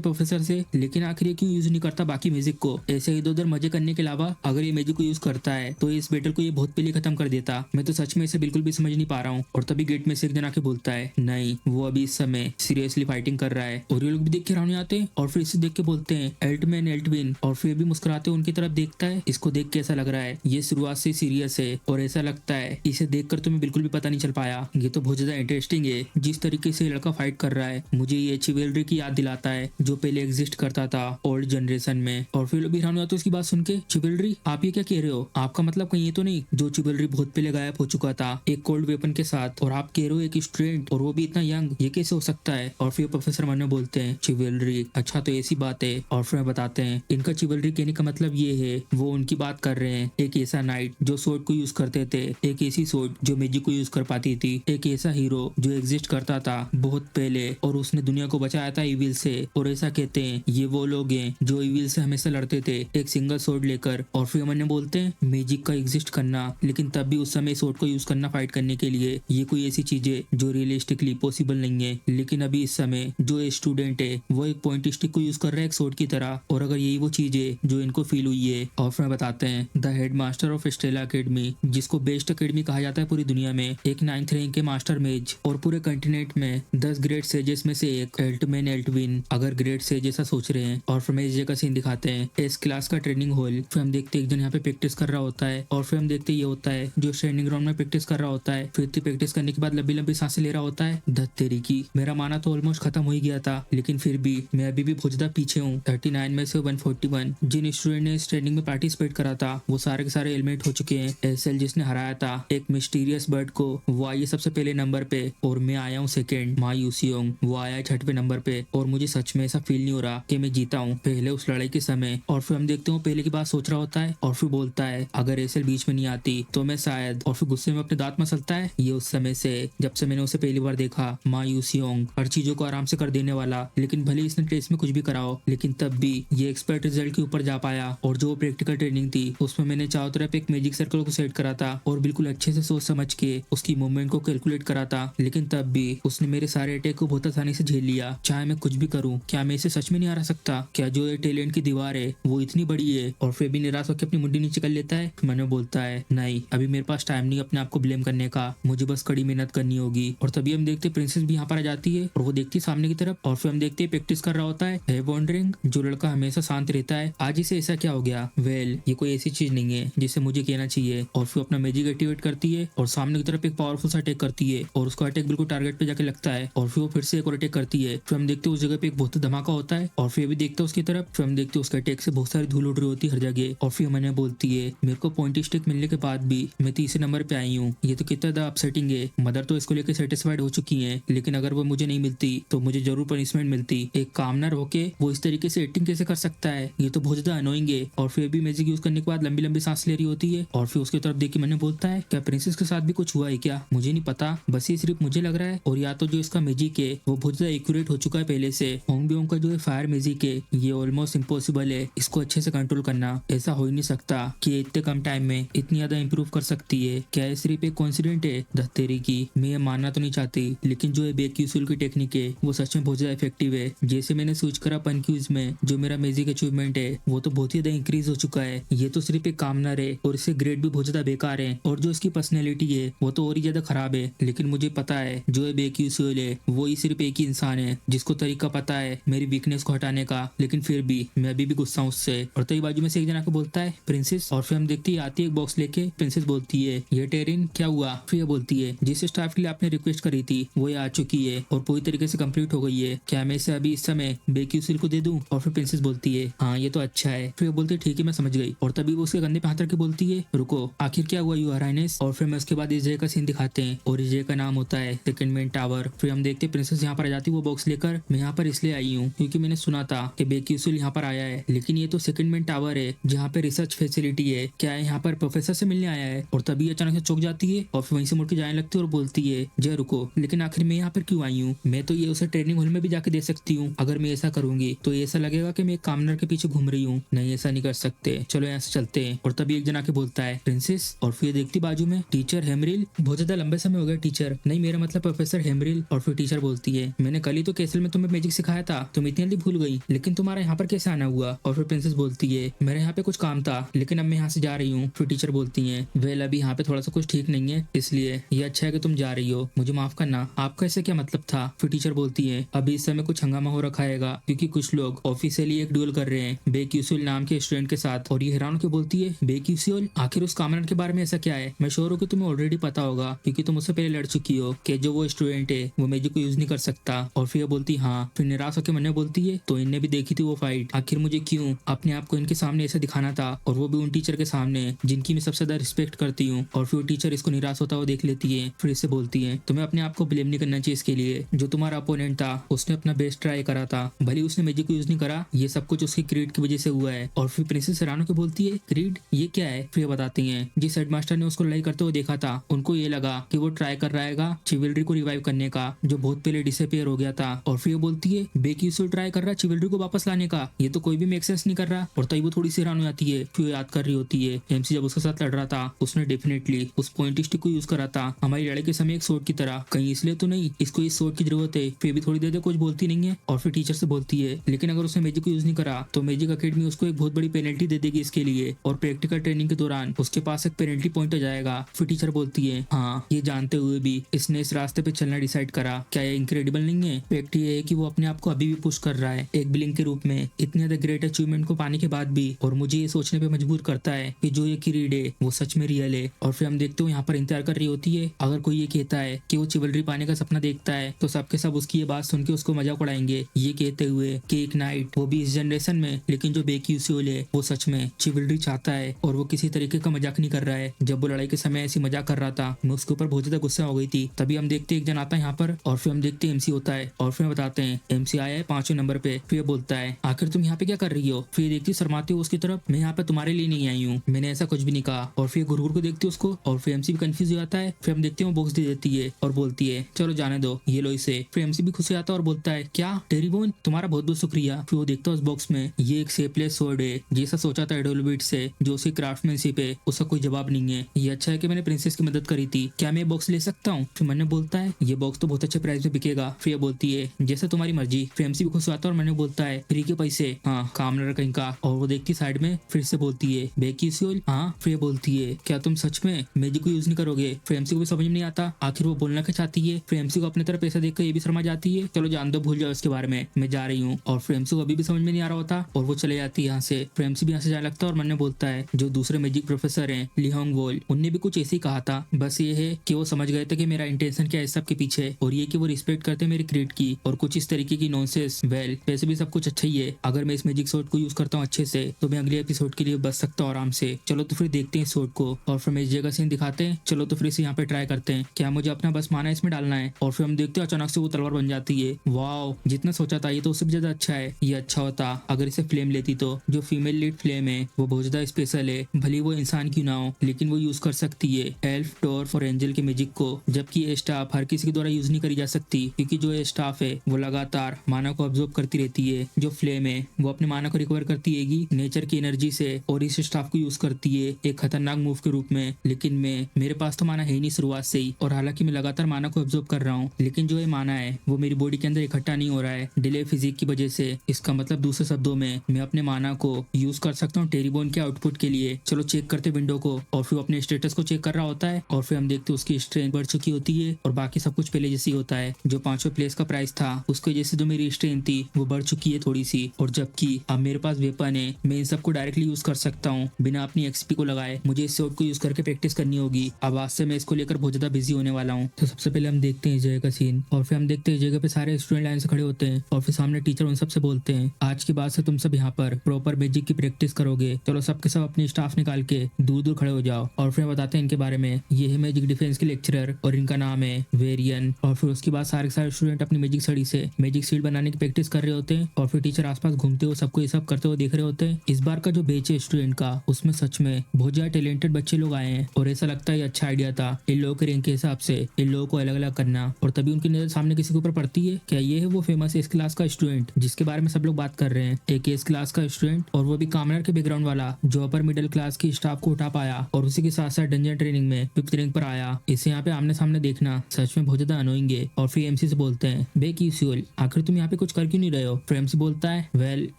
प्रोफेसर से लेकिन आखिर ये क्यों यूज नहीं करता बाकी म्यूजिक को, ऐसे इधर उधर मजे करने के अलावा अगर ये मैजिक को यूज करता है तो इस बैटल को ये बहुत पहले खत्म कर देता। मैं तो सच में इसे बिल्कुल भी समझ नहीं पा रहा हूँ। और तभी गेट में से एक जना के बोलता है नहीं वो अभी इस समय सीरियसली फाइटिंग कर रहा है, और ये लोग भी देख के हैरान हो जाते हैं और फिर इसे देख के बोलते हैं एल्टमैन एल्टविन। और फिर भी मुस्कुराते उनकी तरफ देखता है, इसको देख के ऐसा लग रहा है ये शुरुआत से सीरियस है, और ऐसा लगता है इसे देखकर तुम्हें बिल्कुल भी पता नहीं चल पाया। ये तो बहुत ज्यादा इंटरेस्टिंग है जिस तरीके से लड़का फाइट कर रहा है, मुझे ये चिवेलरी की याद दिलाता है जो पहले एग्जिस्ट करता था ओल्ड जनरेशन में। और फिर लोग भी हैरान हो जाते हैं उसकी बात सुन के चिवेलरी आप ये क्या कह रहे हो, आपका मतलब कहीं ये तो नहीं जो चिवेलरी बहुत पहले गायब हो चुका था एक कोल्ड वेपन के साथ, और आप कह रहे हो एक स्टूडेंट और वो भी इतना यंग, ये कैसे हो सकता है? और फिर प्रोफेसर मनो बोलते हैं चिवेलरी, अच्छा तो ऐसी बात है। और फिर बताते हैं इनका चिवेलरी कहने का मतलब ये है वो उनकी बात कर रहे हैं एक ऐसा नाइट जो सोर्ड को यूज करते थे, एक ऐसी सोर्ड जो मैजिक को यूज कर पाती थी, एक ऐसा हीरो जो एग्जिस्ट करता था बहुत पहले और उसने दुनिया को बचाया था इविल से। और ऐसा कहते हैं ये वो लोग हैं जो इविल से हमेशा लड़ते थे एक सिंगल सोर्ड लेकर। और फिर मैंने बोलते हैं मैजिक का एग्जिस्ट करना, लेकिन तब भी उस समय सोर्ड को यूज करना फाइट करने के लिए ये कोई ऐसी चीज है जो रियलिस्टिकली पॉसिबल नहीं है, लेकिन अभी इस समय जो स्टूडेंट है वो एक पॉइंट स्टिक को यूज कर रहा है एक सोर्ड की तरह, और अगर यही वो चीज है जो इनको फील हुई है। और फिर बताते हैं the head master of Stella academy, जिसको बेस्ट अकेडमी कहा जाता है पूरी दुनिया में, एक 9th रैंक के मास्टर मेज और पूरे कंटिनेंट में 10 ग्रेट सेजेस में से एक एल्टमैन एल्टविन, अगर ग्रेट सेज ऐसा सोच रहे हैं। और फिर इस जगह सीन दिखाते हैं एस क्लास का ट्रेनिंग हॉल। फिर हम देखते हैं एक जन यहाँ पे प्रैक्टिस कर रहा होता है, और फिर हम देखते ये होता है जो ट्रेनिंग ग्राउंड में प्रैक्टिस कर रहा होता है। फिर प्रैक्टिस करने के बाद लंबी लंबी सांसें ले रहा होता है। धत तेरी की, मेरा माना तो ऑलमोस्ट खत्म हो ही गया था, लेकिन फिर भी मैं अभी भी बहुत ज्यादा पीछे हूँ। 39 में से 141 जिन स्टूडेंट ने इस ट्रेनिंग में पार्टिसिपेट करा था वो सारे के सारे एलिमेंट हो चुके हैं। एसएल जिसने हराया था एक मिस्टीरियस बर्ड को वो आई है सबसे पहले नंबर पे, और मैं आया हूँ सेकेंड। मायूसियोंग वो आया है 6वें नंबर पे, और मुझे सच में ऐसा फील नहीं हो रहा कि मैं जीता हूँ पहले उस लड़ाई के समय। और फिर हम देखते हैं पहले की बात सोच रहा होता है, और फिर बोलता है अगर एसएल बीच में नहीं आती तो मैं शायद, और फिर गुस्से में अपने दांत मसलता है। ये उस समय से जब से मैंने उसे पहली बार देखा, मायूसियोंग हर चीजों को आराम से कर देने वाला, लेकिन भले इसने टेस्ट में कुछ भी कराओ लेकिन तब भी ये एक्सपर्ट रिजल्ट के ऊपर जा पाया। और जो प्रैक्टिकल ट्रेनिंग थी उसमें मैंने चारों तरफ एक मैजिक सर्कल को सेट करा था और बिल्कुल अच्छे से सोच समझ के उसकी मूवमेंट को कैलकुलेट करा था, लेकिन तब भी उसने मेरे सारे अटैक को बहुत आसानी से झेल लिया। चाहे मैं कुछ भी करूं, क्या मैं इसे सच में नहीं हरा सकता? क्या जो ये टैलेंट की दीवार है वो इतनी बड़ी है? और फिर भी निराश होकर अपनी मुंडी नीचे कर लेता है। मैंने बोलता है नहीं अभी मेरे पास टाइम नहीं अपने आप को ब्लेम करने का, मुझे बस कड़ी मेहनत करनी होगी। और तभी हम देखते प्रिंसेस भी यहाँ पर आ जाती है और वो देखती है सामने की तरफ और फिर हम देखते प्रैक्टिस कर रहा होता है वॉन्डरिंग। जो लड़का हमेशा शांत रहता है आज इसे ऐसा क्या हो गया? वेल ये कोई ऐसी चीज नहीं है जिसे मुझे कहना चाहिए। और फिर अपना मैजिक एक्टिवेट करती है और सामने की तरफ एक पावरफुल सा अटैक करती है और उसका अटैक बिल्कुल टारगेट पे जाके लगता है और फिर वो फिर से एक और अटैक करती है। फिर हम देखते हैं उस जगह पे एक बहुत धमाका होता है और फिर भी देखते हैं उसकी तरफ। फिर हम देखते हैं उसके अटैक से बहुत सारी धूल उड़ रही होती है हर जगह। और फिर मैंने बोलती है मेरे को पॉइंटी स्टिक मिलने के बाद भी मैं तीसरे नंबर पे आई हूँ, ये तो कितना ज्यादा अपसेटिंग है। मदर तो इसको लेकर सेटिस्फाइड हो चुकी है, लेकिन अगर वो मुझे नहीं मिलती तो मुझे जरूर पनिशमेंट मिलती। एक कामनर होके वो इस तरीके से एक्टिंग कैसे कर सकता है? ये तो बहुत ज्यादा अनोइंग है। और फिर भी मैजिक यूज करने के बाद लंबी लंबी सांस ले रही होती है और फिर उसकी तरफ देख के मैंने बोलता है क्या प्रिंसेस के साथ भी कुछ हुआ है क्या? मुझे नहीं पता, बस ये सिर्फ मुझे लग रहा है। और या तो जो इसका मैजिक है वो बहुत ज्यादा एक्यूरेट हो चुका है पहले से। होंगबियोंग का जो फायर मैजिक है ये ऑलमोस्ट इम्पॉसिबल है इसको अच्छे से कंट्रोल करना। ऐसा हो ही नहीं सकता कि इतने कम टाइम में इतनी ज्यादा इंप्रूव कर सकती है। क्या ये सिर्फ एक कोइंसिडेंट है? धत्तेरी की, मैं ये मानना तो नहीं चाहती, लेकिन जो ये बेक्यूसूल की टेक्निक है वो सच में बहुत ज्यादा इफेक्टिव है। जैसे मैंने स्विच करा पनक्यूज में, जो मेरा मैजिक अचीवमेंट है वो तो बहुत ही ज्यादा इंक्रीज हो चुका है। ये तो सिर्फ एक कामनर है और इससे ग्रेड भी बहुत ज्यादा बेकार है। और जो इसकी पर्सनैलिटी है वो तो और ही ज्यादा खराब है। लेकिन मुझे पता है जो ये बेक्यूसूल है वो ही सिर्फ एक ही इंसान है जिसको तरीका पता है मेरी वीकनेस को हटाने का, लेकिन फिर भी मैं अभी भी गुस्सा हूँ उससे। और तभी बाजू में से एक जना को बोलता है प्रिंसेस। और फिर हम देखते हैं आती है एक बॉक्स लेके। प्रिंसेस बोलती है ये टेरिन क्या हुआ? फिर ये बोलती है जिस स्टाफ के लिए आपने रिक्वेस्ट करी थी वो ये आ चुकी है और पूरी तरीके से कंप्लीट हो गई है। क्या मैं इसे अभी इस समय बेक्यूसिल को दे दूं? और फिर प्रिंसेस बोलती है हाँ ये तो अच्छा है। फिर वो बोलती है ठीक है मैं समझ गई। और तभी वो उसके कंधे पे हाथ रख के बोलती है रुको आखिर क्या हुआ यूर हाइनेस? और फिर मैं उसके बाद इस जगह का सीन दिखाते हैं और इस जगह का नाम होता है सेकंड मेन टावर। फिर हम देखते हैं प्रिंसेस यहाँ पर आ जाती है वो बॉक्स लेकर। मैं यहाँ पर इसलिए आई हूँ क्योंकि मैंने सुना था कि बेक्यूसिल यहाँ पर आया है, लेकिन ये तो सेकंड मेन टावर है जहाँ पे रिसर्च फैसिलिटी है। क्या है यहाँ पर प्रोफेसर से मिलने आया है? और तभी अचानक से चौंक जाती है और फिर वहीं से मुड़ के जाने लगती है और बोलती है जय रुको, लेकिन आखिर मैं यहाँ पर क्यों आई हूँ? मैं तो ये उसे ट्रेनिंग हॉल में भी जाके दे सकती हूँ। अगर मैं ऐसा करूंगी तो ऐसा लगेगा कि मैं एक कामनर के पीछे घूम रही हूँ। नहीं ऐसा नहीं कर सकते, चलो यहाँ से चलते हैं। और तभी एक जना के बोलता है प्रिंसेस। और फिर देखती बाजू में टीचर हेमरिल। बहुत ज्यादा लंबे समय हो गया टीचर। नहीं मेरा मतलब प्रोफेसर हेमरिल। और फिर टीचर बोलती है मैंने कल ही तो कैसल में तुम्हें मैजिक सिखाया था, तुम इतनी जल्दी भूल गई, लेकिन तुम्हारा यहाँ पर कैसे आना हुआ? और फिर प्रिंसेस बोलती है मेरे यहाँ पे कुछ काम था लेकिन अब मैं यहाँ से जा रही हूँ। फिर टीचर बोलती है वेल अभी यहाँ पे थोड़ा सा कुछ ठीक नहीं है, इसलिए ये अच्छा है कि तुम जा रही हो, मुझे माफ करना। आपका ऐसे क्या मतलब था? फिर टीचर बोलती है अभी इस समय कुछ हंगामा हो रखा है क्योंकि कुछ लोग ऑफिशियली एक ड्यूल कर रहे हैं बेक्यूसिल नाम के स्टूडेंट के साथ। और ये हैरान होकर बोलती है बेक्यूसिल? आखिर उस कामनर के बारे में ऐसा क्या है? मैं श्योर हूँ कि तुम्हें ऑलरेडी पता होगा क्योंकि तुम उससे पहले लड़ चुकी हो कि जो वो स्टूडेंट है वो मैजिक को यूज नहीं कर सकता। और फिर बोलती हाँ। फिर निराश होकर मैंने बोलती है तो इनने भी देखी थी वो फाइट, आखिर मुझे क्यों अपने आप को इनके सामने ऐसा दिखाना था, और वो भी उन टीचर के सामने जिनकी मैं सबसे ज्यादा रिस्पेक्ट करती हूँ। और फिर वो टीचर इसको निराश होता हुआ देख लेती है। फिर इससे बोलती है तुम्हें अपने आप को ब्लेम नहीं करना चाहिए इसके लिए, जो तुम्हारा अपोनेंट था उसने अपना बेस्ट ट्राई करा था, भले उसने मैजिक को यूज नहीं करा, ये सब कुछ उसकी क्रीड की वजह से हुआ है। और फिर प्रिंसेस हैरान को बोलती है क्रीड ये क्या है? फिर बताती है जिस हेडमास्टर ने उसको लड़ाई करते हुए देखा था उनको ये लगा कि वो ट्राई कर रहा है चिवल्ड्री को रिवाइव करने का जो बहुत पहले डिसअपियर हो गया था। और फिर बोलती है बेक्यूसिल ट्राई कर रहा चिवल्ड्री को वापस लाने का, ये तो कोई भी मेक सेंस नहीं कर रहा। और तभी वो थोड़ी सी हैरान हो जाती है। फिर याद कर रही होती है एमसी जब उसके साथ लड़ रहा था उसने डेफिनेटली उस पॉइंटी स्टिक को यूज करा था हमारी लड़ाई के समय एक सोर्ड की तरह, कहीं इसलिए तो नहीं इसको इस सोर्ड की जरूरत है। फिर भी थोड़ी देर तक कुछ बोलती नहीं है। और फिर टीचर से बोलती है लेकिन अगर उसने मैजिक को यूज नहीं करा तो मैजिक अकेडमी उसको एक बहुत बड़ी पेनल्टी दे देगी इसके लिए, और प्रैक्टिकल ट्रेनिंग के दौरान उसके पास एक पेनल्टी पॉइंट आ जाएगा। फिर टीचर बोलती है हाँ ये जानते हुए भी इसने इस रास्ते पे चलना डिसाइड करा, क्या ये इनक्रेडिबल नहीं है? फैक्ट ये है कि वो अपने आप को अभी भी पुश कर रहा है एक ब्लिंक के रूप में इतनी ज्यादा ग्रेट अचीवमेंट को पाने के बाद भी, और मुझे ये सोचने पे मजबूर करता है कि जो ये क्रीड है वो सच में रियल है। और फिर हम देखते हो यहाँ पर इंतजार कर रही होती है। अगर कोई ये कहता है कि वो चिवल्ड्री पाने का सपना देखता है तो सबके सब उसकी ये बात सुन के उसको मजाक उड़ाएंगे, ये कहते हुए कि एक नाइट वो भी इस जनरेशन में, लेकिन जो बेक्यूसिल है वो सच में चिवल्ड्री चाहता है और वो किसी तरीके का मजाक नहीं कर रहा है। जब वो लड़ाई के समय ऐसी मजाक कर रहा था मैं उसके ऊपर बहुत ज्यादा गुस्सा हो गई थी। तभी हम देखते एक जन आता है यहाँ पर और फिर हम देखते एमसी होता है और फिर बताते हैं एमसी आया है 5वें नंबर पे। फिर बोलता है आखिर तुम यहाँ पे क्या कर रही हो? फिर देखती शर्माती हो उसकी तरफ, मैं यहाँ पे तुम्हारे लिए नहीं आई हूँ, मैंने ऐसा कुछ भी नहीं कहा। और फिर गुरगुर को देखती है उसको और फिर एमसी भी कंफ्यूज हो जाता है। फिर हम देखते हैं वो बॉक्स दे देती है और बोलती है चलो जाने दो ये लो इसे। फिर एमसी भी खुश हो जाता है और बोलता है क्या टेरीबोन तुम्हारा बहुत बहुत शुक्रिया। फिर वो देखता है उस बॉक्स में ये एक शेपलेस स्वॉर्ड है जैसा सोचा था एडोलबिट से, जो उसकी क्राफ्टमैनशिप है उसका कोई जवाब नहीं है। ये अच्छा है कि मैंने प्रिंसेस की मदद करी थी, क्या मैं बॉक्स ले सकता हूँ? फिर मैंने बोलता है ये बॉक्स तो बहुत अच्छे प्राइस में बिकेगा। फिर बोलती है जैसे तुम्हारी मर्जी। फिर एमसी भी खुश आता है और मैंने बोलता है फ्री के पैसे? हाँ कामनर कहीं का। और वो देखती साइड में फिर से बोलती है बेक्यूसिल हाँ। फिर बोलती है क्या तुम सच में हैं मैजिक को यूज नहीं करोगे। फिर एमसी को भी समझ में नहीं आता आखिर वो बोलना क्या चाहती है। फिर एमसी को अपने तरफ पैसा देखकर ये भी शर्मा जाती है, चलो जान दो, भूल जाओ इसके बारे में, मैं जा रही हूँ। और फिर एमसी को अभी भी समझ में नहीं आ रहा होता और वो चले जाती है यहाँ से। फिर एमसी भी यहाँ से जाने लगता है और मन में बोलता है जो दूसरे मैजिक प्रोफेसर हैं लिहोंग वोल, उनने भी कुछ ऐसे ही कहा था, बस ये है कि वो समझ गए थे कि मेरा इंटेंशन क्या है इस सब के पीछे, और ये कि वो रिस्पेक्ट करते हैं मेरी क्रिएट की और कुछ इस तरीके की नॉनसेंस। वेल वैसे भी सब कुछ अच्छा ही है, अगर मैं इस मैजिक शॉट को यूज करता हूँ अच्छे से तो मैं अगले एपिसोड के लिए बच सकता हूँ आराम से। चलो तो फिर देखते हैं इस शॉट को और फिर मैं इस जगह सीन दिखाते हैं। चलो तो फिर इसे यहाँ पे ट्राई करते हैं, क्या मुझे अपना बस माना इसमें डालना है। और फिर हम देखते हैं अचानक से वो तलवार बन जाती है। वाओ, जितना सोचा था ये तो उससे भी ज्यादा अच्छा है। ये अच्छा होता अगर इसे फ्लेम लेती तो। जो फीमेल लीड फ्लेम है वो बहुत ज्यादा स्पेशल है, भले वो इंसान क्यों ना हो लेकिन वो यूज कर सकती है एल्फ, डॉर्फ और एंजल के मैजिक को, जबकि ये स्टाफ हर किसी के द्वारा यूज नहीं करी जा सकती क्योंकि जो ये स्टाफ है वो लगातार माना को ऑब्जॉर्व करती रहती है। जो फ्लेम है वो अपने माना को रिकवर करती है नेचर की एनर्जी से और इस स्टाफ को यूज करती है एक खतरनाक मूव के रूप में। लेकिन मेरे पास तो माना है ही नहीं शुरुआत से ही, और हालांकि मैं लगातार माना को ऑब्जॉर्व कर रहा हूँ लेकिन जो ये माना है वो मेरी बॉडी के अंदर इकट्ठा नहीं हो रहा है डिले फिजिक की वजह से। इसका मतलब दूसरे शब्दों में मैं अपने माना को यूज कर सकता हूँ टेरिबोन के आउटपुट के लिए। चलो चेक करते विंडो को और फिर अपने स्टेटस को चेक कर रहा होता है और फिर हम देखते उसकी स्ट्रेंथ बढ़ चुकी होती है और बाकी सब कुछ पहले जैसे होता है। जो 5वें प्लेस का प्राइस था उसकी वजह से जो मेरी स्ट्रेंथ थी वो बढ़ चुकी है थोड़ी सी, और जबकि अब मेरे पास वेपन है मैं इन सबको डायरेक्टली यूज कर सकता हूँ बिना अपनी एक्सपी को लगाए। मुझे इस शॉट को यूज करके प्रैक्टिस करनी होगी, अब आज से मैं इसको लेकर बहुत ज्यादा बिजी होने वाला हूँ। तो सबसे पहले हम देखते हैं इस जगह का सीन और फिर हम देखते हैं इस जगह पे सारे स्टूडेंट लाइन से खड़े होते हैं और फिर सामने टीचर उन सबसे बोलते हैं आज के बाद से तुम सब यहाँ पर प्रॉपर मैजिक की प्रैक्टिस करोगे। चलो सबके सब अपनी स्टाफ निकाल के दूर दूर खड़े हो जाओ। और फिर बताते हैं इनके बारे में, ये है मैजिक डिफेंस के लेक्चरर और इनका नाम है वेरियन। और फिर उसके बाद सारे स्टूडेंट अपनी मैजिक सड़ी से मैजिक शील्ड बनाने की प्रैक्टिस कर रहे होते हैं और फिर टीचर आसपास घूमते हुए सबको ये सब करते हुए देख रहे होते हैं। इस बार का जो बैच है स्टूडेंट का उसमें सच में बहुत ज्यादा टैलेंटेड बच्चे लोग आए हैं और ऐसा लगता है ये अच्छा आइडिया था इन लोगों के रैंक के हिसाब से इन लोगों को अलग अलग करना। और तभी उनकी नजर सामने किसी के ऊपर पड़ती है, क्या ये है वो फेमस एस क्लास का स्टूडेंट जिसके बारे में सब लोग बात कर रहे हैं। एक एस क्लास का स्टूडेंट और वो भी कॉमनर के बैकग्राउंड वाला जो अपर मिडिल क्लास की स्टाफ को उठा पाया और उसी के साथ साथ डंजन ट्रेनिंग में 5th रैंक पर आया। इसे यहाँ पे आमने सामने देखना सच में बहुत ज्यादा अनोइंग है। और फिर एमसी से बोलते हैं बे क्यूसियल आखिर तुम यहाँ पे कुछ कर क्यों नहीं रहे हो। फिर एमसी बोलता है वेल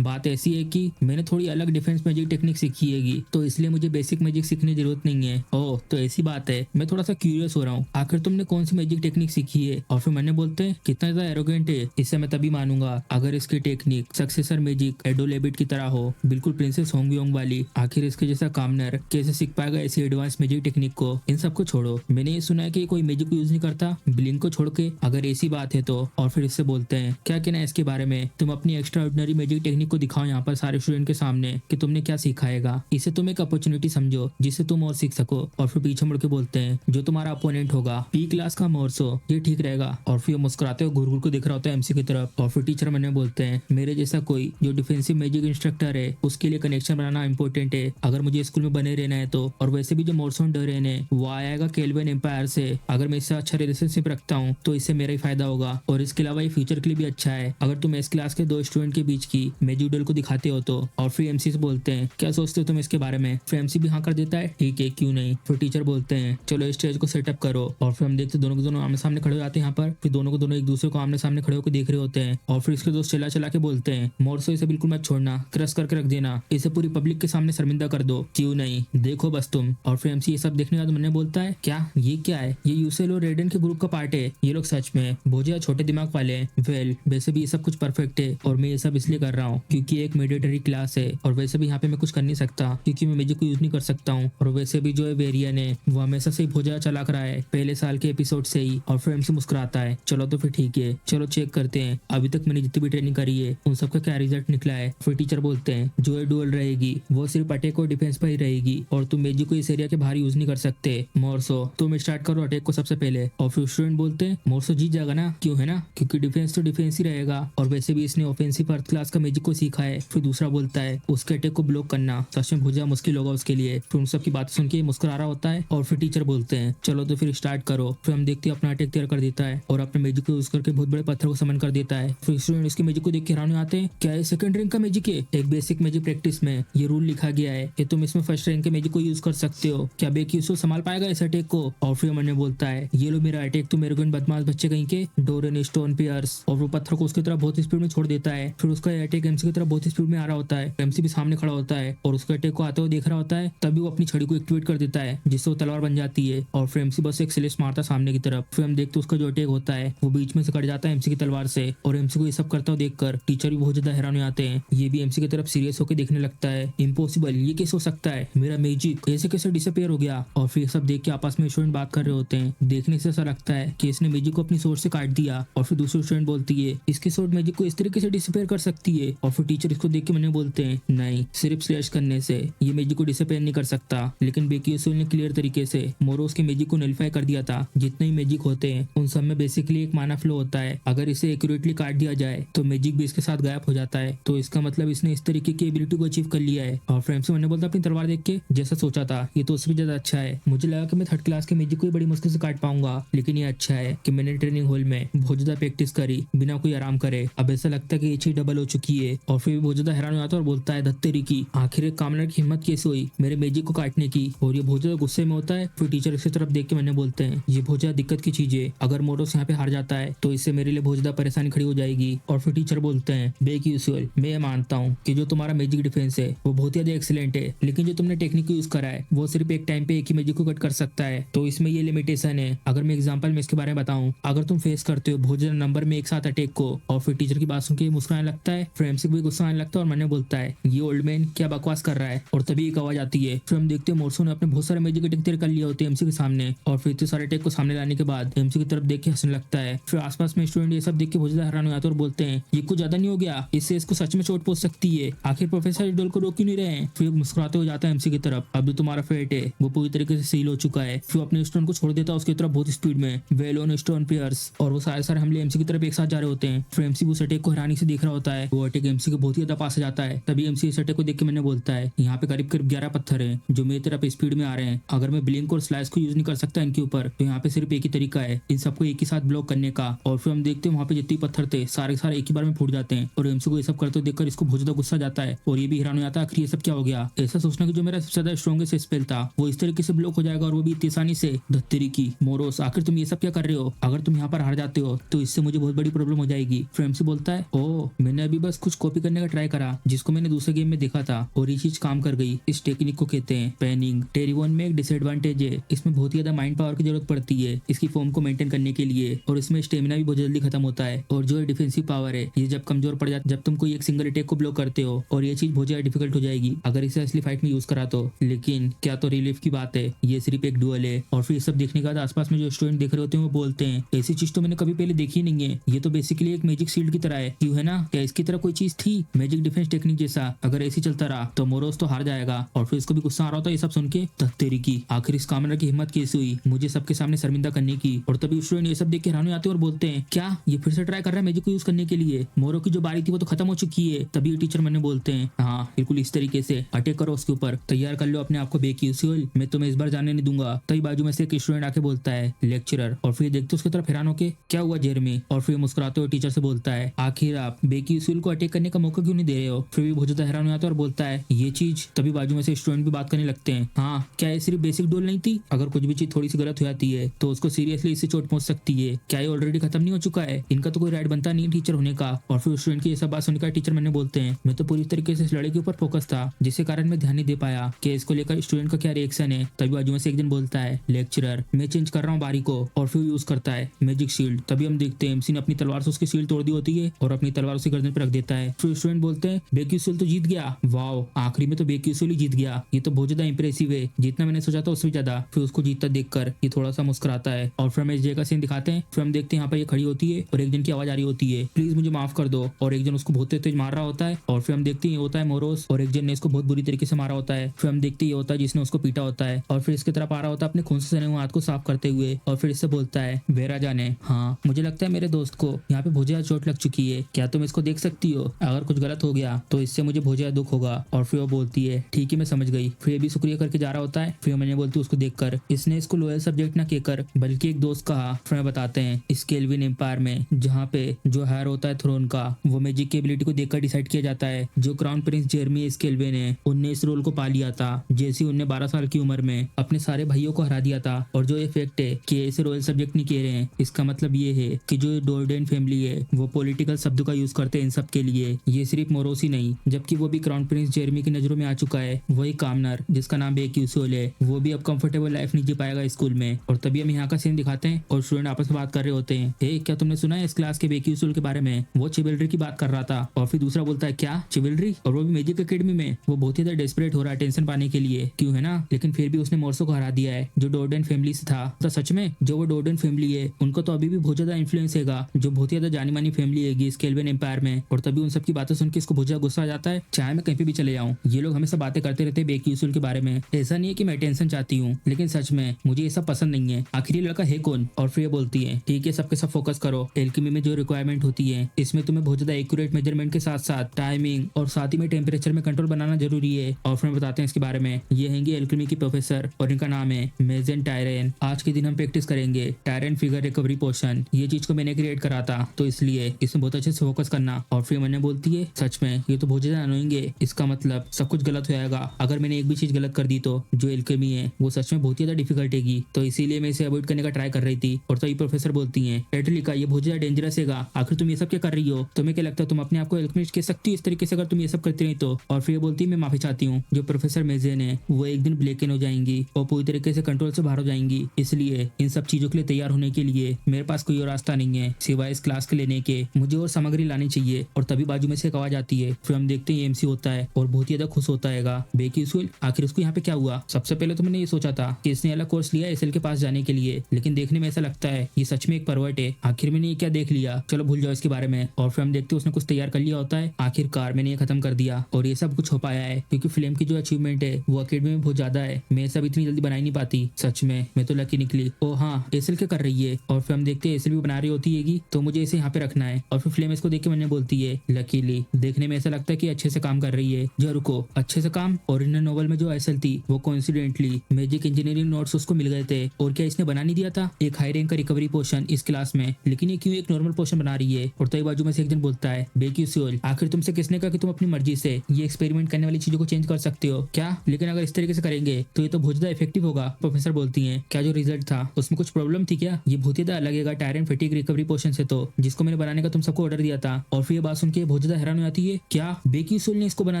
बात ऐसी है कि मैंने थोड़ी अलग डिफेंस मैजिक टेक्निक सीखी है तो इसलिए मुझे बेसिक मैजिक सीखने की जरूरत नहीं है। ओह तो ऐसी बात है, मैं थोड़ा सा क्यूरियस हो रहा हूँ आखिर तुमने कौन सी मैजिक टेक्निक सीखी है। और फिर मैंने बोलते हैं कितना ज्यादा एरोगेंट है, इससे मैं तभी मानूंगा अगर इसकी टेक्निक सक्सेसर मैजिक एडोलेबिट की तरह हो, बिल्कुल प्रिंसेस होंगयोंग वाली। आखिर इसके जैसा कामनर कैसे सीख पाएगा ऐसी एडवांस मैजिक टेक्निक को। इन सबको छोड़ो, मैंने ये सुना है कि कोई मैजिक को यूज नहीं करता ब्लिंक को छोड़ के, अगर ऐसी बात है तो। और फिर इससे बोलते हैं क्या कहना है इसके बारे में, तुम अपनी एक्स्ट्रा ऑर्डिनरी मैजिक टेक्निक को दिखाओ यहाँ पर सारे स्टूडेंट के सामने कि तुमने क्या सिखाएगा। इसे तुम एक अपॉर्चुनिटी समझो जिससे तुम और सीख सको। और फिर पीछे मुड़ के बोलते हैं जो तुम्हारा अपोनेंट होगा पी क्लास का मोर्सो ये ठीक रहेगा। और फिर मुस्कुराते हुए घूर को दिख रहा होता है एमसी की तरफ। और फिर टीचर मैंने बोलते हैं मेरे जैसा कोई जो डिफेंसिव मैजिक इंस्ट्रक्टर है उसके लिए कनेक्शन बनाना इंपॉर्टेंट है अगर मुझे स्कूल में बने रहना है तो। और वैसे भी जो मोर्सन डरेन है वो आएगा केल्विन एम्पायर से, अगर मैं इससे अच्छा रिलेशनशिप रखता हूँ तो इससे मेरा ही फायदा होगा और इसके अलावा ये फ्यूचर के लिए भी अच्छा है अगर तुम इस क्लास के 2 स्टूडेंट के बीच की मैजिक डुएल को दिखाते हो तो। और फिर एमसी से बोलते हैं क्या सोचते हो तुम इसके बारे में। फिर एमसी भी हाँ कर देता है ठीक है क्यों नहीं। फिर टीचर बोलते हैं चलो स्टेज को सेटअप करो। और फिर हम देखते दोनों के दोनों आमने सामने खड़े हो जाते हैं यहाँ पर। फिर दोनों को दोनों एक दूसरे को आमने सामने खड़े होकर देख रहे होते हैं। और फिर इसके दोस्त चला चला के बोलते हैं मोर्सो इसे बिल्कुल मत छोड़ना, क्रश करके रख देना, इसे पूरी पब्लिक के सामने शर्मिंदा कर दो, क्यों नहीं देखो बस तुम। और फिर एमसी ये सब देखने के बाद मैंने बोलता है क्या ये क्या है, ये यूसेल और रेडन के ग्रुप का पार्ट है, ये लोग सच में बहुत ज्यादा छोटे दिमाग वाले हैं। वेल वैसे भी ये सब कुछ परफेक्ट है और मैं ये सब इसलिए कर रहा हूँ क्योंकि एक मेडिटेरी क्लास है और वैसे भी यहाँ पे मैं कुछ कर नहीं सकता क्योंकि मैं मैजिक को यूज नहीं कर सकता हूँ। और वैसे भी जो है वेरियन है वो हमेशा से बहुत ज्यादा चलाक रहा है पहले साल के एपिसोड से ही। और फिर एमसी मुस्कुराता है चलो तो फिर ठीक है, चलो चेक करते हैं अभी तक मैंने जितनी भी ट्रेनिंग करी है उन सबका क्या रिजल्ट निकला है। फिर टीचर बोलते हैं जो ये डुएल रहेगी वो सिर्फ अटैक और डिफेंस पर ही रहेगी और तुम मैजिक को इस एरिया के बाहर यूज नहीं कर सकते। मोर्सो तुम स्टार्ट करो अटैक को सबसे पहले। और फिर स्टूडेंट बोलते हैं मोर्सो जीत जाएगा ना, क्यों है ना, क्योंकि डिफेंस तो डिफेंस ही रहेगा और वैसे भी इसने ऑफेंसिव अर्थ क्लास का मैजिक को सीखा है। फिर दूसरा बोलता है उसके अटैक को ब्लॉक करना सच में बहुत ज्यादा मुश्किल होगा उसके लिए। फिर उन सब की बातें सुन के मुस्कुरा रहा होता है। और फिर टीचर बोलते हैं चलो तो फिर स्टार्ट करो। फिर हम देखते हैं अपना अटैक तैयार कर देता है और अपने मैजिक को यूज करके बहुत बड़े पत्थर को समन कर देता है। फिर स्टूडेंट इसके मैजिक को देख के हैरान हो आते हैं, क्या ये सेकंड रैंक का मैजिक है। एक बेसिक मैजिक प्रैक्टिस में ये रूल लिखा गया है कि तुम इसमें फर्स्ट रैंक के मैजिक को यूज कर सकते हो, क्या बेक्यूसो संभाल पाएगा इस अटैक को। और फिर मैंने बोलता है ये लो मेरा अटैक, तुम एरोगेंट बदमाश बच्चे कहीं के, डोरेन स्टोन पियर्स। और वो पत्थर को उसकी तरफ बहुत स्पीड में छोड़ देता है। फिर उसका अटैक एमसी की तरफ बहुत स्पीड में आ रहा होता है। एमसी भी सामने खड़ा होता है और उसके अटैक को आते हुए देख रहा होता है। तभी वो अपनी छड़ी को एक्टिवेट कर देता है जिससे वो तलवार बन जाती है और फिर एमसी बस एक स्लिस मारता है सामने की तरफ। फिर हम देखते उसका जो अटैक होता है वो बीच में से कट जाता है एमसी की तलवार से और एमसी को ये सब करता हुआ देखकर टीचर भी बहुत ज्यादा हैरान हो जाते हैं। ये भी एमसी की तरफ सीरियस होकर देखने लगता है। इम्पॉसिबल, ये कैसे हो सकता है, मेरा मैजिक कैसे कैसे डिसअपियर हो गया। और फिर सब देख के आपस में स्टूडेंट बात कर रहे होते हैं। देखने से ऐसा लगता है कि इसने मैजिक को अपनी सोर्ड से काट दिया। और फिर दूसरी स्टूडेंट बोलती है इसकी सोर्ड मैजिक को इस तरीके से डिसअपियर कर सकती है। और फिर टीचर इसको देख के मैंने बोलते हैं नहीं, सिर्फ स्लैश करने से ये मैजिक को डिसअपियर नहीं कर सकता। लेकिन बेक्यूसुल ने क्लियर तरीके से मोरोस के मैजिक को नलिफाई कर दिया था। जितने ही मैजिक होते हैं उन सब में बेसिकली एक माना फ्लो होता है। अगर इसे एक्यूरेटली काट दिया जाए तो मैजिक भी इसके साथ गायब हो जाता है। तो इसका मतलब इसने इस तरीके की एबिलिटी को अचीव कर लिया है। और फ्रेंड से मैंने बोलता अपनी तलवार देख के जैसा सोचा था ये तो उससे भी ज्यादा अच्छा है। मुझे लगा कि मैं थर्ड क्लास के मैजिक को ही बड़ी मुश्किल से काट पाऊंगा, लेकिन ये अच्छा है कि मैंने ट्रेनिंग हॉल में बहुत ज्यादा प्रैक्टिस करी बिना कोई आराम करे। अब ऐसा लगता है कि ये चीज डबल हो चुकी है। और फिर बहुत ज्यादा हैरान हो जाता है और बोलता है धत्तेरी की आखिर एक कामनर की हिम्मत कैसे हुई मेरे मैजिक को काटने की। और ये बहुत ज्यादा गुस्से में होता है। फिर टीचर इसकी तरफ देख के मैंने बोलते हैं ये बहुत ज्यादा दिक्कत की चीज है, अगर मोरोस यहाँ पे हार जाता है तो इससे मेरे लिए बहुत ज्यादा परेशानी खड़ी हो जाएगी। और फिर टीचर बोलते हैं बेक्यूसुअल, मैं ये मानता हूँ कि जो तुम्हारा मैजिक डिफेंस है वो बहुत ज्यादा एक्सीलेंट है, लेकिन जो तुमने टेक्निक यूज करा है वो सिर्फ एक टाइम पे एक ही मैजिक को कट कर सकता है। तो इसमें ये लिमिटेशन है। अगर मैं एग्जांपल में इसके बारे में बताऊं, अगर तुम फेस करते हो बहुत ज्यादा नंबर में एक साथ अटैक को। और फिर टीचर की बात सुन के मुस्कुराने लगता है। फिर एमसी को भी गुस्सा आने लगता है और मैंने बोलता है ये ओल्ड मैन क्या बकवास कर रहा है। और तभी एक आवाज आती है। फिर हम देखते हैं मोरसो ने अपने बहुत सारे मैजिक अटैक तैयार कर लिए होते हैं एमसी के सामने। और फिर इतने सारे अटैक को सामने लाने के बाद एमसी की तरफ देख के हंसने लगता है। फिर आसपास में स्टूडेंट ये सब देख के बहुत ज्यादा हैरान हो जाते हैं और बोलते हैं ये कुछ ज्यादा नहीं हो गया, इससे इसको सच में चोट पहुंच सकती है, आखिर प्रोफेसर इडोल को रोक क्यों नहीं रहे हैं। फिर मुस्कुराते हो जाता है एमसी की तरफ अब जो तुम्हारा फेट है वो पूरी तरीके से सील हो चुका है। फिर अपने स्टूडेंट को छोड़ देता है उसकी तरफ बहुत स्पीड में वेलोन स्टोन पियर्स। और वो सारे हमले एमसी की तरफ एक साथ जा रहे होते हैं। फिर एमसी उस अटैक को हैरानी से देख रहा होता है। वो अटैक एमसी के बहुत ही ज्यादा पास आ जाता है। तभी एमसी इस अटैक को देख के मैंने बोलता है यहाँ पे करीब करीब 11 पत्थर है जो मेरी तरफ स्पीड में आ रहे हैं। अगर मैं ब्लिंक और स्लाइस को यूज नहीं कर सकता इनके ऊपर तो यहाँ पे सिर्फ एक ही तरीका है इन सबको एक ही साथ ब्लॉक करने का। और फिर हम देखते हैं वहाँ पे जितने पत्थर थे सारे एक ही बार में फूट जाते हैं। और एमसी को ये सब करते देखकर इसको बहुत ज्यादा गुस्सा जाता है और ये भी हैरान हो जाता है आखिर ये सब क्या हो गया। ऐसा सोचना कि जो मेरा सबसे ज्यादा स्ट्रॉन्गेस्ट स्पेल था वो इस तरीके से ब्लॉक हो जाएगा और वो भी इतनी आसानी से। धत्तेरी की मोरोस, आखिर तुम ये सब क्या कर रहे हो, अगर तुम यहाँ पर हार जाते हो तो इससे मुझे बहुत बड़ी प्रॉब्लम हो जाएगी। फिर एमसी बोलता है ओ मैंने अभी बस कुछ कॉपी करने का ट्राई करा जिसको मैंने दूसरे गेम में देखा था और ये चीज काम कर गई। इस टेक्निक को कहते हैं पैनिंग। टेरिवन में एक डिसएडवांटेज है, इसमें बहुत ही ज्यादा माइंड पावर की जरूरत पड़ती है इसकी फॉर्म को मेंटेन करने के लिए। और इसमें स्टेमिना भी बहुत जल्दी खत्म होता है। और जो डिफेंसिव पावर है ये जब कमजोर पड़ जाती जब तुम कोई एक सिंगल अटैक को ब्लॉक करते हो। और ये चीज बहुत ज्यादा डिफिकल्ट हो जाएगी अगर इसे असली फाइट में यूज करा तो। लेकिन क्या तो रिलीफ की बात है, ये सिर्फ एक डुअल है। और फिर सब देखने के बाद आसपास में जो स्टूडेंट देख रहे होते हैं वो बोलते हैं ऐसी चीज तो मैंने कभी पहले देखी नहीं है, ये तो बेसिकली एक मैजिक शील्ड की तरह है। क्यों है ना, क्या इसकी तरह कोई चीज थी मैजिक डिफेंस टेक्निक जैसा। अगर ऐसी चलता रहा तो मोरोस तो हार जाएगा। और फिर इसको भी गुस्सा आ रहा होता है ये सब सुन के। धत्तेरी की आखिर इस कामना की हिम्मत कैसे हुई मुझे सबके सामने शर्मिंदा करने की। और तभी स्टूडेंट ये सब देख के हैरान हो जाते हैं और बोलते हैं क्या ये फिर से ट्राई कर रहा है मैजिक को यूज करने के लिए। मोरो की जो बारी थी वो तो खत्म हो चुकी है। तभी टीचर मैंने बोलते हैं हाँ बिल्कुल इस तरीके से अटैक करो उसके ऊपर, तैयार कर लो अपने आप को बेक्यूसुअल, मैं तुम्हें इस बार जाने नहीं दूंगा। तभी बाजू में से एक स्टूडेंट आके बोलता है लेक्चरर। और फिर देखते उसकी तरफ हैरान होके क्या हुआ जेरमी। और फिर मुस्कुराते हुए टीचर से बोलता है आखिर आप बेक्यूसुअल को अटैक करने का मौका क्यों नहीं दे रहे हो। फिर भी बहुत ज्यादा हैरान हो जाता है और बोलता है ये चीज। तभी बाजू में से स्टूडेंट भी बात करने लगते हैं हाँ क्या ये सिर्फ बेसिक डोल नहीं थी, अगर कुछ भी चीज थोड़ी सी गलत हो जाती है तो उसको सीरियसली इससे चोट पहुंच सकती है। क्या ये ऑलरेडी खत्म नहीं हो चुका है, इनका तो कोई राइट बनता नहीं टीचर होने का। और फिर स्टूडेंट की ये सब बात सुनकर टीचर मैंने बोलते हैं मैं तो पूरी तरीके से इस लड़ाई के ऊपर फोकस था जिसके कारण मैं ध्यान नहीं दे पाया कि इसको लेकर स्टूडेंट का क्या रिएक्शन है। तभी बाजू में से एक दिन बोलता है लेक्चरर मैं चेंज कर रहा हूँ बारी को। और फिर यूज करता है मैजिक शील्ड। तभी हम देखते हैं एमसी ने अपनी तलवार से उसकी शील्ड तोड़ दी होती है और अपनी तलवार उसकी गर्दन पर रख देता है। फिर स्टूडेंट बोलते हैं बेक्यूसुअल तो जीत गया, वाओ आखिरी में तो बेक्यूसुअल ही जीत गया, ये तो बहुत ज्यादा इंप्रेसिव है, जितना मैंने सोचा था उससे भी ज्यादा। फिर उसको जीतता देखकर ये थोड़ा सा मुस्कुराता है। और फिर हम इस जगह का सीन दिखाते हैं। फिर हम देखते हैं यहाँ पर ये खड़ी होती है और एक जन की आवाज आ रही होती है प्लीज मुझे माफ कर दो। और एक जन उसको बहुत तेज मार रहा होता है। और फिर हम देखते हैं ये होता है मोरोस और एक जन ने इसको बहुत बुरी तरीके से मारा होता है। फिर हम देखते हैं ये होता है जिसने उसको पीटा होता है। और फिर इसकी तरफ आ रहा होता है अपने खून से सने हुए हाथ को साफ करते हुए। और फिर इससे बोलता है वेरा जाने हाँ मुझे लगता है मेरे दोस्त को यहाँ पे बहुत ज्यादा चोट लग चुकी है, क्या तुम इसको देख सकती हो, अगर कुछ गलत हो गया तो इससे मुझे बहुत ज्यादा दुख होगा। और फिर वो बोलती है ठीक है मैं समझ गई। फिर ये भी शुक्रिया करके जा रहा होता है। फिर मैंने बोलती हूँ उसको देखकर इसने इसको लोयल सब्जेक्ट ना कहकर बल्कि एक दोस्त कहा। फिर बताते हैं इस केल्विन एम्पायर में जहाँ पे जो हायर होता है थ्रोन का वो मैजिक की एबिलिटी को देखकर डिसाइड किया जाता है। जो क्राउन प्रिंस जेरमी स्केल्विन है उनने इस रोल को पा लिया था जैसे उनने 12 साल की उम्र में अपने सारे भाइयों को हरा दिया था। और जो ये फैक्ट है कि इसे रॉयल सब्जेक्ट नहीं कह रहे हैं इसका मतलब ये है कि जो डोर्डेन फैमिली है वो पॉलिटिकल शब्दों का यूज करते हैं इन सब के लिए। ये सिर्फ मोरोसी नहीं जबकि वो भी क्राउन प्रिंस जेरमी की नजरों में आ चुका है वही कामनर जिसका नाम बेक्यूसुअल स्कूल है वो भी अब कंफर्टेबल लाइफ नहीं जी पाएगा स्कूल में। और तभी हम यहाँ का सीन दिखाते हैं और स्टूडेंट आपस में बात कर रहे होते हैं, हे क्या तुमने सुना है इस क्लास के बेकी उसूल के बारे में? वो चिवलरी की बात कर रहा था। और फिर दूसरा बोलता है, क्या चिवलरी? और वो भी मैजिक एकेडमी में? वो बहुत ही ज्यादा डेस्परेट हो रहा है टेंशन पाने के लिए, क्यों है ना, लेकिन फिर भी उसने मोर्सो को हरा दिया है जो डोर्डन फैमिली से था। तो सच में जो वो डोर्डन फैमिली है उनको तो अभी भी बहुत ज्यादा इन्फ्लुएंस हैगा, जो बहुत ही ज्यादा जानी मानी फैमिली है स्केलवेन एम्पायर में। और तभी उन सबकी बातें सुन के इसको बहुत ज्यादा गुस्सा आ जाता है, चाहे मैं कहीं पे भी चले जाऊँ ये लोग हमेशा बातें करते रहते हैं बेकी उसूल के बारे में। ऐसा नहीं है कि मैं टेंशन चाहती हूँ, लेकिन सच में मुझे ये सब पसंद नहीं है। आखिर ये लड़का है कौन? और फिर ये बोलती है, ठीक है सबके सब फोकस करो, एल्केमी में जो रिक्वायरमेंट होती है इसमें तुम्हें बहुत ज्यादा एक्यूरेट मेजरमेंट के साथ साथ टाइमिंग और साथ ही में टेम्परेचर में कंट्रोल बनाना जरूरी है। और फिर बताते हैं इसके बारे में, ये हैंगे एल्केमी की प्रोफेसर और इनका नाम है मेजन टायरन। आज के दिन हम प्रैक्टिस करेंगे टायरन फिगर रिकवरी पोशन। ये चीज को मैंने क्रिएट करा था तो इसलिए इसमें बहुत अच्छे से फोकस करना। और फिर मैंने बोलती है, सच में ये तो बहुत ज्यादा अनोइंग है, इसका मतलब सब कुछ गलत हो जाएगा अगर मैंने एक भी चीज गलत कर दी तो जो एल्केमी है वो सच में बहुत ही ज्यादा डिफिकल्ट हैगी, तो इसीलिए मैं इसे अवॉइड करने का ट्राई कर रही थी। और तभी प्रोफेसर बोलती है, एटलिका ये बहुत ज्यादा डेंजरस हैगा, आखिर तुम ये सब क्या कर रही हो? तुम्हें क्या लगता है तुम अपने आप को एल्केमिस्ट कह सकती हो इस तरीके से अगर तुम ये सब करती रही तो? और फिर बोलती है, मैं माफी चाहती हूँ, जो प्रोफेसर मेजेन है वो एक दिन ब्लैकन हो जाएंगी और पूरी तरीके से कंट्रोल से बाहर हो जाएंगी, इसलिए इन सब चीजों के लिए तैयार होने के लिए मेरे पास कोई और रास्ता नहीं है सिवाय इस क्लास के लेने के, मुझे और सामग्री लानी चाहिए। और तभी बाजू में से एक आवाज आती है। फिर हम देखते हैं एमसी होता है और बहुत ही ज्यादा खुश होता है बेकी उसूल, आखिर उसको यहाँ पे क्या हुआ? सबसे पहले तो मैंने ये सोचा था कि इसने अलग कोर्स लिया एसएल के पास जाने के लिए, लेकिन देखने में ऐसा लगता है ये सच में एक परवर्ट है। आखिर मैंने ये क्या देख लिया, चलो भूल जाओ इसके बारे में। और फिर हम देखते हैं उसने कुछ तैयार कर लिया होता है, आखिरकार मैंने ये खत्म कर दिया और ये सब कुछ हो पाया है क्योंकि फिल्म की जो अचीवमेंट है वो अकेडमी में बहुत ज्यादा है, मैं सब इतनी जल्दी बना ही नहीं पाती। सच में मैं तो लकी निकली। ओ हाँ, एसएल क्या कर रही है? और फिर हम देखते हैं एसएल भी बना रही होती है तो मुझे इसे यहाँ पे रखना है। और फिर फ्लेम इसको देख के मैंने बोलती है, लकीली देखने में ऐसा लगता है कि अच्छे से काम कर रही है। जो रुको, अच्छे से काम? ओरिजिनल नोवेल में जो एसएल थी वो कोइंसिडेंटली मैजिक इंजीनियरिंग नोट्स उसको मिल गए थे, और क्या इसने बना नहीं दिया था एक हाई रैंक का रिकवरी पोशन इस क्लास में? लेकिन ये क्यों एक नॉर्मल पोशन बना रही है? और तभी बाजू में से एक जन बोलता है, बेकी उसूल आखिर तुमसे किसने कहा कि तुम अपनी मर्जी से ये एक्सपेरिमेंट करने वाली चीजों को चेंज कर सकते हो क्या? लेकिन अगर इस तरीके से करेंगे तो ये तो बहुत ज्यादा इफेक्टिव होगा। प्रोफेसर बोलती है, क्या जो रिजल्ट था उसमें कुछ प्रॉब्लम थी क्या? ये बहुत ही ज्यादा अलग है टायरन फैटिग रिकवरी पोशन से तो, जिसको मैंने बनाने का तुम सबको ऑर्डर दिया था। और फिर ये बात सुन के बहुत ज्यादा हैरान हो जाती है, क्या बेकी उसूल ने इसको बना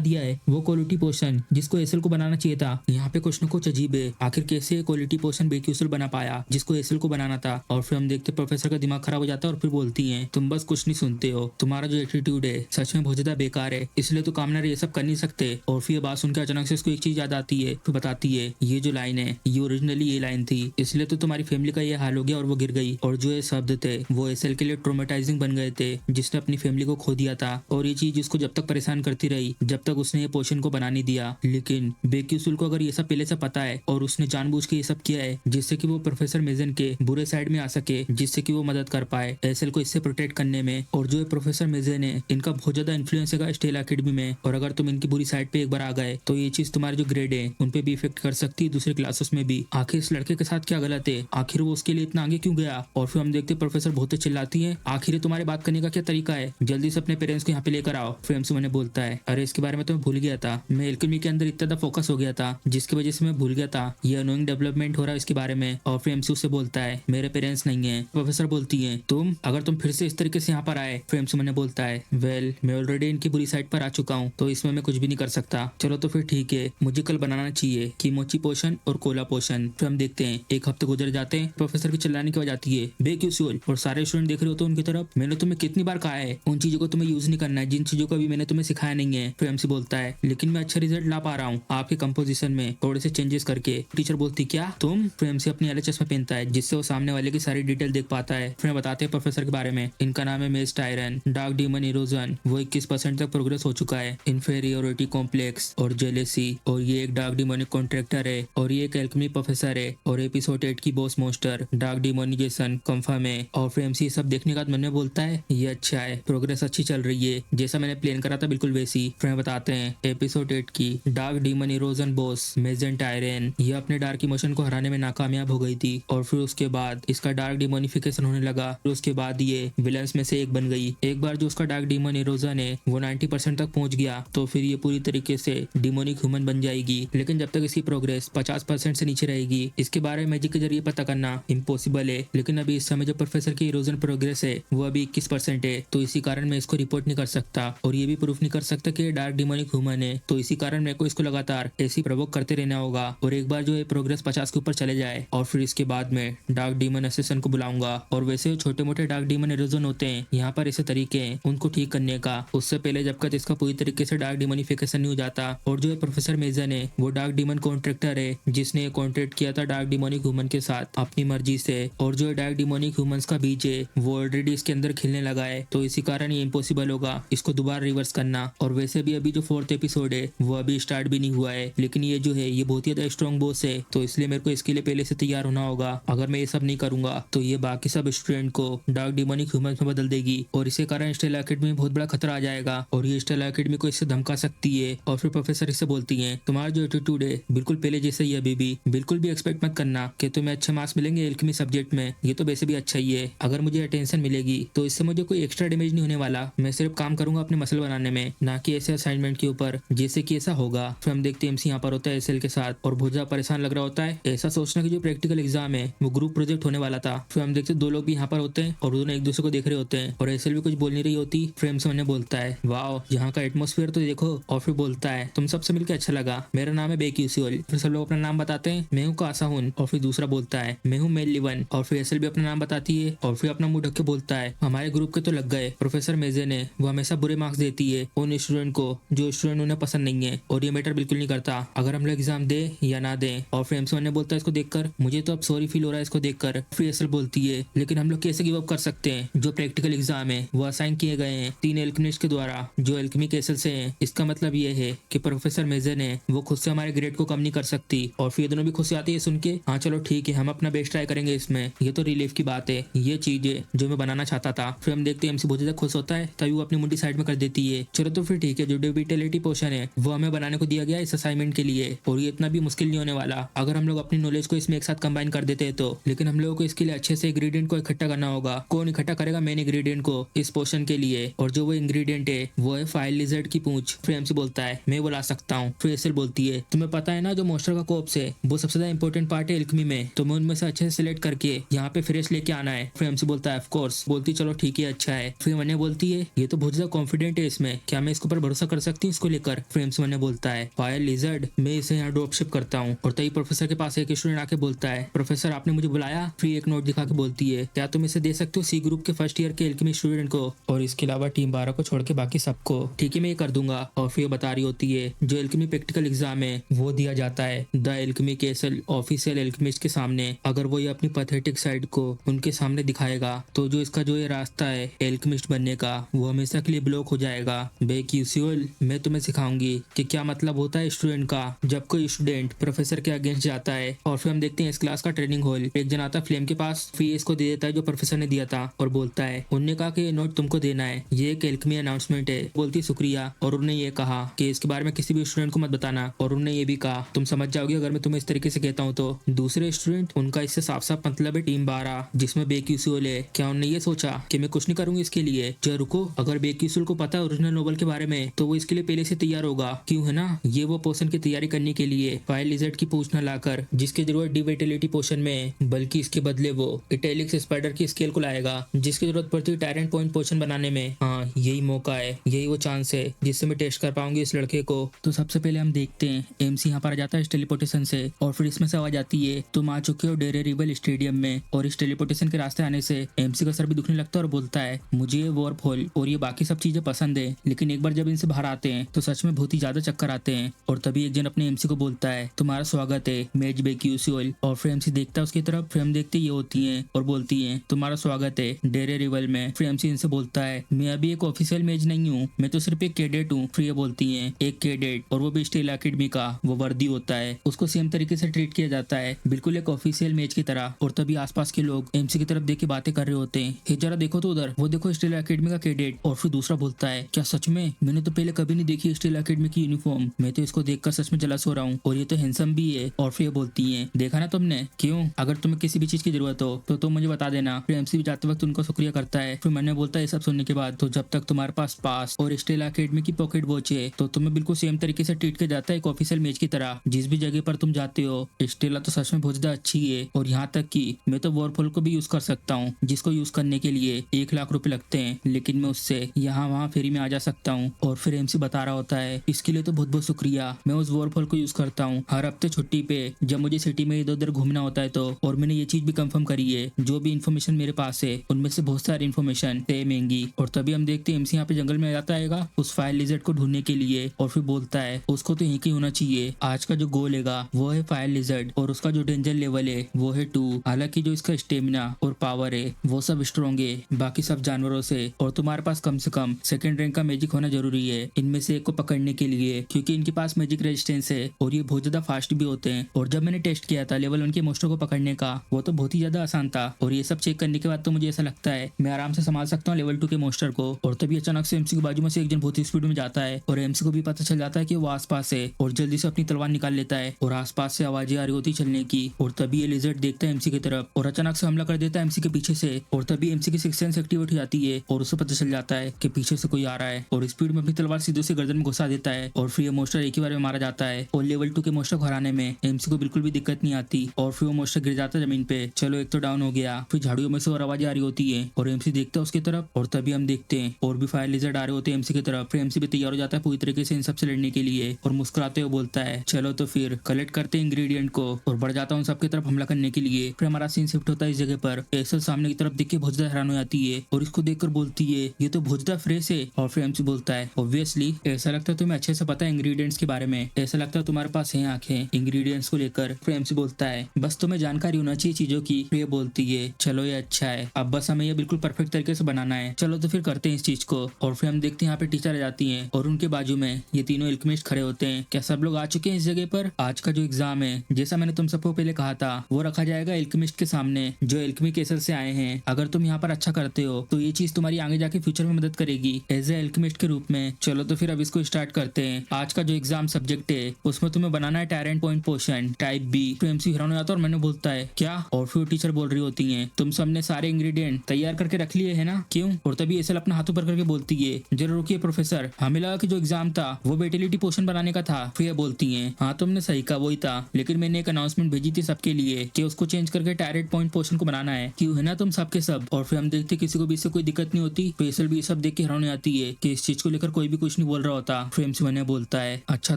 दिया है वो क्वालिटी पोशन जिसको एसएल को बनाना चाहिए था? यहाँ पे कुछ न कुछ अजीब है, आखिर कैसे क्वालिटी पोशन बेकी उसूल बना पाया जिसको एसएल को बनाना था? और फिर हम देखते प्रोफेसर का दिमाग खराब हो जाता है और फिर बोलती है, तुम बस कुछ नहीं सुनते हो, तुम्हारा जो एटीट्यूड है सच में बहुत ज्यादा बेकार है, इसलिए तो कामना ये सब कर नहीं सकते। और फिर ये बात सुनकर अचानक से इसको एक चीज याद आती है, फिर बताती है, ये जो लाइन है ये ओरिजिनली ये लाइन थी, इसलिए तो तुम्हारी फैमिली का ये हाल हो गया और वो गिर गई। और जो ये शब्द थे वो एसएल के लिए ट्रोमेटाइजिंग बन गए थे, जिसने अपनी फैमिली को खो दिया था। और ये चीज उसको जब तक परेशान करती रही जब तक उसने ये पोशन को बना नहीं दिया। लेकिन बेकी उसूल को अगर ये सब पहले से पता है और उसने जानबूझ के ये सब किया है जिससे कि वो प्रोफेसर मेजन के बुरे साइड में आ सके, जिससे कि वो मदद कर पाए एसएल को इससे प्रोटेक्ट करने में। और जो प्रोफेसर मेजन है इनका बहुत ज्यादा इन्फ्लुएंस है स्टेला एकेडमी में, और अगर तुम इनकी बुरी साइड पे एक बार आ गए तो ये चीज तुम्हारे जो ग्रेड है उन पे भी इफेक्ट कर सकती है दूसरे क्लासेस में भी। आखिर इस लड़के के साथ क्या गलत है? आखिर वो उसके लिए इतना आगे क्यों गया? और फिर हम देखते प्रोफेसर बहुत चिल्लाती है, आखिर तुम्हारे बात करने का क्या तरीका है, जल्दी से अपने पेरेंट्स को यहाँ पे लेकर आओ। फिर हमसे मैंने बोलता है, अरे इसके बारे में तो मैं भूल गया था, मैं एल्केमी के अंदर इतना फोकस हो गया था जिसकी वजह से मैं भूल गया था ये अनोइंग डेवलपमेंट हो रहा है इसके बारे में। और फिर एमसी उससे बोलता है, मेरे पेरेंट्स नहीं है। प्रोफेसर बोलती है, तुम अगर तुम फिर से इस तरीके से यहाँ पर आए। फिर एमसी मैंने बोलता है, वेल मैं ऑलरेडी इनकी बुरी साइड पर आ चुका हूँ तो इसमें मैं कुछ भी नहीं कर सकता। चलो तो फिर ठीक है, मुझे कल बनाना चाहिए कीमोची पोशन और कोला पोशन। फिर हम देखते हैं एक हफ्ते गुजर जाते हैं, प्रोफेसर की चिल्लाने की वजह आती है, बेकी उसूल, और सारे स्टूडेंट देख रहे होते हैं उनकी तरफ। मैंने तुम्हें कितनी बार कहा है उन चीजों को तुम्हें यूज नहीं करना है जिन चीजों को अभी मैंने तुम्हें सिखाया नहीं है। फिर एमसी बोलता है, लेकिन मैं अच्छा रिजल्ट ला पा रहा हूँ आपके कंपोजिशन में थोड़े से चेंजेस करके। टीचर बोलती, क्या तुम? फिर एमसी अपनी एलएचएस में पहनता है जिससे वो सामने वाले की सारी डिटेल देख पाता है। फिर बताते हैं प्रोफेसर के बारे में, इनका नाम है मेज टायरन, डार्क डीमन इरोजन, वो 21% तक प्रोग्रेस हो चुका है, इन्फेरियोरिटी कॉम्प्लेक्स और जेलेसी, और ये एक डार्क डिमोनिक कॉन्ट्रैक्टर है, और ये एक एल्केमी प्रोफेसर है, और एपिसोड 8 की बॉस मोस्टर डार्क डिमोनिजेशन कंफर्म है। और फिर एमसी सब देखने के बाद मन में बोलता है, ये अच्छा है, प्रोग्रेस अच्छी चल रही है, जैसा मैंने प्लान करा था बिल्कुल वैसी। फिर बताते हैं एपिसोड 8 की डार्क डीमन इरोजन बॉस मेजन टायरन, ये अपने डार्क इमोशन को हराने में नाकामयाब हो गई थी, और फिर उसके बाद इसका डार्क डिमोनिफिकेशन होने लगा। फिर उसके बाद ये विलन्स में से एक बन गई। एक बार जो उसका डार्क डीमन इरोजन है वो 90% तक पहुंच गया तो फिर ये पूरी तरीके से डिमोनिक ह्यूमन बन जाएगी। लेकिन जब तक इसकी प्रोग्रेस 50% से नीचे रहेगी इसके बारे में मैजिक के जरिए पता करना इम्पॉसिबल है। लेकिन अभी इस समय जो प्रोफेसर की इरोजन प्रोग्रेस है वो अभी 21% है, तो इसी कारण मैं इसको रिपोर्ट नहीं कर सकता, और ये भी प्रूफ नहीं कर सकता कि ये डार्क डिमोनिक ह्यूमन है, तो इसी कारण मेरे को इसको लगातार ऐसी प्रोवोक करते रहना होगा और एक बार जो है प्रोग्रेस 50 के ऊपर चले जाए और फिर इसके बाद में डार्क डीमन असिस्टेंट को बुलाऊंगा। और वैसे छोटे मोटे डार्क डीमन इरोजन होते हैं यहाँ पर ऐसे तरीके हैं उनको ठीक करने का, उससे पहले जब तक इसका पूरी तरीके से डार्क डीमोनिफिकेशन नहीं हो जाता। और जो है प्रोफेसर मेजन है वो डार्क डीमन कॉन्ट्रैक्टर है जिसने कॉन्ट्रैक्ट किया था डार्क डिमोनिक ह्यूमन के साथ अपनी मर्जी से। और जो डार्क डिमोनिक ह्यूमंस का बीज है वो ऑलरेडी इसके अंदर खिलने लगा है, तो इसी कारण ये इम्पॉसिबल होगा इसको दोबारा रिवर्स करना। और वैसे भी अभी जो 4th एपिसोड है वो अभी स्टार्ट भी नहीं हुआ है, लेकिन ये जो है ये बहुत ही ज्यादा स्ट्रॉन्ग बॉस है, तो इसलिए मेरे को इसके लिए पहले से तैयार होना होगा। अगर मैं ये सब नहीं करूंगा तो ये बाकी सब स्टूडेंट को डार्क डिमोनिक ह्यूमंस में बदल देगी और इसी कारण स्टेला एकेडमी में बहुत बड़ा खतरा आ जाएगा और ये स्टेला एकेडमी को इससे धमका सकती है। और फिर प्रोफेसर इससे बोलती है तुम्हारा जो एटीट्यूड है बिल्कुल पहले जैसे ही अभी भी, बिल्कुल भी एक्सपेक्ट मत करना कि तुम्हें अच्छे मार्क्स मिलेंगे एल्केमी सब्जेक्ट में, ये तो वैसे भी अच्छा ही है। अगर मुझे अटेंशन मिलेगी तो इससे मुझे कोई एक्स्ट्रा डैमेज नहीं होने वाला, मैं सिर्फ काम करूंगा अपने मसल बनाने में, ना कि ऐसे असाइनमेंट के ऊपर जैसे कि ऐसा होगा। फिर हम देखते हैं एमसी यहाँ पर होता है एसएल के साथ और बहुत ज्यादा परेशान लग रहा होता है, ऐसा सोचना कि जो प्रैक्टिकल एग्जाम है वो ग्रुप प्रोजेक्ट होने वाला था। फिर हम देखते हैं दो लोग भी यहाँ पर होते हैं और दोनों एक दूसरे को देख रहे होते हैं और एसएल भी कुछ बोल नहीं रही होती। फिर एमसी उन्हें बोलता है वाओ यहाँ का एटमोस्फेयर तो देखो, और फिर बोलता है तुम सबसे मिलकर अच्छा लगा, मेरा नाम है बेक्यूसियल। फिर सब लोग अपना नाम बताते हैं, मैं हूँ कासाहुन। और फिर दूसरा बोलता है मैं हूँ मेल लिवन। और फिर एसएल भी अपना नाम बताती है और फिर अपना मुंह ढक के बोलता है हमारे ग्रुप के तो लग गए, प्रोफेसर मेजन है वो हमेशा बुरे मार्क्स देती है उन स्टूडेंट को जो स्टूडेंट उन्हें पसंद नहीं है और ये मैटर बिल्कुल नहीं करता अगर हम लोग एग्जाम दे या ना दे। और फिर एमसी ने बोलता है इसको देखकर मुझे तो अब सॉरी फील हो रहा है इसको देखकर। फिर एसएल बोलती है लेकिन हम लोग कैसे गिव अप कर सकते हैं, जो प्रैक्टिकल एग्जाम है वो असाइन किए गए हैं 3 एल्केमिस्ट के द्वारा जो एल्केमी केसल से हैं। इसका मतलब ये है कि प्रोफेसर मेजन है वो खुद से हमारे ग्रेड को कम नहीं कर सकती। और फिर दोनों भी खुश आती है सुन के, हाँ चलो ठीक है हम अपना बेस्ट ट्राई करेंगे इसमें, ये तो रिलीफ की बात है, ये चीज है जो मैं बनाना चाहता था। फिर हम देखते हैं एमसी बहुत ज्यादा खुश होता है तभी वो अपनी मुंडी साइड में कर देती है। चलो तो फिर ठीक है, जो डिविटेलिटी पोशन है वो हमें बनाने को दिया गया इस असाइनमेंट के लिए और ये इतना भी मुश्किल नहीं होने वाला अगर हम लोग अपनी नॉलेज को इसमें एक साथ कंबाइन कर देते हैं तो। लेकिन हम लोगों को इसके लिए अच्छे से इंग्रेडिएंट को इकट्ठा करना होगा। कौन इकट्ठा करेगा मेन इंग्रेडिएंट को इस पोशन के लिए, और जो वो इंग्रेडिएंट है वो है फाइल लिजर्ड की पूंछ। फिर एमसी बोलता है मैं वो ला सकता हूँ। फिर एसएल बोलती है तुम्हें पता है ना जो मोस्टर का कोप्स है वो सबसे ज्यादा इंपॉर्टेंट पार्ट है एल्केमी में, तुम्हें उनमें से अच्छे से सिलेक्ट करके यहाँ पे फ्रेश लेके आना है। फिर एमसी बोलता है ऑफ कोर्स। बोलती चलो ठीक है अच्छा है। फिर मन्ने बोलती है ये तो बहुत ज्यादा कॉन्फिडेंट है इसमें, क्या मैं इसके ऊपर भरोसा कर सकती हूँ इसको लेकर। फिर एमसी मन्ने बोलता है फायर लिजर्ड मैं इसे यहाँ ड्रॉप शिप करता हूँ। और तभी प्रोफेसर के पास एक स्टूडेंट आके बोलता है प्रोफेसर आपने मुझे बुलाया। फिर एक नोट दिखा के बोलती है क्या तुम इसे दे सकते हो सी ग्रुप के फर्स्ट ईयर के एल्केमी स्टूडेंट को और इसके अलावा टीम 12 को छोड़ के बाकी सबको। ठीक है मैं ये कर दूंगा। और फिर बता रही होती है जो एल्केमी प्रैक्टिकल एग्जाम है वो दिया जाता है the alchemy castle official alchemist के सामने। अगर वो ये अपनी पैथेटिक साइड को उनके सामने दिखाएगा तो जो इसका जो ये रास्ता है एल्केमिस्ट बनने का वो हमेशा के लिए ब्लॉक हो जाएगा। बेक्यूसियल मैं तुम्हें सिखाऊंगी कि क्या मतलब होता है स्टूडेंट का जब कोई स्टूडेंट प्रोफेसर के अगेंस्ट जाता है। और फिर हम देखते हैं इस क्लास का ट्रेनिंग हॉल, एक जन आता है फ्लेम के पास, फिर इसको दे देता है जो प्रोफेसर ने दिया था और बोलता है उन्होंने कहा कि ये नोट तुमको देना है, ये एक एल्केमी अनाउंसमेंट है। बोलती शुक्रिया और उन्होंने ये कहा कि इसके बारे में किसी भी स्टूडेंट को मत बताना और उन्होंने ये भी कहा तुम समझ जाओगे अगर मैं तुम्हें इस तरीके से कहता हूँ तो। दूसरे स्टूडेंट उनका इससे साफ साफ मतलब है टीम 12 जिसमें बेक्यूसियल है। क्या उन्होंने ये सोचा कि मैं कुछ नहीं करूंगी इसके लिए, जो रुको अगर बेक्यूसियल को पता है ओरिजिनल नोबल के बारे में तो वो इसके लिए पहले से तैयार होगा, क्यों है ना, ये वो पोशन की तैयारी करने के लिए फायर लिजर्ड की पूंछ न लाकर जिसकी जरूरत डिविटेलिटी पोशन में, बल्कि इसके बदले वो इटैलिक्स स्पाइडर की स्केल को लाएगा जिसकी जरूरत पड़ती है टायरेंट पॉइंट पोशन बनाने में। हाँ यही मौका है, यही वो चांस है जिससे मैं टेस्ट कर पाऊंगी इस लड़के को। तो सबसे पहले हम देखते हैं एमसी यहाँ पर आ जाता है इस टेलीपोर्टेशन से और फिर इसमें से आवाज आती है तुम आ चुके हो डेरे रिबल स्टेडियम में। और इस टेलीपोर्टेशन के रास्ते आने से एमसी का सर भी दुखने लगता है और बोलता है मुझे ये वॉर्प होल और ये बाकी सब चीजें पसंद है, लेकिन एक बार जब इनसे बाहर आते हैं तो सच में बहुत ही ज्यादा चक्कर आते हैं। और तभी एक जन अपने एमसी को बोलता है तुम्हारा स्वागत है मेज बेक्यूसियल। और फिर एमसी देखता है उसकी तरफ, फिर हम देखते ये होती है और बोलती है तुम्हारा स्वागत है डेरे रिबल में। फिर एमसी इनसे बोलता है मैं अभी एक ऑफिशियल मेज नहीं हूँ, मैं तो सिर्फ एक कैडेट हूँ। फिर ये बोलती है एक कैडेट और वो भी स्टील एकेडमी का वो वर्दी होता है, उसको सेम तरीके से ट्रीट किया जाता है बिल्कुल एक ऑफिशियल मेज की तरह। और तभी आसपास के लोग एमसी की तरफ देख के बातें कर रहे होते हैं, हे जरा देखो तो उधर, वो देखो स्टील एकेडमी का कैडेट। और फिर दूसरा बोलता है क्या सच में, मैंने तो पहले कभी नहीं देखी स्टील एकेडमी की यूनिफॉर्म, मैं तो इसको देखकर सच में जलस हो रहा हूँ और ये तो हैंडसम भी है। और फिर बोलती है देखा ना तुमने, क्यों अगर तुम्हें किसी भी चीज की जरूरत हो तो तुम मुझे बता देना। फिर एमसी भी जाते वक्त उनको शुक्रिया करता है। फिर मैंने बोलता है सब सुनने के बाद तो जब तक तुम्हारे पास पास और स्टील एकेडमी की पॉकेट वॉच है तो तुम्हें बिल्कुल सेम तरीके से ट्रीट किया जाता है एक ऑफिशियल मेज की तरह। जिस भी जगह पर तुम जाते हो स्टेला तो सच में बहुत ज्यादा अच्छी है और यहाँ तक कि मैं तो वॉरफॉल को भी यूज कर सकता हूँ जिसको यूज करने के लिए 1 लाख रुपए लगते हैं, लेकिन मैं उससे यहाँ वहाँ फ्री में आ जा सकता हूँ। और फिर एमसी बता रहा होता है इसके लिए तो बहुत बहुत शुक्रिया, मैं उस वॉरफॉल को यूज कर करता हूँ हर हफ्ते छुट्टी पे जब मुझे सिटी में इधर उधर घूमना होता है तो। और मैंने ये चीज भी कंफर्म करी है, जो भी इन्फॉर्मेशन मेरे पास है उनमें से बहुत सारी इन्फॉर्मेशन सेम हैंगी। और तभी हम देखते हैं एमसी यहाँ पे जंगल में आ जाता है उस फायर लिजर्ड को ढूंढने के लिए, और फिर बोलता है उसको तो यहीं कहीं होना चाहिए। आज का जो गोल है वो है फायर लिजर्ड, और उसका जो डेंजर लेवल है वो है 2। हालांकि जो इसका स्टेमिना और पावर है वो सब स्ट्रॉन्ग है बाकी सब जानवरों से, और तुम्हारे पास कम से कम सेकंड रैंक का मैजिक होना जरूरी है इनमें से एक को पकड़ने के लिए, क्योंकि इनके पास मैजिक रेजिस्टेंस है और ये बहुत ज्यादा फास्ट भी होते हैं। और जब मैंने टेस्ट किया था लेवल 1 के मोस्टर को पकड़ने का, वो तो बहुत ही ज्यादा आसान था। और ये सब चेक करने के बाद तो मुझे ऐसा लगता है मैं आराम से संभाल सकता हूँ लेवल 2 के मोस्टर को। और तभी अचानक से एमसी के बाजू में से एक जन बहुत ही स्पीड में जाता है, और एमसी को भी पता चल जाता है कि वो आसपास है, और जल्दी से अपनी तलवार निकाल लेता है और आसपास से आवाजें आ रही होती चलने की। और तभी ये लिजर्ड देखता है एमसी की तरफ और अचानक से हमला कर देता है एमसी के पीछे से। और तभी एमसी की सिक्स सेंस एक्टिवेट हो जाती है और उसे पता चल जाता है कि पीछे से कोई आ रहा है, और स्पीड में अपनी तलवार सीधे से गर्दन में घुसा देता है, और फिर ये मोस्टर एक ही बार में मारा जाता है। और लेवल 2 के मोस्टर को हराने में एमसी को बिल्कुल भी दिक्कत नहीं आती, और फिर वो मोस्टर गिर जाता है जमीन पे। चलो एक तो डाउन हो गया, फिर झाड़ियों में से और आवाज आ रही होती है और एमसी देखता है उसकी तरफ, और तभी हम देखते हैं और भी फायर लिजर्ड आ रहे होते हैं एमसी की तरफ। फिर एमसी भी तैयार हो जाता है पूरी तरीके से इन सबसे लड़ने के लिए, और मुस्कुराते हुए बोलता है चलो तो फिर कलेक्ट करते हैं इंग्रेडिएंट को, और बढ़ जाता हूँ सबकी तरफ हमला करने के लिए। फिर हमारा सीन शिफ्ट होता है इस जगह पर। एसल सामने की तरफ देख के बहुत ज्यादा हैरान हो जाती है और इसको देखकर बोलती है ये तो बहुत ज्यादा फ्रेश है। और फिर एमसी बोलता है ऑब्वियसली, ऐसा लगता है तुम्हें अच्छे से पता है इंग्रेडिएंट्स के बारे में, ऐसा लगता है तुम्हारे पास है आंखें इंग्रेडिएंट्स को लेकर। फिर एमसी बोलता है बस तुम्हें जानकारी होना चाहिए चीजों की। फिर ये बोलती है चलो ये अच्छा है, अब बस हमें ये बिल्कुल परफेक्ट तरीके से बनाना है, चलो तो फिर करते हैं इस चीज को। और फिर हम देखते हैं यहाँ पे टीचर आ जाती हैं और उनके बाजू में ये तीनों एल्केमिस्ट खड़े होते हैं। क्या सब लोग आ चुके हैं इस जगह पर? आज का जो एग्जाम है जैसा मैंने तुम सबको पहले कहा था वो रखा जाएगा एल्केमिस्ट के सामने जो एल्केमी केसर से आए हैं। अगर तुम यहाँ पर अच्छा करते हो तो ये चीज तुम्हारी आगे जाके फ्यूचर में मदद करेगी एज ए एल्केमिस्ट के रूप में। चलो तो फिर अब इसको स्टार्ट करते हैं। आज का जो एग्जाम सब्जेक्ट है उसमें तुम्हें बनाना है टैरेंट पॉइंट पोशन टाइप बी। फिर एमसी हैरान हो जाता है और मैंने बोलता है क्या? और फिर टीचर बोल रही होती है तुम सबने सारे इंग्रेडिएंट तैयार करके रख लिए है ना, क्यों? और तभी एसल अपना हाथ ऊपर करके बोलती है जरा रुकिए प्रोफेसर, हमें लगा कि जो एग्जाम था वो वेटिलिटी पोशन बनाने का था। फिर बोलती है हाँ तुमने सही कहा वही था, लेकिन मैंने एक अनाउंसमेंट भेजी थी सबके लिए कि उसको चेंज करके टैरेंट पॉइंट पोशन को बनाना है, क्यों है ना तुम सबके सब। और फिर हम देखते किसी को भी इससे कोई दिक्कत नहीं होती। तो एसल भी ये सब देख के हैरान हो जाती है कि इस चीज को लेकर कोई भी कुछ नहीं बोल रहा होता। फिर एमसी मैंने बोलता है अच्छा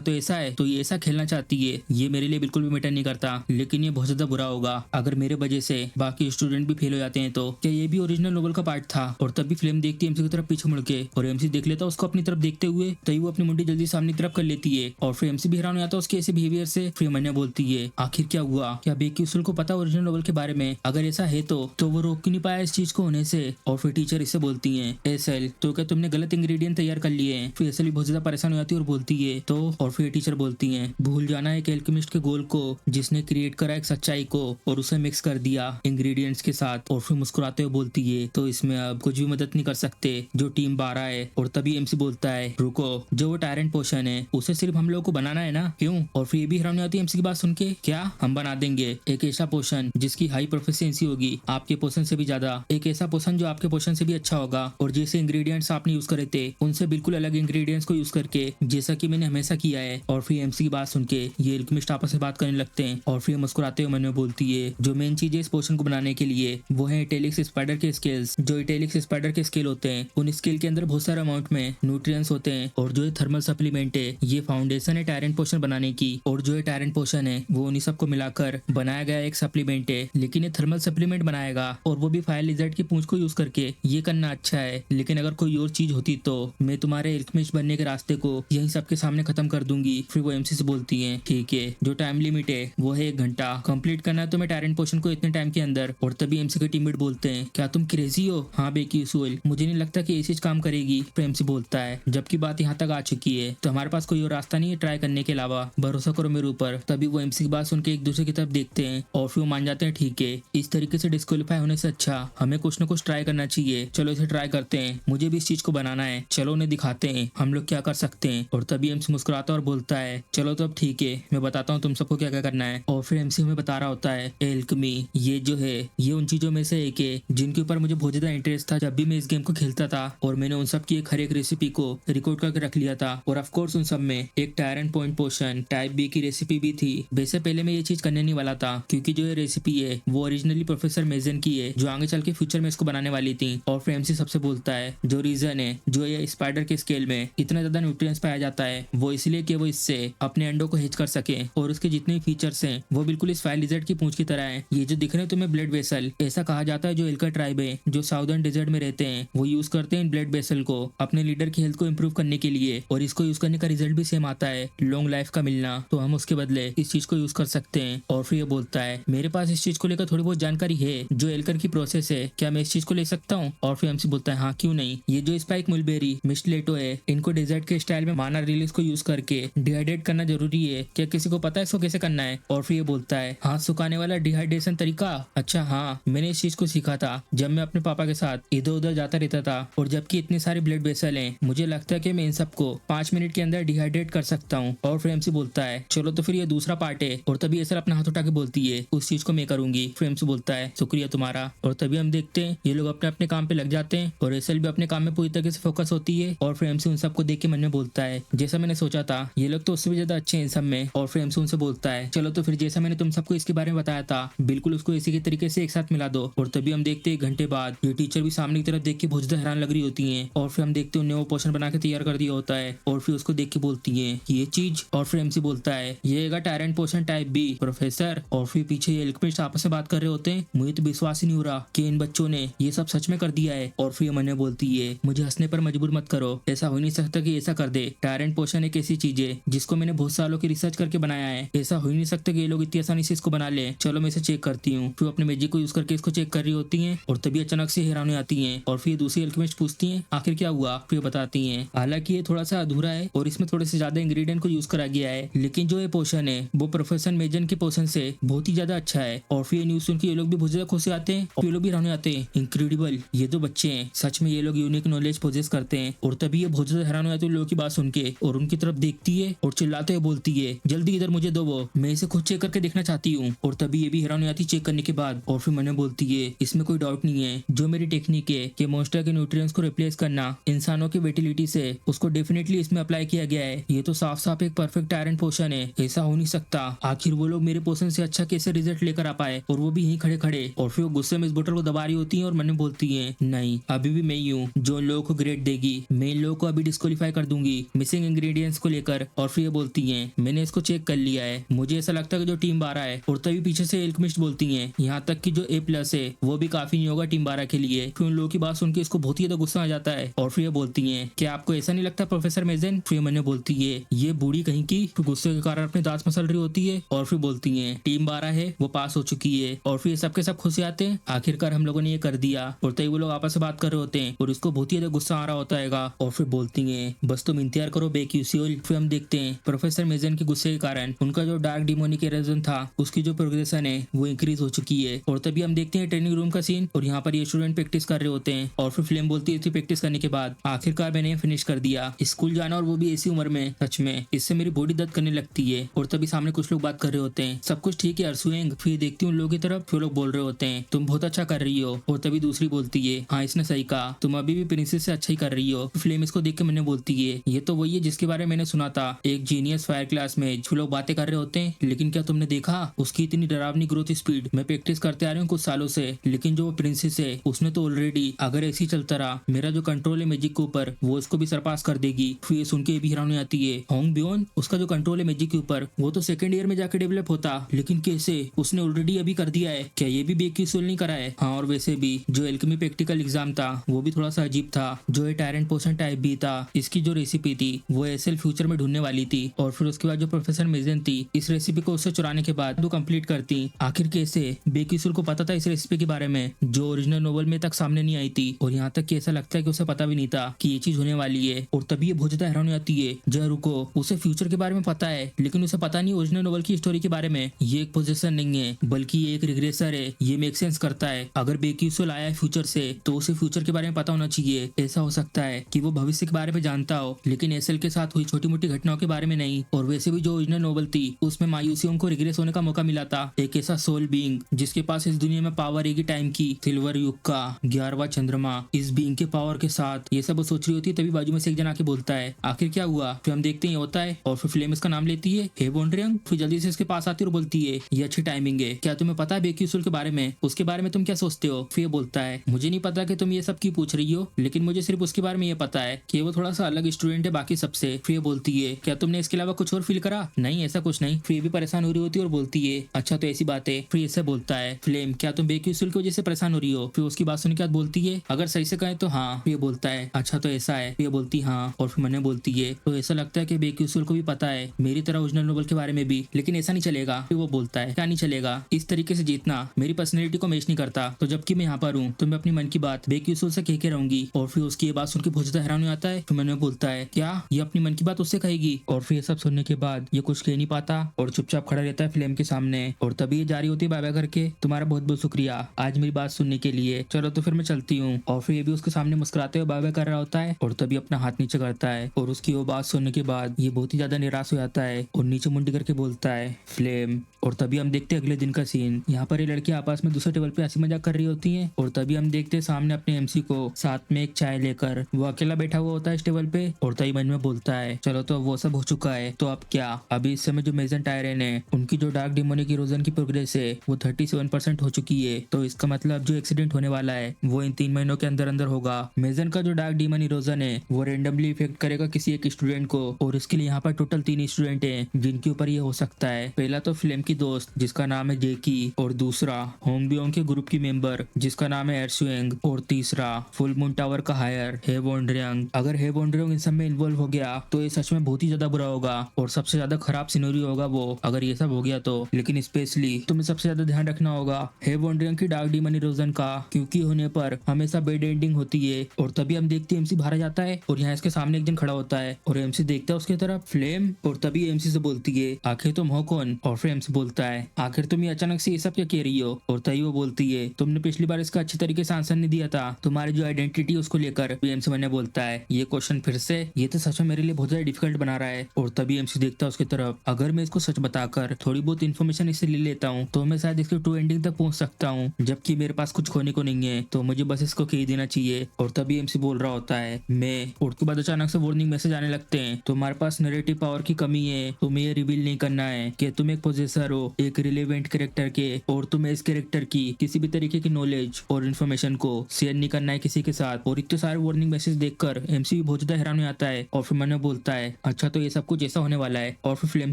तो ऐसा है, तो ये ऐसा खेलना चाहती है, ये मेरे लिए बिल्कुल भी मैटर नहीं करता, लेकिन ये बहुत ज्यादा बुरा होगा अगर मेरे वजह से बाकी स्टूडेंट भी फेल हो जाते हैं तो। क्या ये भी ओरिजिनल नोवेल का पार्ट था? और तब भी फिल्म देखती है एमसी की तरफ पीछे मुड़ के, और एमसी देख लेता है उसको अपनी तरफ देखते हुए, तभी वो अपनी मुंडी जल्दी सामने तरफ कर लेती है। और फिर एमसी भी हैरान हो जाता है उसके ऐसे बिहेवियर से। फिर मैंने बोलती है आखिर क्या हुआ, क्या बेकी उसूल को पता ओरिजिनल नोवेल के बारे में? अगर ऐसा है तो वो रोक क्यों नहीं पाया इस चीज को होने से? और फिर टीचर इससे बोलती है एसल तो क्या तुमने गलत इंग्रेडिएंट तैयार कर लिए हैं? फिर एसल भी बहुत ज्यादा परेशान हो जाती है और बोलती है तो। और फिर टीचर बोलती है भूल जाना एक एल्केमिस्ट के गोल को जिसने क्रिएट करा एक सच्चाई को और उसे मिक्स कर दिया इंग्रेडिएंट्स के साथ। और फिर मुस्कुराते हुए बोलती है तो इसमें अब कुछ भी मदद नहीं कर सकते जो टीम 12 है। और तभी एमसी बोलता है रुको, जो वो टैरेंट पोशन है उसे सिर्फ हम लोगों को बनाना है ना, क्यों? और फिर ये भी हैरान हो जाती है एमसी की बात सुन के, क्या हम बना देंगे एक ऐसा पोशन जिसकी हाई प्रोफिशिएंसी होगी आपके पोशन से भी ज्यादा, एक ऐसा पोशन जो आपके पोशन से भी अच्छा होगा, और जैसे इंग्रेडिएंट्स आपने यूज करे थे उनसे बिल्कुल अलग इंग्रेडिएंट्स को यूज करके, जैसा कि मैंने हमेशा किया है। और फिर एमसी की बात सुन के ये एल्केमिस्ट आपस में बात करने लगते हैं। और फिर मुस्कुराते हुए मैंने बोलती है जो मेन चीज है इस पोशन को बनाने के लिए वो है इटैलिक्स स्पाइडर के स्केल्स। जो इटैलिक्स स्पाइडर के स्केल होते हैं उन स्केल के अंदर बहुत सारे अमाउंट में न्यूट्रिएंट्स होते हैं, और जो थर्मल सप्लीमेंट है ये फाउंडेशन है टैरेंट पोशन बनाने की। और जो ये टैरेंट पोशन है वो उन्हीं सबको मिलाकर बनाया गया एक सप्लीमेंट है, लेकिन ये थर्मल सप्लीमेंट बनाएगा और वो भी फायर लिजर्ड की पूंछ को यूज करके। ये करना अच्छा है, लेकिन अगर कोई और चीज होती तो मैं तुम्हारे एल्केमिस्ट बनने के रास्ते को यही सबके सामने खत्म कर दूंगी। फिर वो एमसी से बोलती है ठीक है, जो टाइम लिमिट है वो है 1 घंटा, कंप्लीट करना है तुम्हें टैरेंट पोशन को इतने टाइम के अंदर। और तभी एमसी के टीममेट बोलते हैं क्या तुम क्रेजी हो? हाँ बेकी उसूल, मुझे नहीं लगता कि ये चीज काम करेगी। फिर एमसी बोलता है जबकि बात यहाँ तक आ चुकी है तो हमारे पास कोई और रास्ता नहीं है ट्राई करने के अलावा, भरोसा करो मेरे ऊपर। तभी वो एमसी की बात सुन के एक दूसरे की तरफ देखते हैं और फिर वो मान जाते हैं ठीक है, इस तरीके से डिस्क्वालीफाई होने से अच्छा हमें कुछ न कुछ ट्राई करना चाहिए, चलो इसे ट्राई करते हैं, मुझे भी इस चीज को बनाना है, चलो उन्हें दिखाते हैं हम लोग क्या कर सकते हैं। और तभी एमसी मुस्कुराता और बोलता है चलो तो अब ठीक है, मैं बताता हूँ तुम सबको क्या क्या करना है। और फिर एमसी हमें बता रहा होता है एल्केमी ये जो है ये उन चीजों में से एक है जिनके ऊपर मुझे बहुत ज्यादा इंटरेस्ट था जब भी मैं इस गेम को खेलता था, और मैंने उन सब की एक हर एक रेसिपी को रिकॉर्ड करके रख लिया था। और ऑफ कोर्स उन सब में एक टैरेंट पॉइंट पोशन टाइप बी की रेसिपी भी थी। वैसे पहले मैं ये चीज करने नहीं वाला था क्योंकि जो ये रेसिपी है वो ओरिजिनली प्रोफेसर मेजन की है जो आगे चल के फ्यूचर में इसको बनाने वाली थी। और फिर एमसी सबसे बोलता है जो रीजन है जो ये स्पाइडर के स्केल में इतना ज्यादा न्यूट्रिएंट्स पाया जाता है वो इसलिए कि वो इससे अपने अंडों विंडो को हेज कर सके और उसके जितने फीचर्स हैं वो बिल्कुल इस फायर लिजर्ड की पूंछ की तरह है। ये जो दिख रहे हैं तुम्हें ब्लड वेसल, ऐसा कहा जाता है जो एल्का ट्राइब है जो साउदर्न डेजर्ट में रहते हैं वो यूज करते हैं इन ब्लड वेसल को अपने लीडर की हेल्थ को इम्प्रूव करने के लिए, और इसको यूज करने का रिजल्ट भी सेम आता है, लॉन्ग लाइफ का मिलना। तो हम उसके बदले इस चीज को यूज कर सकते हैं। और फिर ये बोलता है मेरे पास इस चीज को लेकर थोड़ी बहुत जानकारी है जो एल्कर की प्रोसेस है, क्या मैं इस चीज को ले सकता हूँ? और फिर हमसे बोलता है हाँ क्यों नहीं। ये जो स्पाइक मुलबेरी मिस्टलेटो है इनको डेजर्ट के स्टाइल में माना रिलीज को यूज करके डिहाइड्रेट करना जरूरी है, क्या किसी को पता है इसको कैसे करना है? और फिर ये बोलता है हाथ सुखाने वाला डिहाइड्रेशन तरीका, अच्छा हाँ मैंने इस चीज को सीखा था जब मैं अपने पापा के साथ इधर उधर जाता रहता था, और जबकि इतने सारे ब्लड वेसल हैं मुझे लगता है कि मैं इन सबको 5 मिनट के अंदर डिहाइड्रेट कर सकता हूँ। और फिर एमसी बोलता है चलो तो फिर ये दूसरा पार्ट है, और तभी एसर अपना हाथ उठा के बोलती है उस चीज को मैं करूंगी। फिर एमसी बोलता है शुक्रिया तुम्हारा। और तभी हम देखते हैं ये लोग अपने अपने काम पे लग जाते हैं और एसल भी अपने काम में पूरी तरीके से फोकस होती है। और फिर एमसी उन सबको देख के मन में बोलता है जैसा मैंने सोचा था ये लोग तो उससे भी ज्यादा अच्छे हैं इन सब में। और फिर एमसी उनसे बोलता है चलो तो फिर जैसा मैंने तुम सबको इसके बारे में बताया था बिल्कुल उसको इसी के तरीके से एक साथ मिला दो। और तभी हम देखते हैं 1 घंटे बाद ये टीचर भी सामने की तरफ देख के बहुत ज्यादा हैरान लग रही होती है। और फिर हम देखते हैं उन्हें वो पोशन बना के तैयार कर दिया होता है और फिर उसको देख के बोलती है ये चीज। और फिर एमसी बोलता है ये टायरेंट पोशन टाइप बी प्रोफेसर। और फिर पीछे ये एल्केमिस्ट आपस में बात कर रहे होते हैं। मुझे तो विश्वास ही नहीं हो रहा कि इन बच्चों ने ये सब सच में कर दिया है। और फिर मन में बोलती है मुझे हंसने पर मजबूर मत करो, ऐसा हो नहीं सकता कि ऐसा कर दे। टायरेंट पोशन एक ऐसी चीज है जिसको मैंने बहुत सालों की रिसर्च करके बनाया है, ऐसा हो ही नहीं सकता कि ये लोग इतनी आसानी से इसको बना ले। चलो मैं इसे चेक करती हूँ। फिर अपने मैजिक को यूज करके इसको चेक कर रही होती है और तभी अचानक से हैरानी आती है। और फिर दूसरी एल्केमिस्ट पूछती है आखिर क्या हुआ? फिर बताती है हालांकि ये थोड़ा सा अधूरा है और इसमें थोड़े से ज्यादा इंग्रेडिएंट को यूज करा गया है, लेकिन जो ये पोशन है वो प्रोफेसर मेजन के पोशन से बहुत ही ज्यादा अच्छा है। और फिर न्यूज सुन के ये लोग भी बहुत ज्यादा खुश आते हैं और ये लोग भी हैरान आते हैं इनक्रेडिबल, ये तो बच्चे हैं सच में, ये लोग यूनिक नॉलेज पोजेस करते हैं। और तभी ये बहुत ज्यादा हैरान हो जाते हैं लोगों की बात सुन के और उनकी तरफ देखती है और चिल्लाते हुए बोलती है जल्दी इधर मुझे दो, वो मैं इसे खुद चेक करके देखना चाहती हूँ। और तभी ये भी हैरान हो जाती चेक करने के बाद। और फिर मैंने बोलती है इसमें कोई डाउट नहीं है, जो मेरी टेक्निक है कि मॉन्स्टर के न्यूट्रिएंट्स को रिप्लेस करना इंसानों की विटिलिटी से, उसको डेफिनेटली इसमें अप्लाई किया गया है। ये तो साफ साफ एक परफेक्ट टायरेंट पोशन है, ऐसा हो नहीं सकता। आखिर वो लोग मेरे पोशन से अच्छा कैसे रिजल्ट लेकर आ पाए और वो भी यहीं खड़े खड़े। और फिर वो गुस्से में इस बोतल को दबा रही होती है और मैंने बोलती है नहीं अभी भी मैं ही हूँ जो इन लोगों को ग्रेड देगी, मैं इन लोगों को अभी डिस्क्वालीफाई कर दूंगी मिसिंग इंग्रेडिएंट्स को लेकर। और फिर ये बोलती है मैंने इसको चेक कर लिया है, मुझे ऐसा लगता है कि जो टीम 12 है। और तभी पीछे से एल्केमिस्ट बोलती है यहाँ तक कि जो A+ है वो भी काफी नहीं होगा टीम 12 के लिए। फिर उन लोगों की बात सुन के इसको बहुत ही ज्यादा गुस्सा आ जाता है। और फिर ये बोलती है क्या आपको ऐसा नहीं लगता प्रोफेसर मेजन? फिर मैंने बोलती है ये बूढ़ी कहीं की, फिर गुस्से के कारण अपने दांत मसल रही होती है। और फिर बोलती है टीम 12 है वो पास हो चुकी है। और फिर सबके सब खुश आते हैं आखिरकार हम लोगों ने ये कर दिया। और तभी वो लोग आपस में बात कर रहे होते हैं और इसको बहुत ही ज्यादा गुस्सा आ रहा होता है। और फिर बोलती है बस तुम इंतजार करो बेक्यूसियोल। फिर हम देखते हैं प्रोफेसर मेजन के गुस्से के कारण उनका जो डार्क डिमोनिक एरोजन था उसकी जो प्रोग्रेशन है वो इंक्रीज हो चुकी है। और तभी हम देखते हैं ट्रेनिंग रूम का सीन और यहाँ पर ये स्टूडेंट प्रैक्टिस कर रहे होते हैं। और फिर फ्लेम बोलती है इतनी प्रैक्टिस करने के बाद आखिरकार मैंने फिनिश कर दिया, स्कूल जाना और वो भी ऐसी उम्र में, सच में इससे मेरी बॉडी दर्द करने लगती है। और तभी सामने कुछ लोग बात कर रहे होते हैं सब कुछ ठीक है अरसुएंग। फिर देखती हूँ उन लोगों की तरफ, फिर लोग बोल रहे होते हैं तुम बहुत अच्छा कर रही हो। और तभी दूसरी बोलती है हाँ इसने सही कहा, तुम अभी भी प्रिंसेस से अच्छा ही कर रही हो। फ्लेम इसको देख के मैंने बोलती है ये तो वही है जिसके बारे में मैंने सुना था, एक जीनियस फायर क्लास में जो लोग बातें कर रहे होते हैं, लेकिन क्या तुमने देखा उसकी इतनी डरावनी ग्रोथ स्पीड? मैं प्रैक्टिस करते आ रही हूँ कुछ सालों से, लेकिन जो वो प्रिंसेस है उसने तो ऑलरेडी, अगर ऐसी चलता रहा मेरा जो कंट्रोल है मैजिक के ऊपर वो उसको भी सरपास कर देगी। फिर ये सुन के भी हैरानी आती है होंग ब्योन उसका जो कंट्रोल है मैजिक के ऊपर वो तो सेकंड ईयर में जाकर डेवलप होता, लेकिन कैसे उसने ऑलरेडी अभी कर दिया है? क्या ये भी बेक्यूसियोल नहीं करा है? हाँ और वैसे भी जो एल्केमी प्रैक्टिकल एग्जाम था वो भी थोड़ा सा अजीब था, जो ये टायरेंट पोशन टाइप भी था, इसकी जो रेसिपी थी वो एसएल फ्यूचर में ढूंढने वाली थी। और फिर उसके बाद जो प्रोफेसर मेजन थी इस रेसिपी को उससे चुराने के बाद वो कंप्लीट करती। आखिर कैसे बेक्यूसियोल को पता था इस रेसिपी के बारे में जो ओरिजिनल नोवेल में तक सामने नहीं आई थी, और यहाँ तक कि ऐसा लगता है कि उसे पता भी नहीं था कि ये चीज होने वाली है। और तभी ये बहुत ज्यादा हैरान हो जाती है जय रुको, उसे फ्यूचर के बारे में पता है लेकिन उसे पता नहीं ओरिजिनल नोवेल की स्टोरी के बारे में। ये एक पोजीशन नहीं है बल्कि ये एक रिग्रेसर है, ये मेक सेंस करता है। अगर बेक्यूसियोल आया है फ्यूचर से तो उसे फ्यूचर के बारे में पता होना चाहिए। ऐसा हो सकता है कि वो भविष्य के बारे में जानता हो लेकिन एसएल के साथ हुई छोटी मोटी घटनाओं के बारे में नहीं। और वैसे भी जो ओरिजिनल नोवेल थी उसमें मायूसियों को रिग्रेस होने का मौका मिला था, एक ऐसा सोल बीइंग जिसके पास इस दुनिया में पावर एक ही टाइम की, सिल्वर युग का 11वां चंद्रमा। इस बीइंग के पावर के साथ ये सब वो सोच रही होती है, तभी बाजू में से एक जन आके बोलता है आखिर क्या हुआ? फिर हम देखते हैं होता है और फिर फ्लेम इसका नाम लेती है हे बोंड्रियंग। फिर जल्दी से इसके पास आती है और बोलती है ये अच्छी टाइमिंग है, क्या तुम्हें पता है बेक्यूसियोल के बारे में, उसके बारे में तुम क्या सोचते हो? फिर बोलता है मुझे नहीं पता कि तुम ये सब क्यों पूछ रही हो, लेकिन मुझे सिर्फ उसके बारे में ये पता है कि वो थोड़ा सा अलग स्टूडेंट है बाकी सबसे। फिर बोलती है क्या तुमने इसके अलावा कुछ और फील करा? नहीं ऐसा कुछ नहीं। फिर भी परेशान हो रही होती है और बोलती है अच्छा तो ऐसी बात है। फिर ऐसा बोलता है फ्लेम क्या तुम बेक्यूसल की वजह से परेशान हो रही हो? फिर उसकी बात सुन के बाद बोलती है अगर सही से कहें तो हाँ। फिर ये बोलता है अच्छा तो ऐसा है। फिर ये बोलती हाँ। और फिर मैंने बोलती है तो ऐसा लगता है कि बेक्यूसल को भी पता है मेरी तरह ओरिजिनल नोबल के बारे में भी, लेकिन ऐसा नहीं चलेगा। फिर वो बोलता है क्या नहीं चलेगा? इस तरीके से जीतना मेरी पर्सनैलिटी को मैच नहीं करता। तो जबकि मैं यहाँ पर हूँ तो मैं अपनी मन की बात बेक्यूसल से कह के रहूंगी। और फिर उसकी ये बात सुन के बहुत ज्यादा हैरान हो जाता है। फिर मैंने बोलता है क्या ये अपनी मन की बात उससे कहेगी? और फिर ये सब सुनने के बाद ये कुछ कह नहीं पाता और चुपचाप खड़ा रहता है फ्लेम के सामने। और तभी ये जारी होती है बाय बाय करके तुम्हारा बहुत बहुत शुक्रिया आज मेरी बात सुनने के लिए, चलो तो फिर मैं चलती हूँ। और फिर ये भी उसके सामने मुस्कुराते हुए बाय बाय कर रहा होता है और तभी अपना हाथ नीचे करता है। और उसकी वो बात सुनने के बाद ये बहुत ही ज्यादा निराश हो जाता है और नीचे मुंडी करके बोलता है फ्लेम। और तभी हम देखते हैं अगले दिन का सीन। यहाँ पर ये लड़की आपस में दूसरे टेबल पे हंसी मजाक कर रही होती हैं और तभी हम देखते हैं सामने अपने एमसी को साथ में एक चाय लेकर वो अकेला बैठा हुआ होता है इस टेबल पे। और तभी मन में बोलता है चलो तो वो सब हो चुका है तो अब क्या? अभी इस समय जो मेजन टायरन है उनकी जो डार्क डिमोनिक इरोजन की प्रोग्रेस है वो 37% हो चुकी है। तो इसका मतलब जो एक्सीडेंट होने वाला है वो इन 3 महीनों के अंदर अंदर होगा। मेजन का जो डार्क डीमन इरोजन है वो रेंडमली इफेक्ट करेगा किसी एक स्टूडेंट को और इसके लिए यहाँ पर टोटल 3 स्टूडेंट हैं जिनके ऊपर ये हो सकता है। पहला तो फ्लेम की दोस्त जिसका नाम है जेकी, और दूसरा होंगबियोंग के ग्रुप की मेंबर जिसका नाम है एरसुएंग, और तीसरा फुल मून टावर का हायर हे वोंड्रियंग। अगर हे वोंड्रियंग इन सब में इन्वॉल्व हो गया तो ये सच में बहुत ही ज्यादा बुरा होगा और सबसे ज्यादा खराब सिनेरियो होगा वो अगर ये सब हो गया तो। लेकिन स्पेशली तुम्हें सबसे ज्यादा ध्यान रखना होगा हे वोंड्रियंग की डार्क डीमन इरोजन का, क्योंकि होने पर हमेशा बेड एंडिंग होती है। और तभी हम देखते हैं एमसी बाहर जाता है और यहाँ इसके सामने एक जन खड़ा होता है और एमसी देखता है उसकी तरफ फ्लेम। और तभी एमसी से बोलती है आखिर तुम हो कौन? और फिर एमसी बोलता है आखिर तुम ये अचानक से ये सब क्या कह रही हो? और तभी वो बोलती है तुमने पिछली बार इसका अच्छी तरीके से आंसर नहीं दिया था तुम्हारी जो आइडेंटिटी उसको लेकर। एमसी मैंने बोलता है ये क्वेश्चन फिर से? ये तो सच में मेरे लिए बहुत ज्यादा डिफिकल्ट बना रहा है। और तभी एमसी देखता है उसकी तरफ अगर मैं इसको सच बताकर थोड़ी बहुत इन्फॉर्मेशन इससे ले लेता हूँ तो मैं शायद इसके ट्रू एंडिंग तक पहुंच सकता हूँ, जबकि मेरे पास कुछ खोने को नहीं है तो मुझे बस इसको कह देना चाहिए। और तभी एमसी बोल रहा होता है मैं। और उसके बाद अचानक से वार्निंग मैसेज आने लगते हैं तुम्हारे पास नैरेटिव पावर की कमी है, तुम्हें ये रिवील नहीं करना है कि तुम एक पोजेसर हो एक रिलेवेंट कैरेक्टर के, और तुम्हें इस कैरेक्टर की किसी भी तरीके की नॉलेज और इन्फॉर्मेशन को शेयर नहीं करना है किसी के साथ। और इतने सारे वार्निंग मैसेज देखकर एमसी भी बहुत ज्यादा हैरान हो जाता है। और फिर मैंने बोलता है अच्छा तो ये सब कुछ ऐसा होने वाला है। और फिर फ्लेम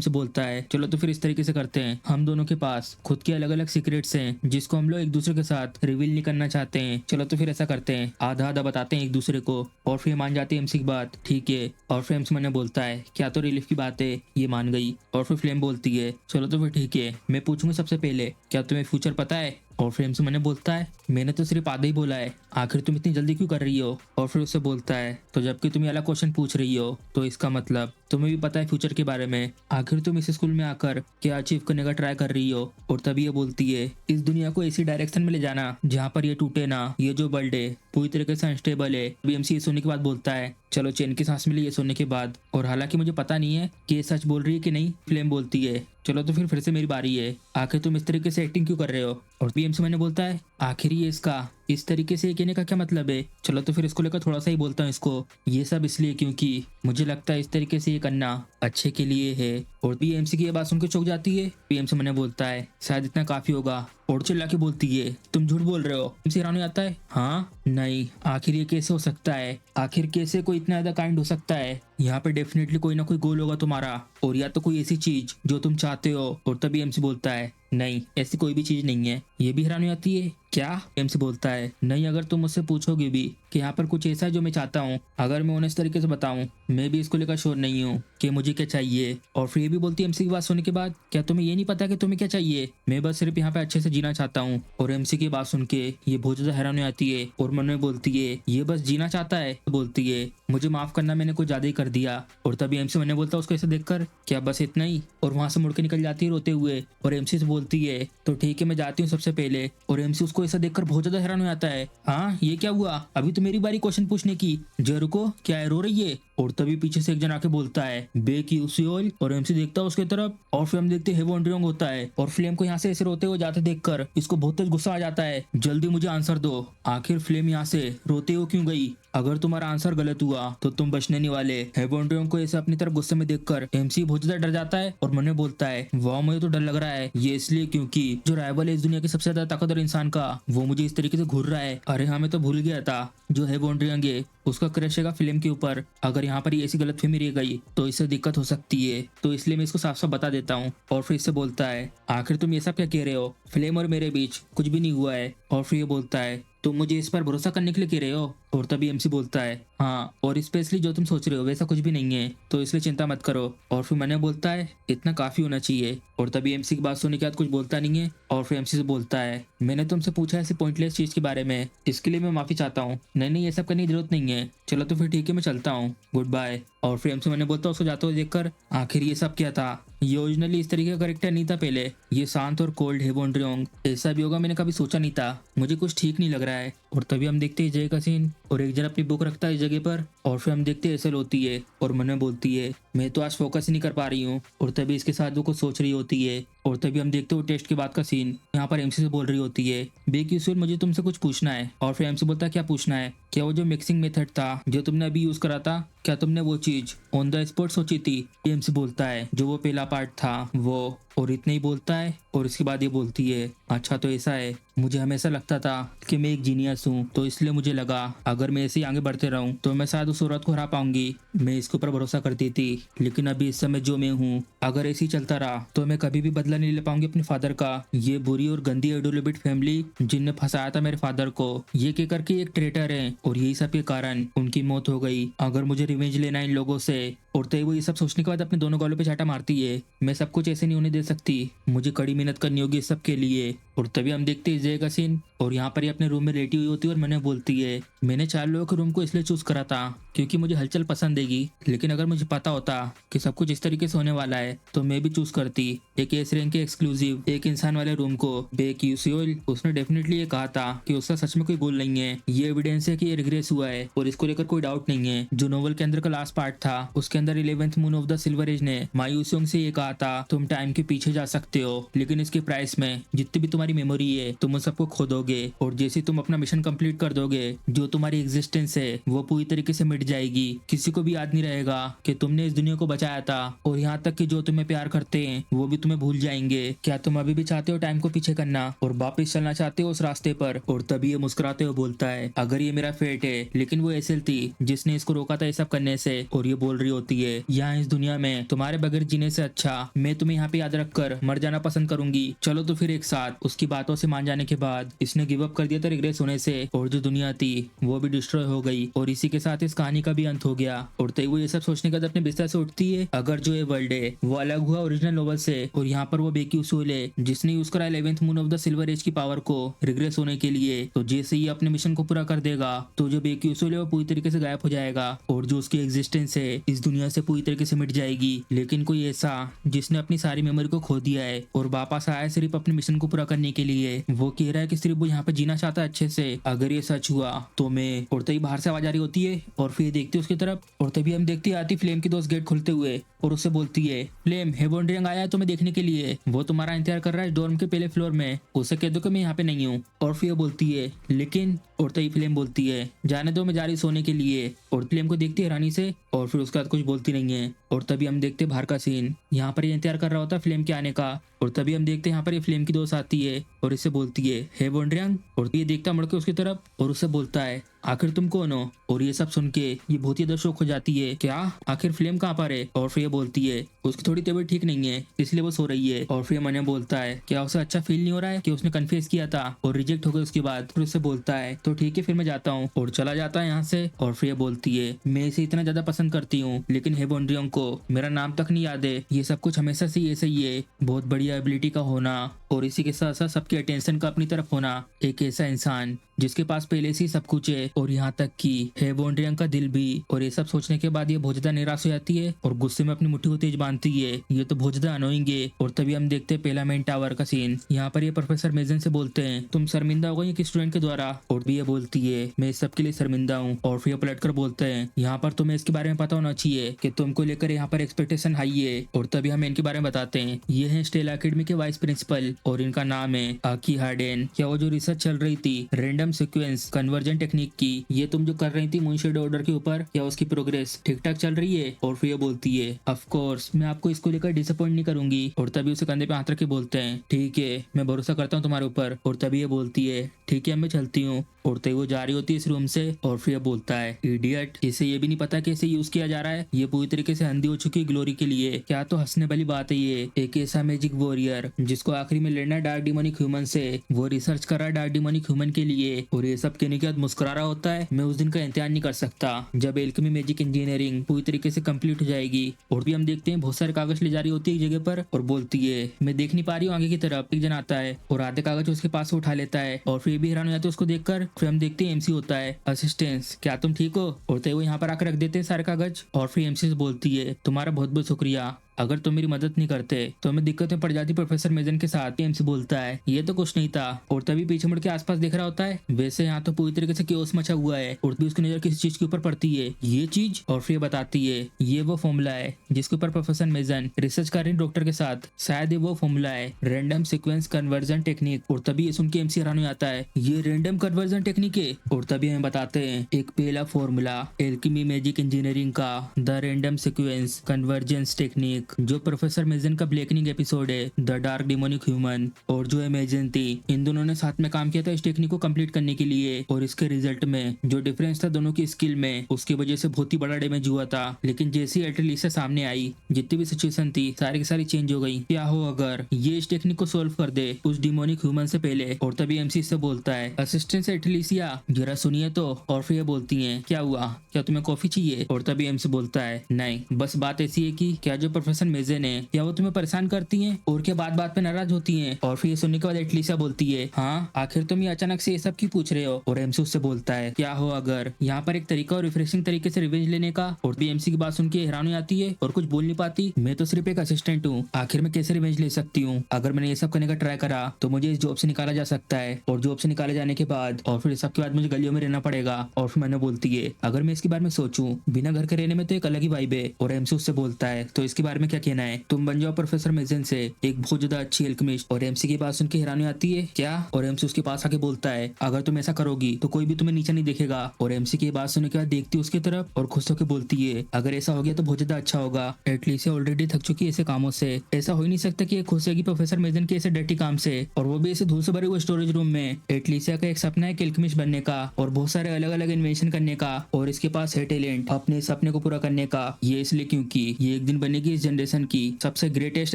से बोलता है चलो तो फिर इस तरीके से करते हैं, हम दोनों के पास खुद के अलग अलग सीक्रेट्स हैं जिसको हम लोग एक दूसरे के साथ रिवील नहीं करना चाहते हैं। चलो तो फिर ऐसा करते हैं आधा आधा बताते हैं एक दूसरे को। और फिर मान जाते हैं एमसी की बात ठीक है। और फिर एमसी मैंने बोलता है क्या तो रिलीफ की बात है, ये मान गई। और फिर फ्लेम बोलती है चलो तो फिर ठीक है मैं पूछूंगी सबसे पहले क्या तुम्हें फ्यूचर पता है? और फ्रेम से मैंने बोलता है मैंने तो सिर्फ आधा ही बोला है, आखिर तुम इतनी जल्दी क्यों कर रही हो? और फिर उससे बोलता है तो जबकि तुम ये वाला क्वेश्चन पूछ रही हो तो इसका मतलब तुम्हें भी पता है फ्यूचर के बारे में, आखिर तुम इस स्कूल में आकर क्या अचीव करने का ट्राई कर रही हो? और तभी ये बोलती है इस दुनिया को ऐसी डायरेक्शन में ले जाना जहाँ पर ये टूटे ना, ये जो वर्ल्ड है पूरी तरीके से अनस्टेबल है। बीएमसी ये सुनने के बाद बोलता है चलो चैन की सांस मिली ये सुनने के बाद, और हालांकि मुझे पता नहीं है कि ये सच बोल रही है कि नहीं। फ्लेम बोलती है चलो तो फिर से मेरी बारी है, आखिर तुम इस तरीके से एक्टिंग क्यों कर रहे हो? और बीएमसी मैंने बोलता है आखिर ये इसका इस तरीके से कहने का क्या मतलब है? चलो तो फिर इसको लेकर थोड़ा सा ही बोलता हूँ इसको, ये सब इसलिए क्योंकि मुझे लगता है इस तरीके से ये करना अच्छे के लिए है। और बीएमसी की ये बात सुनकर चौंक जाती है। बीएमसी मैंने बोलता है शायद इतना काफी होगा। और चिल्ला के बोलती है तुम झूठ बोल रहे हो। एमसी हैरान हो जाता है हाँ नहीं आखिर ये कैसे हो सकता है, आखिर कैसे कोई इतना ज्यादा काइंड हो सकता है? यहाँ पे डेफिनेटली कोई ना कोई गोल होगा तुम्हारा, और या तो कोई ऐसी चीज जो तुम चाहते हो। और तभी एमसी बोलता है नहीं ऐसी कोई भी चीज नहीं है। ये भी हैरान हो जाती है क्या? एमसी बोलता है नहीं अगर तुम मुझसे पूछोगे भी कि यहाँ पर कुछ ऐसा है जो मैं चाहता हूँ, अगर मैं उन्हें इस तरीके से बताऊं मैं भी इसको लेकर श्योर नहीं हूँ कि मुझे क्या चाहिए। और फिर ये भी बोलती है एमसी की बात सुनने के बाद क्या तुम्हें ये नहीं पता कि तुम्हें क्या चाहिए? मैं बस सिर्फ यहाँ पे अच्छे से जीना चाहता हूँ। और एमसी की बात सुन के ये बहुत ज्यादा हैरान हो जाती है और मन में बोलती है ये बस जीना चाहता है? बोलती है मुझे माफ करना मैंने कुछ ज्यादा ही कर दिया। और तभी एमसी मैंने बोलता उसको ऐसे देखकर क्या बस इतना ही? और वहां से मुड़ के निकल जाती है रोते हुए। और एमसी से बोलती है तो ठीक है मैं जाती हूँ सबसे पहले। और एमसी उसको ऐसा देखकर बहुत ज्यादा हैरान हो जाता है हाँ ये क्या हुआ, अभी तो मेरी बारी क्वेश्चन पूछने की, जरा रुको क्या है रो रही है? और तभी पीछे से एक जन आके बोलता है बेक यूसियोल। और एमसी देखता है उसके तरफ और फिर हम देखते हैं वॉन्ड्रियंग होता है। और फ्लेम को यहाँ से ऐसे रोते हुए जाते देखकर इसको बहुत तेज गुस्सा आ जाता है जल्दी मुझे आंसर दो, आखिर फ्लेम यहाँ से रोते हुए क्यों गई? अगर तुम्हारा आंसर गलत हुआ तो तुम बचने नहीं वाले। वॉन्ड्रियंग को ऐसे अपनी तरफ गुस्से में देखकर एमसी बहुत ज्यादा डर जाता है और मन में बोलता है वाह मुझे तो डर लग रहा है, ये इसलिए क्योंकि जो राइवल है इस दुनिया के सबसे ज्यादा ताकतवर इंसान का वो मुझे इस तरीके से घूर रहा है। अरे हाँ मैं तो भूल गया था जो है वॉन्डरिंग है उसका क्रश है फिल्म के ऊपर। अगर यहाँ पर ये ऐसी गलतफहमी रह गई तो इससे दिक्कत हो सकती है, तो इसलिए मैं इसको साफ साफ बता देता हूँ। और फिर इससे बोलता है आखिर तुम ये सब क्या कह रहे हो, फिल्म और मेरे बीच कुछ भी नहीं हुआ है। और फिर ये बोलता है तुम मुझे इस पर भरोसा करने के लिए कह रहे हो। और तभी एमसी बोलता है हाँ, और स्पेशली जो तुम सोच रहे हो वैसा कुछ भी नहीं है, तो इसलिए चिंता मत करो। और फिर मैंने बोलता है इतना काफी होना चाहिए। और तभी एमसी की बात सुनने के बाद कुछ बोलता नहीं है। और फिर एमसी से बोलता है मैंने तुमसे पूछा ऐसी पॉइंटलेस चीज के बारे में, इसके लिए मैं माफी चाहता हूँ। नहीं ये सब करने की जरूरत नहीं है, चलो तो फिर ठीक है मैं चलता हूँ, गुड बाय। और फिर एमसी मैंने बोलता उसको जाते हुए देखकर आखिर ये सब क्या था, ये ओरिजिनली इस तरीके का करेक्टर नहीं था पहले, ये शांत और कोल्ड है वॉन्डरिंग, ऐसा भी होगा मैंने कभी सोचा नहीं था, मुझे कुछ ठीक नहीं लग रहा है। और तभी हम देखते हैं जय का सीन और एक जन अपनी बुक रखता है इस जगह पर। और फिर हम देखते हैं एसल होती है और मन में बोलती है मैं तो आज फोकस ही नहीं कर पा रही हूँ। और तभी इसके साथ वो कुछ सोच रही होती है। और तभी हम देखते हो टेस्ट के बाद का सीन, यहाँ पर एमसी से बोल रही होती है बेक्यूसूल मुझे तुमसे कुछ पूछना है। और फिर एमसी बोलता है क्या पूछना है, क्या वो जो मिक्सिंग मेथड था जो तुमने अभी यूज करा था, क्या तुमने वो चीज ऑन द स्पॉट सोची थी। एमसी बोलता है जो वो पहला पार्ट था वो, और इतना ही बोलता है। और इसके बाद ये बोलती है अच्छा तो ऐसा है, मुझे हमेशा लगता था कि मैं एक जीनियस हूँ, तो इसलिए मुझे लगा अगर मैं ऐसे ही आगे बढ़ते रहूँ तो मैं शायद उस औरत को हरा पाऊंगी, मैं इसके ऊपर भरोसा करती थी। लेकिन अभी इस समय जो मैं हूँ अगर ऐसे ही चलता रहा तो मैं कभी भी बदला नहीं ले पाऊंगी अपने फादर का। ये बुरी और गंदी एडोलिबिट फैमिली जिनने फंसाया था मेरे फादर को, ये कह करके एक ट्रेटर है और यही सब के कारण उनकी मौत हो गई। अगर मुझे रिवेंज लेना है इन लोगों से। और तो वो ये सब सोचने के बाद अपने दोनों गालों पे चाटा मारती है, मैं सब कुछ ऐसे नहीं होने दे सकती, मुझे कड़ी मेहनत करनी होगी इस सब के लिए। और तभी हम देखते हैं जय का सीन और यहाँ पर ये अपने रूम में लेटी हुई होती है और मैंने बोलती है मैंने 4 लोगों के रूम को इसलिए चूज करा था क्योंकि मुझे हलचल पसंद देगी, लेकिन अगर मुझे पता होता कि सब कुछ इस तरीके से होने वाला है तो मैं भी चूज करती एक एस रैंक के एक्सक्लूसिव एक इंसान वाले रूम को। बेक्यूसूल उसने डेफिनेटली ये कहा था कि उसका सच में कोई गोल नहीं है, ये एविडेंस है कि ये रिग्रेस हुआ है और इसको लेकर कोई डाउट नहीं है। जो नोवेल के अंदर का लास्ट पार्ट था उसके अंदर 11th moon of the silver age ने मायूसियोंग से ये कहा था तुम टाइम के पीछे जा सकते हो, लेकिन इसके प्राइस में जितनी भी तुम्हारी मेमोरी है तुम उन सबको खो दोगे, और जैसे तुम अपना मिशन कंप्लीट कर दोगे जो तुम्हारी एग्जिस्टेंस है वो पूरी तरीके से मिट जाएगी, किसी को भी याद नहीं रहेगा कि तुमने इस दुनिया को बचाया था, और यहाँ तक कि जो तुम्हें प्यार करते हैं वो भी तुम्हें भूल जाएंगे। क्या तुम अभी भी चाहते हो टाइम को पीछे करना और वापस चलना चाहते हो उस रास्ते पर। और तभी ये मुस्कुराते हुए बोलता है अगर ये मेरा फेट है, लेकिन वो एसेल थी जिसने इसको रोका था ये सब करने से। और ये बोल रही होती है यहाँ इस दुनिया में तुम्हारे बगैर जीने से अच्छा मैं तुम्हें यहाँ पे याद रखकर मर जाना पसंद करूंगी, चलो तो फिर एक साथ। उसकी बातों से मान जाने के बाद इसने गिव अप कर दिया था रिग्रेस होने से, और जो दुनिया थी वो भी डिस्ट्रॉय हो गई, और इसी के साथ इस कहानी का भी अंत हो गया। और तय वो ये सब सोचने के बाद अपने बिस्तर से उठती है, अगर जो ये वर्ल्ड है वो अलग हुआ ओरिजिनल नोवेल से, और यहाँ पर वो बेक्यूसूल है जिसने यूज करा 11th moon of the silver age की पावर को रिग्रेस होने के लिए, तो जैसे ही अपने मिशन को पूरा कर देगा तो जो बेक्यूसूल है वो पूरी तरीके से गायब हो जाएगा, और जो उसकी एग्जिस्टेंस है इस दुनिया से पूरी तरीके से मिट जाएगी। लेकिन कोई ऐसा जिसने अपनी सारी मेमोरी को खो दिया है और वापस आया सिर्फ अपने मिशन को पूरा करने के लिए, वो कह रहा है कि सिर्फ वो यहाँ पे जीना चाहता है अच्छे से, अगर ये सच हुआ तो मैं। और तभी बाहर से आवाज आ रही होती है और फिर देखते उसकी तरफ, और तभी हम देखते आती फ्लेम की दोस्त गेट खुलते हुए और उससे बोलती है फ्लेम हेवोंड्रियंग आया है तुम्हें देखने के लिए, वो तुम्हारा इंतजार कर रहा है डोर्म के पहले फ्लोर में, उसे कह दो कि मैं यहाँ पे नहीं हूँ। और फिर बोलती है लेकिन, और तभी फ्लेम बोलती है जाने दो मैं जा रही सोने के लिए। और फ्लेम को देखती है हैरानी से और फिर उसके बाद कुछ बोलती नहीं है। और तभी हम देखते बाहर का सीन, यहाँ पर ये इंतजार कर रहा होता है फ्लेम के आने का, और तभी हम देखते हैं यहाँ पर ये फ्लेम की दोस्त आती है और इससे बोलती है हे वोंड्रियंग, और ये देखता मुड़ के उसकी तरफ और उससे बोलता है आखिर तुम कौन हो। और ये सब सुन के ये बहुत ही दर्शक हो जाती है, क्या आखिर फ्लेम कहाँ पर है। और फिर ये बोलती है उसकी थोड़ी तबीयत ठीक नहीं है इसलिए वो सो रही है। और फिर मने बोलता है क्या उसे अच्छा फील नहीं हो रहा है कि उसने कन्फेस किया था और रिजेक्ट हो गया उसके बाद। फिर उससे बोलता है तो ठीक है फिर मैं जाता हूँ, और चला जाता है यहाँ से। और फिर ये बोलती है मैं इसे इतना ज्यादा पसंद करती हूँ लेकिन हेवोंड्रियंग को मेरा नाम तक नहीं याद है, ये सब कुछ हमेशा से ऐसे ही है, बहुत बढ़िया एबिलिटी का होना और इसी के साथ साथ सबके अटेंशन का अपनी तरफ होना, एक ऐसा इंसान जिसके पास पहले से ही सब कुछ है, और यहाँ तक कि हेवोंड्रियंग का दिल भी। और ये सब सोचने के बाद ये बहुत ज्यादा निराश हो जाती है और गुस्से में अपनी मुट्ठी को तेज बांधती है, ये तो बहुत ज्यादा अनोइंग है। और तभी हम देखते हैं पहला मेन टावर का सीन, यहाँ पर ये प्रोफेसर मेजन से बोलते हैं तुम शर्मिंदा हो गई एक स्टूडेंट के द्वारा। और भी ये बोलती है मैं इस सब के लिए शर्मिंदा हूँ। और फिर पलट कर बोलते हैं यहाँ पर तुम्हें इसके बारे में पता होना चाहिए कि तुमको लेकर यहाँ पर एक्सपेक्टेशन हाई है। और तभी हम इनके बारे में बताते हैं, ये है स्टेला एकेडमी के वाइस प्रिंसिपल और इनका नाम है आकी हार्डेन। क्या वो जो रिसर्च चल रही थी रैंडम सीक्वेंस कन्वर्जन टेक्निक की, ये तुम जो कर रही थी मूनशेड ऑर्डर के ऊपर, क्या उसकी प्रोग्रेस ठीक ठाक चल रही है। और फिर ये बोलती है ऑफ कोर्स मैं आपको इसको लेकर डिसअपॉइंट नहीं करूंगी। और तभी उसे कंधे पे हाथ रख के बोलते हैं ठीक है मैं भरोसा करता हूँ तुम्हारे ऊपर। और तभी ये बोलती है ठीक है मैं चलती हूँ। उड़ते वो जा रही होती है इस रूम से और फिर बोलता है इडियट, इसे ये भी नहीं पता कैसे यूज किया जा रहा है, ये पूरी तरीके से अंधी हो चुकी है ग्लोरी के लिए। क्या तो हंसने वाली बात है, ये एक ऐसा मैजिक वॉरियर जिसको आखिरी में लड़ना डार्क डिमोनिक ह्यूमन से, वो रिसर्च कर रहा है डार्क डिमोनिक ह्यूमन के लिए और ये सब कहने के बाद मुस्कुरा रहा होता है। मैं उस दिन का इंतजार नहीं कर सकता जब एल्केमी मैजिक इंजीनियरिंग पूरी तरीके से कंप्लीट हो जाएगी। और भी हम देखते हैं बहुत सारे कागज ले जा रही होती है एक जगह पर और बोलती है मैं देख नहीं पा रही हूँ आगे की तरफ। एक जन आता है और आधे कागज उसके पास से उठा लेता है और फिर भी हैरान हो जाते हैं उसको देखकर। फिर हम देखते हैं एमसी होता है असिस्टेंस, क्या तुम ठीक हो? और वो यहाँ पर आकर रख देते हैं सारे कागज और फिर एमसी से बोलती है तुम्हारा बहुत बहुत शुक्रिया, अगर तुम मेरी मदद नहीं करते तो हमें दिक्कत में पड़ जाती प्रोफेसर मेजन के साथ। एमसी बोलता है ये तो कुछ नहीं था और तभी पीछे मुड़ के आसपास देख रहा होता है। वैसे यहाँ तो पूरी तरीके से केओस मचा हुआ है और भी उसकी नजर किसी चीज के ऊपर पड़ती है, ये चीज। और फिर बताती है ये वो फॉर्मूला है जिसके ऊपर प्रोफेसर मेजन रिसर्च कर रही डॉक्टर के साथ, शायद ये वो फॉर्मूला है रैंडम सीक्वेंस कन्वर्जन टेक्निक। और तभी ये सुन के एमसी हैरान हो जाता है ये रैंडम कन्वर्जन टेक्निक है। और तभी हमें बताते हैं एक पहला फॉर्मूला एल्केमी मैजिक इंजीनियरिंग का, the random sequence convergence technique, जो प्रोफेसर मेजन का ब्लैकनिंग एपिसोड है द डार्क डिमोनिक ह्यूमन और जो इमेजिन थी, इन दोनों ने साथ में काम किया था इस टेक्निक को कंप्लीट करने के लिए। और इसके रिजल्ट में जो डिफरेंस था दोनों की स्किल में, उसकी वजह से बहुत ही बड़ा डैमेज हुआ था। लेकिन जैसे ही एटलीसा सामने आई, जितनी भी सिचुएशन थी सारी की सारी चेंज हो गई। क्या हो अगर ये इस टेक्निक को सोल्व कर दे उस डिमोनिक ह्यूमन से पहले। और तभी एमसी से बोलता है असिस्टेंट से एटलीसिया जरा सुनिए तो। और फिर ये बोलती है क्या हुआ, क्या तुम्हें कॉफी चाहिए? और तभी एमसी बोलता है नहीं, बस बात ऐसी है कि क्या जो प्रोफेसर मेजन है क्या वो तुम्हें परेशान करती हैं और क्या बात बात पे नाराज होती हैं? और फिर ये सुनने के बाद एटलीसा बोलती है हाँ, आखिर तुम ये अचानक से ये सब क्यों पूछ रहे हो? और एमसी उससे बोलता है क्या हो अगर यहाँ पर एक तरीका और रिफ्रेशिंग तरीके से रिवेंज लेने का। और भी एमसी की बात सुन के हैरान हो जाती है और कुछ बोल नहीं पाती। मैं तो सिर्फ एक असिस्टेंट हूँ, आखिर मैं कैसे रिवेंज ले सकती हूँ? अगर मैंने ये सब करने का ट्राई करा तो मुझे इस जॉब से निकाला जा सकता है और जॉब से निकाले जाने के बाद और फिर सबके बाद मुझे गलियों में रहना पड़ेगा। और फिर मैंने बोलती है अगर मैं इसके बारे में सोचूं बिना घर के रहने में तो एक अलग ही वाइब है। और एमसी उससे बोलता है तो इसके बारे में क्या कहना है, तुम बन जाओ प्रोफेसर मेजन से एक बहुत ज्यादा अच्छी एल्केमिस्ट। और एमसी की बात सुन के हैरानी आती है क्या? और एमसी उसके पास आके बोलता है अगर तुम ऐसा करोगी तो कोई भी तुम्हें नीचे नहीं देखेगा। और एमसी की बात सुनने के बाद देखती है उसकी तरफ और खुश होकर बोलती है अगर ऐसा हो गया तो बहुत ज्यादा अच्छा होगा, एटलीस्ट ऑलरेडी थक चुकी है ऐसे कामों से। ऐसा हो ही नहीं सकता कि खुश होगी प्रोफेसर मेजन के ऐसे डर्टी काम से, और वो भी ऐसे धूल से भरे हुए स्टोरेज रूम में। एटलीसिया का एक सपना है एल्केमिस्ट बनने का और बहुत सारे अलग अलग इन्वेंशन करने का, और इसके पास है टैलेंट अपने सपने को पूरा करने का। ये इसलिए क्योंकि ये एक दिन बनेगी इस जनरेशन की सबसे ग्रेटेस्ट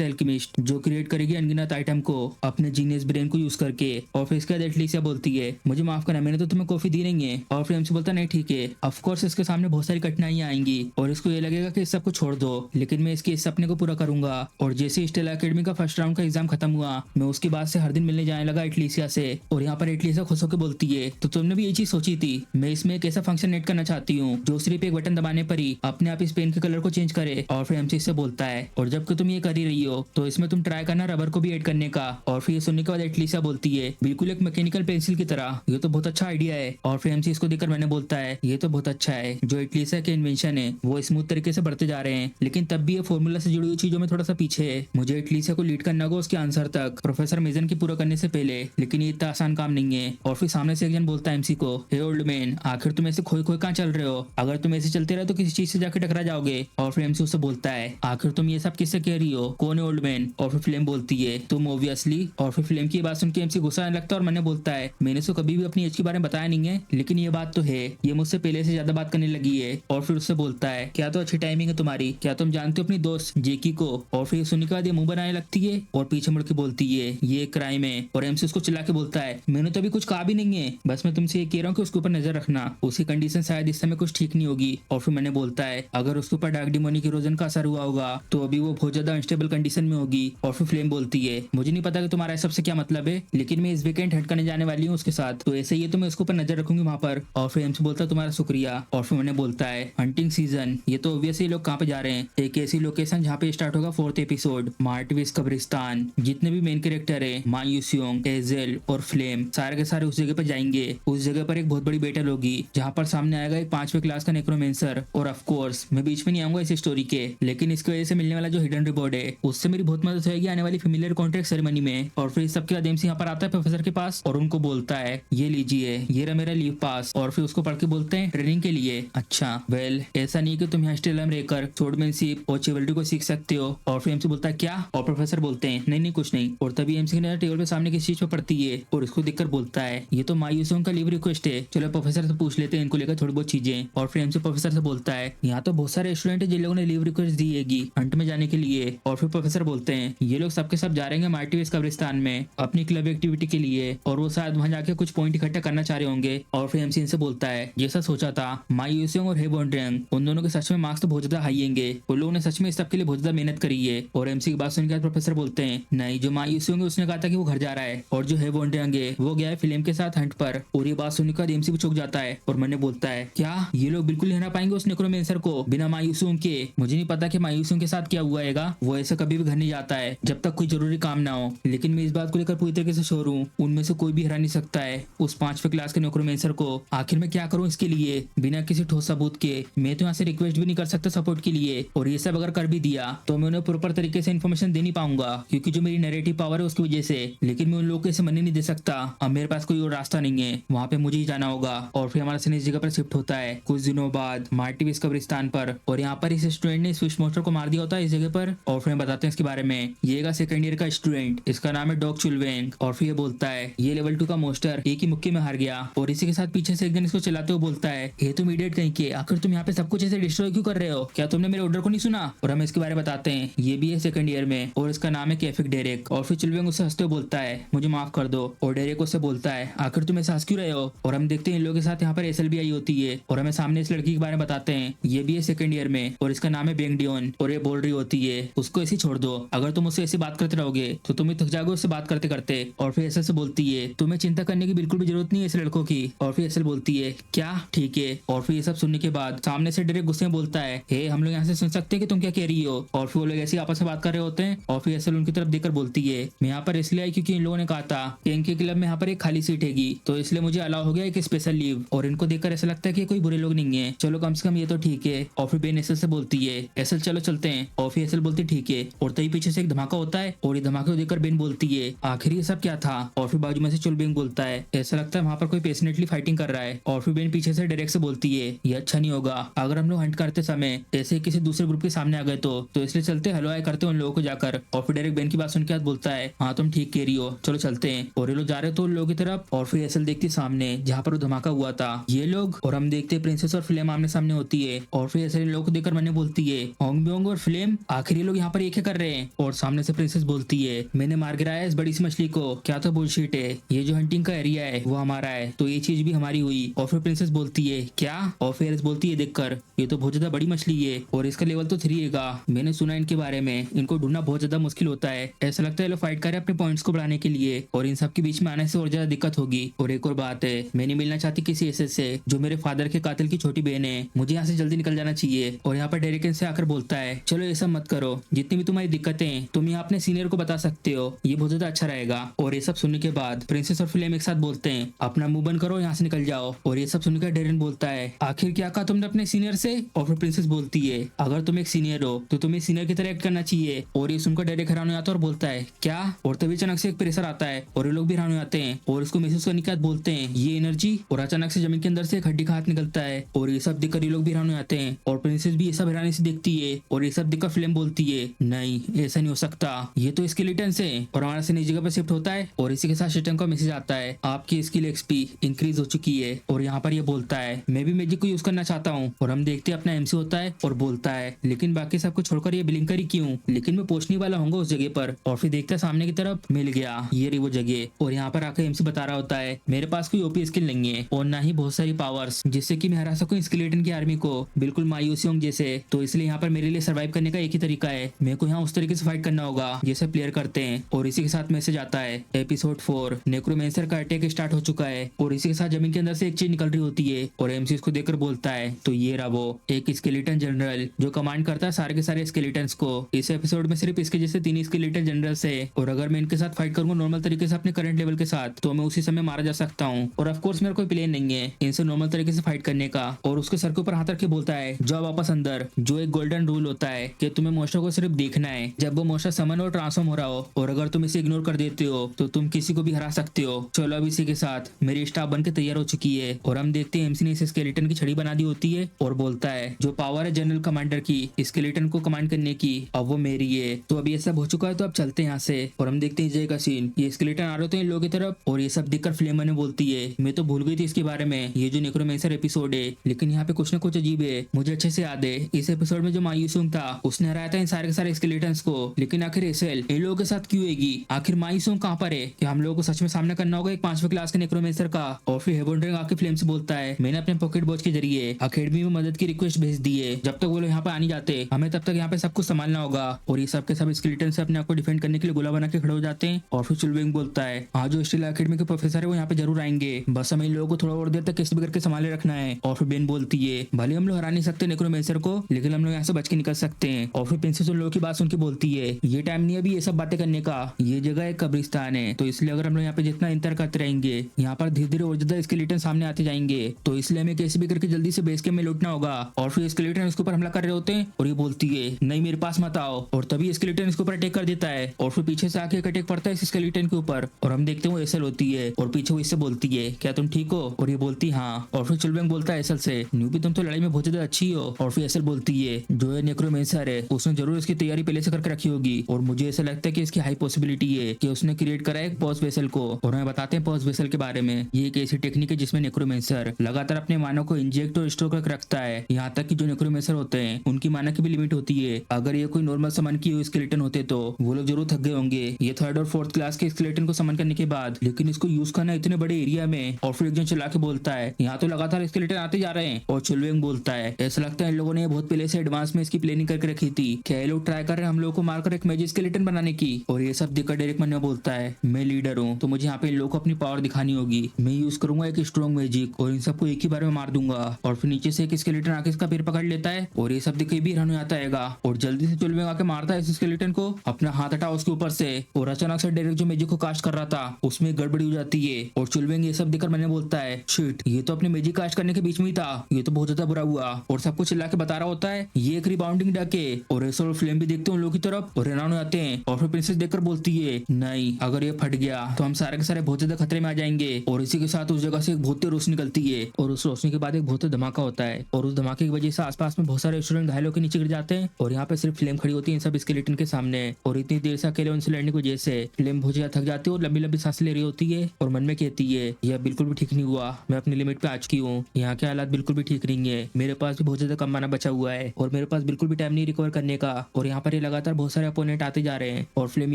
एल्केमिस्ट जो क्रिएट करेगी अनगिनत आइटम को अपने जीनियस ब्रेन को यूज करके। और फिर इसके बाद एटलीसिया बोलती है मुझे माफ करना, मैंने तो तुम्हें कॉफी दी नहीं है। और फिर एमसी बोलता नहीं ठीक है, ऑफ कोर्स इसके सामने बहुत सारी कठिनाइयां आएंगी और इसको ये लगेगा कि इस सब को छोड़ दो, लेकिन मैं इसके इस सपने को पूरा करूंगा। और जैसे स्टेला एकेडमी का फर्स्ट राउंड का एग्जाम खत्म हुआ, मैं उसके बाद से हर दिन मिलने जाने लगा एटलीसिया से। और यहाँ पर एटलीसिया खुश होकर बोलती है तो तुमने भी ये चीज सोची थी, मैं इसमें एक ऐसा फंक्शन नेट करना चाहती हूँ जो सिर्फ एक बटन दबाने पर ही अपने आप इस पेन के कलर को चेंज करे। और फिर एमसी से बोलता है और जबकि तुम ये कर ही रही हो तो इसमें तुम ट्राई करना रबर को भी ऐड करने का। और फिर ये सुनने के बाद एटलीसिया बोलती है बिल्कुल एक मैकेनिकल पेंसिल की तरह, ये तो बहुत अच्छा आइडिया है। और फिर एमसी इसको देखकर मैंने बोलता है ये तो बहुत अच्छा है, जो एटलीसिया के इन्वेंशन है वो स्मूथ तरीके से बढ़ते जा रहे हैं, लेकिन तब भी ये फॉर्मूला से जुड़ी हुई चीजों में थोड़ा सा पीछे है। मुझे एटलीसिया को लीड करना होगा उसके आंसर तक प्रोफेसर मेजन की पूरा करने से पहले, लेकिन ये इतना आसान काम नहीं है। और फिर सामने से एक जन बोलता है एमसी को हे ओल्ड मैन, आखिर तुम ऐसे खोए खोए कहाँ चल रहे हो? अगर तुम ऐसे चलते रहे तो किसी चीज से जाके टकरा जाओगे। और फिर एमसी उससे बोलता है आखिर तुम ये सब किससे कह रही हो, कौन है ओल्ड मैन? और फिर फ्लेम बोलती है तुम ऑब्वियसली। और फिर फ्लेम की बात सुन के एमसी गुस्सा आने लगता है और मैंने बोलता है मैंने तो कभी भी अपनी एज के बारे में बताया नहीं है, लेकिन ये बात तो है, ये मुझसे पहले से ज्यादा बात करने लगी है। और फिर उससे बोलता है क्या तो अच्छी टाइमिंग है तुम्हारी, क्या तुम जानते हो अपनी दोस्त जेकी को? और फिर सुनने के बाद ये मुंह बनाने लगती है और पीछे मुड़ के बोलती है ये क्राइम है। और एमसी उसको चिल्ला के बोलता है मैंने तो अभी कुछ कहा भी नहीं है, बस मैं तुमसे ये कह रहा हूँ कि उसके ऊपर नजर रखना, उसकी कंडीशन शायद इस समय कुछ ठीक नहीं होगी। और फिर मैंने बोलता है अगर उसके ऊपर डार्क डिमोनिक इरोजन का असर हुआ होगा तो अभी वो बहुत ज्यादा अनस्टेबल कंडीशन में होगी। और फिर फ्लेम बोलती है मुझे नहीं पता कि तुम्हारा इस सबसे क्या मतलब है, लेकिन मैं इस वीकेंड हट करने जाने वाली हूँ उसके साथ, तो ऐसे ही तो मैं उसके ऊपर नजर रखूंगी वहां पर। और फिर एमसी बोलता है तुम्हारा शुक्रिया। और फिर मैंने बोलता है हंटिंग सीजन, ये तो ऑब्वियसली लोग कहाँ पे जा रहे हैं, एक ऐसी लोकेशन जहाँ पे स्टार्ट होगा 4th एपिसोड मार्टिविस कब्रिस्तान। जितने भी मेन कैरेक्टर है मायूसियोंग, एजेल और फ्लेम सारे के सारे उस जगह पर जाएंगे। उस जगह पर एक बहुत बड़ी बैटल होगी जहाँ पर सामने आएगा एक 5वीं क्लास का नेक्रोमेंसर। और ऑफ कोर्स मैं बीच में नहीं आऊंगा इस स्टोरी के, लेकिन इसकी वजह से मिलने वाला जो हिडन रिवॉर्ड है उससे मेरी बहुत मदद होगी आने वाली फेमिलियर कॉन्ट्रैक्ट सेरेमनी में। और फिर सबके बाद एमसी यहाँ पर आता है प्रोफेसर के पास और उनको बोलता है ये लीजिए, ये रहा मेरा लीव पास। और फिर उसको पढ़ के बोलते हैं ट्रेनिंग के लिए। अच्छा वेल, ऐसा नहीं कि तुम यहाँ स्टेलम रहकर स्वॉर्डमैनशिप और चिवल्ट्री को सीख सकते हो। और फिर एमसी बोलता है क्या? और प्रोफेसर बोलते हैं नहीं नहीं कुछ नहीं। और तभी एमसी की नजर टेबल पे सामने किसी चीज पे पड़ती है और इसको देखकर बोलता है ये तो मायूसों का लीव रिक्वेस्ट है, चलो प्रोफेसर से पूछ लेते हैं इनको लेकर थोड़ी बहुत चीजें। और फिर एमसी प्रोफेसर से बोलता है यहाँ तो बहुत सारे स्टूडेंट है जिन लोगों ने लीव रिक्वेस्ट दी है हंट में जाने के लिए। और फिर प्रोफेसर बोलते हैं ये लोग सबके सब जा रहे हैं मार्टिवेस कब्रिस्तान में अपनी क्लब एक्टिविटी के लिए और वो शायद वहां जाके कुछ पॉइंट इकट्ठा करना चाह रहे होंगे। और फिर एमसी इनसे बोलता है जैसा सोचा था मायूसों और हेबोंड्रियंग उन दोनों के सच में मार्क्स तो बहुत ज्यादा हाई होंगे, उन लोगों ने सच में इस सब के लिए बहुत ज्यादा मेहनत करी है। और एमसी की बात सुनकर प्रोफेसर बोलते हैं नहीं, जो मायूसों उसने कहा था कि वो घर जा रहा है और जो हेबोंड्रियंग वो गया है फिल्म के साथ हंट पर। और ये बात सुनने के बाद एमसी भी चौंक जाता है और मैंने बोलता है क्या ये लोग बिल्कुल हरा पाएंगे उस नेक्रोमेंसर को बिना मायूसों के? मुझे नहीं पता कि मायूसों के साथ क्या हुआ है, वो ऐसा कभी भी घर नहीं जाता है जब तक कोई जरूरी काम ना हो। लेकिन मैं इस बात को लेकर पूरी तरीके से श्योर हूँ, उनमें से कोई भी हरा नहीं सकता है उस 5वीं क्लास के नेक्रोमेंसर को। आखिर मैं क्या करूँ इसके लिए बिना किसी ठोस सबूत के? मैं तो यहाँ से रिक्वेस्ट भी नहीं कर सकता सपोर्ट के लिए, और ये सब अगर कर भी दिया तो मैं उन्हें प्रॉपर तरीके से इन्फॉर्मेशन दे नहीं पाऊंगा क्योंकि जो मेरी नैरेटिव पावर है उसकी वजह से। लेकिन मैं उन लोगों को इसे मनी नहीं दे सकता, अब मेरे पास कोई और रास्ता नहीं है, वहाँ पे मुझे ही जाना होगा। और फिर हमारा सीन इस जगह पर शिफ्ट होता है कुछ दिनों बाद मार्टिवेस कब्रिस्तान पर, और यहाँ पर इस स्टूडेंट ने स्विच मोस्टर को मार दिया होता है इस जगह पर। और फिर बताते हैं इसके बारे में, ये सेकंड ईयर का स्टूडेंट, इसका नाम है डॉग चुलवेंग। और फिर ये बोलता है ये लेवल 2 का मोस्टर एक ही मुक्के में हार गया। और इसी के साथ पीछे से एक दिन इसको चलाते हुए बोलता है ये तुम इडियट कहीं के, आखिर तुम यहाँ पे सब कुछ ऐसे डिस्ट्रॉय क्यों कर रहे हो? क्या तुमने मेरे ऑर्डर को नहीं सुना? और हम इसके बारे में बताते हैं ये भी है सेकंड ईयर में और इसका नाम है कैफिक डेरेक। और फिर चुलवेंग उससे हंसते हुए बोलता है मुझे माफ कर दो। और डेरेक उससे बोलता है आखिर तुम ऐसा हंस क्यों रहे हो? और हम देखते हैं इन लोगों के साथ यहाँ पर एसएल भी आई होती है और हमें सामने इस लड़की के बारे में बताते हैं ये भी है सेकंड ईयर में और इसका नाम है बेंगडियोन। और ये बोल रही होती है उसको ऐसे छोड़ दो, अगर तुम उससे ऐसी बात करते रहोगे तो तुम थक जाओगे उससे बात करते करते। और फिर एसएल से बोलती है तुम्हें चिंता करने की बिल्कुल भी जरूरत नहीं है इस लड़कों की। और फिर एसएल बोलती है क्या ठीक है। और फिर ये सब सुनने के बाद सामने से डायरेक्ट गुस्से में बोलता है हे हम लोग यहाँ से सुन सकते हैं कि तुम क्या कह रही हो? और फिर वो लोग ऐसे आपस में बात कर रहे होते हैं। और फिर एसएल उनकी तरफ देखकर बोलती है मैं यहाँ पर इसलिए आई क्योंकि इन लोगों ने कहा था कि इनके क्लब में यहाँ पर एक खाली सीट हैगी, तो इसलिए मुझे अलाउ हो गया एक स्पेशल लीव। और इनको देखकर ऐसा लगता है कि कोई बुरे लोग नहीं है, चलो कम से कम ये तो ठीक है। और फिर बेन एसएल से बोलती है एसएल चलो चलते हैं। और फिर एसएल बोलती ठीक है। और तभी पीछे से एक धमाका होता है और ये धमाके को देखकर बेन बोलती है आखिर ये सब क्या था? और फिर बाजू में से चुलबेंग बोलता है ऐसा लगता है वहां पर कोई पैशनेटली फाइटिंग कर रहा है। और फिर बेन पीछे से डायरेक्ट से बोलती है ये अच्छा नहीं होगा अगर हम लोग हंट करते समय ऐसे किसी दूसरे ग्रुप के सामने आ गए तो इसलिए चलते हेलो हाय करते उन लोगों को जाकर। और फिर डायरेक्ट बेन की बात सुन के बोलता है हाँ तुम ठीक कह रही हो, चलो चलते हैं। और ये लोग जा रहे तो उन लोगों की तरफ। और फिर एसएल देखती सामने जहाँ पर वो धमाका हुआ था ये लोग, और हम देखते प्रिंसेस और फ्लेम आमने सामने होती है। और फिर एसएल इन लोगों को देखकर मैंने बोलती है होंग ब्योंग और फ्लेम आखिर ये लोग यहाँ पर एक कर रहे हैं? और सामने से प्रिंसेस बोलती है मैंने मार गिराया इस बड़ी सी मछली को, क्या तो बुलशिट है, ये जो हंटिंग का एरिया है वो हमारा है तो ये चीज भी हमारी हुई। और फिर प्रिंसेस बोलती है क्या? और फिर एलिस बोलती है देखकर ये तो बहुत ज्यादा बड़ी मछली है और इसका लेवल तो 3 है, मैंने सुना इनके बारे में, इनको ढूंढना बहुत ज्यादा मुश्किल होता है, ऐसा लगता है लोग फाइट करे अपने पॉइंट्स को बढ़ाने के लिए और इन सब के बीच में आने से और ज्यादा दिक्कत होगी। और एक और बात है मैं नहीं मिलना चाहती किसी एसएस से जो मेरे फादर के कातिल की छोटी बहन है, मुझे यहाँ से जल्दी निकल जाना चाहिए। और यहाँ पर डेरेक से आकर बोलता है चलो ये सब मत करो, जितनी भी तुम्हारी दिक्कतें तुम यहाँ अपने सीनियर को बता सकते हो, ये बहुत ज्यादा अच्छा रहेगा। और ये सब सुनने के बाद प्रिंसेस और फ्लेम एक साथ बोलते हैं अपना मुंह बंद करो यहाँ से निकल जाओ। और ये सब सुनकर डेरेन बोलता है आखिर क्या कहा तुमने अपने सीनियर से? और फिर प्रिंसेस बोलती है अगर तुम एक सीनियर हो तो तुम्हें सीनियर की तरह एक्ट करना चाहिए। और ये सुनकर डेरेक हैरान हो जाता है और बोलता है क्या? और तभी अचानक से एक प्रेशर आता है और ये लोग भी हैरान हो जाते हैं और इसको महसूस करने के बाद बोलते हैं ये एनर्जी। और अचानक से जमीन के अंदर से एक हड्डी का हाथ निकलता है और ये सब देखकर ये लोग भी हैरान हो जाते हैं और प्रिंसेस भी ये सब हैरानी से देखती है। और ये सब देखकर फ्लेम बोलती है नहीं ऐसा नहीं हो सकता, ये तो स्केलेटन है। और हमारा से नई जगह पर शिफ्ट होता है और इसी के साथ सिस्टम का मैसेज आता है आपकी स्किल एक्सपी इंक्रीज हो चुकी है। और यहाँ पर ये बोलता है मैं भी मैजिक को यूज करना चाहता हूँ। और हम देखते हैं अपना एमसी होता है और बोलता है लेकिन बाकी सबको छोड़कर ये ब्लिंकर ही क्यों? लेकिन मैं पहुंचने वाला हूँ उस जगह पर। और फिर देखते हैं सामने की तरफ मिल गया ये रही वो जगह। और यहाँ पर आकर एमसी बता रहा होता है मेरे पास कोई ओपी स्किल नहीं है और ना ही बहुत सारी पावर्स जिससे कि मैं हरा सकूं स्केलेटन की आर्मी को बिल्कुल मायूसियोंग जैसे। तो इसलिए यहाँ पर मेरे लिए सर्वाइव करने का एक ही तरीका है, मेरे को यहाँ उस तरीके से फाइट करना होगा जैसे प्लेयर करते हैं। और इसी के साथ मैसेज आता है एपिसोड 4 नेक्रोमेंसर का अटैक स्टार्ट हो चुका है। और इसी के साथ जमीन के अंदर से एक चीज निकल रही होती है और एमसी इसको देखकर बोलता है तो ये रहा वो एक स्केलेटन जनरल जो कमांड करता है सारे के सारे स्केलेटन्स को। इस एपिसोड में सिर्फ इसके जैसे 3 स्केलेटन जनरल्स है और अगर मैं इनके साथ फाइट करूंगा नॉर्मल तरीके से अपने करंट लेवल के साथ तो मैं उसी समय मारा जा सकता हूँ। और ऑफ कोर्स मेरा कोई प्लेन नहीं है इनसे नॉर्मल तरीके से फाइट करने का। और उसके सर के ऊपर हाथ रख के बोलता है जाओ वापस अंदर, जो एक गोल्डन रूल होता है कि तुम्हें मोस्टा को सिर्फ देखना है जब वो मोस्टा समन और ट्रांसफॉर्म हो रहा हो, और अगर तुम इसे इग्नोर कर देते हो तो तुम किसी को भी हरा सकते हो। चलो अब इसी के साथ मेरी स्टाफ बनके तैयार हो चुकी है और हम देखते हैं एमसी ने इस स्केलेटन की छड़ी बना दी होती है और बोलता है जो पावर है जनरल कमांडर की स्केलेटन को कमांड करने की अब वो मेरी है। तो अब ये सब हो चुका है तो अब चलते हैं यहाँ से और हम देखते हैं जय का सीन। ये स्केलेटन आ रहे होते हैं इन लोगों की तरफ और ये सब देखकर फ्लेम ने बोलती है मैं तो भूल गई थी इसके बारे में, ये जो नेक्रोमेंसर एपिसोड है, लेकिन यहाँ पे कुछ ना कुछ अजीब है। मुझे अच्छे से याद है इस एपिसोड में जो मायूसुंग था उसने हराया था इन सारे के सारे स्केलेटन्स को, लेकिन आखिर एसेल इन लोगों के साथ क्यों होगी? आखिर मायूसुंग कहाँ पर है? कि हम लोगों को सच में सामना करना होगा एक 5वीं क्लास के नेक्रोमेंसर का। और फिर हेवनड्रिंग आके फ्लेम से बोलता है मैंने अपने पॉकेट वॉच के जरिए अकेडमी में मदद की रिक्वेस्ट भेज दी है, जब तक वो लोग यहाँ पे आने जाते हमें तब तक यहाँ पे सब कुछ संभालना होगा। और ये सब के सब स्केलेटन से अपने आप को डिफेंड करने के लिए गोला बना के खड़े हो जाते हैं। और फिर चुलविंग बोलता है आज जो स्टील अकेडमी के प्रोफेसर है वो यहाँ पे जरूर आएंगे, बस हमें इन लोगों को थोड़ा और देर तक किसी भी करके संभाले रखना है। और फिर बेन बोलती है भले हम लोग हरा नहीं सकते नेक्रोमेंसर को, लेकिन हम लोग यहाँ से बच के निकल सकते हैं। और फिर प्रिंसेस उन लोगों की बात सुन के बोलती है ये टाइम नहीं अभी ये सब बातें करने का, ये जगह एक कब्रिस्तान है, तो इसलिए अगर हम लोग यहाँ पे जितना इंतर करते रहेंगे यहाँ पर धीरे धीरे और ज्यादा स्केलेटन सामने आते जाएंगे, तो इसलिए हमें कैसे भी करके जल्दी से बेस कैंप में लौटना होगा। और फिर स्केलेटन इसके ऊपर हमला कर रहे होते हैं और ये बोलती है नहीं मेरे पास मत आओ, और तभी स्केलेटन इसके ऊपर अटैक कर देता है और फिर पीछे से आके अटैक पड़ता है इस स्केलेटन के ऊपर और हम देखते हैं वो एसल होती है और पीछे वो इससे बोलती है क्या तुम ठीक हो? और ये बोलती हाँ। और फिर चुलबेंग बोलता है एसल से न्यूबी तुम तो लड़ाई में बहुत ज्यादा अच्छी हो। और फिर एसल बोलती है जो है नेक्रोमेंसर है उसने जरूर इसकी तैयारी पहले से करके रखी होगी और मुझे ऐसा लगता है कि इसकी हाई पॉसिबिलिटी है कि उसने क्रिएट करा है एक पॉज वेसल को। और हमें बताते हैं पॉज वेसल के बारे में, ये एक ऐसी टेक्निक है जिसमें नेक्रोमेंसर लगातार अपने मानव को इंजेक्ट और स्टोर करके रखता है, यहाँ तक कि जो नेक्रोमेंसर होते हैं उनकी माना की भी लिमिट होती है। अगर ये कोई नॉर्मल समन की हुई स्केलेटन होते तो वो लोग जरूर थक गए होंगे ये 3rd और 4th क्लास के स्केलेटन को समन करने के बाद, लेकिन इसको यूज करना इतने बड़े एरिया में। और फिर एक जन चला के बोलता है यहाँ तो लगातार स्केलेटन आते जा रहे हैं। और चुलवेंग बोलता है ऐसा लगता है इन लोगों ने बहुत पहले से एडवांस में इसकी प्लानिंग करके रखी थी, क्या ये लोग ट्राई कर रहे हैं हम लोगों को मारकर एक मैजिक स्केलेटन बनाने की। और ये सब देखकर डेरेक मन्नो बोलता है मैं लीडर हूँ तो मुझे यहाँ पे इन लोगों को अपनी पावर दिखानी होगी, मैं यूज करूंगा एक स्ट्रॉन्ग मैजिक और इन सबको एक ही बार में मार दूंगा। और फिर नीचे से एक स्केलेटन आके इसका पैर पकड़ लेता है और ये सब देख के भी हैरान हो जाता है और जल्दी से चुलवेंग आके मारता है इस स्केलेटन को, अपना हाथ हटा उसके ऊपर से और अचानक से डायरेक्ट जो मैजिक को कास्ट कर रहा था उसमें गड़बड़ी हो जाती है। और चुलवेंग ये सब देखकर मैंने बोलता है शिट ये तो अपने मैजिक कास्ट करने के बीच में ही था, ये तो बहुत ज्यादा बुरा हुआ। और सब कुछ चिल्ला के बता रहा होता है ये एक रिबाउंडिंग डक है। और एसल और फ्लेम भी देखते हैं उन लोगों की तरफ और हैरान हो जाते हैं। और फिर प्रिंसेस देखकर बोलती है नहीं अगर ये फट गया तो हम सारे के सारे बहुत ज्यादा खतरे में आ जाएंगे। और इसी के साथ उस जगह से एक बहुत तेज रोशनी निकलती है और उस रोशनी के बाद एक बहुत धमाका होता है और उस धमाके की वजह से आसपास में बहुत सारे स्टूडेंट घायलों के नीचे गिर जाते हैं और यहाँ पे सिर्फ फ्लेम खड़ी होती है इन सब स्केलेटन के सामने। और इतनी देर से अकेले उनसे लड़ने की वजह से फ्लेम बहुत ज्यादा थक जाती है और लंबी लंबी सांसें ले रही होती है और मन में कहती है यह बिल्कुल भी ठीक नहीं हुआ, मैं अपनी लिमिट पे आ चुकी हूँ, यहाँ के हालात बिल्कुल भी ठीक नहीं है, मेरे पास भी बहुत ज्यादा कम माना बचा हुआ है और मेरे पास बिल्कुल भी टाइम नहीं रिकवर करने का। और यहाँ पर ये लगातार बहुत सारे अपोनेंट आते जा रहे हैं और फ्लेम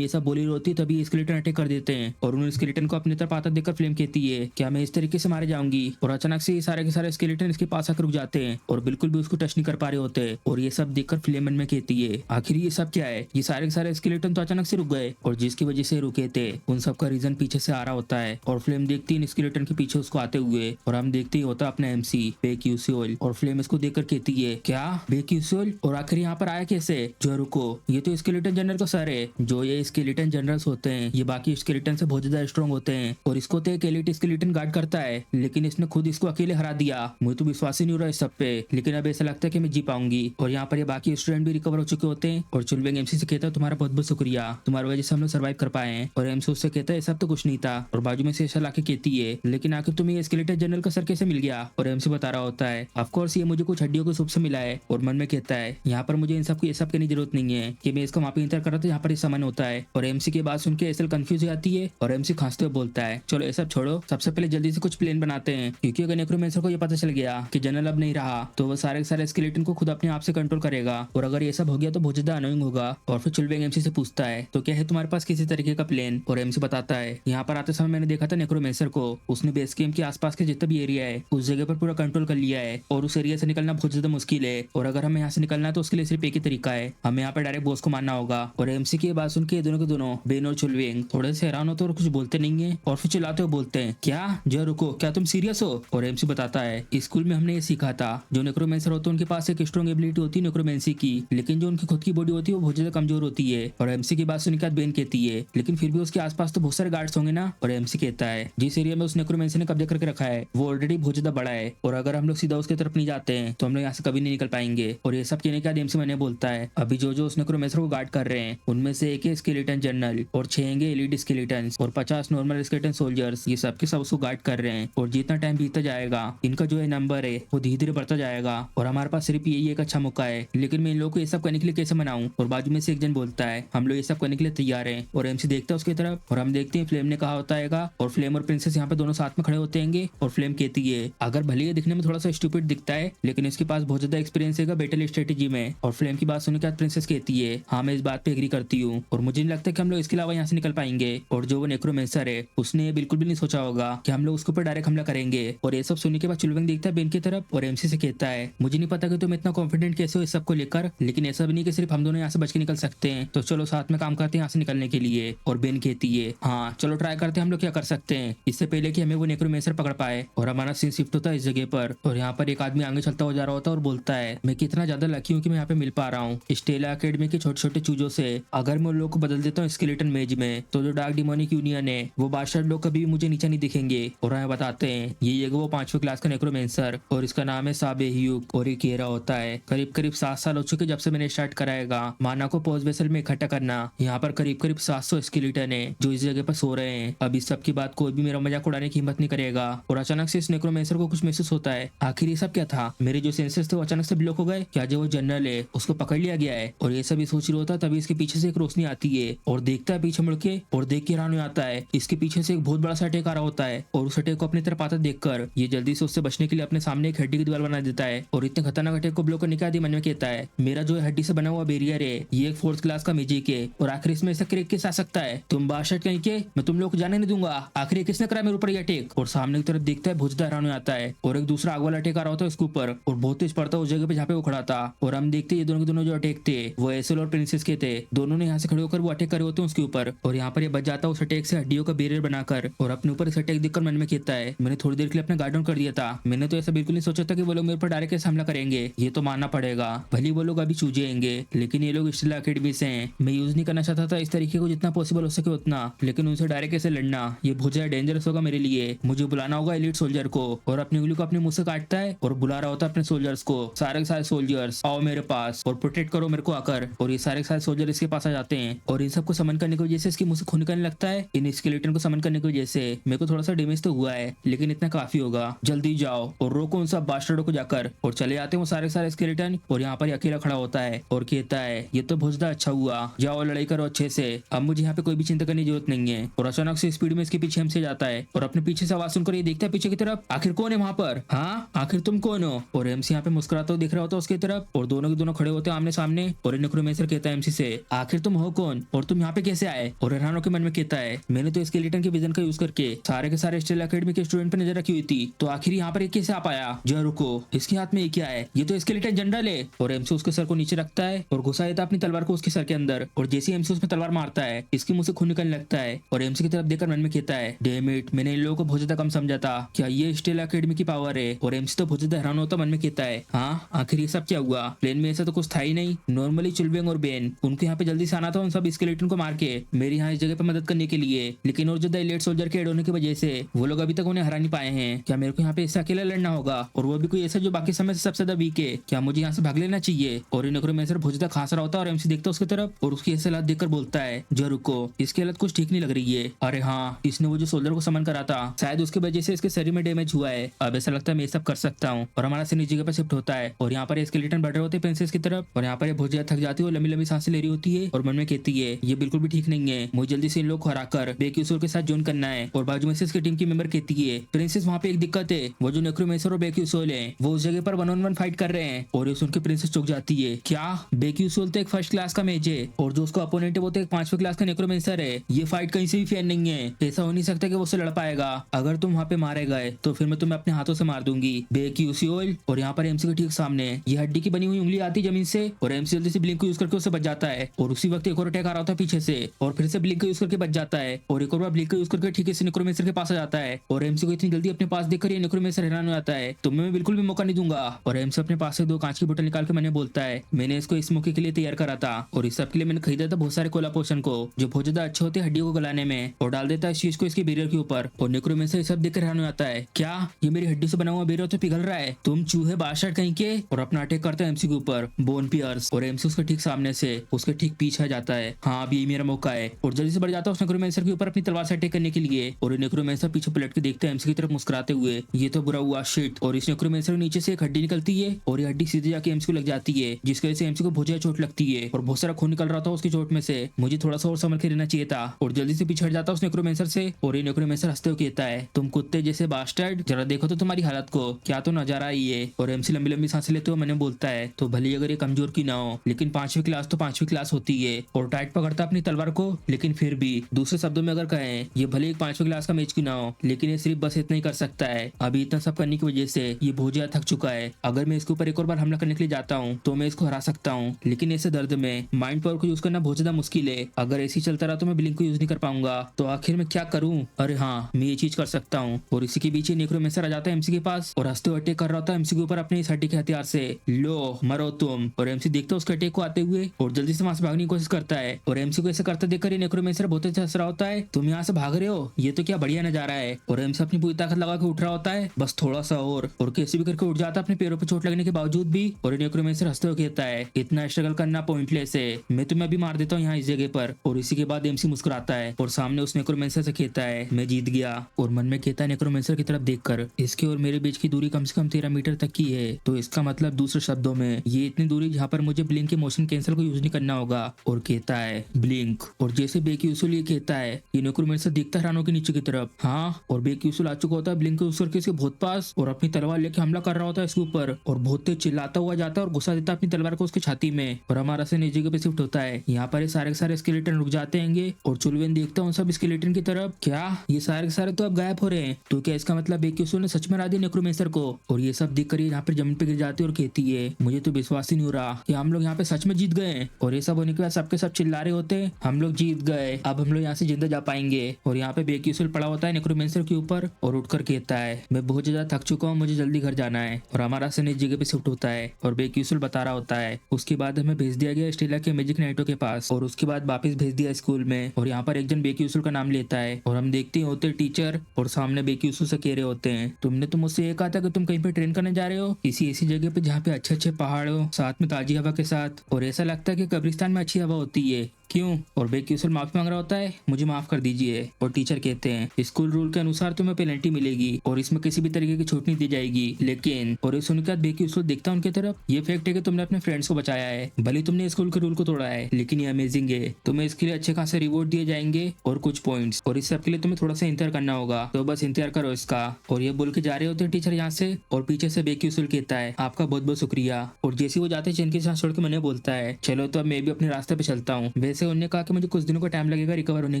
ये सब बोली होती है तभी स्केलेटन अटैक कर देते हैं और उन स्केलेटन को अपनी तरफ आता देखकर फ्लेम कहती है क्या मैं इस तरीके से मारे जाऊंगी। और अचानक से ये सारे के सारे स्केलेटन इसके पास आकर रुक जाते हैं और बिल्कुल भी उसको टच नहीं कर पा रहे होते। और ये सब देखकर फ्लेम मन में कहती है आखिर ये सब क्या है, ये सारे के सारे स्केलेटन तो अचानक से रुक गए और जिसकी वजह से रुके थे उन सब का रीजन पीछे से आ रहा होता है। और फ्लेम देखती है स्केलेटन के पीछे उसको आते हुए और हम देखते ही होता अपना एमसी बेक्यूसियोल। और फ्लेम इसको देखकर कहती है क्या बेक्यूसियोल और आखिर यहाँ पर आया कैसे? जो रुको ये तो स्केलेटन जनरल का सर है, जो ये स्केलेटन जनरल्स होते हैं ये बाकी स्केलेटन से बहुत ज्यादा स्ट्रॉन्ग होते हैं और इसको तो एक एलिट स्केलेटन गार्ड करता है, लेकिन इसने खुद इसको अकेले हरा दिया, मुझे तो विश्वास ही नहीं हो रहा इस सब पे, लेकिन अब ऐसा लगता है कि मैं जी पाऊंगी। और यहाँ पर ये बाकी स्टूडेंट भी रिकवर हो चुके होते हैं और चुलवेंग एमसी से कहता है तुम्हारा बहुत बहुत शुक्रिया, तुम्हारी वजह से हम लोग सर्वाइव कर पाए हैं। और एमसी उससे कहता है सब तो कुछ नहीं था और बाजू में से ऐसा लाके कहती है लेकिन आखिर तुम्हें ये स्केलेटन जनरल का सर कैसे मिल गया? और एमसी बता रहा होता है ऑफकोर्स ये मुझे कुछ हड्डियों के सूप से मिला है। और मन में कहता है यहाँ पर मुझे इन सब की ये सब करने की जरूरत नहीं है कि मैं इसका वहाँ पे इंतर कर रहा था यहाँ पर ये सामान होता है। और एमसी की बात सुन के एसल कंफ्यूज हो जाती है और एमसी खांसते हुए बोलता है चलो ये सब छोड़ो, सबसे पहले जल्दी से कुछ प्लान बनाते हैं, क्योंकि अगर नेक्रोमेंसर को ये पता चल गया कि जनरल अब नहीं रहा तो वो सारे के सारे स्केलेटन को खुद अपने आप से कंट्रोल करेगा और अगर ये सब हो गया तो बहुत ज्यादा अनोइंग होगा। और फिर चुलवेंग एमसी से पूछता है तो क्या है तुम्हारे पास किसी तरीके का प्लान? और एमसी बताता है यहाँ पर आते समय मैंने देखा था नेक्रोमेंसर को, उसने बेस कैंप के आसपास के जितना भी एरिया है उस जगह पर पूरा कंट्रोल कर लिया है और उस एरिया से निकलना बहुत ज्यादा मुश्किल है और अगर हमें यहाँ से निकलना है तो उसके लिए सिर्फ एक ही तरीका है, हमें यहाँ पर डायरेक्ट बॉस को मारना होगा। और एमसी की बात सुन के दोनों के दोनों बेन और चुलवेंग थोड़े से हैरान होते और कुछ बोलते नहीं है और फिर चिल्लाते हुए बोलते हैं क्या जो रुको क्या तुम सीरियस हो? और एमसी बताता है स्कूल में हमने ये सीखा था जो नेक्रोमेंसर होते हैं उनके पास एक स्ट्रॉन्ग एबिलिटी होती है नेक्रोमेंसी की, लेकिन जो उनकी खुद की बॉडी होती है वो बहुत ज्यादा कमजोर होती है। और एमसी की बात सुनने के बाद बेन कहती है लेकिन फिर भी उसके आसपास तो बहुत सारे गार्ड्स होंगे ना? और एमसी कहता है जिस एरिया में उस नेक्रोमेंसर ने कब्जा करके रखा है वो ऑलरेडी बहुत ज्यादा बड़ा है और अगर हम लोग सीधा उसकी तरफ नहीं जाते हैं तो हम लोग यहाँ से कभी नहीं निकल पाएंगे। और ये सब कहने के बाद एमसी एमसी मैंने बोलता है अभी जो उस नेक्रोमेंसर को गार्ड कर रहे हैं उनमें से एक है स्केलेटन जनरल और 6 हैं एलिट स्केलेटन और 50 नॉर्मल स्केलेटन सोल्जर्स। ये सबके सब उसको गार्ड कर रहे हैं और जितना टाइम बीतता जाएगा इनका जो है नंबर है वो धीरे धीरे बढ़ता जाएगा और हमारे पास सिर्फ यही एक अच्छा मौका है। लेकिन मैं इन लोगों को ये सब करने के लिए कैसे मनाऊं? और बाजू में से एक जन बोलता है हम लोग ये सब करने के लिए तैयार हैं। और एमसी देखता है उसकी तरफ और हम देखते हैं फ्लेम ने कहा होता है और फ्लेम और प्रिंसेस यहाँ पे दोनों साथ में खड़े होते हैं और फ्लेम कहती है अगर भले ये दिखने में थोड़ा सा स्टूपिड दिखता है लेकिन इसके पास बहुत ज्यादा एक्सपीरियंस है बैटल स्ट्रेटेजी में। और फ्लेम की बात सुनने के बाद प्रिंसेस कहती है हाँ मैं इस बात पे एग्री करती हूँ और मुझे नहीं लगता कि हम लोग इसके अलावा यहाँ से निकल पाएंगे। और जो वो नेक्रोमेंसर है उसने बिल्कुल भी नहीं सोचा होगा कि हम लोग उसके ऊपर डायरेक्ट हमला करेंगे। और ये सब सुनने के बाद चुलवेंग देखता है बेन की तरफ और एमसी से कहता है मुझे नहीं पता कि तुम इतना कॉन्फिडेंट कैसे हो इस सब को लेकर, लेकिन ऐसा भी नहीं कि सिर्फ हम दोनों यहाँ से बच के निकल सकते हैं, तो चलो साथ में काम करते हैं यहाँ से निकलने के लिए। और बेन कहती है हाँ चलो ट्राई करते हैं हम लोग क्या कर सकते हैं इससे पहले कि हमें वो नेक्रोमेंसर पकड़ पाए। और हमारा सीन शिफ्ट होता है इस जगह पर और यहाँ पर एक आदमी आगे चलता हुआ जा रहा होता है और बोलता है मैं कितना ज्यादा लकी हूँ कि मैं यहाँ पे मिल पा रहा हूँ स्टेला अकेडमी के छोटे छोटे चूजों से। अगर मैं उन लोग को बदल देता हूँ स्केलेटन मेज में तो जो डार्क डिमोनिक यूनियन है वो बादशाह लोग कभी भी मुझे नीचे नहीं दिखेंगे। और हमें बताते हैं ये वो 5वीं क्लास का नेक्रोमेंसर और इसका नाम है साबे ह्यूक और ये कह रहा होता है करीब करीब 7 साल हो चुके जब से मैंने स्टार्ट कराएगा माना को पोस्ट वेसल में इकट्ठा करना। यहाँ पर करीब करीब 700 स्केलेटन है जो इस जगह पर सो रहे हैं। अब इस सब की बात कोई भी मेरा मजाक उड़ाने की हिम्मत नहीं करेगा। और अचानक से इस नेक्रोमेंसर को कुछ महसूस होता है आखिर ये सब क्या था, मेरे जो सेंसेस थे वो अचानक से ब्लॉक हो गए, क्या जो वो जनरल है उसको पकड़ लिया गया है। और ये सब सोच रहा होता है तभी इसके पीछे से एक रोशनी आती है और देखता है पीछे मुड़ के और देख के हैरान हो जाता है इसके पीछे से एक बहुत बड़ा सा अटैक आ रहा होता है। और उस अटैक को अपनी तरफ आता देखकर ये जल्दी से उससे बचने के लिए अपने सामने एक हड्डी की दीवार बना देता है और इतने खतरनाक अटैक को ब्लॉक करने के बाद मन में कहता है मेरा जो हड्डी से बना हुआ बैरियर है ये एक 4th क्लास का मैजिक है और आखिर इसमें ऐसा क्रेक कैसे आ सकता है, तुम बादशाह कहीं के मैं तुम लोग को जाने नहीं दूंगा, आखिर किसने करा मेरे ऊपर ये अटैक। और सामने की तरफ देखता है बहुत ज्यादा हैरान हो जाता है और एक दूसरा आग वाला अटैक आ रहा होता है उसके ऊपर और बहुत तेज पड़ता है उस जगह पे जहाँ पे वो खड़ा था। और हम देखते ये दोनों के दोनों जो अटैक थे वो एसेल और प्रिंसेस के थे, दोनों ने यहाँ से खड़े होकर वो अटैक करे होते हैं उसके ऊपर। और यहाँ पर ये बच जाता है उस अटैक से हड्डियों का बैरियर बनाकर और अपने ऊपर इस अटैक देखकर मन में कहता है मैंने थोड़ी देर के लिए अपना गार्ड डाउन कर दिया था, मैंने तो ऐसा बिल्कुल नहीं सोचा था कि वो लोग मेरे ऊपर डायरेक्ट कैसे हमला करेंगे, ये तो मानना पड़ेगा भले वो लोग अभी चूजेंगे लेकिन ये लोग स्टेला अकेडमी से हैं। मैं यूज नहीं करना चाहता था इस तरीके को जितना पॉसिबल हो सके उतना, लेकिन उनसे डायरेक्ट कैसे लड़ना ये बहुत ज्यादा डेंजरस होगा मेरे लिए, मुझे बुलाना होगा एलिट सोल्जर को। और अपनी उंगली को अपने मुंह से काटता है और बुला रहा होता है अपने सोल्जर्स को, सारे के सारे सोल्जर्स आओ मेरे पास और प्रोटेक्ट करो मेरे को आकर। और ये सारे के सारे सोल्जर इसके पास आ जाते हैं और इन सबको समन करने की वजह से इसके मुंह से खून निकलने लगता है। इन स्केलेटन को समन करने की वजह से मेरे को थोड़ा सा डैमेज तो हुआ है लेकिन इतना काफी होगा, जल्दी जाओ और रोको उन सब बास्टर्डों को जाकर। और चले जाते हैं वो सारे सारे स्केलेटन और यहाँ पर अकेला खड़ा होता है और कहता है ये तो बहुत ज्यादा अच्छा हुआ, जाओ लड़ाई करो अच्छे से, अब मुझे यहाँ पे कोई भी चिंता करने की जरूरत नहीं है। और अचानक से स्पीड में इसके पीछे हमसे जाता है और अपने पीछे से आवाज सुनकर ये देखता है पीछे की तरफ आखिर कौन है वहाँ पर, हाँ आखिर तुम कौन हो। और एमसी यहाँ पे मुस्कुराता हुआ दिख रहा होता है उसकी तरफ और दोनों के दोनों खड़े होते हैं आमने सामने। और नेक्रोमेंसर कहता है एमसी से आखिर तुम हो कौन और तुम यहाँ पे कैसे आए। और हैरान के मन में कहता है मैंने तो स्केलेटन के विजन का यूज करके सारे के सारे स्टेला अकेडमी के स्टूडेंट पे नजर रखी हुई थी, तो आखिर यहाँ पर कैसे आ पाया। जो रुको इसके हाथ में ये क्या है, ये तो स्केलेटन जनरल है। और एमसी उसके सर को नीचे रखता है और घुसा देता अपनी तलवार को उसके सर के अंदर और जैसे एमसी उसमें तलवार मारता है इसके मुंह से खून निकलने लगता है। और एमसी की तरफ देखकर मन में कहता है डैम इट, मैंने इन लोगों को बहुत ज्यादा कम समझा था, क्या ये स्टेला अकेडमी की पावर है। और एमसी तो बहुत ज्यादा हैरान होता मन में कहता है हाँ आखिर ये सब क्या हुआ, प्लेन में ऐसा तो कुछ था ही नहीं, नॉर्मली चुलबेंग और बेन उनको यहाँ पे जल्दी से आना था उन सब स्केलेटन को मार के मेरे यहाँ इस जगह पे मदद करने के लिए, लेकिन और ज्यादा एलिट सोल्जर के ऐड होने की वजह से वो लोग अभी तक उन्हें हरा नहीं पाए हैं। क्या मेरे को यहाँ पे ऐसा अकेला लड़ना होगा और वो भी कोई ऐसा जो बाकी समय से सबसे ज्यादा वीक है, क्या मुझे यहाँ से भाग लेना चाहिए। और नेक्रोमेंसर बहुत ज्यादा खांस रहा होता है और एमसी देखता है उसकी तरफ और उसकी ऐसी हालत देखकर बोलता है जो रुको इसकी हालत कुछ ठीक नहीं लग रही है, अरे हाँ इसने वो जो सोल्जर को समन करा था शायद उसकी वजह से इसके शरीर में डैमेज हुआ है, अब ऐसा लगता है मैं ये सब कर सकता हूँ। और हमारा सीन इस जगह पर शिफ्ट होता है और यहाँ पर स्केलेटन बढ़ रहे होते हैं प्रिंसेस की तरफ और यहाँ पर बहुत ज्यादा थक जाती है और लंबी लंबी सांसें ले रही होती है और मन में कहती है ये बिल्कुल भी ठीक नहीं है, मुझे जल्दी से इन लोग को हराकर बेक्यूसोर के साथ ज्वाइन करना है। और बाजू में से इसकी टीम की मेंबर कहती है प्रिंसेस वहाँ पे एक दिक्कत है, वो जो नेक्रोमेंसर और बेक्यूसोल है वो उस जगह पर 1-on-1 फाइट कर रहे हैं। और ये सुन के प्रिंसेस चौंक जाती है, क्या बेक्यूसोल तो एक 1st क्लास का मेज है और जो उसका अपोनेंट है वो तो एक 5वीं क्लास का नेक्रोमेंसर है, ये फाइट कहीं से भी फेयर नहीं है, ऐसा हो नहीं सकता कि वो उससे लड़ पाएगा, अगर तुम वहाँ पे मारे गए तो फिर मैं तुम्हें अपने हाथों से मार दूंगी बेक्यूसोल। और यहाँ पर एमसी के ठीक सामने ये हड्डी की बनी हुई उंगली आती है जमीन से और एमसी जल्दी से ब्लिंक को यूज करके उसे बच जाता है। और उसी वक्त एक और अटैक आ रहा होता है पीछे से और फिर से ब्लिंक को यूज करके बच जाता है और एक और बार ब्लिंक को यूज करके ठीक से नेक्रोमेंसर के पास आ जाता है। और एमसी को इतनी जल्दी अपने पास देखकर ये नेक्रोमेंसर हैरान हो जाता है, तुम्हें मैं बिल्कुल भी मौका नहीं दूंगा। और एमसी अपने पास से 2 कांच की बोतल निकाल के मैंने बोलता है मैंने इसको इस मौके के लिए तैयार करा था और इस सब के लिए मैंने खरीदा था बहुत सारे कोला पोशन को जो बहुत ज्यादा अच्छे होते हैं हड्डियों को गलाने में, और डाल देता है इस चीज को इसके बैरियर के ऊपर। और नेक्रोमेंसर ये सब देखकर हैरान हो जाता है, क्या ये मेरी हड्डी से बना हुआ बैरियर तो पिघल रहा है, तुम चूहे बादशाह कहीं के। और अपना अटैक करता है एमसी के ऊपर पर बोन पियर्स और एमसी उसके ठीक सामने से उसके ठीक पीछे जाता है। हाँ अब यही मेरा मौका है और जल्दी से बढ़ जाता है उस नेक्रोमैंसर के ऊपर अपनी तलवार से अटैक करने के लिए। और नेक्रोमैंसर पीछे पलट के देखते हैं एमसी की तरफ मुस्कुराते हुए, ये तो बुरा हुआ शिट। और इस नेक्रोमैंसर के नीचे से एक हड्डी निकलती है और ये हड्डी सीधे जाके एमसी को लग जाती है, जिसकी वजह से एमसी को बहुत ज्यादा चोट लगती है और बहुत सारा खून निकल रहा था उसकी चोट में से। मुझे थोड़ा सा और संभल के रहना चाहिए था और जल्दी से पीछे हट जाता उस नेक्रोमैंसर से। और ये नेक्रोमैंसर हंसते हुए कहता है, तुम कुत्ते जैसे बास्टर्ड, जरा देखो तो तुम्हारी हालत को, क्या तो नजारा ही है। और एमसी लंबी लंबी सांसें लेते हुए मैंने बोलता है, तो भले अगर ये कमजोर की ना हो लेकिन 5वीं क्लास तो 5वीं क्लास होती है। और टाइट पकड़ता अपनी तलवार को, लेकिन फिर भी दूसरे शब्दों में अगर कहें ये भले एक 5वीं क्लास का मैच की ना हो लेकिन ये सिर्फ बस इतना ही कर सकता है। अभी इतना सब करने की वजह से ये बहुत ज्यादा थक चुका है। अगर मैं इसके ऊपर एक और बार हमला करने के लिए जाता हूँ तो मैं इसको हरा सकता हूँ, लेकिन ऐसे दर्द में माइंड पावर को यूज करना बहुत ज्यादा मुश्किल है। अगर ऐसे ही चलता रहा तो मैं ब्लिंक को यूज नहीं कर पाऊंगा, तो आखिर में क्या करूँ? अरे हाँ, मैं ये चीज कर सकता हूँ। और इसी के पीछे नेक्रोमैंसर आ जाता है एमसी के पास और हंसते हुए अटैक कर रहा था एमसी के ऊपर अपने इस हड्डी के हथियार से। लो मरो तुम। और एमसी देखता है उसके अटैक को आते हुए और जल्दी से वहां से भागने की कोशिश करता है। और एमसी को ऐसे करते देखकर नेक्रोमैंसर बहुत अच्छा हंस रहा होता है, तुम यहाँ से भाग रहे हो, ये तो क्या बढ़िया नजारा है। और एमसी अपनी पूरी ताकत लगा के उठ रहा होता है, बस थोड़ा सा और कैसे भी करके उठ जाता है अपने पैरों पर चोट लगने के बावजूद भी। और नेक्रोमैंसर हंसते हुए कहता है, इतना स्ट्रगल करना पॉइंटलेस है, मैं तुम्हें अभी मार देता हूँ यहाँ इस जगह पर। और इसी के बाद एमसी मुस्कुराता है और सामने उस नेक्रोमैंसर से कहता है, मैं जीत गया। और मन में कहता है नेक्रोमैंसर की तरफ देखकर, इसके और मेरे बीच की दूरी कम से कम 13 मीटर तक की है, तो इसका मतलब दूसरे शब्दों में ये इतनी दूरी जहाँ पर मुझे ब्लिंक के मोशन कैंसिल को यूज नहीं करना होगा। और कहता है ब्लिंक। और जैसे बेक्यूसुल ये कहता है, ये नेक्रोमैंसर देखता है रानो के नीचे की तरफ। हाँ, और बेक्यूसुल आ चुका होता है ब्लिंक के उस करके इसके बहुत पास और अपनी तलवार लेके हमला कर रहा होता है इसके ऊपर और बहुत तेज चिल्लाता हुआ जाता है और गुस्सा देता है अपनी तलवार को उसकी छाती में। और हमारा से नीचे पे शिफ्ट होता है। यहाँ पर ये सारे के सारे स्केलेटन रुक जाते हैं और चुलवेन देखता हूँ सब स्केलेटन की तरफ, क्या ये सारे के सारे तो अब गायब हो रहे हैं, तो क्या इसका मतलब बेक्यूसुल ने सच में हरा दिया नेक्रोमैंसर को। और ये सब देखकर ये यहाँ पर जमीन पे गिर जाती है और कहती है, मुझे तो विश्वास ही नहीं हो रहा कि हम लोग यहाँ पे सच में जीत गए। और ये सब होने के बाद सबके सब चिल्ला रहे होते हैं, हम लोग जीत गए, अब हम लोग यहाँ से जिंदा जा पाएंगे। और यहाँ पे बेक्यूसुल पड़ा होता है नेक्रोमैंसर के ऊपर और उठकर कहता है, मैं बहुत ज्यादा थक चुका हूँ, मुझे जल्दी घर जाना है। और हमारा सन इस जगह पे शिफ्ट होता है और बेक्यूसुल बता रहा होता है, उसके बाद हमें भेज दिया गया स्टेला के मैजिक नाइटो के पास और उसके बाद वापस भेज दिया स्कूल में। और यहाँ पर एक जन बेक्यूसुल का नाम लेता है और हम देखते होते टीचर और सामने बेक्यूसुल से कह रहे होते हैं, तुमने तो मुझसे ये कहा था कि तुम कहीं पे ट्रेन करने जा रहे हो, किसी ऐसी जगह पे जहाँ पे अच्छे अच्छे पहाड़ हो, साथ में ताजी हवा के साथ, और ऐसा लगता है कि कब्रिस्तान में अच्छी हवा होती है, क्यों? और बेक्यूसुल माफी मांग रहा होता है, मुझे माफ कर दीजिए। और टीचर कहते हैं, स्कूल रूल के अनुसार तुम्हें पेनल्टी मिलेगी और इसमें किसी भी तरीके की छूट नहीं दी जाएगी, लेकिन। और इस सुनकर बेक्यूसुल देखता है उनकी तरफ, ये फैक्ट है कि तुमने अपने फ्रेंड्स को बचाया है, भले तुमने स्कूल के रूल को तोड़ा है, लेकिन ये अमेजिंग है, तुम्हें इसके लिए अच्छे खासे रिवॉर्ड दिए जाएंगे और कुछ पॉइंट्स, और इस सब के लिए तुम्हें थोड़ा सा इंतजार करना होगा, तो बस इंतजार करो इसका। और ये बोल के जा रहे होते हैं टीचर यहाँ से और पीछे से बेक्यूसुल कहता है, आपका बहुत बहुत शुक्रिया। और जैसे वो जाते चैन के साथ छोड़ के मैंने बोलता है, चलो तो अब मैं भी अपने रास्ते पे चलता हूँ। वैसे उन्होंने कहा कि मुझे कुछ दिनों का टाइम लगेगा रिकवर होने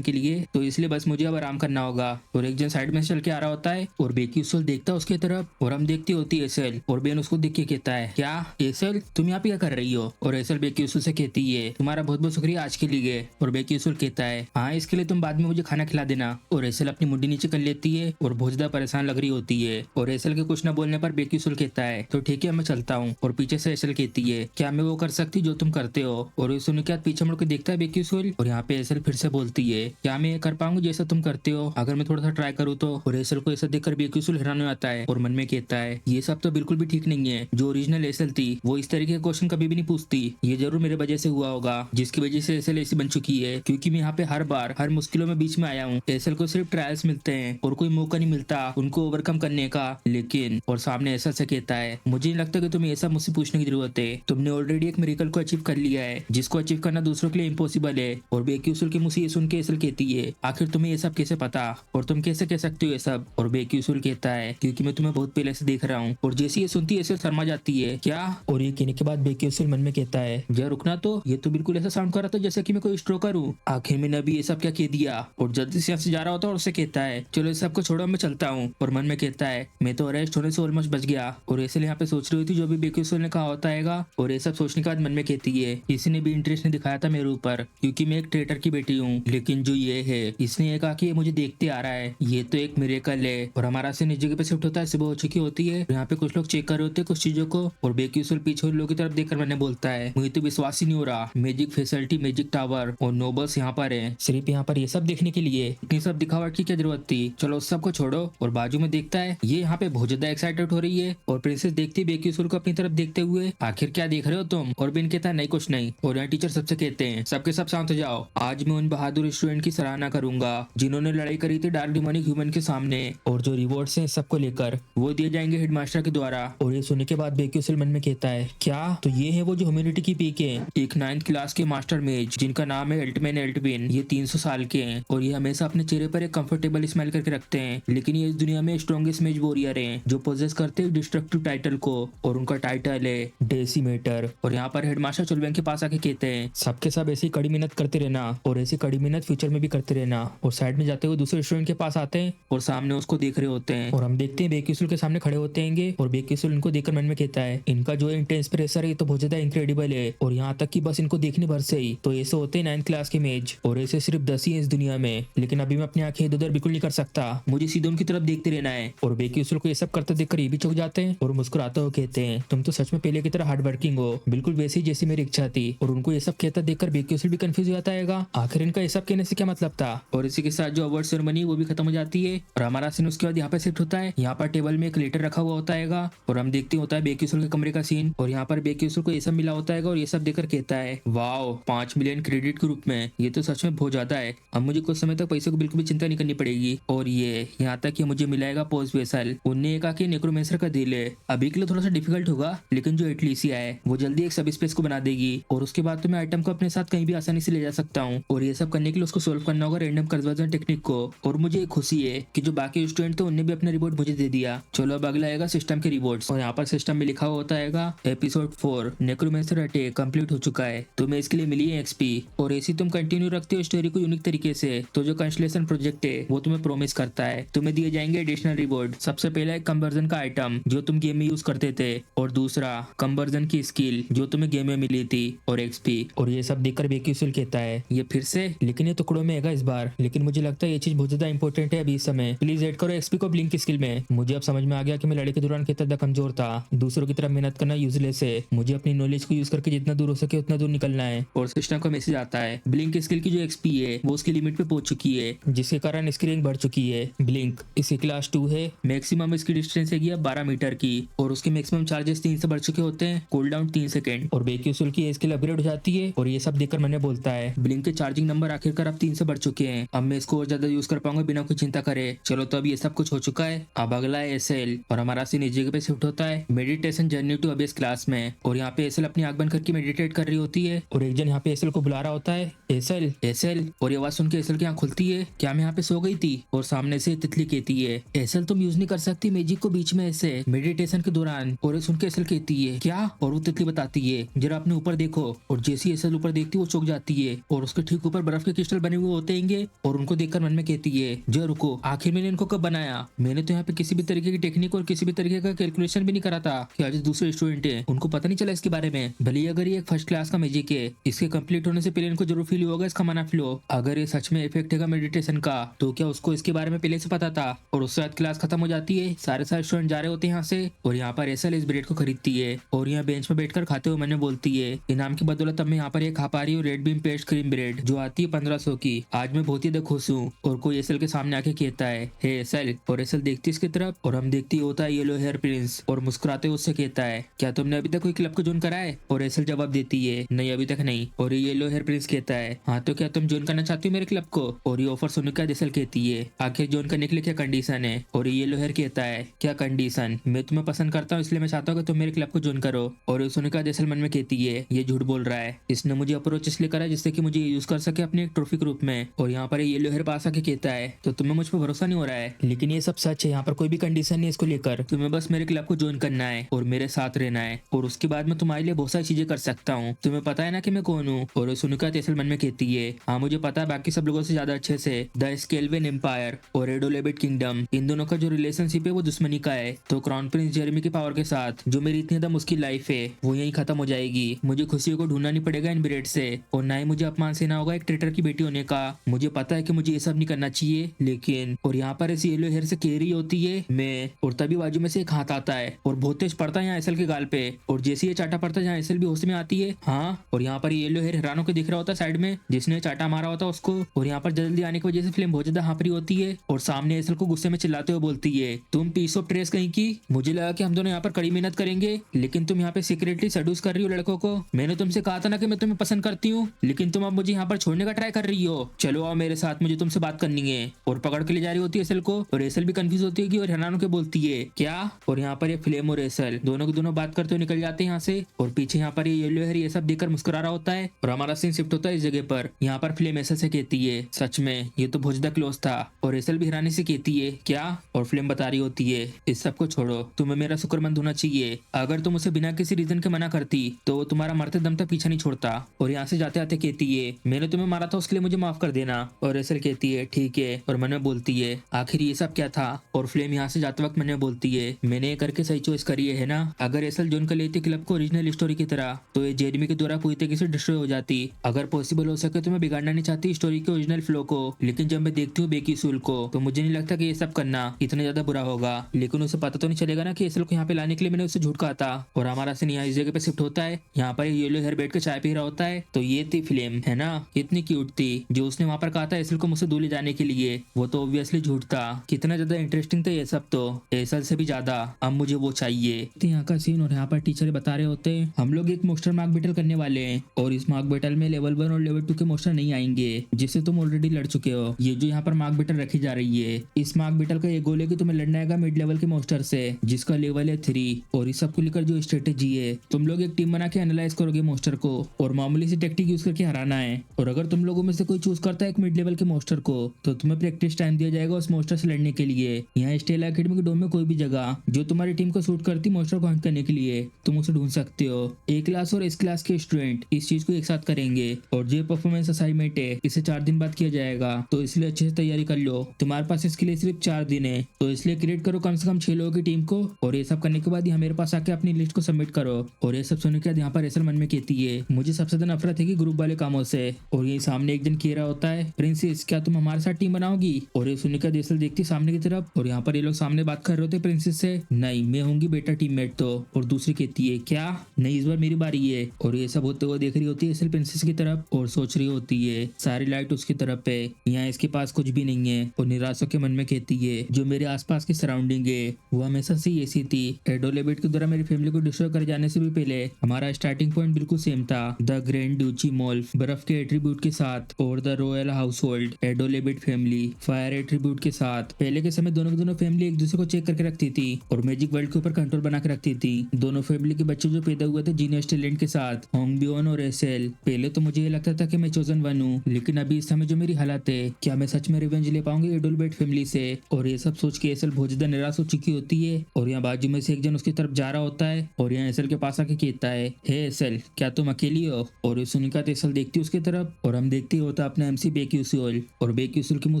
के लिए, तो इसलिए बस मुझे अब आराम करना होगा। और एक जन साइड में चल के आ रहा होता है और बेक्यूसुल देखता है उसकी तरफ और हम देखती होती है एसेल और बेन उसको देख के कहता है, क्या एसेल तुम यहाँ पे क्या कर रही हो? और एसेल बेक्यूसुल से कहती है, तुम्हारा बहुत बहुत शुक्रिया आज के लिए। और बेक्यूसुल कहता है, हाँ इसके लिए तुम बाद में मुझे खाना खिला देना। और एसेल अपनी मुंडी नीचे कर लेती है और बहुत ज्यादा परेशान लग रही होती है। और एसेल के कुछ न बोलने पर बेक्यूसुल कहता है, तो ठीक है मैं चलता हूँ। और पीछे से एसेल कहती है, क्या मैं वो कर सकती जो तुम करते हो? और सुनने के बाद पीछे मुड़ के देखता है बेक्यूसुल और यहाँ पे एसेल फिर से बोलती है, क्या मैं ये कर पाऊंगी जैसा तुम करते हो अगर मैं थोड़ा सा ट्राई करूँ तो? और एसेल को ऐसा देखकर बेक्यूसुल हैरान हो जाता है और मन में कहता है, ये सब तो बिल्कुल भी ठीक नहीं है। जो ओरिजिनल एसेल थी वो इस तरीके के क्वेश्चन कभी भी नहीं पूछती, ये जरूर मेरे वजह से हुआ होगा, जिसकी वजह से एसेल ऐसी बन चुकी है, क्योंकि मैं यहाँ पे हर बार हर मुश्किलों में बीच में आया हूँ। एसेल को सिर्फ ट्रायल्स मिलते हैं और कोई मौका नहीं मिलता उनको ओवरकम करने का, लेकिन। और सामने एसेल से कहता है, मुझे नहीं लगता कि तुम्हें ये सब मुझसे पूछने की जरूरत है, तुमने ऑलरेडी एक मिरेकल को अचीव कर लिया है जिसको अचीव करना दूसरों के लिए इम्पॉसिबल है। और बेक्यूसुल के मुंह से ये सुन के एसेल कहती है, आखिर तुम्हें ये सब कैसे पता और तुम कैसे कह सकते हो ये सब? और बेक्यूसुल कहता है, क्योंकि मैं तुम्हें बहुत पहले से देख रहा हूँ। और जैसे ये सुनती है एसेल शर्मा जाती है, क्या? और ये कहने के बाद बेक्यूसुल मन में कहता है, जरा रुकना, तो ये तो बिल्कुल ऐसा साउंड कर रहा था जैसे कि मैं कोई स्ट्रोकर हूँ, आखिर मैंने अभी ये सब क्या कह दिया? और जल्दी से यहाँ से जा रहा होता है और उससे कहता है, चलो इस सबको छोड़ो मैं चलता हूँ। और मन में कहता है, मैं तो अरेस्ट होने से ऑलमोस्ट बच गया। और एसेल यहाँ पे सोच रही थी जो भी बेक्यूसुल ने कहा होता है, और ये सब सोचने के बाद मन में कहती है, किसी ने भी इंटरेस्ट नहीं दिखाया था मेरे ऊपर, क्योंकि मैं एक ट्रेटर की बेटी हूँ, लेकिन जो ये है इसने ये कहा कि ये मुझे देखते आ रहा है, ये तो एक मिरेकल है। और हमारा से इस जगह पे शिफ्ट होता है, सुबह हो चुकी होती है, यहाँ पे कुछ लोग चेक कर रहे होते हैं कुछ चीजों को। और बेक्यूसुल पीछे लोगों की तरफ देखकर मैंने बोलता है, मुझे तो विश्वास ही नहीं हो रहा, मैजिक फैसिलिटी, मैजिक टावर और नोबल्स यहाँ पर है, सिर्फ यहाँ पर ये सब देखने के लिए इतनी सब दिखावट की क्या जरूरत थी? चलो उस सबको छोड़ो। और बाजू में देखता है ये यहाँ पे बहुत ज्यादा एक्साइटेड हो रही है और प्रिंसेस देखती बेक्यूसुल को अपनी तरफ देखते हुए, आखिर क्या देख रहे हो तुम? और बिन कहता नहीं कुछ नहीं। और यहाँ टीचर सबसे कहते हैं सबके सब शांत हो जाओ। आज मैं उन बहादुर स्टूडेंट की सराहना करूंगा जिन्होंने लड़ाई करी थी डार्क डिमोनिक ह्यूमन के सामने, और जो रिवॉर्ड्स हैं सबको लेकर वो दिए जाएंगे हेडमास्टर के द्वारा। और ये सुनने के बाद बेक्यूसल मन में कहता है क्या तो ये है वो जो ह्यूमैनिटी की पीक है, एक 9th क्लास के मास्टर मेज जिनका नाम है एल्टमैन एल्टविन। ये 300 साल के हैं और ये हमेशा अपने चेहरे पर एक कंफर्टेबल स्माइल करके रखते हैं, लेकिन ये इस दुनिया में स्ट्रॉन्गेस्ट मेज वॉरियर हैं जो पोजेस करते हैं डिस्ट्रक्टिव टाइटल को, और उनका टाइटल है डेसिमेटर। और यहाँ पर हेडमास्टर चुलवेंग के पास आके कहते हैं सबके सब ऐसी कड़ी मेहनत करते रहना और ऐसी कड़ी मेहनत फ्यूचर में भी करते रहना। और साइड में जाते हुए दूसरे स्टूडेंट के पास आते हैं और सामने उसको देख रहे होते हैं, और हम देखते हैं बेक्यूसल के सामने खड़े होते हैं और बेक्यूसल इनको देखकर मन में कहता है इनका जो इंटेंस प्रेशर है तो बहुत ज्यादा इनक्रेडिबल है, और यहाँ तक कि बस इनको देखने भर से ही तो ऐसे होते हैं 9th क्लास के मेज, और ऐसे सिर्फ 10 ही है इस दुनिया में। लेकिन अभी मैं अपनी आंखें इधर उधर बिल्कुल नहीं कर सकता, मुझे सीधे उनकी तरफ देखते रहना है। और बेक्यूसल को ये सब करते देखकर ये भी चौंक जाते हैं और मुस्कुराते हुए कहते हैं तुम तो सच में पहले की तरह हार्ड वर्किंग हो, बिल्कुल वैसे ही जैसी मेरी इच्छा थी। और उनको ये सब कहता देखकर बेक्यूसल भी कंफ्यूज हो जाता है आखिर इनका ये सब कहने से क्या मतलब था। और इसी के साथ जो अवार्ड सेरेमनी वो भी खत्म हो जाती है और हमारा सीन उसके बाद यहाँ पे शिफ्ट होता है। यहाँ पर टेबल में एक लेटर रखा हुआ होता है और हम देखते होता है बेक्यूसल के कमरे का सीन, और यहाँ पर बेक्यूसल को ये सब मिला होता है और ये सब देखकर कहता है वाओ 5 मिलियन क्रेडिट के रूप में, ये तो सच में बहुत ज्यादा है। अब मुझे कुछ समय तक पैसे को बिल्कुल भी चिंता नहीं करनी पड़ेगी। और ये यहाँ तक कि मुझे मिलेगा पोस्ट वेसल। उनने कहा कि नेक्रोमेंसर का दिल है, अभी के लिए थोड़ा सा डिफिकल्ट होगा लेकिन जो एटलीसिया है वो जल्दी एक सब स्पेस को बना देगी, और उसके बाद तो मैं आइटम को अपने साथ कहीं भी आसानी से ले जा सकता हूँ। और ये सब करने के लिए उसको सोल्व करना होगा रैंडम कन्वर्जन टेक्निक को। और मुझे खुशी है कि जो बाकी स्टूडेंट थे उन्होंने भी अपना रिपोर्ट मुझे दे दिया। चलो अब अगला आएगा सिस्टम के रिवॉर्ड्स, और यहाँ पर सिस्टम में लिखा हुआ होता है एपिसोड 4 नेक्रोमेंसर अटैक कंप्लीट हो चुका है, तुम्हें इसके लिए मिली है एक्सपी। और ऐसी तुम कंटिन्यू रखते हो स्टोरी को यूनिक तरीके से तो जो कंस्टलेशन प्रोजेक्ट है वो तुम्हें प्रॉमिस करता है तुम्हें दिए जाएंगे एडिशनल रिवॉर्ड। सबसे पहला एक कंवर्जन का आइटम जो तुम गेम में यूज करते थे, और दूसरा कंवर्जन की स्किल जो तुम्हें गेम में मिली थी, और एक्सपी। और ये सब देखकर बेक्यूसल कहता है ये फिर से, लेकिन ये टुकड़ों में है इस बार, लेकिन मुझे लगता है ये चीज बहुत ज्यादा इंपॉर्टेंट है अभी इस समय, प्लीज ऐड करो एक्सपी को ब्लिंक की स्किल में। मुझे अब समझ में आ गया कि मैं लड़ाई के दौरान कितना ज्यादा कमजोर था, दूसरों की तरफ मेहनत करना यूजलेस है, मुझे अपनी नॉलेज को यूज करके जितना दूर हो सके उतना दूर निकलना है। और सिस्टम का मैसेज आता है ब्लिंक स्किल की जो एक्सपी है वो उसकी लिमिट पे पहुंच चुकी है, जिसके कारण इसकी रैंक बढ़ चुकी है। ब्लिंक इसकी क्लास 2 है, मैक्सिमम इसकी डिस्टेंस है 12 मीटर की, और उसके मैक्सिमम चार्जेस 3 से बढ़ चुके होते हैं, कूल डाउन 3 सेकंड। और बेक्यूसल की स्किल अपग्रेड हो जाती है, और ये सब देखकर मैंने बोलता है ब्लिंक के चार्जिंग नंबर आखिरकार अब 3 से बढ़ चुके हैं, अब मैं इसको और ज्यादा यूज कर पाऊंगा बिना कोई चिंता करे। चलो तो अब ये सब कुछ हो चुका है, अब अगला है एसएल, और हमारा सीन इस जगह पे शिफ्ट होता है meditation journey to abyss class में। और यहाँ पे एसएल अपनी आंख बंद करके मेडिटेट कर रही होती है, और एक जन यहाँ पे एसएल को बुला रहा होता है एसएल एसएल, और ये आवाज सुन के एसएल की आंख खुलती है क्या मैं यहाँ पे सो गई थी। और सामने से तितली कहती है एसएल तुम यूज नहीं कर सकती मैजिक को बीच में ऐसे मेडिटेशन के दौरान। और ये सुन के एसएल कहती है क्या, और वो तितली बताती है जरा अपने ऊपर देखो। और जैसी एसएल ऊपर देखती है वो चौंक जाती है, और उसके ठीक ऊपर बर्फ के क्रिस्टल बने हुए होते हैं, और उनको देखकर मन में कहती है जो रुको आखिर मैंने इनको कब बनाया, मैंने तो यहाँ पे किसी भी तरीके की टेक्निक और किसी भी तरीके का कैलकुलेशन भी नहीं करा था कि आज दूसरे स्टूडेंट है उनको पता नहीं चला इसके बारे में। भले ही अगर ये एक फर्स्ट क्लास का मैजिक है, इसके कंप्लीट होने से पहले इनको जरूर फील होगा इसका माना फ्लो। अगर ये सच में इफेक्ट है मेडिटेशन का तो क्या उसको इसके बारे में पहले से पता था। और उसके बाद क्लास खत्म हो जाती है, सारे स्टूडेंट जा रहे होते हैं यहाँ से, और यहाँ पर एसएल इस ब्रेड को खरीदती है और यहाँ बेंच में बैठकर खाते हुए मैंने बोलती है इनाम की बदौलत अब मैं यहाँ पर ये खा पा रही हूँ red beam paste cream bread जो आती है 1500 की। आज मैं बहुत ही खुश हूँ। और कोई एसएल के सामने आके कहता है हे एसएल, और एसएल देखती है इसकी तरफ, और हम देखती होता है येलो हेयर प्रिंस, और मुस्कुराते हुए उससे कहता है क्या तुमने अभी तक कोई क्लब को ज्वाइन करा है। और एसएल जवाब देती है नहीं अभी तक नहीं। और ये येलो हेयर प्रिंस कहता है हाँ तो क्या तुम ज्वाइन करना चाहती हो मेरे क्लब को। और ये ऑफर सुनने का एसएल कहती है आखिर ज्वाइन करने के लिए क्या कंडीशन है। और ये येलो हेयर कहता है क्या कंडीशन, मैं तुम्हें पसंद करता हूँ इसलिए मैं चाहता हूँ कि तुम मेरे क्लब को ज्वाइन करो। और ये सुनने का एसएल मन में कहती है ये झूठ बोल रहा है, इसने मुझे अप्रोच इसलिए करा जिससे कि मुझे यूज कर सके अपने एक ट्रॉफी के रूप में। और यहाँ पर येलो हेयर पास आके कहता है तो तुम्हें मुझ पर भरोसा नहीं हो रहा है, लेकिन ये सब सच है, यहाँ पर कोई भी कंडीशन नहीं है इसको लेकर, तुम्हें बस मेरे क्लब को ज्वाइन करना है और मेरे साथ रहना है, और उसके बाद मैं तुम्हारे लिए बहुत सारी चीजें कर सकता हूँ, तुम्हें पता है ना कि मैं कौन हूँ। और सुनिका तेसल मन में कहती है हाँ मुझे पता है बाकी सब लोगों से ज्यादा अच्छे से। द स्केलवेन एम्पायर और रेडोलेबिट किंगडम इन दोनों का जो रिलेशनशिप है वो दुश्मनी का है, तो क्राउन प्रिंस जेरेमी की पावर के साथ जो मेरी इतनी ज्यादा मुश्किल लाइफ है वो यही खत्म हो जाएगी। मुझे खुशियों को ढूंढना नहीं पड़ेगा इन ब्रेड से, और ना ही मुझे अपमान सहना होगा एक ट्रेटर की बेटी होने का। मुझे पता है कि मुझे ये सब नहीं करना चाहिए, लेकिन और यहाँ पर ऐसी येलो हेयर से कह रही होती है मैं, और तभी बाजू में से एक हाथ आता है और बहुत तेज पड़ता है यहाँ एसएल के गाल पे, और जैसे ये चाटा पड़ता है जहाँ एसएल भी होश में आती है। हाँ, और यहाँ पर येलो हेयर हैरान होकर दिख रहा होता है साइड में जिसने चाटा मारा होता है उसको, और यहाँ पर जल्दी आने की वजह से फिल्म बहुत ज्यादा हाँफ रही होती है, और सामने एसएल को गुस्से में चिल्लाते हुए बोलती है तुम पीस ऑफ ट्रेस कहीं की, मुझे लगा कि हम दोनों यहाँ पर कड़ी मेहनत करेंगे लेकिन तुम यहाँ पे सीक्रेटली सडूस कर रही हो लड़कों को। मैंने तुमसे कहा था ना कि मैं तुम्हें पसंद करती हूँ, लेकिन तुम अब मुझे यहाँ पर छोड़ने का ट्राई कर रही हो। चलो आओ मेरे साथ, मुझे तुमसे बात करनी है। और पकड़ के ले जा रही होती है एसल को, और एसल भी कंफ्यूज होती है और हैरान होकर बोलती है क्या। और यहाँ पर ये फ्लेम और एसल दोनों के दोनों बात करते हुए निकल जाते हैं यहाँ से। और पीछे यहाँ पर ये येलो हेयर ये सब देखकर मुस्कुरा रहा होता है। और हमारा सीन शिफ्ट होता है इस जगह पर। यहाँ पर फ्लेम एसल से कहती है सच में ये तो बहुत ज्यादा क्लोज था। और एसल भी हैरानी से कहती है क्या। और फ्लेम बता रही होती है इस सब को छोड़ो, तुम्हें मेरा शुक्रमंद होना चाहिए। अगर तुम उसे बिना किसी रीजन के मना करती तो वो तुम्हारा मरते दम तक पीछा नहीं छोड़ता। और यहाँ से जाते आते कहती है मैंने तुम्हें मारा था उसके लिए मुझे माफ कर देना। और एसल कहती है ठीक है, और मन में बोलती है आखिर ये सब क्या था। और फ्लेम यहाँ से जाते वक्त मन में बोलती है मैंने ये करके सही चॉइस करी है ना। अगर एसल जोन कर लेती क्लब को ओरिजिनल स्टोरी की तरह तो ये जेरेमी के द्वारा पूरी तरीके से डिस्ट्रॉय हो जाती। अगर पॉसिबल हो सके तो मैं बिगाड़ना नहीं चाहती स्टोरी के ओरिजिनल फ्लो को, लेकिन जब मैं देखती हूँ बेकी सूल को तो मुझे नहीं लगता कि ये सब करना इतना ज्यादा बुरा होगा। लेकिन उसे पता तो नहीं चलेगा ना कि एसल को यहाँ पे लाने के लिए मैंने उसे झूठ कहा था। और हमारा सीन यहाँ इस जगह पे शिफ्ट होता है। यहाँ पर येलो हेयर बैठ के चाय पी रहा होता है। तो ये थी फ्लेम है ना, इतनी क्यूट थी जो उसने वहां पर कहा था एसल को मुझसे दूर ले जाने के लिए। वो तो ऑब्वियसली झूठ था। कितना ज्यादा इंटरेस्टिंग था ये सब, तो एसल से भी ज्यादा अब मुझे वो चाहिए। यहाँ का सीन और यहाँ पर टीचर बता रहे होते हैं हम लोग एक मोस्टर मार्क बैटल करने वाले हैं और इस मार्क बैटल में लेवल 1 और लेवल 2 के मोस्टर नहीं आएंगे जिससे तुम ऑलरेडी लड़ चुके हो। ये जो यहाँ पर मार्क बैटल रखी जा रही है, इस मार्क बैटल का ये गोल है कि तुम्हें लड़ना आएगा मिड लेवल के मोस्टर से जिसका लेवल है 3। और इस सब को लेकर जो स्ट्रेटेजी है, तुम लोग एक टीम बना के एनालाइज करोगे मोस्टर को और मामूली सी टेक्टिक यूज करके हराना है। और अगर तुम लोगों में से कोई चूज करता है एक मिड लेवल के मोस्टर को तो तुम्हें प्रैक्टिस टाइम दिया जाएगा उस मोस्टर से लड़ने के लिए। यहाँ स्टेला एकेडमी के डोम में कोई भी जगह जो तुम्हारी टीम को सूट करती मोस्टर को हंट करने के लिए तुम उसे ढूंढ सकते हो। ए क्लास और एस क्लास के स्टूडेंट इस चीज को एक साथ करेंगे और जो परफॉर्मेंस असाइनमेंट है इसे 4 दिन बाद किया जाएगा, तो इसलिए अच्छे से तैयारी कर लो। तुम्हारे पास इसके लिए सिर्फ 4 दिन है, तो इसलिए क्रिएट करो कम से कम 6 लोगों की टीम को। और ये सब करने के बाद यहाँ मेरे पास आके अपनी लिस्ट को सबमिट करो। और ये सब सुनने के बाद यहाँ पर एसल मन में कहती है मुझे सबसे ज्यादा नफरत है कि ग्रुप वाले कामों से। और ये सामने एक जन कह रहा होता है प्रिंसेस क्या तुम हमारे साथ टीम बनाओगी। और ये सुनने के बाद एसल देखती सामने की तरफ और यहाँ पर ये लोग सामने बात कर रहे होते प्रिंसेस से नहीं मैं होंगी बेटा टीममेट तो। और दूसरी कहती है क्या नहीं इस बार मेरी बारी है। और ये सब होते हुए देख रही होती है एसल प्रिंसेस की तरफ और सोच रही होती है सारी लाइट उसकी तरफ है, यहाँ इसके पास कुछ भी नहीं है। और निराशा के मन में कहती है जो मेरे आसपास की सराउंडिंग है वो हमेशा से ऐसी थी। एडोलेबेट के द्वारा मेरी फैमिली को डिस्ट्रॉय कर जाने से भी पहले हमारा स्टार्टिंग पॉइंट बिल्कुल सेम था, द ग्रैंड ड्यूची मॉल बर्फ के एट्रीब्यूट के साथ और द रॉयल हाउस होल्ड एडोलेबेट फैमिली फायर एट्रीब्यूट के साथ। पहले के समय दोनों की दोनों फैमिली एक दूसरे को चेक करके रखती थी और मैजिक वर्ल्ड के ऊपर कंट्रोल बना के रखती थी। दोनों फैमिली के बच्चे जो पैदा हुए थे जीनियस टैलेंट के साथ होंगबियोन और एसेल। पहले तो मुझे ये लगता था कि मैं चोजन वन हूँ, लेकिन अभी इस समय जो मेरी हालत है क्या मैं सच में रिवेंज ले पाऊंगी एडोलेबेट फैमिली से। और ये सब सोच के एसेल बहुत ज्यादा निराश हो चुकी होती है। और यहाँ बाजू में से एक जन उसकी तरफ जा रहा होता है और यहाँ एसेल के पास आके कहता है हे एसेल क्या तुम अकेली हो। और ये सुनिका एसेल देखती है उसकी तरफ और हम देखते होता अपना एमसी बेक्यूसूल। और बेक्यूसूल के मुंह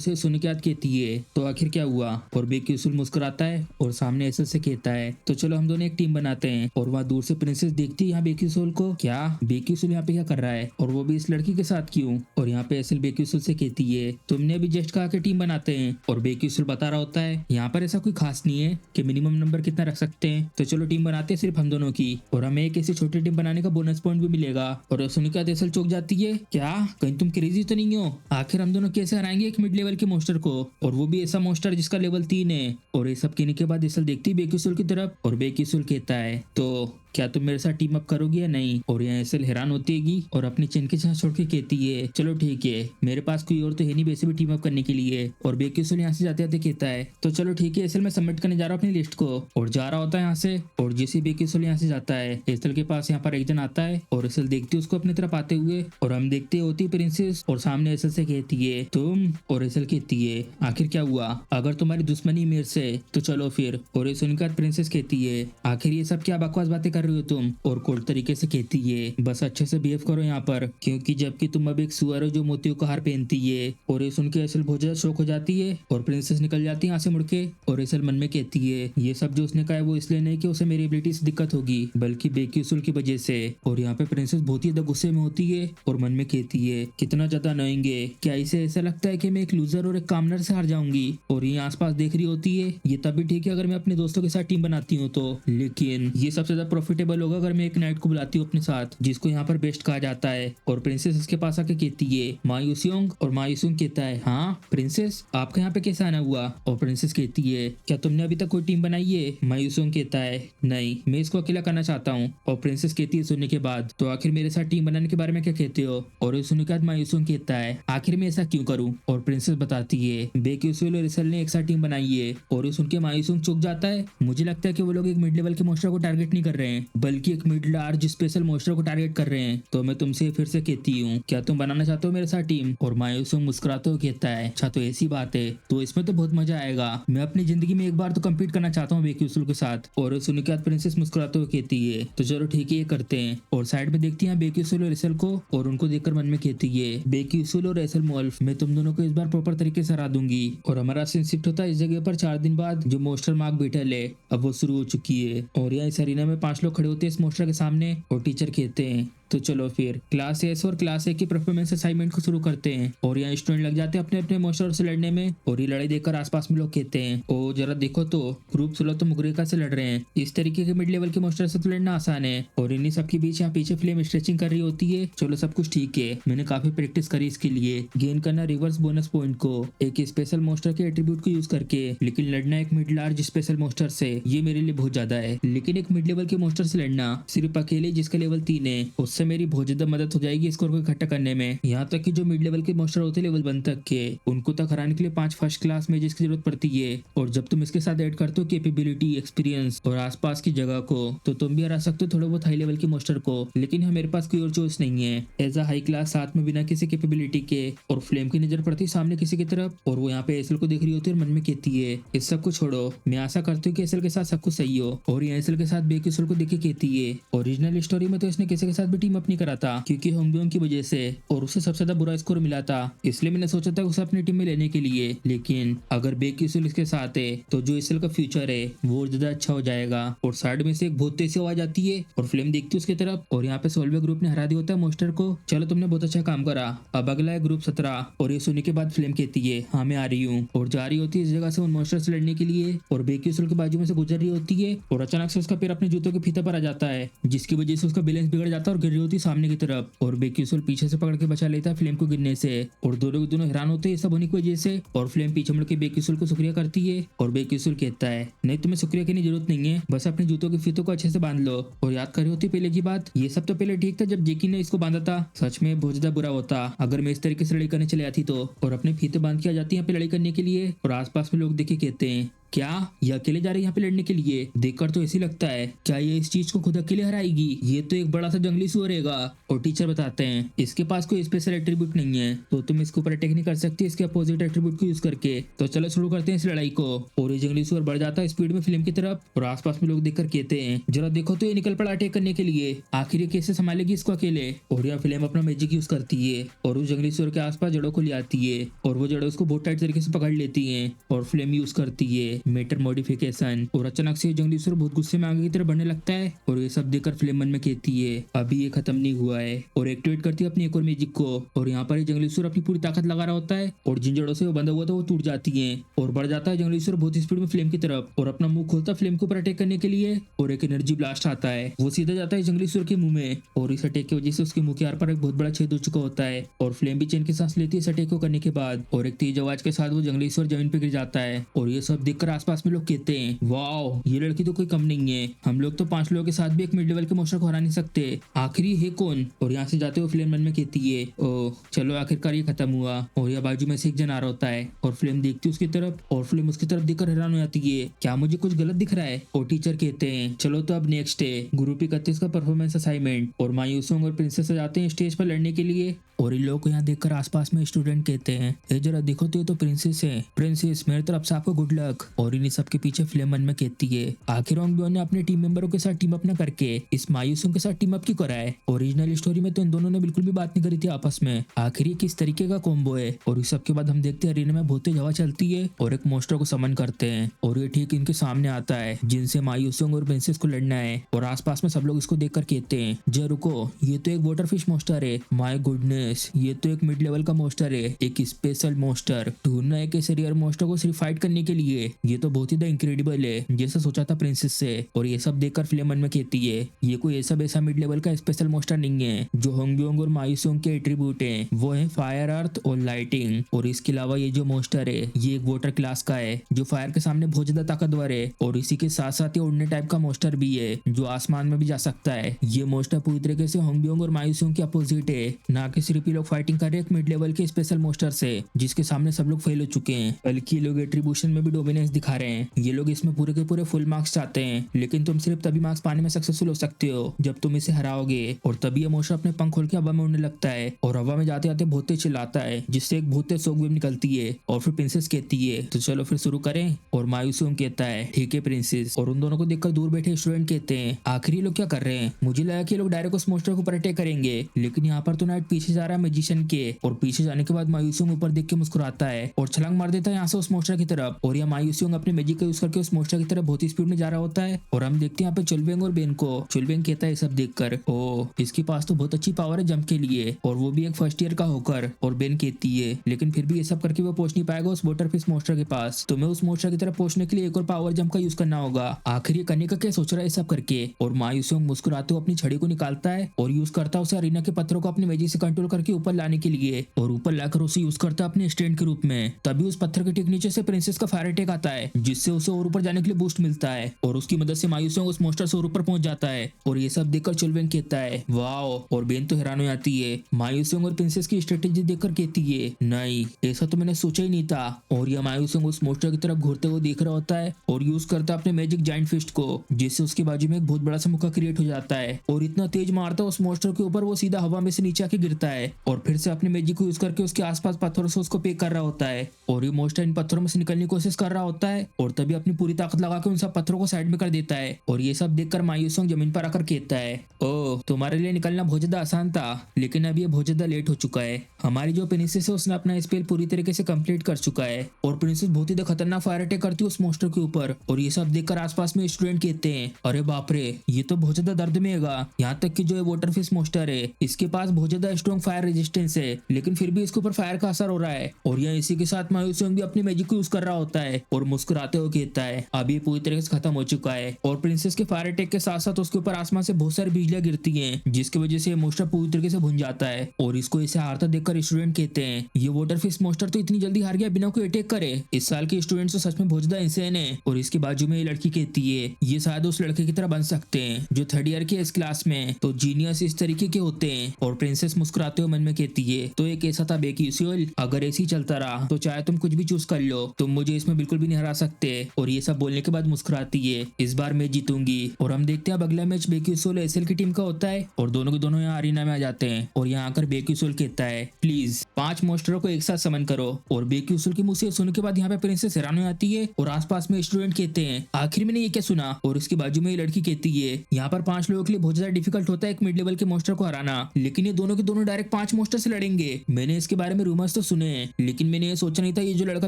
से सुनिका कहती है तो आखिर क्या हुआ। और बेक्यूसूल मुस्कुराता है और सामने एसेल से कहता है तो चलो हम दोनों एक टीम बनाते हैं। और वहाँ दूर से प्रिंसेस देखती है यहाँ बेक्यूसूल को, क्या बेक्यूसूल यहाँ पे क्या कर रहा है और वो भी इस लड़की के साथ क्यों। और यहाँ पे एसेल बेक्यूसूल से कहती है तुमने अभी जस्ट कहा कि टीम बनाते हैं। और बेक्यूसूल बता रहा होता है यहाँ पर ऐसा कोई खास नहीं है कि मिनिमम नंबर कितना रख सकते हैं, तो चलो टीम बनाते हैं सिर्फ हम दोनों की और हमें एक ऐसी छोटी टीम बनाने का बोनस पॉइंट भी मिलेगा। और सुनिका एसेल चौंक जाती है क्या कहीं तुम क्रेजी तो नहीं हो, आखिर हम दोनों कैसे हराएंगे एक मिड लेवल के मोस्टर को और वो भी ऐसा मोस्टर जिसका लेवल 3 है। और ये सब कहने के बाद एसेल देखती बेक्यूसूल की तरफ और बेक्यूसूल कहता है तो क्या तुम मेरे साथ टीम अप करोगी या नहीं। और यहाँ एसेल हैरान होती है और अपनी चिन के साथ छोड़ के कहती है चलो ठीक है मेरे पास कोई और तो है नहीं वैसे भी टीम अप करने के लिए। और बेक्यूसूल यहाँ से जाते जाते कहता है तो चलो ठीक है एसेल मैं सबमिट करने जा रहा हूँ अपनी लिस्ट को। और जा रहा होता है यहाँ से और जैसे बेक्यूसूल यहाँ से जाता है एसेल के पास यहाँ पर एक जन आता है और एसेल देखती है उसको अपनी तरफ आते हुए और हम देखते होती प्रिंसेस और सामने एसेल से कहती है तुम। और एसेल कहती है आखिर क्या हुआ, अगर तुम्हारी दुश्मनी मेरे से तो चलो फिर। और ये सुनकर प्रिंसेस कहती है आखिर ये सब क्या बकवास बातें कर रही हो तुम। और कोल्ड तरीके से कहती है बस अच्छे से बिहेव करो यहाँ पर, क्योंकि जबकि तुम अब एक सुअर हो जो मोतियों का हार पहनती है। और ये सुन के एसेल बहुत ज्यादा शौक हो जाती है और प्रिंसेस निकल जाती है यहाँ से मुड़ के। और एसेल मन में कहती है ये सब जो उसने कहा है वो इसलिए नहीं कि उसे मेरी एबिलिटी से दिक्कत होगी बल्कि बेक्यूसूल की वजह से। और यहाँ पे प्रिंसेस बहुत ही ज्यादा गुस्से में होती है और मन में कहती है कितना ज्यादा अनोइंग है, क्या इसे ऐसा लगता है कि मैं एक लूजर और एक कामनर से हार जाऊंगी। और ये आसपास देख रही होती है ये तभी ठीक है अगर मैं अपने दोस्तों के साथ टीम बनाती हूँ तो, लेकिन ये सबसे ज्यादा प्रॉफिटेबल होगा अगर मैं एक नाइट को बुलाती हूँ अपने साथ, जिसको यहाँ पर बेस्ट कहा जाता है। और प्रिंसेस इसके पास आके कहती है मायूसियोंग, और मायूसियोंग कहता है हाँ प्रिंसेस, आपका यहाँ पे कैसे आना हुआ? और प्रिंसेस कहती है क्या तुमने अभी तक कोई टीम बनाई है? मायूसियोंग कहता है नहीं, मैं इसको अकेला करना चाहता हूँ। और प्रिंसेस कहती है सुनने के बाद तो आखिर मेरे साथ टीम बनाने के बारे में क्या कहते हो? और ये सुनने के बाद मायूसियोंग कहता है आखिर मैं ऐसा क्यों करूँ? और प्रिंसेस बताती है बेक्यूसुल और रिसल ने एक साथ टीम बनाई है। और ये सुन के मायूसियोंग चुप जाता है। मुझे लगता है कि वो लोग एक मिड लेवल के मोस्टर को टारगेट नहीं कर रहे हैं, बल्कि एक मिड लार्ज स्पेशल मोस्टर को टारगेट कर रहे हैं। तो मैं तुमसे फिर से कहती हूँ क्या तुम बनाना चाहते हो मेरे साथ टीम? और मायूसियोंग मुस्कुराते हुए कहता है अच्छा तो ऐसी बात है, तो इसमें तो बहुत मजा आएगा। मैं अपनी जिंदगी में एक बार तो कम्पीट करना चाहता हूँ बेक्यूसुल के साथ। और सुनने के बाद प्रिंसेस मुस्कुराते हुए कहती है तो चलो ठीक है ये करते हैं। और साइड में देखती है बेक्यूसुल और रिसल को, और उनको देखकर मन में कहती है बेक्यूसुल और रेसल मोल्फ, मैं तुम दोनों को इस बार प्रॉपर तरीके से हरा दूंगी। और हमारा सीन शिफ्ट होता है इस जगह पर 4 दिन बाद। जो मोस्टर मार्क बैटल है अब वो शुरू हो चुकी है। और यहाँ इस अरीना में 5 लोग खड़े होते हैं इस मोस्टर के सामने, और टीचर कहते हैं तो चलो फिर क्लास एस और क्लास ए की परफॉर्मेंस असाइनमेंट को शुरू करते हैं। और यहाँ स्टूडेंट लग जाते हैं अपने अपने मोस्टर से लड़ने में। और ये लड़ाई देखकर आसपास में लोग कहते हैं ओ जरा देखो तो ग्रुप 16 तो मुगरेका से लड़ रहे हैं, इस तरीके के मिड लेवल के मोस्टर से तो लड़ना आसान है। और इन्हीं सबके बीच यहाँ पीछे फ्लेम स्ट्रेचिंग कर रही होती है। चलो सब कुछ ठीक है, मैंने काफी प्रैक्टिस करी इसके लिए। गेन करना रिवर्स बोनस पॉइंट को एक स्पेशल मोस्टर के एट्रीब्यूट को यूज करके, लेकिन लड़ना एक मिड लार्ज स्पेशल मोस्टर से ये मेरे लिए बहुत ज्यादा है। लेकिन एक मिड लेवल के मोस्टर से लड़ना सिर्फ अकेले जिसका लेवल 3 है, उससे मेरी बहुत ज्यादा मदद हो जाएगी स्कोर को इकट्ठा करने में। यहाँ तक कि जो मिड लेवल के मोस्टर होते हैं लेवल 1 तक के, उनको तक हराने के लिए 5 फर्स्ट क्लास मेजेस की जरूरत पड़ती है। और जब तुम इसके साथ ऐड करते हो कैपेबिलिटी, एक्सपीरियंस और आसपास की जगह को, तो तुम भी हरा सकते हो थोड़े बहुत हाई लेवल के मोस्टर को। लेकिन यहाँ मेरे पास कोई और चॉइस नहीं है। एज अ हाई क्लास साथ में बिना किसी कैपेबिलिटी के। और फ्लेम की नजर पड़ती है सामने किसी की तरफ, और वो यहाँ पे एसल को देख रही होती है और मन में कहती है इस सब को छोड़ो, मैं आशा करती हूँ कि एसल के साथ सब कुछ सही हो। और यहाँ एसल के साथ बेक्यूसुल को देख के कहती है ओरिजिनल स्टोरी में तो इसने किसी के साथ भी टीम अप नहीं करा था, क्योंकि होंगबियोंग की वजह से, और उसे सबसे ज्यादा बुरा स्कोर मिला था। इसलिए मैंने सोचा था उसे अपनी टीम में लेने के लिए। लेकिन अगर बेक्यूसुल इसके साथ है तो जो एसल का फ्यूचर है वो ज्यादा अच्छा हो जाएगा। और साइड में से एक बहुत तेज आवाज आती है और फ्लेम देखती है उसकी तरफ, और यहाँ पे सोल्वे ग्रुप ने हरा दिया होता है मोस्टर को। चलो तुमने बहुत अच्छा काम करा, अब अगला है ग्रुप 17। और ये सुनने के बाद फ्लेम कहती है हाँ मैं आ रही हूँ। और जा रही होती है इस जगह से उन मोस्टर से लड़ने के लिए। और बेक्यूसुल के बाजू में से गुजर रही होती है, और अचानक से उसका पैर अपने जूतों के फीते पर आ जाता है, जिसकी वजह से उसका बैलेंस बिगड़ जाता है और गिर रही होती है सामने की तरफ। और बेक्यूसुल पीछे से पकड़ के बचा लेता है फ्लेम को गिरने से। और दोनों के दोनों हैरान होते हैं सब होने की वजह से। और फ्लेम पीछे मुड़ के बेक्यूसुल को शुक्रिया करती है। और बेक्यूसुल कहता है नहीं तुम्हें शुक्रिया करने की जरूरत नहीं है, बस अपने जूतों के फीतों को अच्छे से बांध लो। और याद कर रही होती पहले की बात, ये सब तो पहले ठीक था जब जेकी ने इसको बांधा था। सच में बहुत ज्यादा बुरा होता अगर मैं इस तरीके से लड़ाई करने चले आती तो। और अपने फीते बांध के आ जाती है यहाँ पे लड़ाई करने के लिए। और आसपास में लोग देखे कहते हैं क्या ये अकेले जा रही है यहाँ पे लड़ने के लिए? देखकर तो ऐसी लगता है क्या ये इस चीज को खुद अकेले हराएगी? ये तो एक बड़ा सा जंगली सुअर रहेगा। और टीचर बताते हैं इसके पास कोई स्पेशल एट्रीब्यूट नहीं है, तो तुम इसके ऊपर अटैक नहीं कर सकती इसके अपोजिट एट्रीब्यूट को यूज करके। तो चलो शुरू करते हैं इस लड़ाई को। और ये जंगली सुअर बढ़ जाता है स्पीड में फ्लेम की तरफ। और आसपास में लोग देखकर कहते हैं जरा देखो तो ये निकल पड़ा अटैक करने के लिए, आखिर ये कैसे संभालेगी इसको अकेले? और यह फ्लेम अपना मैजिक यूज करती है और उस जंगली सुअर के आसपास जड़ों को ले आती है। और वो जड़ों उसको बहुत टाइट तरीके से पकड़ लेती है। और फ्लेम यूज करती है मेटर मॉडिफिकेशन। और अचानक से जंगली सुअर बहुत गुस्से में आगे की तरफ बढ़ने लगता है। और ये सब देखकर फ्लेम मन में कहती है अभी ये खत्म नहीं हुआ है। और एक्टिवेट करती है अपनी एक और मैजिक को। और यहाँ पर जंगली सुअर अपनी पूरी ताकत लगा रहा होता है, और जिन जड़ों से वो बंधा हुआ था वो टूट जाती है। और बढ़ जाता है जंगली सुअर बहुत स्पीड में फ्लेम की तरफ, और अपना मुंह खोलता फ्लेम के ऊपर अटैक करने के लिए। और एक एनर्जी ब्लास्ट आता है, वो सीधा जाता है जंगली सुअर के मुंह में। और इस अटैक की वजह से उसके मुंह के आर पर एक बहुत बड़ा छेद हो चुका होता है। और फ्लेम भी चैन की सांस लेती है इस अटैक को करने के बाद। और एक तेज आवाज के साथ वो जंगली सुअर जमीन पे गिर जाता है। और ये सब देखकर आसपास में लोग कहते हैं वाओ ये लड़की तो कोई कम नहीं है, हम लोग तो 5 लोगों के साथ भी एक मिड लेवल के मोस्टर को हरा नहीं सकते, आखिर ये है कौन? और यहाँ से जाते हुए फ्लेम मन में कहती है ओ चलो आखिरकार ये खत्म हुआ। और यह बाजू में से एक जन आ रहा होता है, और फ्लेम देखती है उसकी तरफ, और फ्लेम उसकी तरफ देखकर हैरान हो जाती है क्या मुझे कुछ गलत दिख रहा है? और टीचर कहते हैं चलो तो अब नेक्स्ट है ग्रुप 31 का परफॉर्मेंस असाइनमेंट। और मायूसोंग और प्रिंसेस जाते हैं स्टेज पर लड़ने के लिए। और इन लोगों को यहाँ देखकर आसपास में स्टूडेंट कहते हैं ए जरा देखो तो ये तो प्रिंसेस है, प्रिंसेस मेरी तरफ से आपको गुड लक। और इन सब के पीछे फ्लेम मन में कहती है आखिर होंगबियोंग ने अपने टीम मेंबरों के साथ टीम अप न करके इस मायूसोंग के साथ टीम अप क्यों करा है? ओरिजिनल स्टोरी में तो इन दोनों ने बिल्कुल भी बात नहीं करी थी आपस में, आखिर ये किस तरीके का कॉम्बो है? और इस सब के बाद हम देखते हैं अरीना में बहुत तेज हवा चलती है और एक मोस्टर को समन करते हैं, और ये ठीक इनके सामने आता है जिनसे मायूसोंग और प्रिंसेस को लड़ना है। और आसपास में सब लोग इसको देखकर कहते हैं जय रुको, ये तो एक वाटरफिश मोस्टर है, माय गुडनेस ये तो एक मिड लेवल का मोस्टर है, एक स्पेशल मोस्टर ढूंढना है कि रेयर मोस्टर को सिर्फ फाइट करने के लिए, ये तो बहुत ही द इनक्रेडिबल है, जैसा सोचा था प्रिंसेस से। और ये सब देखकर फिल्म मन में कहती है ये कोई ऐसा वैसा मिड लेवल का स्पेशल मोस्टर नहीं है। जो होंगबियोंग और मायूसोंग के एट्रीब्यूट हैं वो है फायर, अर्थ और लाइटिंग। और इसके अलावा ये जो मोस्टर है ये एक वाटर क्लास का है जो फायर के सामने बहुत ज्यादा ताकतवर है। और इसी के साथ साथ ये उड़ने टाइप का मोस्टर भी है जो आसमान में भी जा सकता है। ये मोस्टर पूरी तरीके से होंगबियोंग और मायूसोंग के अपोजिट है, ना कि सिर्फ ये लोग फाइटिंग कर रहे हैं एक मिड लेवल के स्पेशल मोस्टर से जिसके सामने सब लोग फेल हो चुके हैं, बल्कि ये लोग एट्रीब्यूशन में भी डोमिनेंस दिखा रहे हैं। ये लोग इसमें पूरे के पूरे फुल मार्क्स चाहते हैं, लेकिन तुम सिर्फ तभी मार्क्स पाने में सक्सेसफुल हो सकते हो जब तुम इसे हराओगे। और तभी ये मोस्टर अपने पंख खोल के हवा में उड़ने लगता है और हवा में जाते जाते बहुत तेज चिल्लाता है जिससे एक बहुत तेज शॉकवेव निकलती है। और फिर प्रिंसेस कहती है तो चलो फिर शुरू करें। और मायूसोंग कहता है ठीक है प्रिंसेस। और उन दोनों को देखकर दूर बैठे स्टूडेंट कहते हैं आखिर ये लोग क्या कर रहे हैं। मुझे लगा कि ये लोग डायरेक्ट उस मोस्टर को अटैक करेंगे, लेकिन यहाँ पर तो नाइट पीछे जा रहा है मैजिशियन के। और पीछे जाने के बाद मायूसोंग ऊपर देख के मुस्कुराता है और छलांग मार देता है यहाँ से उस मोस्टर की तरफ। और यहाँ मायूसोंग अपने मैजिक का यूज करके उस मोस्टर की तरफ बहुत ही स्पीड में जा रहा होता है। और हम देखते हैं यहाँ पे चुलबेंग और बेन को। चुलबेंग कहता है सब देखकर ओ इसके पास तो बहुत अच्छी पावर है जंप के लिए, और वो भी एक फर्स्ट ईयर का होकर। और बेन कहती है लेकिन फिर भी ये सब करके वो पहुंच नहीं पाएगा उस वाटरफिश मोस्टर के पास। तुम्हें उस मोस्टर की तरफ पहुंचने के लिए एक और पावर जंप का यूज करना होगा। आखिर ये करने का क्या सोच रहा है सब करके। और मायूसोंग मुस्कुराते हुए अपनी छड़ी को निकालता है और यूज करता है उसे अरीना के पत्थरों को अपने मैजिक से कंट्रोल करके ऊपर लाने के लिए। और ऊपर लाकर उसे यूज करता है अपने स्टैंड के रूप में। तभी उस पत्थर के ठीक नीचे से प्रिंसेस का फायर अटैक आता है जिससे उसे और ऊपर जाने के लिए बूस्ट मिलता है। और उसकी मदद से मायूसोंग उस मोस्टर से और ऊपर पहुंच जाता है। और ये सब देखकर चुलबेंग कहता है वाओ। और बेन तो हैरान हो जाती है। मायूसोंग और प्रिंसेस की स्ट्रेटेजी देखकर कहती है नहीं ऐसा तो मैंने सोचा ही नहीं था। और यह मायूसोंग उस मोस्टर की तरफ घूरते हुए देख रहा होता है और यूज करता है अपने मैजिक जाइंट फिस्ट को, जिससे उसके बाजू में एक बहुत बड़ा सा मुक्का क्रिएट हो जाता है। और इतना तेज मारता है उस मोस्टर के ऊपर वो सीधा हवा में से नीचे आके गिरता है। और फिर से अपने मैजिक को यूज करके उसके आसपास पत्थरों से उसको पेक कर रहा होता है। और ये मोस्टर इन पत्थरों में से निकलने की कोशिश कर रहा होता है और तभी अपनी पूरी ताकत लगा के उन सब पत्थरों को साइड में कर देता है। और ये सब देखकर मायूसोंग जमीन पर आकर कहता है ओह तुम्हारे लिए निकलना बहुत ज्यादा आसान था, लेकिन अब ये बहुत ज्यादा लेट हो चुका है। हमारी जो प्रिंसेस है उसने अपना स्पेल पूरी तरीके से कंप्लीट कर चुका है। और प्रिंसेस बहुत ही खतरनाक फायर अटैक करती है उस मोस्टर के ऊपर। और ये सब देखकर आसपास में स्टूडेंट कहते हैं अरे बाप रे ये तो बहुत ज्यादा दर्द में होगा। यहाँ तक कि जो ये वाटरफिश मोस्टर है इसके पास बहुत ज्यादा स्ट्रॉन्ग फायर रेजिस्टेंस है, लेकिन फिर भी इसके ऊपर फायर का असर हो रहा है। और यह इसी के साथ मायूसोंग भी अपनी मैजिक को यूज कर रहा होता है और मुस्कुराते हुए कहता है अब ये पूरी तरीके से खत्म हो चुका है। और प्रिंसेस के फायर अटैक के साथ साथ उसके ऊपर आसमान से बहुत सारी बिजलियां गिरती हैं जिसकी वजह से मोस्टर पूरी तरीके से भुन जाता है। और इसको इसे हारता देखकर स्टूडेंट कहते हैं ये वाटरफिश मोस्टर तो इतनी जल्दी हार गया बिना कोई अटैक करे। इस साल के स्टूडेंट्स तो सच में बहुत ज्यादा इंसेन है। और इसके बाजू में ये लड़की कहती है ये शायद उस लड़के की तरह बन सकते हैं जो थर्ड ईयर के इस क्लास में तो जीनियस इस तरीके के होते हैं। और प्रिंसेस मुस्कुराते हुए मन में कहती है तो एक ऐसा था बेक्यूसियल, अगर ऐसे ही चलता रहा तो चाहे तुम कुछ भी चूज कर लो तुम मुझे इसमें बिल्कुल भी नहीं हरा सकते। और ये सब बोलने के बाद मुस्कुराती है इस बार मैं जीतूंगी। और हम देखते हैं अब अगला मैच बेक्यूसियल एसएल की टीम का होता है और दोनों के दोनों यहाँ अरीना में आ जाते हैं। और यहाँ आकर बेक्यूसियल कहता है प्लीज 5 मोस्टरों को एक साथ समन करो। और बेक्यूसियल के मुंह से सुनने के बाद यहाँ पे प्रिंसेस हैरान हो जाती है और आसपास में स्टूडेंट कहते हैं आखिर मैंने ये क्या सुना। और उसके बाजू में ये लड़की कहती है यहाँ पर 5 लोगों के लिए बहुत ज्यादा डिफिकल्ट होता है एक मिड लेवल के मोस्टर को हराना, लेकिन ये दोनों के दोनों डायरेक्ट 5 मोस्टर से लड़ेंगे। मैंने इसके बारे में रूमर्स तो सुने हैं, लेकिन मैंने ये सोचा नहीं था ये जो लड़का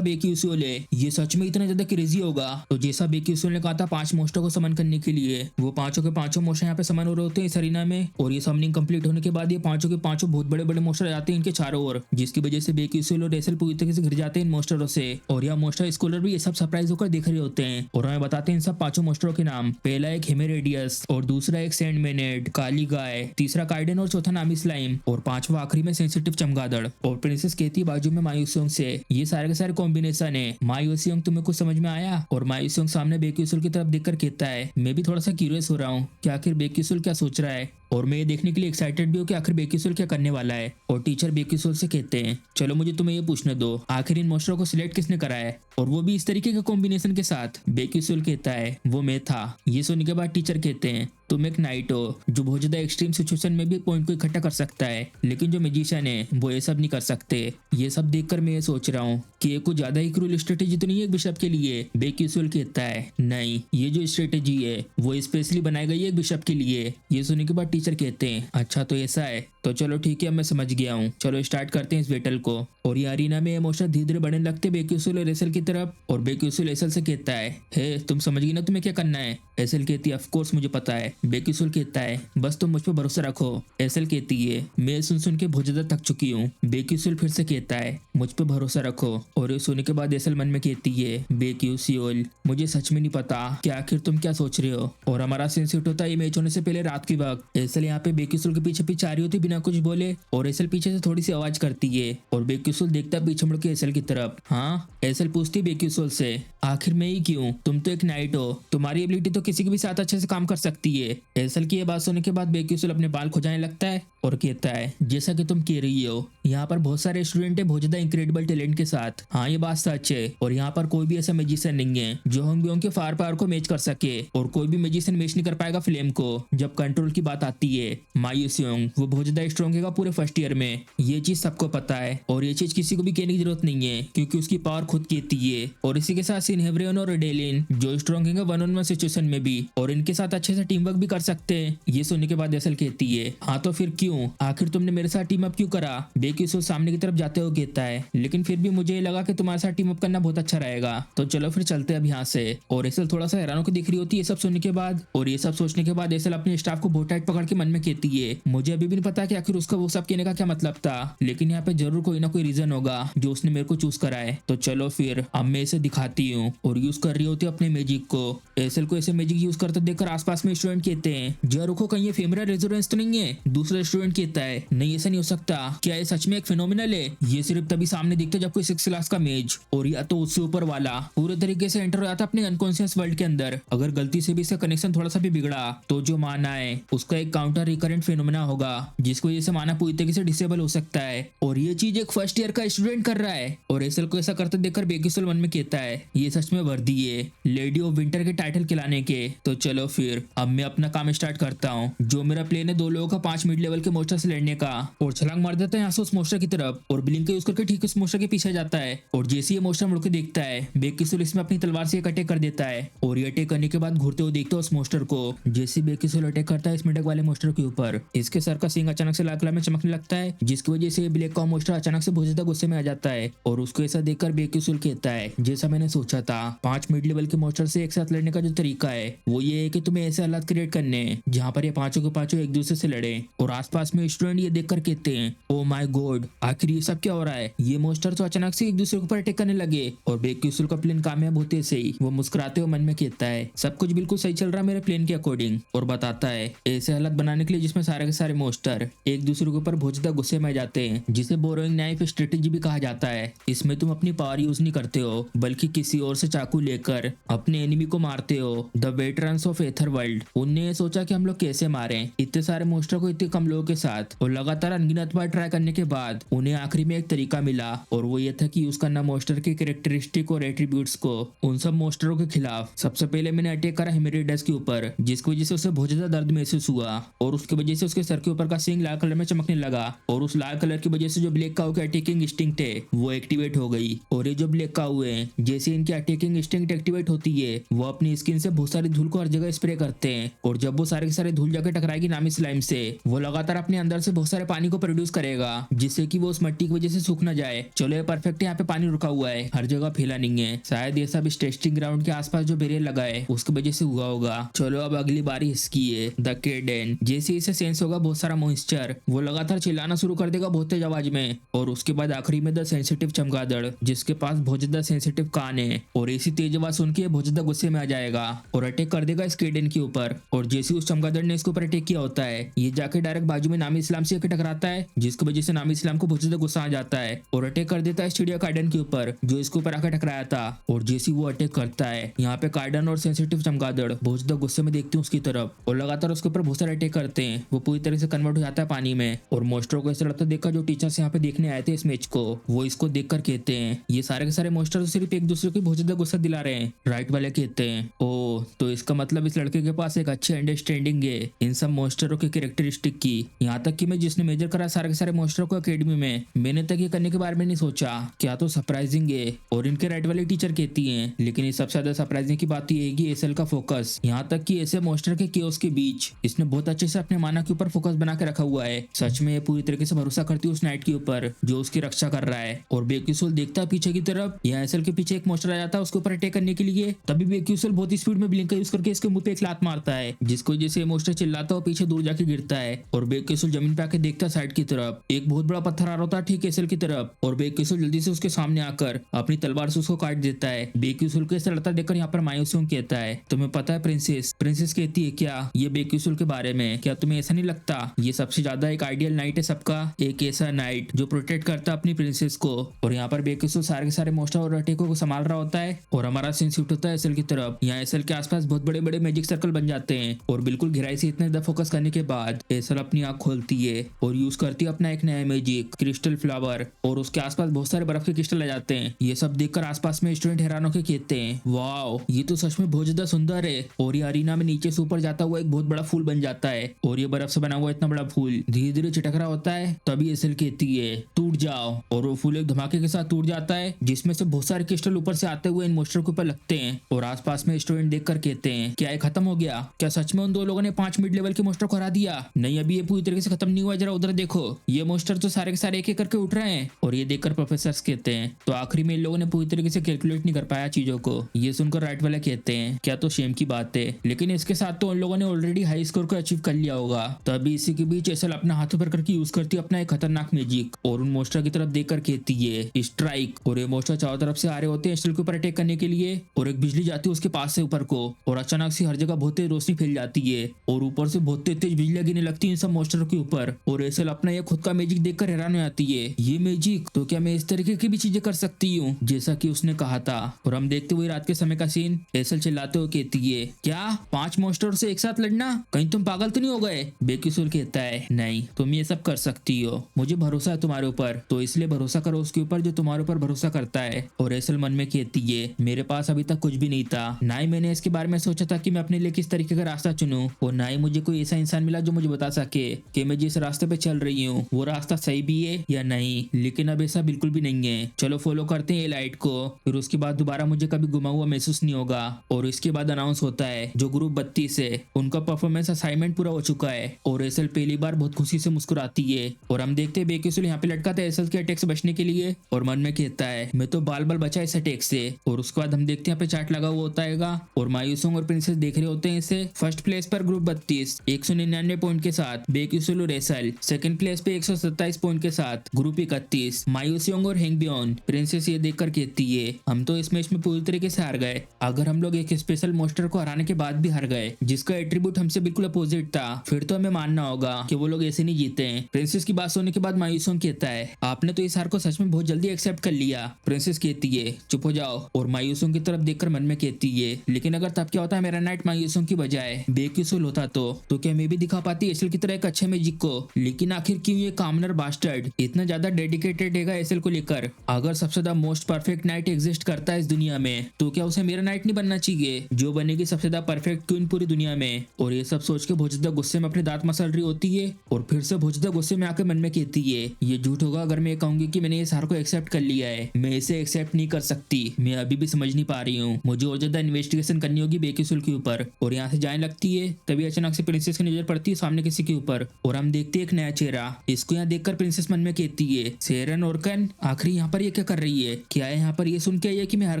बेक्यूसियल है ये सच में इतना ज्यादा क्रेजी होगा। तो जैसा बेक्यूसियल ने कहा था 5 मोस्टर को समन करने के लिए वो पांचों के पांचों मोस्टर यहाँ पे समन हो रहे होते हैं इस अरीना में। और ये समनिंग कंप्लीट होने के बाद ये पांचों के पांचों बहुत बड़े बड़े मोस्टर जाते हैं इनके चारों ओर, जिसकी वजह से बेक्यूसियल और एसल पूरी तरीके से घिर जाते हैं इन मोस्टरों से। और यह मोस्टर स्कॉलर भी ये सब सरप्राइज होकर देख रहे होते हैं और हमें बताते हैं इन सब 5 मोस्टरों के नाम। पहला एक हेमेरेडियस और दूसरा एक सैंडमेनेड, काली गाय, तीसरा कार्डन और चौथा नामी स्लाइम और 5वां आखिरी में सेंसिटिव चमगादड़। और प्रिंसेस कहती है बाजू में मायूसोंग से ये सारे के सारे कॉम्बिनेशन है। मायूसोंग तुम्हें कुछ समझ में आया। और मायूसोंग सामने बेक्यूसियल की तरफ देखकर कहता है मैं भी थोड़ा सा क्यूरियस हो रहा हूँ कि आखिर बेक्यूसियल क्या सोच रहा है और मैं ये देखने के लिए एक्साइटेड भी हूँ कि आखिर बेक्यूसियल क्या करने वाला है। और टीचर बेक्यूसियल से कहते हैं चलो मुझे तुम्हें ये पूछने दो आखिर इन मोस्टरों को सिलेक्ट किसने करा है और वो भी इस तरीके के कॉम्बिनेशन के साथ। बेक्यूसियल कहता है वो मैं था। ये सुनने के बाद टीचर कहते हैं तुम एक नाइट हो जो बहुत ज्यादा एक्सट्रीम सिचुएशन में भी पॉइंट को इकट्ठा कर सकता है, लेकिन जो मैजिशियन है वो ये सब नहीं कर सकते। ये सब देखकर मैं ये सोच रहा हूँ कि ये कुछ ज्यादा ही क्रूल स्ट्रेटेजी तो नहीं है एक बिशप के लिए। बेक्यूसियल कहता है नहीं ये जो स्ट्रेटेजी है वो स्पेशली बनाई गई है एक बिशप के लिए। ये सुनने के बाद टीचर कहते हैं अच्छा तो ऐसा है तो चलो ठीक है मैं समझ गया हूँ, चलो स्टार्ट करते हैं इस बैटल को। और ये अरीना में इमोशन धीरे धीरे बढ़ने लगते बेक्यूसियल और एसल की तरफ। और बेक्यूसियल एसल से कहता है हे तुम समझ गई ना तुम्हें क्या करना है। एसल कहती है ऑफ कोर्स मुझे पता है, बेक्यूसुल कहता है बस तुम मुझ पर भरोसा रखो। एसल कहती है मैं सुन के बहुत ज्यादा थक चुकी हूँ। बेक्यूसुल फिर से कहता है मुझ पर भरोसा रखो। और ये सुनने के बाद एसल मन में कहती है बेक्यूसियोल मुझे सच में नहीं पता कि आखिर तुम क्या सोच रहे हो। और हमारा सीन शिफ्ट होता है ये मैच होने से पहले रात के वक्त। एसल यहाँ पे बेक्यूसुल के पीछे पीछे आ रही होती बिना कुछ बोले और एसल पीछे से थोड़ी सी आवाज करती है और बेक्यूसुल देखता है पीछे मुड़ के एसल की तरफ। हाँ, एसल पूछती है बेक्यूसुल से आखिर मैं ही क्यों, तुम तो एक नाइट हो, तुम्हारी एबिलिटी तो किसी के भी साथ अच्छे से काम कर सकती है। एसल की ये बात सुनने के बाद बेक्यूसुल अपने बाल खुजाने लगता है और कहता है जैसा कि तुम कह रही हो यहाँ पर बहुत सारे स्टूडेंट है बहुत ज्यादा इंक्रेडिबल टैलेंट के साथ। हाँ ये बात सच है और यहाँ पर कोई भी ऐसा मैजिशियन नहीं है जो होंगबियोंग के फायर पावर को मैच कर सके और कोई भी मैजिशियन मैच नहीं कर पाएगा फ्लेम को। जब कंट्रोल की बात आती है मायूसियोंग वो बहुत ज्यादा स्ट्रॉन्ग है पूरे फर्स्ट ईयर में, ये चीज सबको पता है और ये चीज किसी को भी कहने की जरूरत नहीं है क्योंकि उसकी पावर खुद कहती है। और इसी के साथ सिनहेवरियन और रेडेलिन जो स्ट्रॉन्ग है 1-on-1 सिचुएशन में भी और इनके साथ अच्छे से टीम वर्क भी कर सकते हैं। ये सुनने के बाद एसल कहती है हाँ तो फिर क्यों, आखिर तुमने मेरे साथ टीम अप क्यों करा। बेक्यूसुल सामने की तरफ जाते हुए कहता है लेकिन फिर भी मुझे लगा कि तुम्हारे साथ टीम अप करना बहुत अच्छा रहेगा तो चलो फिर चलते अब यहाँ से। और एसल थोड़ा सा हैरान होकर दिख रही होती है ये सब सुनने के बाद। और ये सब सोचने के बाद एसल अपने स्टाफ को बहुत टाइट पकड़ के मन में कहती है मुझे अभी भी नहीं पता कि आखिर उसका वो सब कहने का क्या मतलब था, लेकिन यहाँ पे जरूर कोई ना कोई रीजन होगा जो उसने मेरे को चूज करा है। तो चलो फिर अब मैं इसे दिखाती हूँ। और यूज कर रही होती है अपने मैजिक को। एसल को ऐसे मैजिक यूज करते देखकर आसपास में स्टूडेंट कहते हैं जरा रुको कहीं ये फेमरा रेजोरेंस तो नहीं है। दूसरा स्टूडेंट कहता है नहीं ऐसा नहीं हो सकता, क्या ये सच में एक फिनोमिनल है। ये सिर्फ तभी सामने दिखता जब कोई 6th क्लास का मेज और या तो उससे ऊपर वाला पूरे तरीके से एंटर हो जाता अपने अनकॉन्शियस वर्ल्ड के अंदर। अगर गलती से भी इसका कनेक्शन थोड़ा सा भी बिगड़ा तो जो माना है उसका एक काउंटर रिकरेंट फिनोमिना होगा जिसकी वजह से माना पूरी तरीके से डिसेबल हो सकता है। और ये चीज एक फर्स्ट ईयर का स्टूडेंट कर रहा है। और एसल को ऐसा करते देखकर बेक्यूसुल मन में कहता है ये सच में वर्दी है लेडी ऑफ विंटर के टाइटल खिलाने के। तो चलो फिर अब मैं अपना काम स्टार्ट करता हूँ। जो मेरा प्लेन है 2 लोगों का 5 मिड लेवल के मोस्टर से लड़ने का। और छलांग मार देता है यहाँ से उस मोस्टर की तरफ और ब्लिंक का यूज करके ठीक उस मोस्टर के पीछे जाता है। और जैसे ये मोस्टर मुड़ के देखता है बेक्यूसुल इसमें अपनी तलवार से एक अटैक कर देता है। और ये अटैक करने के बाद घूरते हुए देखता है उस मोस्टर को। जैसे बेक्यूसुल अटैक करता है इस मिडक वाले मोस्टर के ऊपर इसके सर का सींग अचानक से लाल कलर में चमकने लगता है जिसकी वजह से ब्लैक का मोस्टर अचानक से बहुत ज्यादा गुस्से में आ जाता है। और उसको ऐसा देखकर बेक्यूसुल कहता है जैसा मैंने सोचा था 5 मिड लेवल के मोस्टर से एक साथ लड़ने का जो तरीका है वो ये है कि तुम्हें ऐसे हालात क्रिएट करने हैं जहाँ पर ये पांचों के पांचों एक दूसरे से लड़े। और आसपास में स्टूडेंट ये देखकर कहते हैं ओ माय गॉड आखिर ये सब क्या हो रहा है, ये मोस्टर तो अचानक से एक दूसरे के ऊपर अटैक करने लगे। और बेक्यूसुल का प्लान कामयाब होते से ही वो मुस्कुराते हुए मन में कहता है सब कुछ बिल्कुल सही चल रहा है मेरे प्लान के अकॉर्डिंग। और बताता है ऐसे हालत बनाने के लिए जिसमें सारे के सारे मोस्टर एक दूसरे के ऊपर बहुत ज्यादा गुस्से में जाते हैं जिसे बोरोइंग नाइफ स्ट्रेटेजी भी कहा जाता है। इसमें तुम अपनी पावर यूज नहीं करते हो बल्कि किसी और से चाकू लेकर अपने एनिमी को मारते हो। द वेटरन्स ऑफ एथरवर्ल्ड उनने सोचा कि हम लोग कैसे मारें इतने सारे मोस्टर को इतने कम लोगों के साथ। और लगातार अनगिनत बार ट्राई करने के बाद उन्हें आखिरी में एक तरीका मिला और वो ये था कि यूज करना मोस्टर के कैरेक्टरिस्टिक और एट्रीब्यूट्स को उन सब मोस्टरों के खिलाफ। सबसे पहले मैंने अटैक करा हिमेरिडस के ऊपर जिसकी वजह से उसे बहुत ज्यादा दर्द महसूस हुआ और उसकी वजह से उसके सर के ऊपर का सींग लाल कलर में चमकने लगा। और उस लाल कलर की वजह से जो ब्लैक काऊ के अटैकिंग इंस्टिंक्ट है वो एक्टिवेट हो गई। और ये जो ब्लैक काऊ है जैसे इनकी अटैकिंग इंस्टिंक्ट एक्टिवेट होती है वो अपनी स्किन से बहुत सारी धूल को हर जगह स्प्रे करते हैं। और जब वो सारे के सारे धूल जाकर टकराएगी नामी स्लाइम से वो लगातार अपने अंदर से बहुत सारे पानी को प्रोड्यूस करेगा जिससे कि वो उस मट्टी की वजह से सूख न जाए। चलो ये परफेक्ट है, यहाँ पे पानी रुका हुआ है हर जगह फैला नहीं है। शायद ये सब इस टेस्टिंग ग्राउंड के आसपास जो बैरियर लगा है उसकी वजह से हुआ होगा। चलो अब अगली बारी इसकी है द केडेन। जैसे इसे सेंस होगा बहुत सारा मॉइस्चर वो लगातार चिल्लाना शुरू कर देगा बहुत तेज आवाज में। और उसके बाद आखिरी में द सेंसिटिव चमगादड़ जिसके पास बहुत ज्यादा सेंसिटिव कान है और ऐसी तेज आवाज सुन के बहुत ज्यादा गुस्से में आ जाएगा और अटैक कर देगा इस केडेन के ऊपर। और जैसे उस चमगादड़ ने इसके ऊपर अटैक किया होता है ये जाके डायरेक्ट बाजू में नामी इस्लाम से टकराता है जिसकी वजह से नामी इस्लाम को बहुत ज्यादा गुस्सा आ जाता है और अटैक कर देता है चिड़िया कार्डन के ऊपर जो इसके ऊपर आकर टकराया था। और जैसे वो अटैक करता है यहाँ पे कार्डन और सेंसिटिव चमगादड़ बहुत ज्यादा गुस्से में देखते हैं उसकी तरफ और लगातार उसके ऊपर बहुत सारे अटैक करते हैं। वो पूरी तरह से कन्वर्ट हो जाता है पानी में। और मोस्टरों को ऐसा लगता देखा जो टीचर्स यहाँ पे देखने आए थे इस मैच को वो इसको देखकर कहते हैं ये सारे के सारे मोस्टर सिर्फ एक दूसरे को बहुत ज्यादा गुस्सा दिला रहे हैं। राइट वाले कहते हैं ओ तो इसका मतलब इस लड़के के पास एक अच्छी अंडरस्टैंडिंग है इन सब मोस्टरों के कैरेक्टरिस्टिक की। यहाँ तक कि मैं जिसने मेजर करा सारे के सारे मोस्टरों को अकेडमी में मैंने तक ये करने के बारे में नहीं सोचा, क्या तो सरप्राइजिंग है। और इनके राइट वाले टीचर कहती हैं लेकिन ये सबसे ज्यादा सरप्राइजिंग की बात ये है कि एसएल का फोकस यहाँ तक कि ऐसे मोस्टर के केओस के बीच इसने बहुत अच्छे से अपने माना के ऊपर फोकस बना के रखा हुआ है। सच में ये पूरी तरीके से भरोसा करती है उस नाइट के ऊपर जो उसकी रक्षा कर रहा है। और बेक्यूसुल देखता है पीछे की तरफ यहाँ एसएल के पीछे एक मोस्टर आ जाता है उसके ऊपर अटैक करने के लिए। तभी बेक्यूसुल बहुत ही स्पीड में ब्लिंक यूज करके इसके मुंह पे एक लात मारता है है, जिसको वजह से इमोशनल चिल्लाता है और पीछे दूर जाके गिरता है और बेक्यूसल जमीन पे आके देखता है साइड की तरफ। एक बहुत बड़ा पत्थर आ रहा होता है ठीक एसल की तरफ और बेक्यूसल जल्दी से उसके सामने आकर अपनी तलवार से उसको काट देता है। बेक्यूसल को ऐसा लड़ता देखकर यहाँ पर मायूसियोंग कहता है, तुम्हें पता है प्रिंसेस? प्रिंसेस कहती है, क्या? ये बेक्यूसल के बारे में। क्या तुम्हें ऐसा नहीं लगता ये सबसे ज्यादा एक आइडियल नाइट है सबका, एक ऐसा नाइट जो प्रोटेक्ट करता है अपनी प्रिंसेस को। और यहाँ पर बेक्यूसल सारे के सारे मोस्टा और रटेको को संभाल रहा होता है और हमारा सीन शिफ्ट होता है एसल की तरफ। यहाँ एसल के आसपास बहुत बड़े बड़े मैजिक सर्कल बन जाते हैं और बिल्कुल गहराई से इतने ज्यादा फोकस करने के बाद एसल अपनी आंख खोलती है और यूज करती है अपना एक नया मैजिक क्रिस्टल फ्लावर और उसके आसपास बहुत सारे बर्फ के क्रिस्टल आ जाते हैं। ये सब देखकर आसपास में स्टूडेंट हैरान होकर कहते हैं, वाओ ये तो सच में बहुत ज्यादा सुंदर है। और ये अरीना में नीचे से ऊपर जाता हुआ एक बहुत बड़ा फूल बन जाता है और ये बर्फ से बना हुआ इतना बड़ा फूल धीरे धीरे चिटक रहा होता है। तभी एसल कहती है, टूट जाओ। और वो फूल एक धमाके के साथ टूट जाता है जिसमें से बहुत सारे क्रिस्टल ऊपर से आते हुए इन मोस्टर के ऊपर लगते हैं और आसपास में स्टूडेंट देखकर कहते हैं, क्या ये खत्म हो गया? क्या सच में उन दो लोगों ने 5 मिड लेवल के मोस्टर को हरा दिया? नहीं, अभी ये पूरी तरीके से खत्म नहीं हुआ। जरा उधर देखो, ये मोस्टर तो सारे के सारे एक एक करके उठ रहे हैं। और ये देखकर प्रोफेसर कहते हैं, तो आखिरी में इन लोगों ने पूरी तरीके से कैलकुलेट नहीं कर पाया चीजों को। ये सुनकर राइट वाले कहते हैं, क्या तो शेम की बात है, लेकिन इसके साथ तो उन लोगों ने ऑलरेडी हाई स्कोर को अचीव कर लिया होगा। तभी इसी के बीच एसल अपना हाथ ऊपर करके यूज करती है अपना एक खतरनाक मैजिक और उन मोस्टर की तरफ देखकर कहती है, स्ट्राइक। और ये मोस्टर चारों तरफ से आ रहे होते हैं एसल के ऊपर अटैक करने के लिए और एक बिजली जाती है उसके पास से ऊपर को और अचानक से हर जगह बहुत तेज रोशनी फैल जाती है और ऊपर से बहुत तेज बिजली गिरने लगती है इन सब मोस्टर के ऊपर। और एसल अपना ये खुद का मैजिक देखकर हैरान हो जाती है, ये मैजिक तो क्या मैं इस तरीके की भी चीजें कर सकती हूँ जैसा कि उसने कहा था। और हम देखते हुए रात के समय का सीन, एसल चिल्लाते हुए कहती है, क्या 5 मोस्टर से एक साथ लड़ना? कहीं तुम पागल तो नहीं हो गए? बेक्यूसल कहता है, नहीं तुम ये सब कर सकती हो, मुझे भरोसा है तुम्हारे ऊपर, तो इसलिए भरोसा करो उसके ऊपर जो तुम्हारे ऊपर भरोसा करता है। और एसल मन में कहती है, मेरे पास अभी तक कुछ भी नहीं था, ना ही मैंने इसके बारे में सोचा था कि मैं अपने लिए किस तरीके का रास्ता चुनूं और ना ही मुझे कोई ऐसा इंसान मिला जो मुझे बता सके कि मैं जिस रास्ते पे चल रही हूँ वो रास्ता सही भी है या नहीं। लेकिन अब ऐसा बिल्कुल भी नहीं है, चलो फॉलो करते हैं ये लाइट को, फिर उसके बाद दोबारा मुझे कभी गुमा हुआ महसूस नहीं होगा। और इसके बाद अनाउंस होता है जो ग्रुप 32 है उनका परफॉर्मेंस असाइनमेंट पूरा हो चुका है और एसल पहली बार बहुत खुशी से मुस्कुराती है। और हम देखते हैं बेक्यूसल यहाँ पे लटका था एसल के अटैक से बचने के लिए और मन में कहता है, मैं तो बाल बाल बचा इस अटैक से। और उसके बाद हम देखते हैं यहाँ पे चार्ट लगा हुआ होता है और मायूसोंग और प्रिंसेस देख रहे होते हैं इसे। फर्स्ट प्लेस पर ग्रुप 32 199 पॉइंट के साथ बेक्यूसल और एसल, सेकंड प्लेस पे 127 पॉइंट के साथ ग्रुप 31 मायूसोंग और हेंगबियोन। प्रिंसेस ये देखकर कहती है, हम तो इस मैच में पूरी तरीके से हार गए। अगर हम लोग एक स्पेशल मोस्टर को हराने के बाद भी हार गए जिसका एट्रीब्यूट हमसे बिल्कुल अपोजिट था, फिर तो हमें मानना होगा कि वो लोग ऐसे नहीं जीते हैं। प्रिंसेस की बात सुनने के बाद मायूसोंग कहता है, आपने तो इस हार को सच में बहुत जल्दी एक्सेप्ट कर लिया। प्रिंसेस कहती है, चुप हो जाओ। और मायूसोंग की तरफ देखकर मन में कहती है, लेकिन अगर तब क्या होता है मेरा नाइट मायूसोंग की बजाय बेक्यूसल होता तो क्या मैं भी दिखा पाती एसल की तरह एक अच्छे मैजिक को? लेकिन आखिर क्यों ये कामनर बास्टर्ड इतना ज्यादा डेडिकेटेड है एसल को लेकर? अगर सबसे ज्यादा मोस्ट परफेक्ट नाइट एग्जिस्ट करता है इस दुनिया में तो क्या उसे मेरा नाइट नहीं बनना चाहिए जो बनेगी सबसे ज्यादा परफेक्ट क्वीन पूरी दुनिया में? और ये सब सोच के बहुत ज्यादा गुस्से में अपने दांत मसल रही होती है और फिर से बहुत ज्यादा गुस्से में आकर मन में कहती है, ये झूठ होगा अगर मैं कहूंगी कि मैंने इस हार को एक्सेप्ट कर लिया है। मैं इसे एक्सेप्ट नहीं कर सकती, मैं अभी भी समझ नहीं पा रही हूँ, मुझे और ज्यादा इन्वेस्टिगेशन करनी होगी बेक्यूसल के ऊपर। और यहाँ से जाने लगती है तभी अचानक से प्रिंसेस की नजर पड़ती है सामने किसी के ऊपर और हम देखते हैं एक नया चेहरा। इसको यहाँ देखकर प्रिंसेस मन में कहती है, सेरन ओरकन आखिर यहाँ पर ये क्या कर रही है? क्या है यहाँ पर ये सुन के आई है कि मैं हार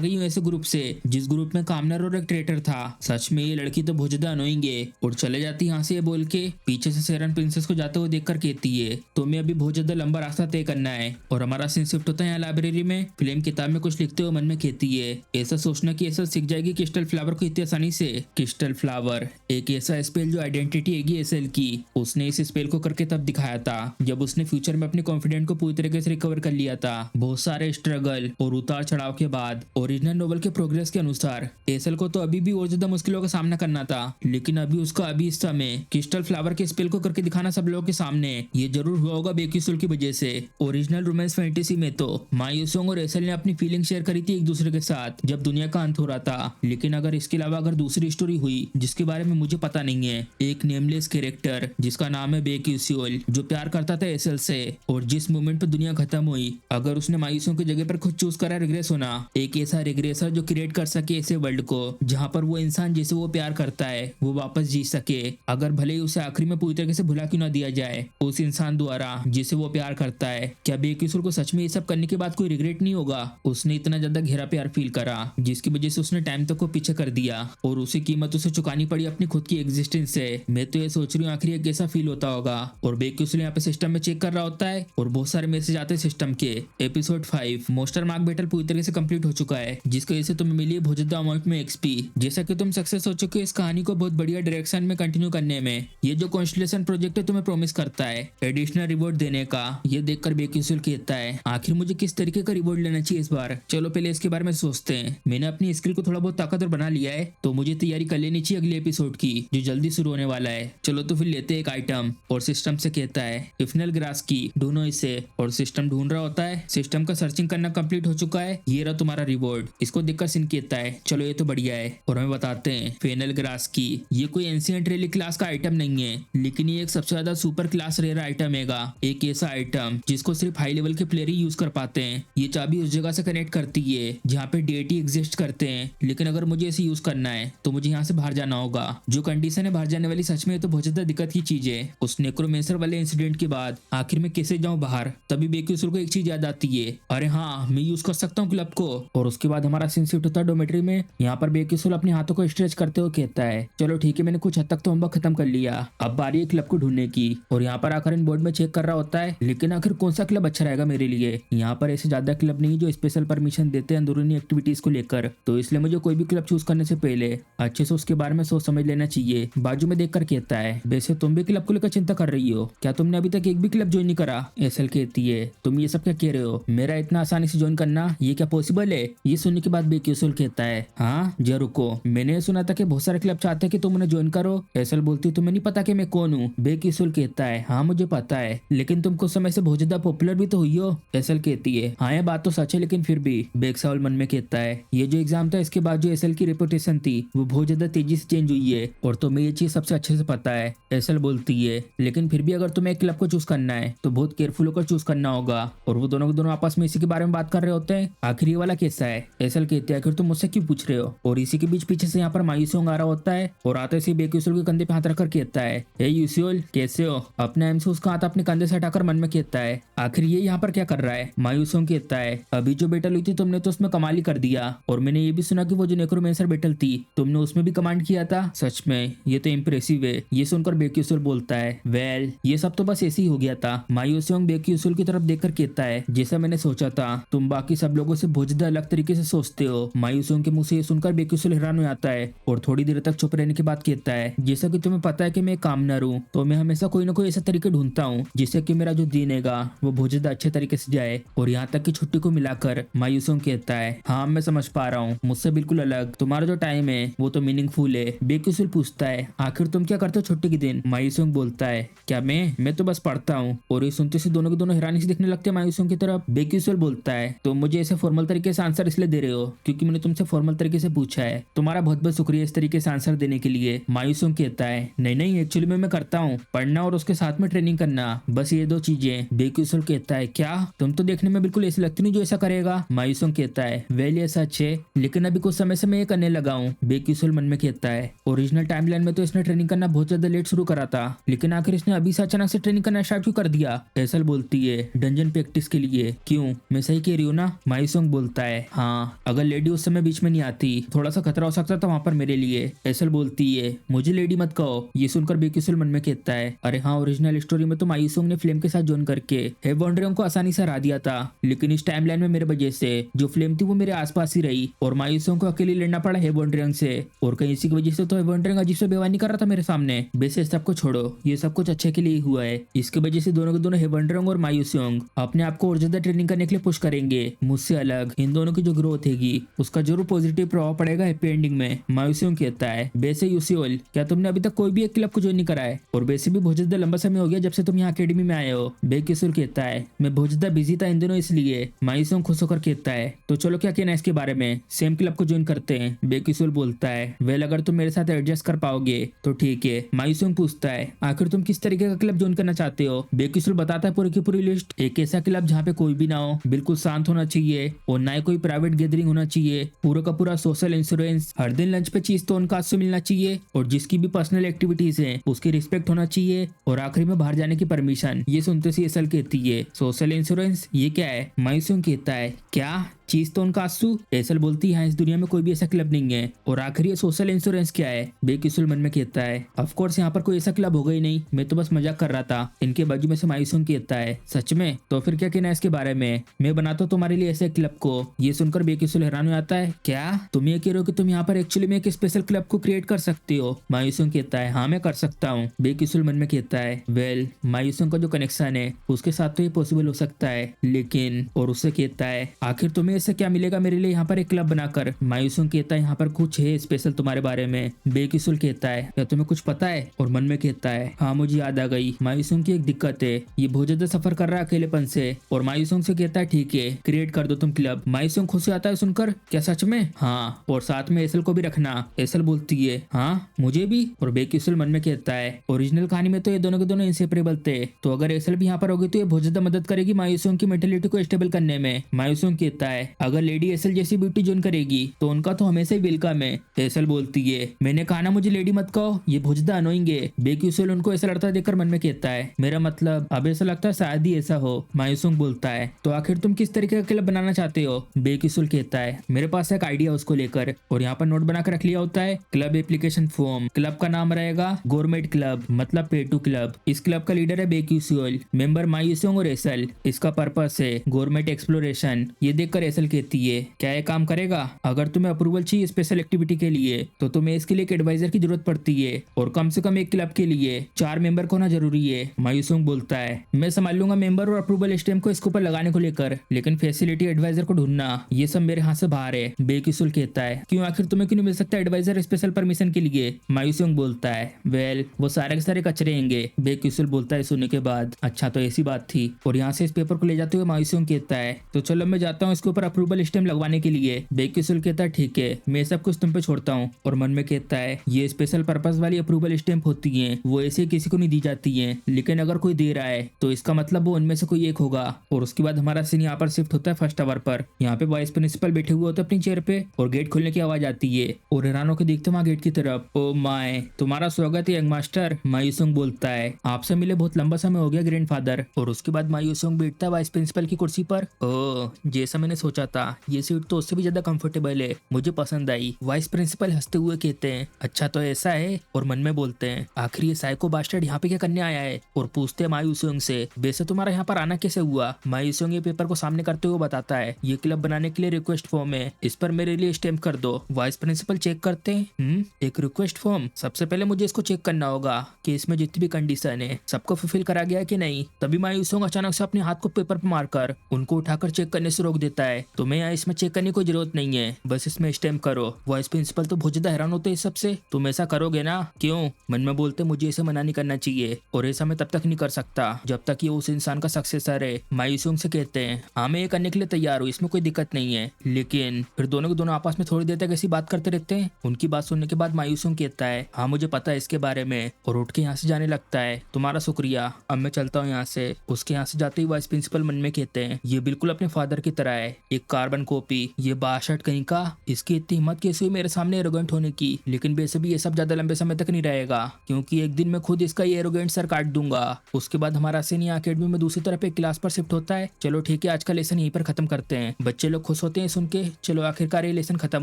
गई हूँ ऐसे ग्रुप से जिस ग्रुप में कामनर और एक ट्रेटर था? सच में ये लड़की तो बहुत ज्यादा अनोइंग है। और चले जाती यहाँ से बोल के पीछे से सेरन प्रिंसेस को जाते हुए देखकर कहती है, तुम्हें अभी बहुत ज्यादा लंबा रास्ता तय करना है। और हमारा सीन शिफ्ट होता है यहाँ लाइब्रेरी में। फिल्म किताब में कुछ लिखते हुए मन में कहती है, ऐसा सोचना कि ऐसा सीख जाएगी क्रिस्टल फ्लावर को इतनी आसानी से। क्रिस्टल फ्लावर एक ऐसा स्पेल जो आइडेंटिटी हैगी एसल की। उसने इस स्पेल को करके तब दिखाया था जब उसने फ्यूचर में अपने कॉन्फिडेंट को पूरी तरीके से रिकवर कर लिया था। बहुत सारे स्ट्रगल और उतार चढ़ाव के बाद ओरिजिनल नोवेल के प्रोग्रेस के अनुसार एसल को तो अभी भी और ज्यादा मुश्किलों का सामना करना था, लेकिन अभी उसका अभी इस समय क्रिस्टल फ्लावर के स्पेल को करके दिखाना सब लोगों के सामने ये जरूर हुआ होगा बेक्यूसल की वजह से। ओरिजिनल रोमांस फैंटेसी में तो मायूसोंग और एसल ने अपनी फीलिंग शेयर करी थी एक दूसरे के साथ जब दुनिया का अंत हो रहा था। लेकिन अगर इसके अलावा अगर दूसरी स्टोरी हुई जिसके बारे में मुझे पता नहीं है, एक नेमलेस कैरेक्टर जिसका नाम है बेक्यूसल जो प्यार करता था एसल से और जिस मोमेंट पे दुनिया खत्म हुई अगर उसने मायूसों की जगह पर खुद चूज करा रिग्रेस होना, एक ऐसा रिग्रेसर जो क्रिएट कर सके ऐसे वर्ल्ड को जहाँ पर वो इंसान जिसे वो प्यार करता है वो वापस जी सके, अगर भले ही उसे आखिरी में पूरी तरीके से भुला क्यों ना दिया जाए उस इंसान द्वारा जिसे वो प्यार करता है। क्या बेक्यूसल को सच में ये सब करने के बाद कोई रिग्रेट नहीं होगा? उसने इतना ज्यादा गहरा प्यार फील करा जिसकी वजह से उसने टाइम तक को पीछे कर दिया और उसे कीमत उसे चुकानी पड़ी अपनी खुद की एग्जिस्टेंस से। मैं तो ये सोच रही हूँ आखिर ये कैसा फील होता होगा। और बेक्यूसल यहाँ पे सिस्टम में चेक कर रहा होता है और बहुत सारे मैसेज आते हैं सिस्टम के। एपिसोड 5 मोस्टर मार्क बैटल पूरी तरीके से कंप्लीट हो चुका है, जिसकी वजह से तुम्हें मिली है बहुत ज्यादा अमाउंट में एक्सपी। जैसा कि तुम सक्सेस हो चुके हो इस कहानी को बहुत बढ़िया डायरेक्शन में कंटिन्यू करने में। ये जो कॉन्स्टलेशन प्रोजेक्ट है तुम्हें प्रॉमिस करता है एडिशनल रिवॉर्ड देने का। ये देखकर बेक्यूसल कहता है आखिर मुझे किस तरीके का रिवॉर्ड लेना चाहिए इस बार। चलो पहले इसके बारे में सोचते हैं। मैंने अपनी स्किल को थोड़ा बहुत ताकतवर बना लिया है, तो मुझे तैयारी कर लेनी चाहिए अगले एपिसोड की जो जल्दी शुरू होने वाला है। चलो तो फिर लेते हैं एक आइटम। और सिस्टम से कहता है इफनल ग्रास की ढूंढो इसे। और सिस्टम ढूंढ रहा होता है। सिस्टम का सर्चिंग करना कंप्लीट हो चुका है। ये रहा तुम्हारा रिवॉर्ड। इसको देखकर सिन कहता है चलो ये तो बढ़िया है। और हमें बताते हैं फेनल ग्रास की ये कोई एंशिएंट रेलिक क्लास का आइटम नहीं है, लेकिन ये एक सबसे ज्यादा सुपर क्लास रेयर आइटम हैगा। एक ऐसा आइटम जिसको सिर्फ हाई लेवल के प्लेयर ही यूज कर पाते हैं। ये चाबी उस जगह से कनेक्ट करती है जहाँ पे डेटी एग्जिस्ट करते हैं, लेकिन अगर मुझे इसे यूज करना है तो मुझे यहाँ से बाहर जाना होगा। जो कंडीशन है बाहर जाने वाली सच में तो बहुत ज्यादा दिक्कत की चीज है। उस नेक्रोमेंसर वाले इंसिडेंट के बाद आखिर में कैसे जाऊं बाहर। तभी बेक्यूसल को एक चीज याद आती है, अरे हाँ मैं यूज कर सकता हूँ क्लब को। और उसके बाद हमारा सीन शिफ्ट होता है डोमेट्री में। यहाँ पर बेक्यूसल अपने हाथों को स्ट्रेच करते हुए कहता है चलो ठीक है मैंने कुछ हद तक तो होमवर्क खत्म कर लिया, अब बारी है क्लब को ढूंढने की। और यहाँ पर आकर इन बोर्ड में चेक कर रहा होता है, लेकिन आखिर कौन सा क्लब अच्छा रहेगा मेरे लिए। यहाँ पर ऐसे ज्यादा क्लब नहीं जो स्पेशल परमिशन देते हैं अंदरूनी एक्टिविटीज को लेकर, तो इसलिए मुझे कोई भी क्लब चूज करने से पहले अच्छे से उसके बारे में सोच समझ लेना चाहिए। बाजू में देखकर कहता है वैसे तुम भी क्लब को लेकर चिंता कर रही हो क्या, तुमने अभी तक एक भी क्लब ज्वाइन नहीं करा। एसल कहती है तुम ये सब क्या कह रहे हो, मेरा इतना आसानी से ज्वाइन करना ये क्या पॉसिबल है। ये सुनने के बाद बेक्यूसल कहता है हाँ जरा रुको, मैंने सुना था कि बहुत सारे क्लब चाहते हैं कि तुम उन्हें ज्वाइन करो। एसल बोलती तुम्हें नहीं पता कि मैं कौन हूँ। बेक्यूसल कहता है हाँ मुझे पता है, लेकिन तुम कुछ समय से बहुत ज्यादा पॉपुलर भी तो हुई हो। एसल कहती है हाँ ये बात तो सच है, लेकिन फिर भी। बेक्साउल मन में कहता है ये जो एग्जाम था इसके बाद जो एसल की रेपुटेशन थी वो बहुत ज्यादा तेजी से चेंज हुई है, और तुम्हें ये चीज सबसे अच्छे से पता है। एसल बोलती है लेकिन फिर भी अगर तुम्हें एक क्लब को चूज करना है तो बहुत केयरफुल होकर चूज करना होगा। और वो दोनों के दोनों आपस में इसी के बारे में बात कर रहे होते हैं। आखिर ये वाला कैसा है। एसल कहते हैं आखिर तुम मुझसे क्यों पूछ रहे हो। और इसी के बीच पीछे से यहाँ पर मायूसियोंग आ रहा होता है और आते से बेक्यूसल के कंधे पे हाथ रखकर कहता है हे यूसियोल कैसे हो। अपने एम से उसका हाथ अपने कंधे से हटाकर मन में कहता है आखिर ये यहाँ पर क्या कर रहा है। मायूसियोंग कहता है अभी जो बैटल हुई थी तुमने तो उसमें कमाल ही कर दिया, और मैंने ये भी सुना कि वो जो नेक्रोमेंसर बैटल थी तुमने उसमें भी कमांड किया था। सच में ये तो इम्प्रेसिव है। ये सुनकर बेक्यूसल बोलता है वेल ये सब तो बस ऐसे ही हो गया था। मायूसियोंग बेक्यूसल की तरफ देखकर कहता है जैसा मैंने सोचा था, तुम बाकी सब लोगों से बहुत ज्यादा अलग तरीके से सोचते हो। मायूसियोंग के मुंह से ये सुनकर बेक्यूसल हैरान हो जाता है और थोड़ी देर तक चुप रहने के बाद कहता है जैसा कि तुम्हें पता है कि मैं कामनर हूँ, तो मैं हमेशा कोई ना कोई ऐसा तरीके ढूंढता हूँ जिससे कि मेरा जो दिन हैगा वो बहुत ज्यादा अच्छे तरीके से जाए। और यहाँ तक कि छुट्टी को मिलाकर मायूसियोंग कहता है हाँ मैं समझ पा रहा हूँ, मुझसे बिल्कुल अलग तुम्हारा जो टाइम है वो तो मीनिंगफुल है। बेक्यूसल पूछता है आखिर तुम क्या करते हो छुट्टी के दिन। मायूसियोंग बोलता है क्या मैं तो बस पढ़ता हूँ। और ये सुनते से दोनों के दोनों हैरानी से दिखने लगते हैं मायूसियोंग की तरफ। बेक्यूसल बोलता है तुम मुझे ऐसे फॉर्मल तरीके से आंसर इसलिए दे रहे हो क्योंकि मैंने तुमसे फॉर्मल तरीके से पूछा है। तुम्हारा बहुत बहुत शुक्रिया इस तरीके से आंसर देने के लिए। मायूसियोंग कहता है नहीं एक्चुअली मैं करता हूँ पढ़ना और उसके साथ में ट्रेनिंग करना, बस ये दो चीजें। बेक्यूसल कहता है क्या तुम तो देखने में बिल्कुल ऐसे लगती नहीं जो ऐसा करेगा। मायूसियोंग कहता है वेल ये सच है, लेकिन अभी कुछ समय से मैं ये करने लगा हूँ। बेक्यूसल मन में कहता है ओरिजिनल टाइमलाइन में तो इसने ट्रेनिंग करना बहुत ज्यादा लेट शुरू करा था, लेकिन आखिर इसने अभी से अचानक से ट्रेनिंग करना स्टार्ट क्यों कर दिया। एसल बोलती है डंजन प्रैक्टिस के लिए। क्यों मैं सही कह रही हूँ ना। मायूसियोंग बोलता है हाँ अगर लेडी उस समय बीच में नहीं आती थोड़ा सा खतरा हो सकता था वहां पर मेरे लिए। एसल बोलती है मुझे लेडी मत कहो। ये सुनकर बेक्यूसल मन में कहता है अरे हाँ ओरिजिनल स्टोरी में तो मायूसियोंग ने फ्लेम के साथ ज्वाइन करके हेवॉन्ड्रियम को आसानी से हरा दिया था, लेकिन इस टाइमलाइन में मेरे वजह से जो फ्लेम थी वो मेरे आसपास ही रही और मायूसियोंग को अकेले लड़ना पड़ा हेवॉन्ड्रियम से। और कहीं इसी की वजह से तो हेवॉन्ड्रियम अजीब से बेईमानी कर रहा था मेरे सामने। वैसे सबको छोड़ो, ये सब कुछ अच्छे के लिए हुआ है। इसकी वजह से दोनों के दोनों हेवॉन्ड्रियम और मायूसियोंग अपने आप को और ज्यादा ट्रेनिंग करने के लिए पुश करेंगे। मुझसे अलग इन दोनों की जो ग्रोथ हैगी उसका जरूर पॉजिटिव प्रभाव पड़ेगा हैप्पी एंडिंग में। मायूसियोंग कहता है वैसे यूसियोल क्या तुमने अभी तक कोई भी एक क्लब को ज्वाइन नहीं करा है, और वैसे भी बहुत ज्यादा लंबा समय हो गया जब से तुम यहाँ अकेडमी में आए हो। बेक्यूसल कहता है मैं बहुत ज्यादा बिजी था इन दिनों इसलिए। मायूसियोंग खुश होकर कहता है तो चलो क्या कहना है इसके बारे में, सेम क्लब को ज्वाइन करते हैं। बेक्यूसल बोलता है वेल अगर तुम मेरे साथ एडजस्ट कर पाओगे तो ठीक है। मायूसियोंग पूछता है आखिर तुम किस तरीके का क्लब ज्वाइन करना चाहते हो। बेक्यूसल बताता है पूरी की पूरी लिस्ट। एक ऐसा क्लब जहाँ पे कोई भी ना हो, बिल्कुल शांत होना चाहिए और ना ही कोई प्राइवेट गैदरिंग होना चाहिए, पूरा का पूरा सोशल इंश्योरेंस, हर दिन लंच पे चीज तो उनका से मिलना चाहिए, और जिसकी भी पर्सनल एक्टिविटीज है उसकी रिस्पेक्ट होना चाहिए, और आखिरी में बाहर जाने की परमिशन। ये सुनते से एसल कहती है सोशल इंश्योरेंस ये क्या है। मायूसियोंग कहता है क्या चीज तो उनका आंसू। एसल बोलती है इस दुनिया में कोई भी ऐसा क्लब नहीं है। और आखिर ये सोशल इंश्योरेंस क्या है? बेकिसुल मन में कहता है ऑफ कोर्स यहाँ पर कोई ऐसा क्लब होगा ही नहीं, मैं तो बस मजाक कर रहा था। इनके बाजू में से मायूसुंग कहता है सच में? तो फिर क्या कहना है इसके बारे में? मैं बनाता हूँ तुम्हारे लिए ऐसे क्लब को। ये सुनकर बेकिसुल हैरान हो जाता है, क्या तुम ये कह रहे हो कि तुम यहाँ पर एक्चुअली में एक स्पेशल क्लब को क्रिएट कर सकती हो? मायूसुंग कहता है हाँ मैं कर सकता हूँ। बेकिसुल मन में कहता है वेल मायूसुंग का जो कनेक्शन है उसके साथ तो ये पॉसिबल हो सकता है, लेकिन और उससे कहता है आखिर तुम्हें इससे क्या मिलेगा मेरे लिए यहाँ पर एक क्लब बनाकर? मायूसुंग कहता है यहाँ पर कुछ है स्पेशल तुम्हारे बारे में। बेकिसुल कहता है क्या तुम्हें कुछ पता है? और मन में कहता है हाँ मुझे याद आ गई, मायूसुंग की एक दिक्कत है, ये बहुत ज्यादा सफर कर रहा है अकेलेपन से। और मायूसुंग से कहता है ठीक है क्रिएट कर दो तुम क्लब। मायूसुंग खुश आता है सुनकर, क्या सच में? हाँ और साथ में एसल को भी रखना। एसल बोलती है हाँ मुझे भी। और बेकिसुल मन में कहता है ओरिजिनल कहानी में तो ये दोनों के दोनों इंसेपरेबल थे, तो अगर एसल भी यहाँ पर होगी तो ये बहुत ज्यादा मदद करेगी मायूसुंग की मेंटेलिटी को स्टेबल करने में। मायूसुंग कहता है अगर लेडी एसल जैसी ब्यूटी ज्वाइन करेगी तो उनका तो हमेशा ही वेलकम है। एसल बोलती है मैंने कहा ना मुझे लेडी मत कहो, ये बहुत ज्यादा अनोइंग है। बेकिसुल उनको ऐसा लड़ता देखकर मन में कहता है मेरा मतलब अब ऐसा लगता है शायद ही ऐसा हो। मायूसुंग बोलता है तो आखिर तुम किस तरीके का क्लब बनाना चाहते हो? बेकिसुल कहता है मेरे पास एक आइडिया उसको लेकर, और यहाँ पर नोट बनाकर रख लिया होता है क्लब एप्लीकेशन फॉर्म। क्लब का नाम रहेगा गवर्नमेंट क्लब मतलब पे टू क्लब। इस क्लब का लीडर है बेकिसुल, मेंबर मायूसुंग और एसल। इसका पर्पस है गवर्नमेंट एक्सप्लोरेशन। ये देखकर एसल कहती है क्या ये काम करेगा? अगर तुम्हें अप्रूवल चाहिए स्पेशल एक्टिविटी के लिए तो तुम्हें इसके लिए एक एडवाइजर की जरूरत पड़ती है, और कम से कम एक क्लब के लिए 4 मेंबर को होना जरूरी है। मायूसुंग बोलता है मैं संभाल लूंगा मेंबर और अप्रूवल स्टैम्प को इसके ऊपर लगाने को लेकर, लेकिन फैसिलिटी एडवाइजर को ढूंढना ये सब मेरे हाथ से बाहर है। बेकिसुल कहता है क्यों आखिर तुम्हें क्यों नहीं मिल सकता एडवाइजर स्पेशल परमिशन के लिए? मायूसुंग बोलता है वेल वो सारे के सारे कचरे होंगे। बेकिसुल बोलता है सुनने के बाद अच्छा तो ऐसी बात थी। और यहाँ से इस पेपर को ले जाते हुए मायूसुंग कहता है तो चलो मैं जाता हूँ इसके ऊपर अप्रूवल स्टैम्प लगवाने के लिए। बेकिसुल कहता है ठीक है मैं सब कुछ तुम पे छोड़ता हूँ। और मन में कहता है ये स्पेशल पर्पस वाली अप्रूवल स्टैम्प होती है, वो ऐसे किसी को नहीं दी जाती है, लेकिन अगर कोई दे रहा है तो इसका मतलब वो उनमें से कोई एक होगा। और उसके बाद हमारा सीन यहाँ पर शिफ्ट होता है फर्स्ट आवर पर। यहाँ पे वाइस प्रिंसिपल बैठे हुए होते हैं अपनी चेयर पे, और गेट खोलने की आवाज आती है और हैरान होकर देखते वहाँ गेट की तरफ। ओ माय तुम्हारा स्वागत है यंग मास्टर। मायूसुंग बोलता है आपसे मिले बहुत लंबा समय हो गया ग्रैंडफादर। और उसके बाद मायूसुंग बैठता है वाइस प्रिंसिपल की कुर्सी पर। ओ जैसा मैंने सोचा था ये सीट तो उससे भी ज्यादा कंफर्टेबल है, मुझे पसंद आई। वाइस प्रिंसिपल हंसते हुए कहते हैं अच्छा तो ऐसा है। और मन में बोलते हैं आखिर ये साइको बास्टर्ड यहाँ पे क्या करने आया है? और पूछते हैं मायूसुंग से वैसे तुम्हारा यहाँ पर आना कैसे हुआ? मायूसुंग ये पेपर को सामने करते हुए बताता है ये क्लब बनाने के लिए रिक्वेस्ट फॉर्म है, इस पर मेरे लिए स्टैम्प कर दो। वाइस प्रिंसिपल चेक करते हैं एक रिक्वेस्ट फॉर्म, सबसे पहले मुझे इसको चेक करना होगा कि इसमें जितनी भी कंडीशन है सबको फुलफिल करा गया है कि नहीं। तभी मायूसुंग अचानक से अपने हाथ को पेपर पर मारकर उनको उठाकर चेक करने से रोक देता है। तुम्हें यहाँ इसमें चेक करने की जरूरत नहीं है, बस इसमें स्टैम्प करो। वाइस प्रिंसिपल तो बहुत ज्यादा हैरान होते हैं इस सबसे, तुम ऐसा करोगे ना? क्यों? मन में बोलते मुझे इसे मना नहीं करना चाहिए, और ऐसा मैं तब तक नहीं कर सकता जब तक ये उस इंसान का सक्सेसर है। मायूसुंग से कहते हैं हाँ मैं ये करने के लिए तैयार हूँ, इसमें कोई दिक्कत नहीं है। लेकिन फिर दोनों के दोनों आपस में थोड़ी देर तक ऐसी बात करते रहते हैं। उनकी बात सुनने के बाद मायूसुंग कहता है हाँ मुझे पता है इसके बारे में, और उठ के यहाँ से जाने लगता है। तुम्हारा शुक्रिया, अब मैं चलता हूँ यहाँ से। उसके यहाँ से जाते ही वाइस प्रिंसिपल मन में कहते हैं ये बिल्कुल अपने फादर की तरह है, एक कार्बन कॉपी। ये बाशट कहीं का, इसकी इतनी हिम्मत कैसे हुई मेरे सामने एरोगेंट होने की? लेकिन वैसे भी ये सब ज्यादा लंबे समय तक नहीं रहेगा, क्योंकि एक दिन मैं खुद इसका ये एरोगेंट सर काट दूंगा। उसके बाद हमारा सीन यहाँ अकेडमी में दूसरी तरफ एक क्लास पर शिफ्ट होता है। चलो ठीक है आज का लेसन यहीं पर खत्म करते हैं। बच्चे लोग खुश होते हैं सुन के, चलो आखिरकार ये लेसन खत्म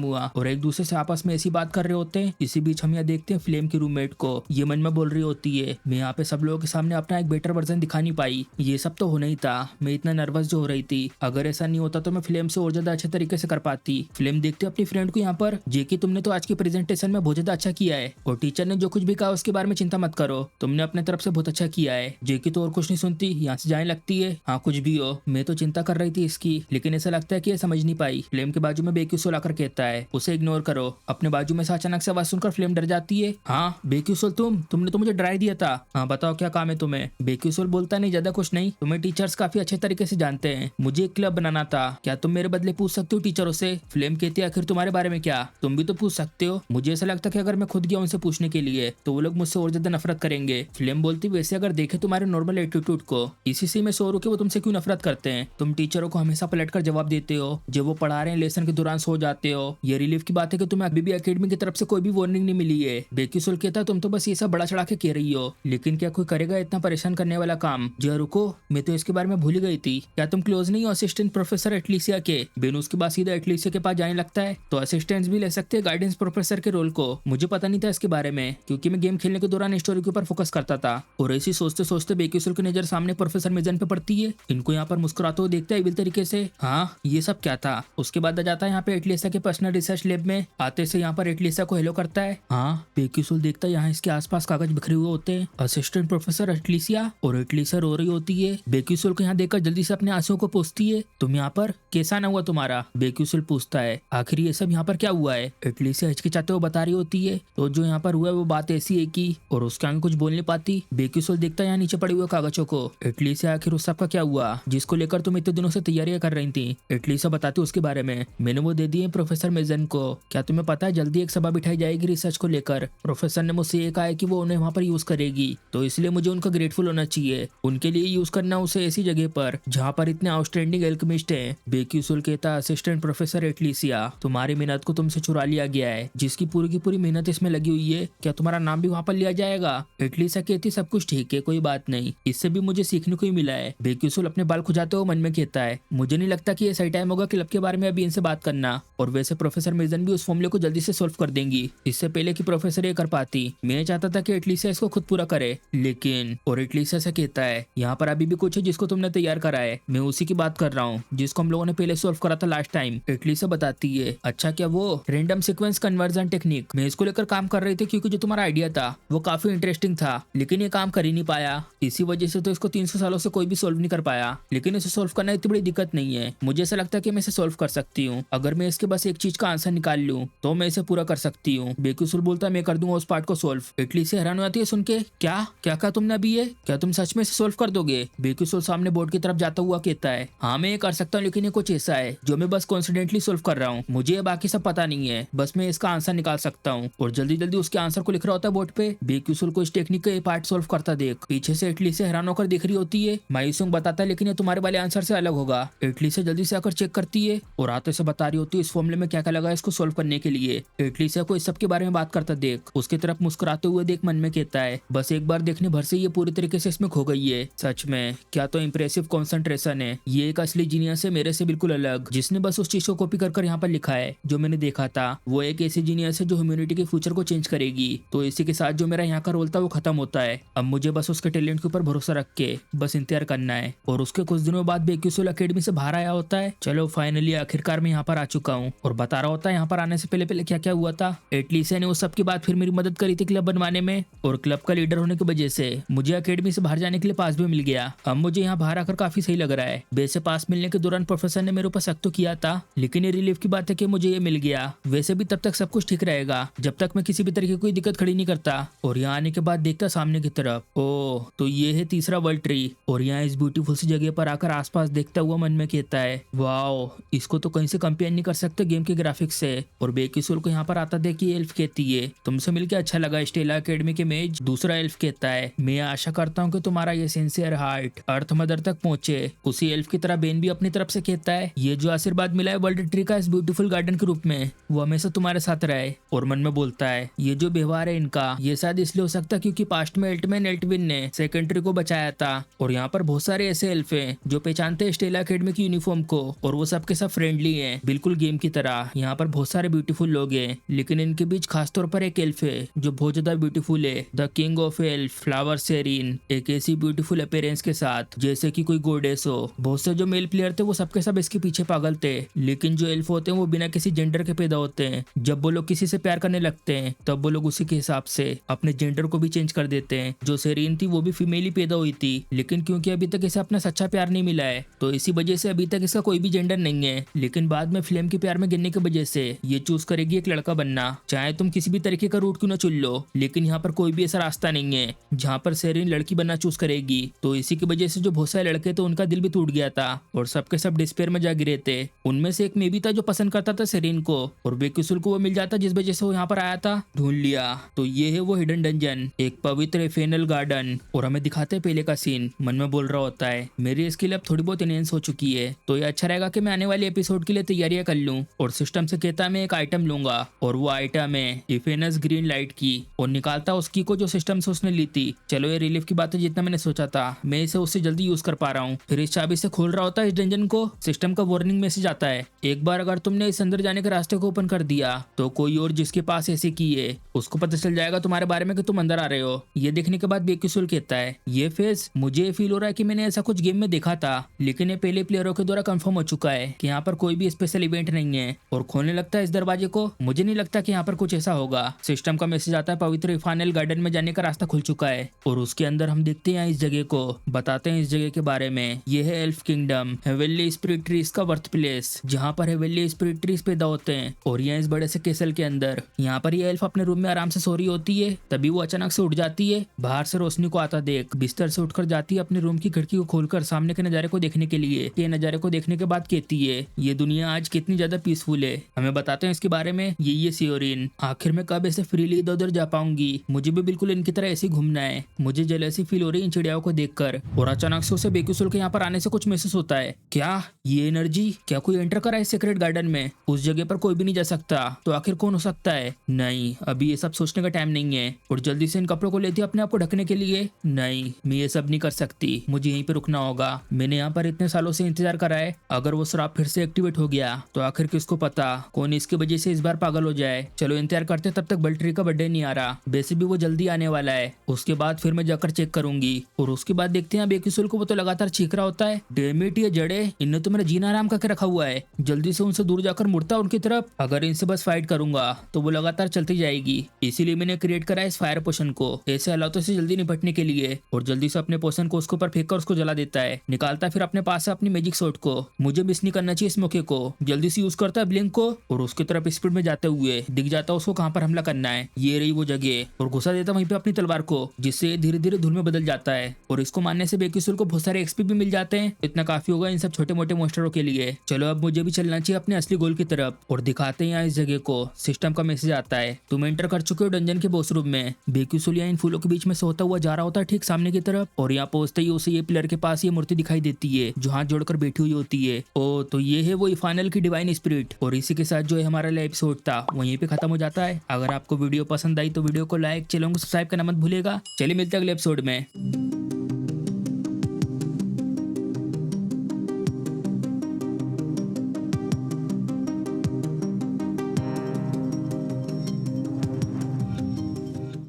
हुआ, और एक दूसरे से आपस में ऐसी बात कर रहे होते हैं। इसी बीच हम यहाँ देखते हैं फ्लेम की रूममेट को। ये मन में बोल रही होती है मैं यहाँ पे सब लोगों के सामने अपना एक बेटर वर्जन दिखा नहीं पाई, ये सब तो होना ही था। मैं इतना नर्वस जो हो रही थी, अगर ऐसा नहीं होता तो मैं फ्लेम से और ज्यादा अच्छे तरीके से कर पाती। फ्लेम देखते अपनी फ्रेंड को यहाँ पर, जेकी तुमने तो आज की प्रेजेंटेशन में बहुत ज्यादा अच्छा किया है, और टीचर ने जो कुछ भी कहा उसके बारे में चिंता मत करो, तुमने अपने तरफ से बहुत अच्छा किया है। जेकी तो और कुछ नहीं सुनती, यहाँ से जाने लगती है। हाँ कुछ भी हो, मैं तो चिंता कर रही थी इसकी, लेकिन ऐसा लगता है कि ये समझ नहीं पाई। फ्लेम के बाजू में बेक्यूसोल आकर कहता है उसे इग्नोर करो। अपने बाजू में से अचानक से आवाज सुनकर फ्लेम डर जाती है। हाँ बेक्यूसोल तुमने तो मुझे डरा दिया था। हाँ बताओ क्या काम है तुम्हें? बेक्यूसोल बोलता नहीं ज्यादा कुछ नहीं, तुम्हें टीचर्स काफी अच्छे तरीके से जानते हैं, मुझे एक क्लब बनाना था, क्या तुम मेरे बदले पूछ सकते हो टीचरों से? फ्लेम कहती है आखिर तुम्हारे बारे में क्या, तुम भी तो पूछ सकते हो। मुझे ऐसा लगता है कि अगर मैं खुद गया उनसे पूछने के लिए तो वो लोग मुझसे और ज्यादा नफरत करेंगे। फ्लेम बोलती वैसे अगर देखे तुम्हारे नॉर्मल एटीट्यूड को, इसी से मैं सोच रहा हूं कि वो तुमसे क्यों नफरत करते हैं। तुम टीचरों को हमेशा पलटकर जवाब देते हो, जब वो पढ़ा रहे हैं लेसन के दौरान सो जाते हो। ये रिलीफ की बात है कि तुम्हें अभी भी एकेडमी की तरफ से कोई भी वार्निंग नहीं मिली है। बेक्यूसोल कहता है तुम तो बस ये सब बड़ा चढ़ा के कह रही हो, लेकिन क्या कोई करेगा इतना परेशान करने वाला काम? जी रुको, मैं तो इसके बारे में भूल ही गई थी। क्या तुम क्लोज नहीं हो असिस्टेंट प्रोफेसर एटलीसिया एटलीसिया के। बेन उसके बाद सीधा एटलीसिया के पास जाने लगता है। तो असिस्टेंट्स भी ले सकते हैं गाइडेंस प्रोफेसर के रोल को। मुझे पता नहीं था इसके बारे में क्योंकि मैं गेम खेलने के दौरान स्टोरी के ऊपर फोकस करता था। और ऐसी सोचते सोचते बेक्यूसल की नजर सामने प्रोफेसर मेजन पे पड़ती है। इनको यहाँ पर मुस्कुराते हुए देखता है इविल तरीके से। हाँ, ये सब क्या था। उसके बाद आ जाता है यहाँ पे एटलीसिया के पर्सनल रिसर्च लैब में। आते से यहाँ पर एटलीसिया को हेलो करता है। हाँ, बेक्यूसल देखता है यहाँ इसके आसपास कागज बिखरे हुए होते हैं। असिस्टेंट प्रोफेसर एटलीसिया और एटलीसिया रो रही होती है। बेक्यूसल को यहाँ देखकर जल्दी से अपने आंसुओं को पोंछती है। तुम यहाँ पर कैसा ना हुआ तुम्हारा? बेक्यूसल पूछता है। आखिर ये सब यहाँ पर क्या हुआ है? एटलीसिया हिचकिचाते हुए बता रही होती है। तो जो यहाँ पर हुआ है वो बात ऐसी है कि, और उसके आगे कुछ बोल नहीं पाती। बेक्यूसल देखता है यहाँ नीचे पड़े हुए कागजों को। एटलीसिया आखिर उस सब का क्या हुआ जिसको लेकर तुम इतने दिनों से तैयारियां कर रही थी? एटलीसिया बताती उसके बारे में। मैंने वो दे दिए प्रोफेसर मेजन को। क्या तुम्हें पता है जल्दी एक सभा बिठाई जाएगी रिसर्च को लेकर। प्रोफेसर ने मुझसे ये कहा है कि वो उन्हें वहाँ पर यूज करेगी, तो इसलिए मुझे उनका ग्रेटफुल होना चाहिए। उनके लिए यूज करना उसे ऐसी जगह पर जहाँ पर इतने आउटस्टैंडिंग एल्केमिस्ट हैं। बेक्यूसल कहता असिस्टेंट प्रोफेसर एटलीसिया, तुम्हारी मेहनत को तुमसे चुरा लिया गया है। जिसकी पूरी की पूरी मेहनत इसमें लगी हुई है, क्या तुम्हारा नाम भी वहाँ पर लिया जाएगा? एटलीसिया कहती सब कुछ ठीक है, कोई बात नहीं, इससे भी मुझे सीखने को ही मिला है। बेक्यूसल अपने बाल खुजाते हुए मन में कहता है, मुझे नहीं लगता कि ये सही टाइम होगा क्लब के बारे में अभी इनसे बात करना। और वैसे प्रोफेसर मेजन भी उस फॉर्मूले को जल्दी से सोल्व कर देंगी, इससे पहले कि प्रोफेसर ये कर पाती। मैं चाहता था कि एटलीसिया इसको खुद पूरा करे, लेकिन और एटलीसिया से कहता है यहाँ पर अभी भी कुछ है जिसको तुमने तैयार करा है। मैं उसी की बात कर रहा हूँ जिसको हम लोगों ने पहले सोल्व करा था लास्ट टाइम। एटलीसिया बताती है, अच्छा क्या वो रैंडम सीक्वेंस कन्वर्जन टेक्निक? मैं इसको लेकर काम कर रही थी क्योंकि जो तुम्हारा आइडिया था वो काफी इंटरेस्टिंग था, लेकिन ये काम कर ही नहीं पाया। इसी वजह से तो इसको 300 सालों से कोई भी सोल्व नहीं कर पाया। लेकिन इसे सोल्व करना इतनी बड़ी दिक्कत नहीं है। मुझे ऐसा लगता है कि मैं इसे सोल्व कर सकती हूँ। अगर मैं इसके बस एक चीज का आंसर निकाल लूँ तो मैं इसे पूरा कर सकती हूँ। बेक्यूसल बोलता है मैं कर दूंगा उस पार्ट को सोल्व। एटलीसिया हैरान हो जाती है सुन के, क्या क्या कहा तुमने अभी? ये क्या तुम सच में इसे सोल्व कर दोगे? बेक्यूसल सामने बोर्ड की तरफ जाता हुआ कहता है, हाँ मैं ये कर सकता हूँ, लेकिन ये कुछ ऐसा है जो मैं बस कॉन्फिडेंटली सोल्व कर रहा हूँ। मुझे बाकी सब पता नहीं है, बस मैं इसका आंसर निकाल सकता हूँ। और जल्दी जल्दी उसके आंसर को लिख रहा होता है बोर्ड पे। बेक्यूसल को इस टेक्निक का ये पार्ट सोल्व करता देख पीछे से एटलीसिया हैरान होकर देख रही होती है। मायूसुंग बताता है लेकिन ये तुम्हारे वाले आंसर से अलग होगा। एटलीसिया जल्दी से आकर चेक करती है और आते से बता रही होती है इस फॉर्मूले में क्या क्या लगा इसको सोल्व करने के लिए। एटलीसिया को इस सब के बारे में बात करता देख उसकी तरफ मुस्कुराते हुए देख मन में कहता है, बस एक बार देखने भर से ये पूरी तरीके से इसमें खो गई है। सच में क्या तो इम्प्रेसिव कॉन्सेंट्रेशन है। ये एक असली जीनियस है मेरे से बिल्कुल अलग, जिसने बस उस चीज को कॉपी कर यहाँ पर लिखा है जो मैंने देखा था। वो एक ऐसी जीनियस है जो ह्यूमैनिटी के फ्यूचर को चेंज करेगी। तो इसी के साथ जो मेरा यहाँ का रोल था वो खत्म होता है। अब मुझे बस उसके टैलेंट के ऊपर भरोसा रख के बस इंतजार करना है। और उसके कुछ दिनों बाद बेक्यूसल एकेडमी से बाहर आया होता है। चलो फाइनली आखिरकार मैं यहाँ पर आ चुका हूँ। और बता रहा होता है यहाँ पर आने से पहले पहले क्या क्या हुआ था। एटलीसिया ने उस सब के बाद फिर मेरी मदद करी थी क्लब बनवाने में, और क्लब का लीडर होने की वजह से मुझे एकेडमी से बाहर जाने के लिए पास भी मिल गया। अब मुझे यहाँ बाहर आकर काफी सही लग रहा है। वैसे पास मिलने के दौरान प्रोफेसर ने मेरे ऊपर शक तो किया था, लेकिन ये रिलीफ की बात है कि मुझे ये मिल गया। वैसे भी तब तक सब कुछ ठीक रहेगा जब तक मैं किसी भी तरीके की कोई दिक्कत खड़ी नहीं करता। और यहाँ आने के बाद देखता सामने की तरफ, ओह तो ये है तीसरा वर्ल्ड ट्री। और यहाँ इस ब्यूटीफुल सी जगह पर आकर आसपास देखता हुआ मन में कहता है, वाओ इसको तो कहीं से कंपेयर नहीं कर सकते गेम के ग्राफिक्स से। और बेक्यूसल को यहाँ पर आता देख कि एल्फ कहती है, तुमसे मिलकर अच्छा लगा स्टेला एकेडमी के मेज। दूसरा एल्फ कहता है, मैं आशा करता हूँ कि तुम्हारा ये सिंसियर हार्ट अर्थ मदर तक पहुंचे। उसी एल्फ की तरह बेन भी अपनी तरफ से कहता है, ये जो आशीर्वाद मिला है वर्ल्ड ट्री का इस ब्यूटीफुल गार्डन के रूप में, वो हमेशा तुम्हारे साथ रहे। और मन में बोलता है, ये जो व्यवहार है इनका ये शायद इसलिए हो सकता है क्योंकि पास्ट में एल्टमैन एल्टविन ने सेकेंड ट्री को बचाया था। और यहाँ पर बहुत सारे ऐसे एल्फ हैं जो पहचानते हैं स्टेला एकेडमी की यूनिफॉर्म को, और वो सबके सब फ्रेंडली हैं बिल्कुल गेम की तरह। यहाँ पर बहुत सारे ब्यूटीफुल लोग हैं, लेकिन इनके बीच खासतौर पर एक एल्फ है जो बहुत ज्यादा ब्यूटीफुल है, the king of elf flower Serin. एक ऐसी ब्यूटीफुल अपीयरेंस के साथ जैसे कि कोई गोडेस हो। बहुत से जो मेल प्लेयर थे वो सबके सब इसके पीछे पागल थे, लेकिन जो एल्फ होते हैं वो बिना किसी जेंडर के पैदा होते हैं। जब वो लोग किसी से प्यार करने लगते हैं तब वो लोग उसी के हिसाब से अपने जेंडर को भी चेंज कर देते हैं। जो सेरीन थी वो भी फीमेल ही पैदा हुई थी, लेकिन क्योंकि अभी तक इसे अपना सच्चा प्यार नहीं मिला है तो इसी वजह से अभी तक इसका कोई भी जेंडर नहीं है। लेकिन बाद में फ्लेम के प्यार में गिरने की वजह से ये चूज करेगी एक लड़का बनना, चाहे तुम किसी भी तरीके का रूट क्यों ना चुन लो। लेकिन यहाँ पर कोई भी ऐसा रास्ता नहीं है जहाँ पर सेरीन लड़की बनना चूज करेगी। तो इसी की वजह से जो बहुत सारे लड़के थे उनका दिल भी टूट गया था और सबके सब डिस्पेयर में जा गिरे थे। उनमें से एक मैं भी था जो पसंद करता था सेरीन को, और बेक्यूसल को वो मिल जाता जिस वजह से वो यहाँ पर आया था। ढूंढ लिया। तो ये है वो हिडन डंजन, एक पवित्र एफेनल गार्डन। और हमें दिखाते हैं पहले का सीन। मन में बोल रहा होता है, मेरी स्किल अब थोड़ी बहुत एनहेंस हो चुकी है, तो ये अच्छा रहेगा कि मैं आने वाले एपिसोड के लिए तैयारियां कर लूं। और सिस्टम से कहता है मैं एक आइटम लूंगा, और वो आइटम है इफेनस ग्रीन लाइट की। और निकालता उस की को जो सिस्टम से उसने ली थी। चलो ये रिलीफ की बात है, जितना मैंने सोचा था मैं इसे उससे जल्दी यूज कर पा रहा हूँ। फिर इस चाबी से खोल रहा होता है इस डंजन को। सिस्टम सिस्टम का वार्निंग मैसेज आता है, एक बार अगर तुमने इस अंदर जाने के रास्ते को ओपन कर दिया तो कोई और जिसके पास ऐसे की है उसको पता चल जाएगा तुम्हारे बारे में कि तुम अंदर आ रहे हो। ये देखने के बाद बेक्यूसुल कहता है, ये फेस मुझे फील हो रहा है कि मैंने ऐसा कुछ गेम में देखा था, लेकिन ये पहले प्लेयरों के द्वारा कंफर्म हो चुका है कि यहाँ पर कोई भी स्पेशल इवेंट नहीं है। और खोलने लगता है इस दरवाजे को। मुझे नहीं लगता कि यहाँ पर कुछ ऐसा होगा। सिस्टम का मैसेज आता है, पवित्र इफानेल गार्डन में जाने का रास्ता खुल चुका है। और उसके अंदर हम देखते हैं इस जगह को, बताते हैं इस जगह के बारे में। ये है elf kingdom, heavenly spirit trees का बर्थ प्लेस, जहाँ पर हेवेनली स्पिरिट ट्रीज पैदा होते हैं। और यहाँ इस बड़े से कैसल के अंदर यहाँ पर ये एल्फ अपने रूम में आराम से सो रही होती है, तभी वो अचानक से उठ जाती है। बाहर से रोशनी को आता देख बिस्तर से उठकर जाती है अपने रूम की खिड़की को खोलकर सामने के नजारे को देखने के लिए। ये नजारे को देखने के बाद कहती है, ये दुनिया आज कितनी ज्यादा पीसफुल है। हमें बताते हैं इसके बारे में, ये सियोरिन, आखिर में कब ऐसे फ्रीली इधर उधर जा पाऊंगी। मुझे भी बिल्कुल इनकी तरह ऐसे घूमना है। मुझे जेलसी फील हो रही है इन चिड़ियाओं को देखकर। और अचानक से उसे बेक्यूसुल के यहाँ पर आने से कुछ महसूस होता है। क्या ये एनर्जी, क्या कोई एंटर करा है सीक्रेट गार्डन में? उस जगह पर कोई भी नहीं जा सकता, तो आखिर कौन हो सकता है? नहीं, अभी ये सब सोचने का टाइम नहीं है। और जल्दी से इन कपड़ों को लेती है अपने आप को ढकने के लिए। नहीं, मैं ये सब नहीं कर सकती, मुझे यहीं पे रुकना होगा। मैंने यहाँ पर इतने सालों से इंतजार करा है। अगर वो श्राप फिर से एक्टिवेट हो गया तो आखिर किसको पता कौन इसकी वजह से इस बार पागल हो जाए। चलो इंतजार करते, तब तक बल्ट्री का बर्थडे नहीं आ रहा, वैसे भी वो जल्दी आने वाला है। उसके बाद फिर मैं जाकर चेक करूंगी। और उसके बाद देखते हैं बेक्यूसुल को, वो तो लगातार चीख रहा होता है, डैम इट, ये जड़े, इनने तो मेरा जीना आराम करके रखा हुआ है। जल्दी से उनसे दूर जाकर मुड़ता उनकी तरफ। अगर इनसे बस फाइट करूंगा तो वो लगातार चलती जाएगी। इसीलिए मैंने क्रिएट करा इस फायर पोशन को, ऐसे हालातों से जल्दी निपटने के लिए। और जल्दी से अपने पोशन को उसके ऊपर फेंक कर उसको जला देता है। निकालता फिर अपने पास से अपनी मैजिक शॉट को। मुझे मिस नहीं करना चाहिए इस मौके को। जल्दी से यूज करता है ब्लिंक को और उसकी तरफ स्पीड में जाते हुए दिख जाता है उसको कहां पर हमला करना है। ये रही वो जगह। और घुसा देता वहीं पे अपनी तलवार को, जिससे धीरे धीरे धूल में बदल जाता है। और इसको मारने से बेक्यूसुल को बहुत सारे एक्सपी भी मिल जाते हैं। इतना काफी होगा इन सब छोटे मोटे मॉन्स्टरों के लिए। चलो अब मुझे भी चलना चाहिए अपने असली गोल की तरफ। और दिखाते हैं यहाँ इस जगह को। सिस्टम का मैसेज आता है, तुम एंटर कर चुके हो डंजन के बॉस रूम में। बेक्यूसुल इन फूलों के बीच में से होता हुआ जा रहा होता है ठीक सामने की तरफ। और यहाँ पहुंचते ही उसे ये पिलर के पास ये मूर्ति दिखाई देती है जो हाथ जोड़कर बैठी हुई होती है। ओ तो ये है वो इफानेल की डिवाइन स्पिरिट। और इसी के साथ जो है हमारा एपिसोड था वहीं पे खत्म हो जाता है। अगर आपको वीडियो पसंद आई तो वीडियो को लाइक, चैनल को सब्सक्राइब करना मत भूलेगा। चलिए मिलते हैं अगले एपिसोड में।